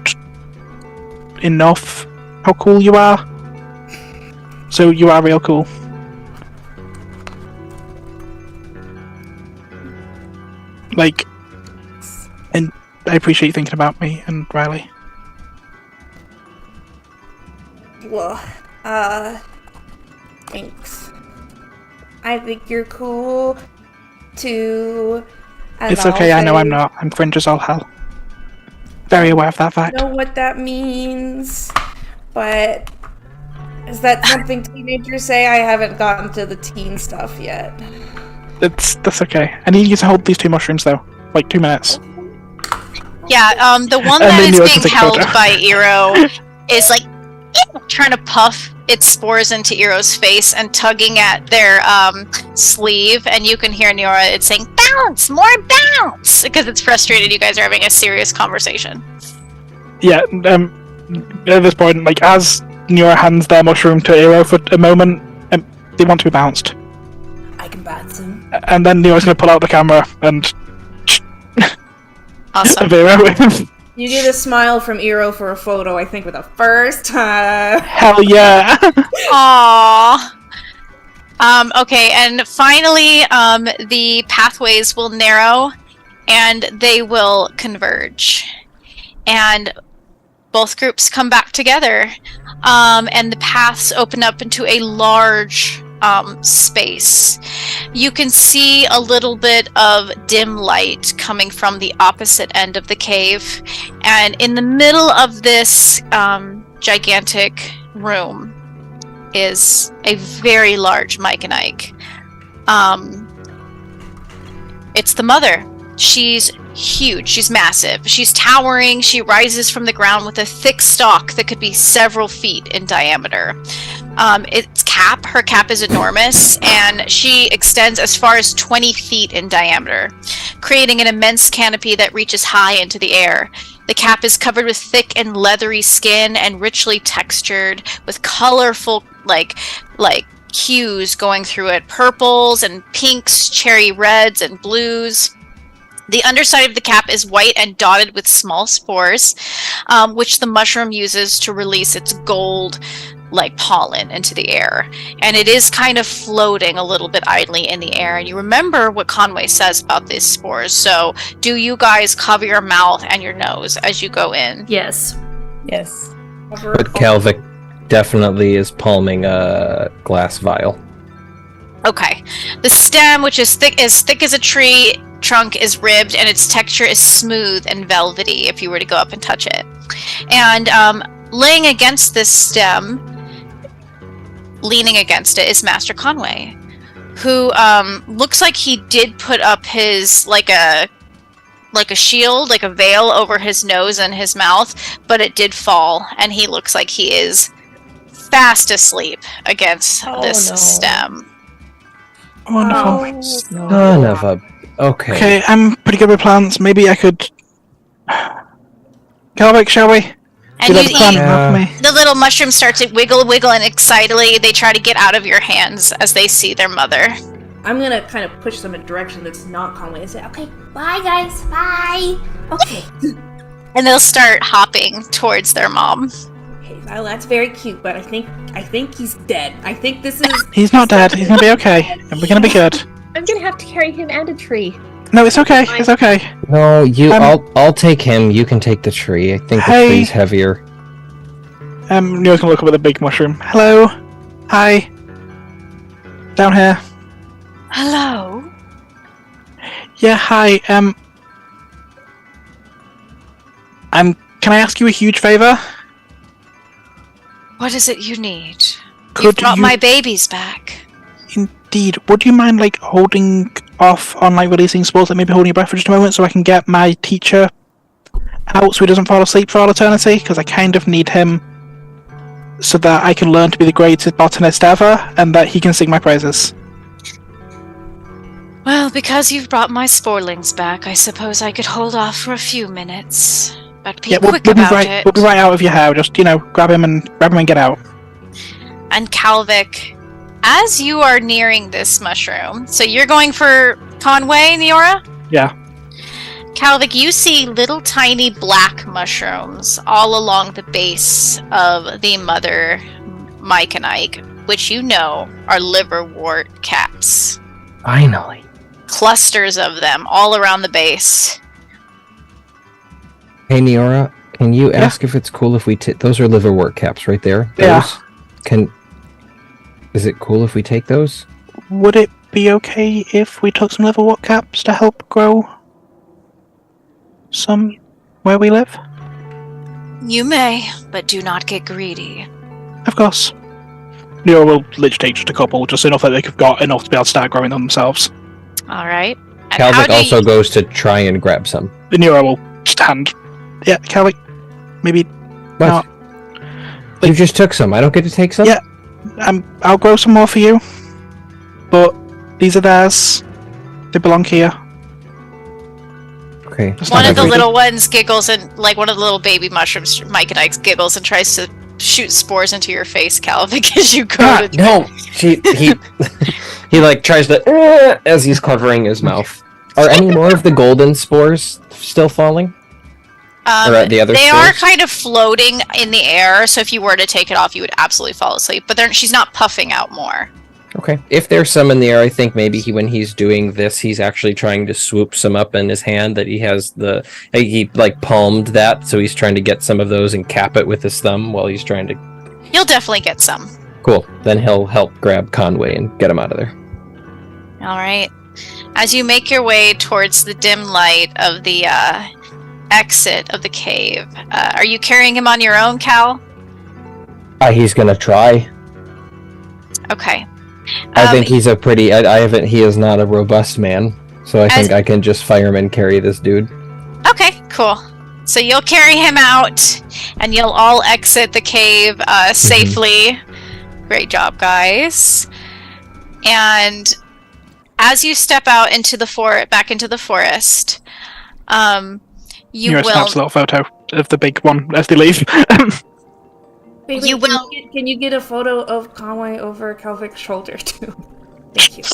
enough how cool you are. So you are real cool. Like, and I appreciate you thinking about me and Riley. Well, thanks. I think you're cool, too. It's okay, I know I'm not. I'm fringe as all hell. Very aware of that fact. I don't know what that means, but is that something teenagers say? I haven't gotten to the teen stuff yet. That's okay. I need you to hold these 2 mushrooms, though. Like, 2 minutes. Yeah, the one And that then is you being can take a held photo. by Eero is like trying to puff its spores into Eero's face and tugging at their sleeve, and you can hear Neora, it's saying, bounce! More bounce! Because it's frustrated you guys are having a serious conversation. Yeah, at this point, like, as Neora hands their mushroom to Eero for a moment, they want to be bounced. I can bounce him. And then Neora's going to pull out the camera and Awesome. Eero. You get a smile from Eero for a photo, I think, for the first time. Hell yeah! Aww. Okay, and finally, the pathways will narrow, and they will converge. And both groups come back together, and the paths open up into a large space. You can see a little bit of dim light coming from the opposite end of the cave, and in the middle of this gigantic room is a very large Mike and Ike. It's the mother. She's huge. She's massive. She's towering. She rises from the ground with a thick stalk that could be several feet in diameter. Her cap is enormous, and she extends as far as 20 feet in diameter, creating an immense canopy that reaches high into the air. The cap is covered with thick and leathery skin and richly textured with colorful, like hues going through it. Purples and pinks, cherry reds and blues. The underside of the cap is white and dotted with small spores, which the mushroom uses to release its gold pollen into the air, and it is kind of floating a little bit idly in the air. And you remember what Conway says about these spores, so do you guys cover your mouth and your nose as you go in? Yes. Yes. But Kalvik definitely is palming a glass vial. Okay. The stem, which is thick as a tree trunk, is ribbed, and its texture is smooth and velvety if you were to go up and touch it. And laying against this stem, leaning against it, is Master Conway, who looks like he did put up his like a shield, like a veil over his nose and his mouth, but it did fall, and he looks like he is fast asleep against this stem. Wonderful. Son of a... Okay. Okay, I'm pretty good with plants. Maybe I could... Kalvik, shall we? And Do that plan with me? the little mushroom starts to wiggle, and excitedly they try to get out of your hands as they see their mother. I'm gonna kind of push them in a direction that's not Conway and say, okay, Bye, guys. Bye. okay. And they'll start hopping towards their mom. Okay, well, that's very cute, but I think he's dead. I think this is... He's not dead. He's gonna be okay. And we're gonna be good. I'm gonna have to carry him and a tree. No, it's okay. It's okay. No, I'll take him. You can take the tree. I think the tree's heavier. Neil's gonna look up at the big mushroom. Hello. Hi. Down here. Hello. Yeah, hi. Can I ask you a huge favor? What is it you need? Could You've brought you- my babies back. Indeed. Would you mind, holding off on, releasing spores, maybe holding your breath for just a moment so I can get my teacher out so he doesn't fall asleep for all eternity? Because I kind of need him so that I can learn to be the greatest botanist ever and that he can sing my praises. Well, because you've brought my sporelings back, I suppose I could hold off for a few minutes. But be quick about it. We'll be right out of your hair. Just, grab him and get out. And Kalvik, as you are nearing this mushroom, so you're going for Conway, Neora? Yeah. Kalvik, you see little tiny black mushrooms all along the base of the mother Mike and Ike, which you know are liverwort caps. Finally. Clusters of them all around the base. Hey, Neora, can you ask if it's cool if we those are liverwort caps right there? Those? Yeah. Is it cool if we take those? Would it be okay if we took some liverwort caps to help grow some where we live? You may, but do not get greedy. Of course. Neil will literally take just a couple, just enough that they've got enough to be able to start growing them themselves. All right. And Kalvik also goes to try and grab some. Neil will just hand Yeah, Calvin. Maybe What? not. You just took some. I don't get to take some? Yeah. I'll grow some more for you. But these are theirs. They belong here. Okay. Just One not of the every- little ones giggles and, like, one of the little baby mushrooms, Mike and Ike giggles and tries to shoot spores into your face, Calvic, as you go to... No! He like tries to as he's covering his mouth. Are any more of the golden spores still falling? Or at the other they are spores? kind of floating in the air, so if you were to take it off, you would absolutely fall asleep. But she's not puffing out more. Okay. If there's some in the air, I think maybe when he's doing this, he's actually trying to swoop some up in his hand that he has he like palmed that, so he's trying to get some of those and cap it with his thumb while he's trying to... You'll definitely get some. Cool. Then he'll help grab Conway and get him out of there. All right. As you make your way towards the dim light of the exit of the cave, are you carrying him on your own, Cal? He's gonna try. Okay. I think he's a pretty... he is not a robust man, so I think I can just fireman carry this dude. Okay, cool. So you'll carry him out, and you'll all exit the cave safely. Great job, guys. And as you step out into the back into the forest, you Nero will... snaps a little photo of the big one as they leave. Wait, You will- Can you get a photo of Conway over Calvic's shoulder too? Thank you.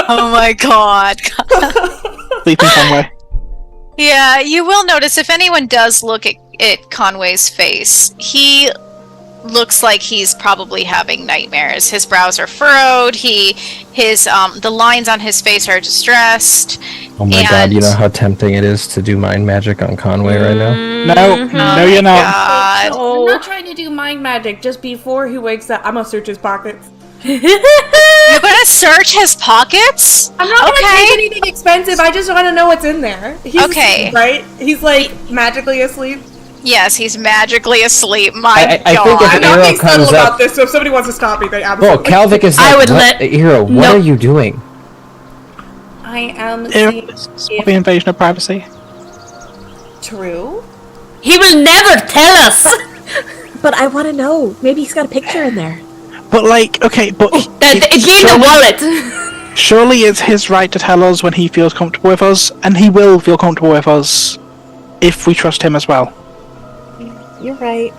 Oh my god. Sleeping Conway. Yeah, you will notice if anyone does look at Conway's face, he looks like he's probably having nightmares. His brows are furrowed. The lines on his face are distressed. Oh my god, you know how tempting it is to do mind magic on Conway right now? No, you're not. God. I'm not trying to do mind magic. Just before he wakes up, I'm gonna search his pockets. You're gonna search his pockets? I'm not gonna Okay. take anything expensive. I just want to know what's in there. He's Okay. asleep, right? He's like magically asleep. Yes, he's magically asleep. My I think god. if I'm not being Arrow comes subtle about up... this, so if somebody wants to stop me, they Bro, absolutely. Calvic is like, I would what? let- Hero, what No. are you doing? I am Stop the invasion of privacy. true. He will never tell us. But I want to know. Maybe he's got a picture in there. But like, okay, but It's in the wallet. surely it's his right to tell us when he feels comfortable with us, and he will feel comfortable with us if we trust him as well. You're right.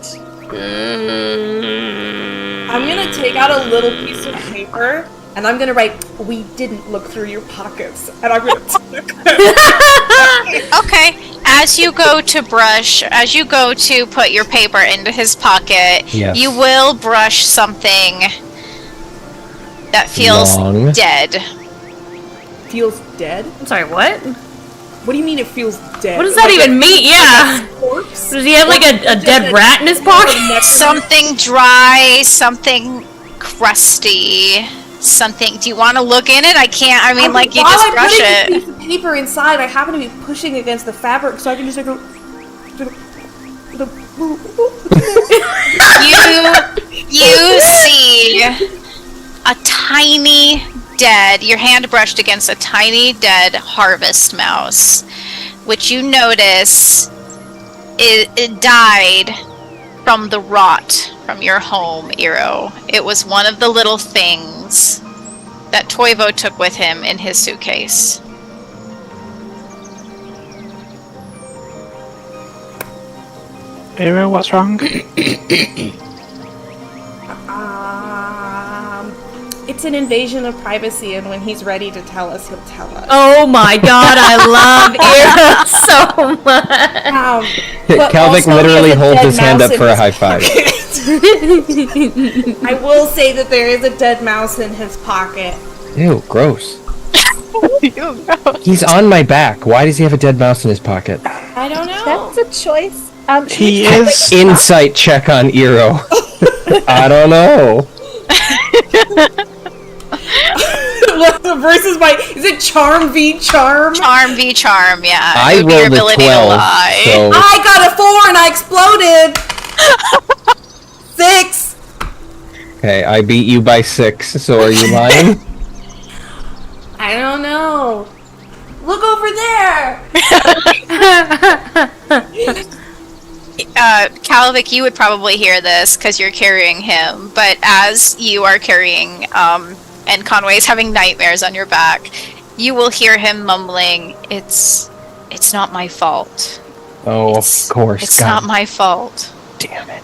I'm gonna take out a little piece of paper and I'm gonna write, "We didn't look through your pockets," and I'm gonna. Okay. As you go to put your paper into his pocket, Yes. you will brush something that feels Long. dead. Feels dead? I'm sorry, what? What do you mean it feels dead? What does that even mean? Yeah. Corpse? Does he have like a dead rat in his pocket? Something dry, something crusty, something. Do you want to look in it? I can't. I mean, like, you While just I'm brush putting it. this piece of paper inside, I happen to be pushing against the fabric, so I can just like go. You see a tiny dead, your hand brushed against a tiny dead harvest mouse, which you notice it died from the rot from your home, Eero. It was one of the little things that Toivo took with him in his suitcase. Ariel, what's wrong? It's an invasion of privacy, and when he's ready to tell us, he'll tell us. Oh my god, I love Eero so much. But Calvic also he literally has a holds dead his hand mouse up in for a his high five. I will say that there is a dead mouse in his pocket. Ew, gross. He's on my back. Why does he have a dead mouse in his pocket? I don't know. That's a choice. He is. Insight check on Eero. I don't know. Versus my, is it charm v charm? Charm v charm, yeah. I It would be your rolled a ability to 12, lie. so I got a 4 and I exploded. 6. okay, I beat you by 6. So are you lying? I don't know. Look over there. Calvic, you would probably hear this because you're carrying him, but as you are carrying, and Conway's having nightmares on your back, you will hear him mumbling, it's not my fault. Oh, of course. It's God not my fault. damn it.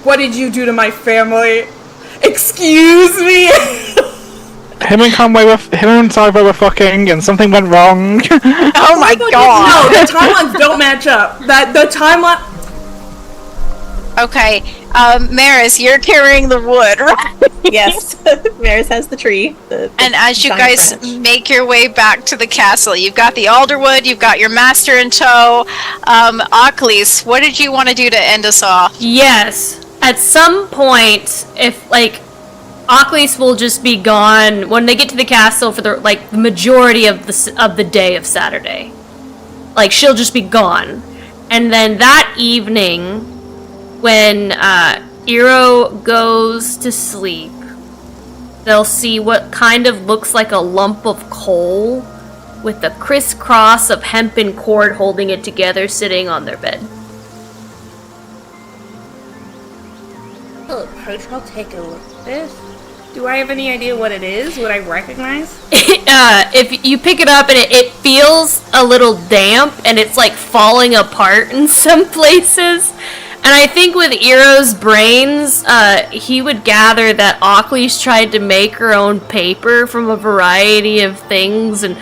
What did you do to my family? Excuse me? Him and Cyber were fucking, and something went wrong. Oh my god! No, the timelines don't match up. The timeline. Okay, Maris, you're carrying the wood, right? Yes, Maris has the tree. The And as you giant guys branch. make your way back to the castle, you've got the alderwood, you've got your master in tow. Achilles, what did you want to do to end us off? Yes. At some point, if Achilles will just be gone when they get to the castle for the majority of the day of Saturday. She'll just be gone. And then that evening, when Eero goes to sleep, they'll see what kind of looks like a lump of coal with a crisscross of hempen cord holding it together sitting on their bed. Approach, I'll take a look at this. Do I have any idea what it is? Would I recognize? If you pick it up and it feels a little damp and it's falling apart in some places. And I think with Eero's brains, he would gather that Achilles tried to make her own paper from a variety of things and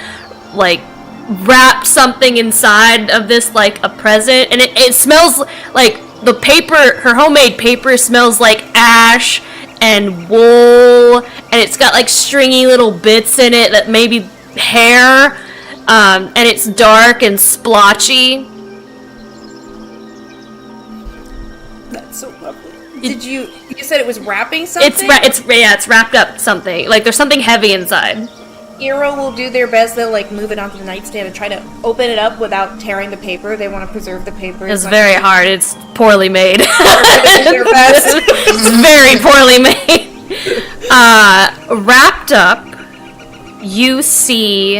wrapped something inside of this a present. And it smells like the paper, her homemade paper smells like ash and wool, and it's got stringy little bits in it that maybe hair, and it's dark and splotchy. That's so lovely. Did you said it was wrapping something? It's wrapped up something. There's something heavy inside. Eero will do their best. They'll move it onto the nightstand and try to open it up without tearing the paper. They want to preserve the paper. It's very hard. It's poorly made. Their best. It's very poorly made. Wrapped up, you see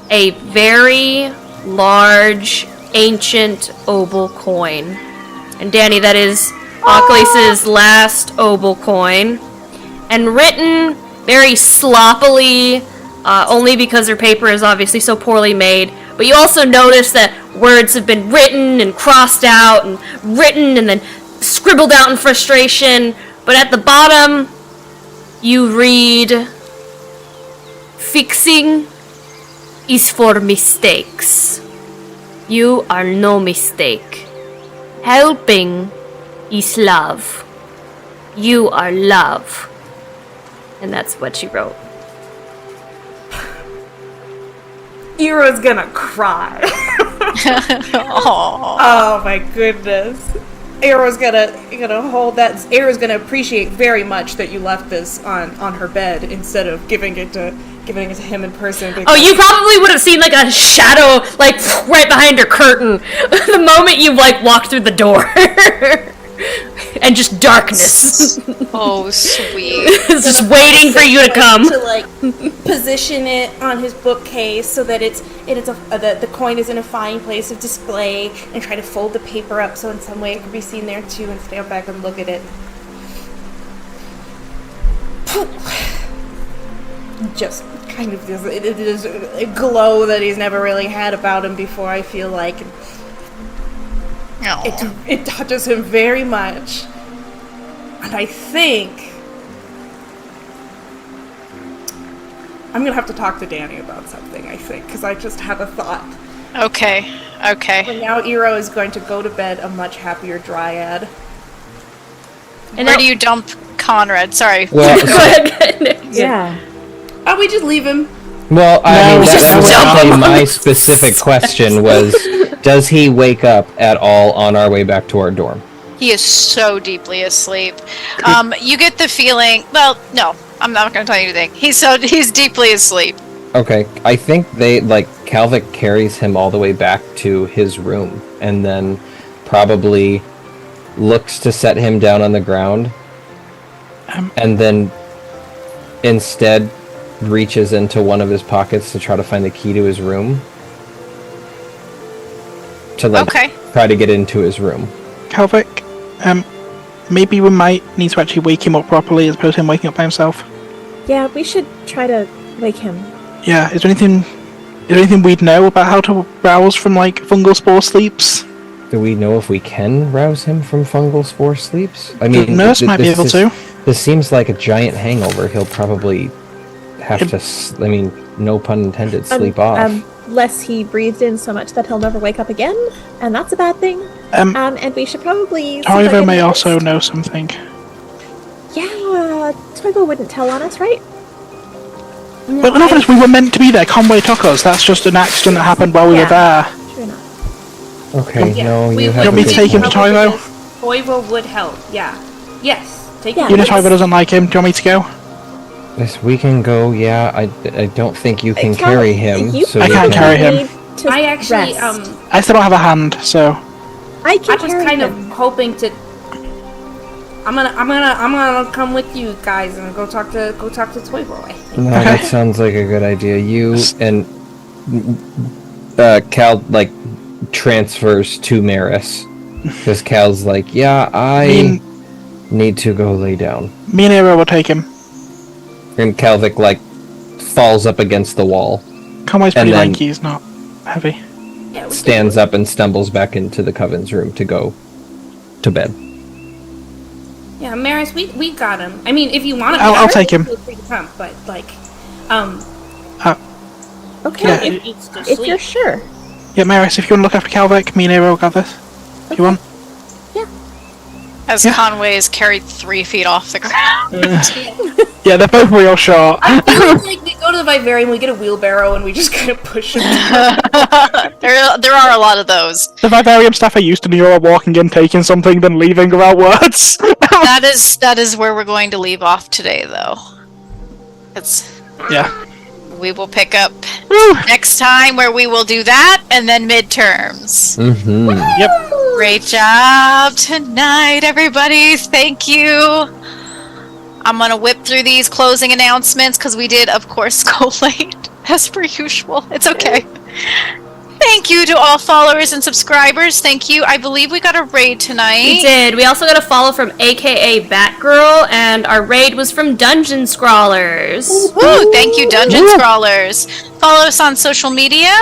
a very large, ancient obol coin. And Danny, that is Achilles' last obol coin. And written very sloppily, only because her paper is obviously so poorly made. But you also notice that words have been written and crossed out and written and then scribbled out in frustration. But at the bottom, you read, "Fixing is for mistakes. You are no mistake. Helping is love. You are love." And that's what she wrote. Eero's gonna cry. Oh my goodness. Eero's gonna hold that. Eero's gonna appreciate very much that you left this on her bed instead of giving it to him in person. Oh, you probably would have seen a shadow right behind her curtain the moment you walked through the door. And just darkness. Oh, sweet. It's just waiting for you to come. To position it on his bookcase so that the coin is in a fine place of display, and try to fold the paper up so in some way it can be seen there too, and stand back and look at it. Just kind of it is a glow that he's never really had about him before, I feel like. It touches him very much. And I think I'm gonna have to talk to Danny about something, because I just have a thought. Okay. And now Eero is going to go to bed a much happier dryad. And where do you dump Conrad? Sorry. Well, Go ahead. Yeah. Oh, we just leave him. well, I mean, just that was dump actually him. my specific question was, does he wake up at all on our way back to our dorm? He is so deeply asleep. You get the feeling. Well, no, I'm not going to tell you anything. He's deeply asleep. Okay, I think Calvic carries him all the way back to his room, and then probably looks to set him down on the ground, and then instead reaches into one of his pockets to try to find the key to his room. to try to get into his room. Calvic, maybe we might need to actually wake him up properly as opposed to him waking up by himself. Yeah, we should try to wake him. Yeah, is there anything we'd know about how to rouse from fungal spore sleeps? Do we know if we can rouse him from fungal spore sleeps? I mean, the nurse might be able to. This seems like a giant hangover. He'll probably have to, no pun intended, sleep off. Unless he breathed in so much that he'll never wake up again, and that's a bad thing. And we should probably... Toivo may also know something. Yeah, Toivo wouldn't tell on us, right? No, but in fairness, we were meant to be there. Conway took us. That's just an accident that happened while we were there. True enough. Okay, no, you want me to take him to Toivo? Toivo would help, yeah. Yes, take him. You know Toivo doesn't like him. Do you want me to go? Yes, we can go, yeah. I don't think you can carry him. I can't carry him. I actually, I still don't have a hand, so... I was kind of hoping to... I'm gonna come with you guys and go talk to Toivo, I think. No, that sounds like a good idea. You and Cal transfers to Maris because Cal's like, yeah, I need to go lay down. Me and Aero will take him. And Calvic falls up against the wall. Conway's pretty lanky, he's not heavy. Yeah, stands up and stumbles back into the Coven's room to go to bed. Yeah, Maris, we got him. I mean, if you want to, I'll take him. Feel free to come, but okay, if you're sure. Yeah, Maris, if you want to look after Calvic, me and Aero will got this. If you want. As Conway is carried 3 feet off the ground. Yeah, they're both real short. I feel like we go to the Vivarium, we get a wheelbarrow, and we just kind of push him. There are a lot of those. The Vivarium staff are used to Nero walking in, taking something, then leaving without words. That is where we're going to leave off today, though. We will pick up next time where we will do that, and then midterms. Mm-hmm. Yep. Great job tonight, everybody. Thank you. I'm going to whip through these closing announcements because we did, of course, go late, as per usual. It's okay. Thank you to all followers and subscribers. Thank you. I believe we got a raid tonight. We did. We also got a follow from AKA Batgirl, and our raid was from Dungeon Scrawlers. Woo! Thank you, Dungeon Scrawlers. Follow us on social media.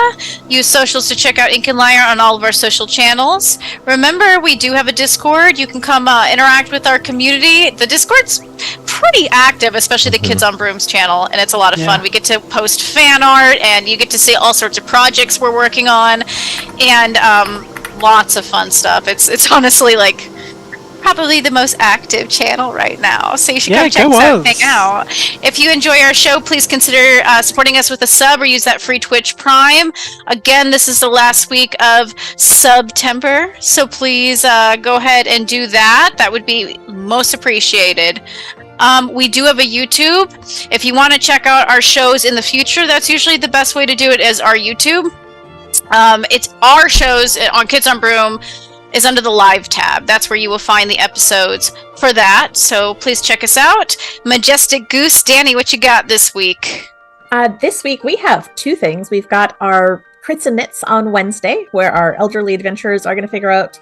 Use socials to check out Ink and Lyre on all of our social channels. Remember, we do have a Discord. You can come interact with our community. The Discord's pretty active, especially the Kids on Brooms channel, and it's a lot of fun. We get to post fan art, and you get to see all sorts of projects we're working on, and lots of fun stuff. It's honestly probably the most active channel right now, so you should come check something out. If you enjoy our show, please consider supporting us with a sub or use that free Twitch Prime. Again, this is the last week of September, so please go ahead and do that. That would be most appreciated. We do have a YouTube. If you want to check out our shows in the future, that's usually the best way to do it, is our YouTube. It's our shows on Kids on Broom is under the live tab. That's where you will find the episodes for that. So please check us out. Majestic Goose, Danny, what you got this week? This week we have 2 things. We've got our Crits and Knits on Wednesday, where our elderly adventurers are going to figure out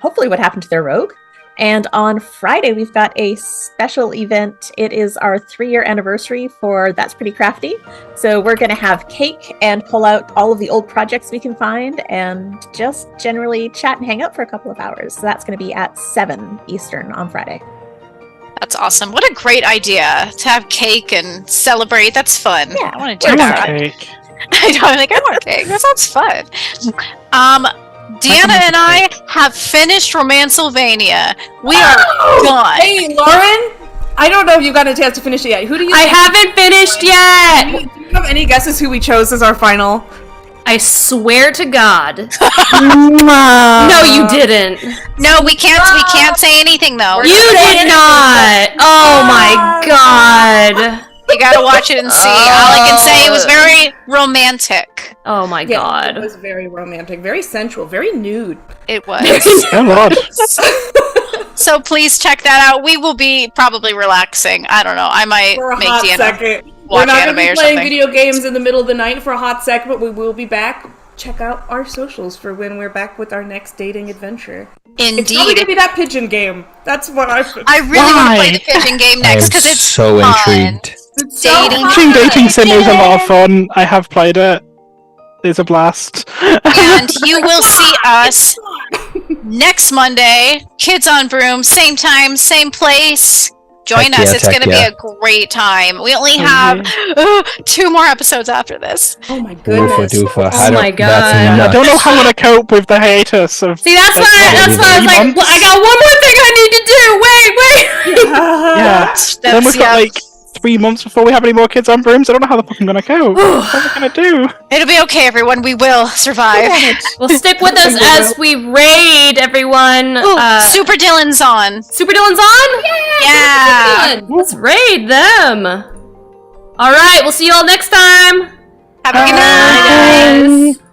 hopefully what happened to their rogue. And on Friday, we've got a special event. It is our 3-year anniversary for That's Pretty Crafty. So we're going to have cake and pull out all of the old projects we can find and just generally chat and hang out for a couple of hours. So that's going to be at 7 Eastern on Friday. That's awesome. What a great idea to have cake and celebrate. That's fun. Yeah, I want to do that. Cake. I want cake. That sounds fun. Deanna and I have finished Romancylvania. We are done. Hey, Lauren! I don't know if you've gotten a chance to finish it yet. Who do you I haven't finished yet! Do you have any guesses who we chose as our final? I swear to God. No, you didn't. No, we can't say anything though. You did not! Oh my God. You gotta watch it and see. All I can say, it was very romantic. Oh my God. It was very romantic, very sensual, very nude. It was. Oh, Lord. So please check that out. We will be probably relaxing. I don't know. I might For a make hot Deanna second. watch We're not anime going to or be playing something. video games in the middle of the night for a hot second, but we will be back check out our socials for when we're back with our next dating adventure. It's probably Indeed. gonna be that pigeon game. That's what I. I really want to play the pigeon game I am next because it's so fun. intrigued. It's so Dating. fun. Team Dating Sim is a lot of fun. I have played it. It's a blast. And you will see us next Monday. Kids on Broom, same time, same place. Join Heck us. yeah, It's heck going to yeah. be a great time. We only have 2 more episodes after this. Oh my Oofa goodness. doofa. Oh my God. That's I nuts. don't know how I'm gonna cope with the hiatus of. See, that's why I was like, 3 months. well, I got one more thing I need to do. Wait. Yeah. Then we've got like 3 months before we have any more Kids on Brooms. I don't know how the fuck I'm gonna cope. What am I gonna do? It'll be okay, everyone. We will survive. Well, stick with us as we raid everyone. Ooh, Super Dylan's on. Super Dylan's on? Yeah. Dylan. Let's raid them. All right, we'll see you all next time. Have a good Bye, night. guys.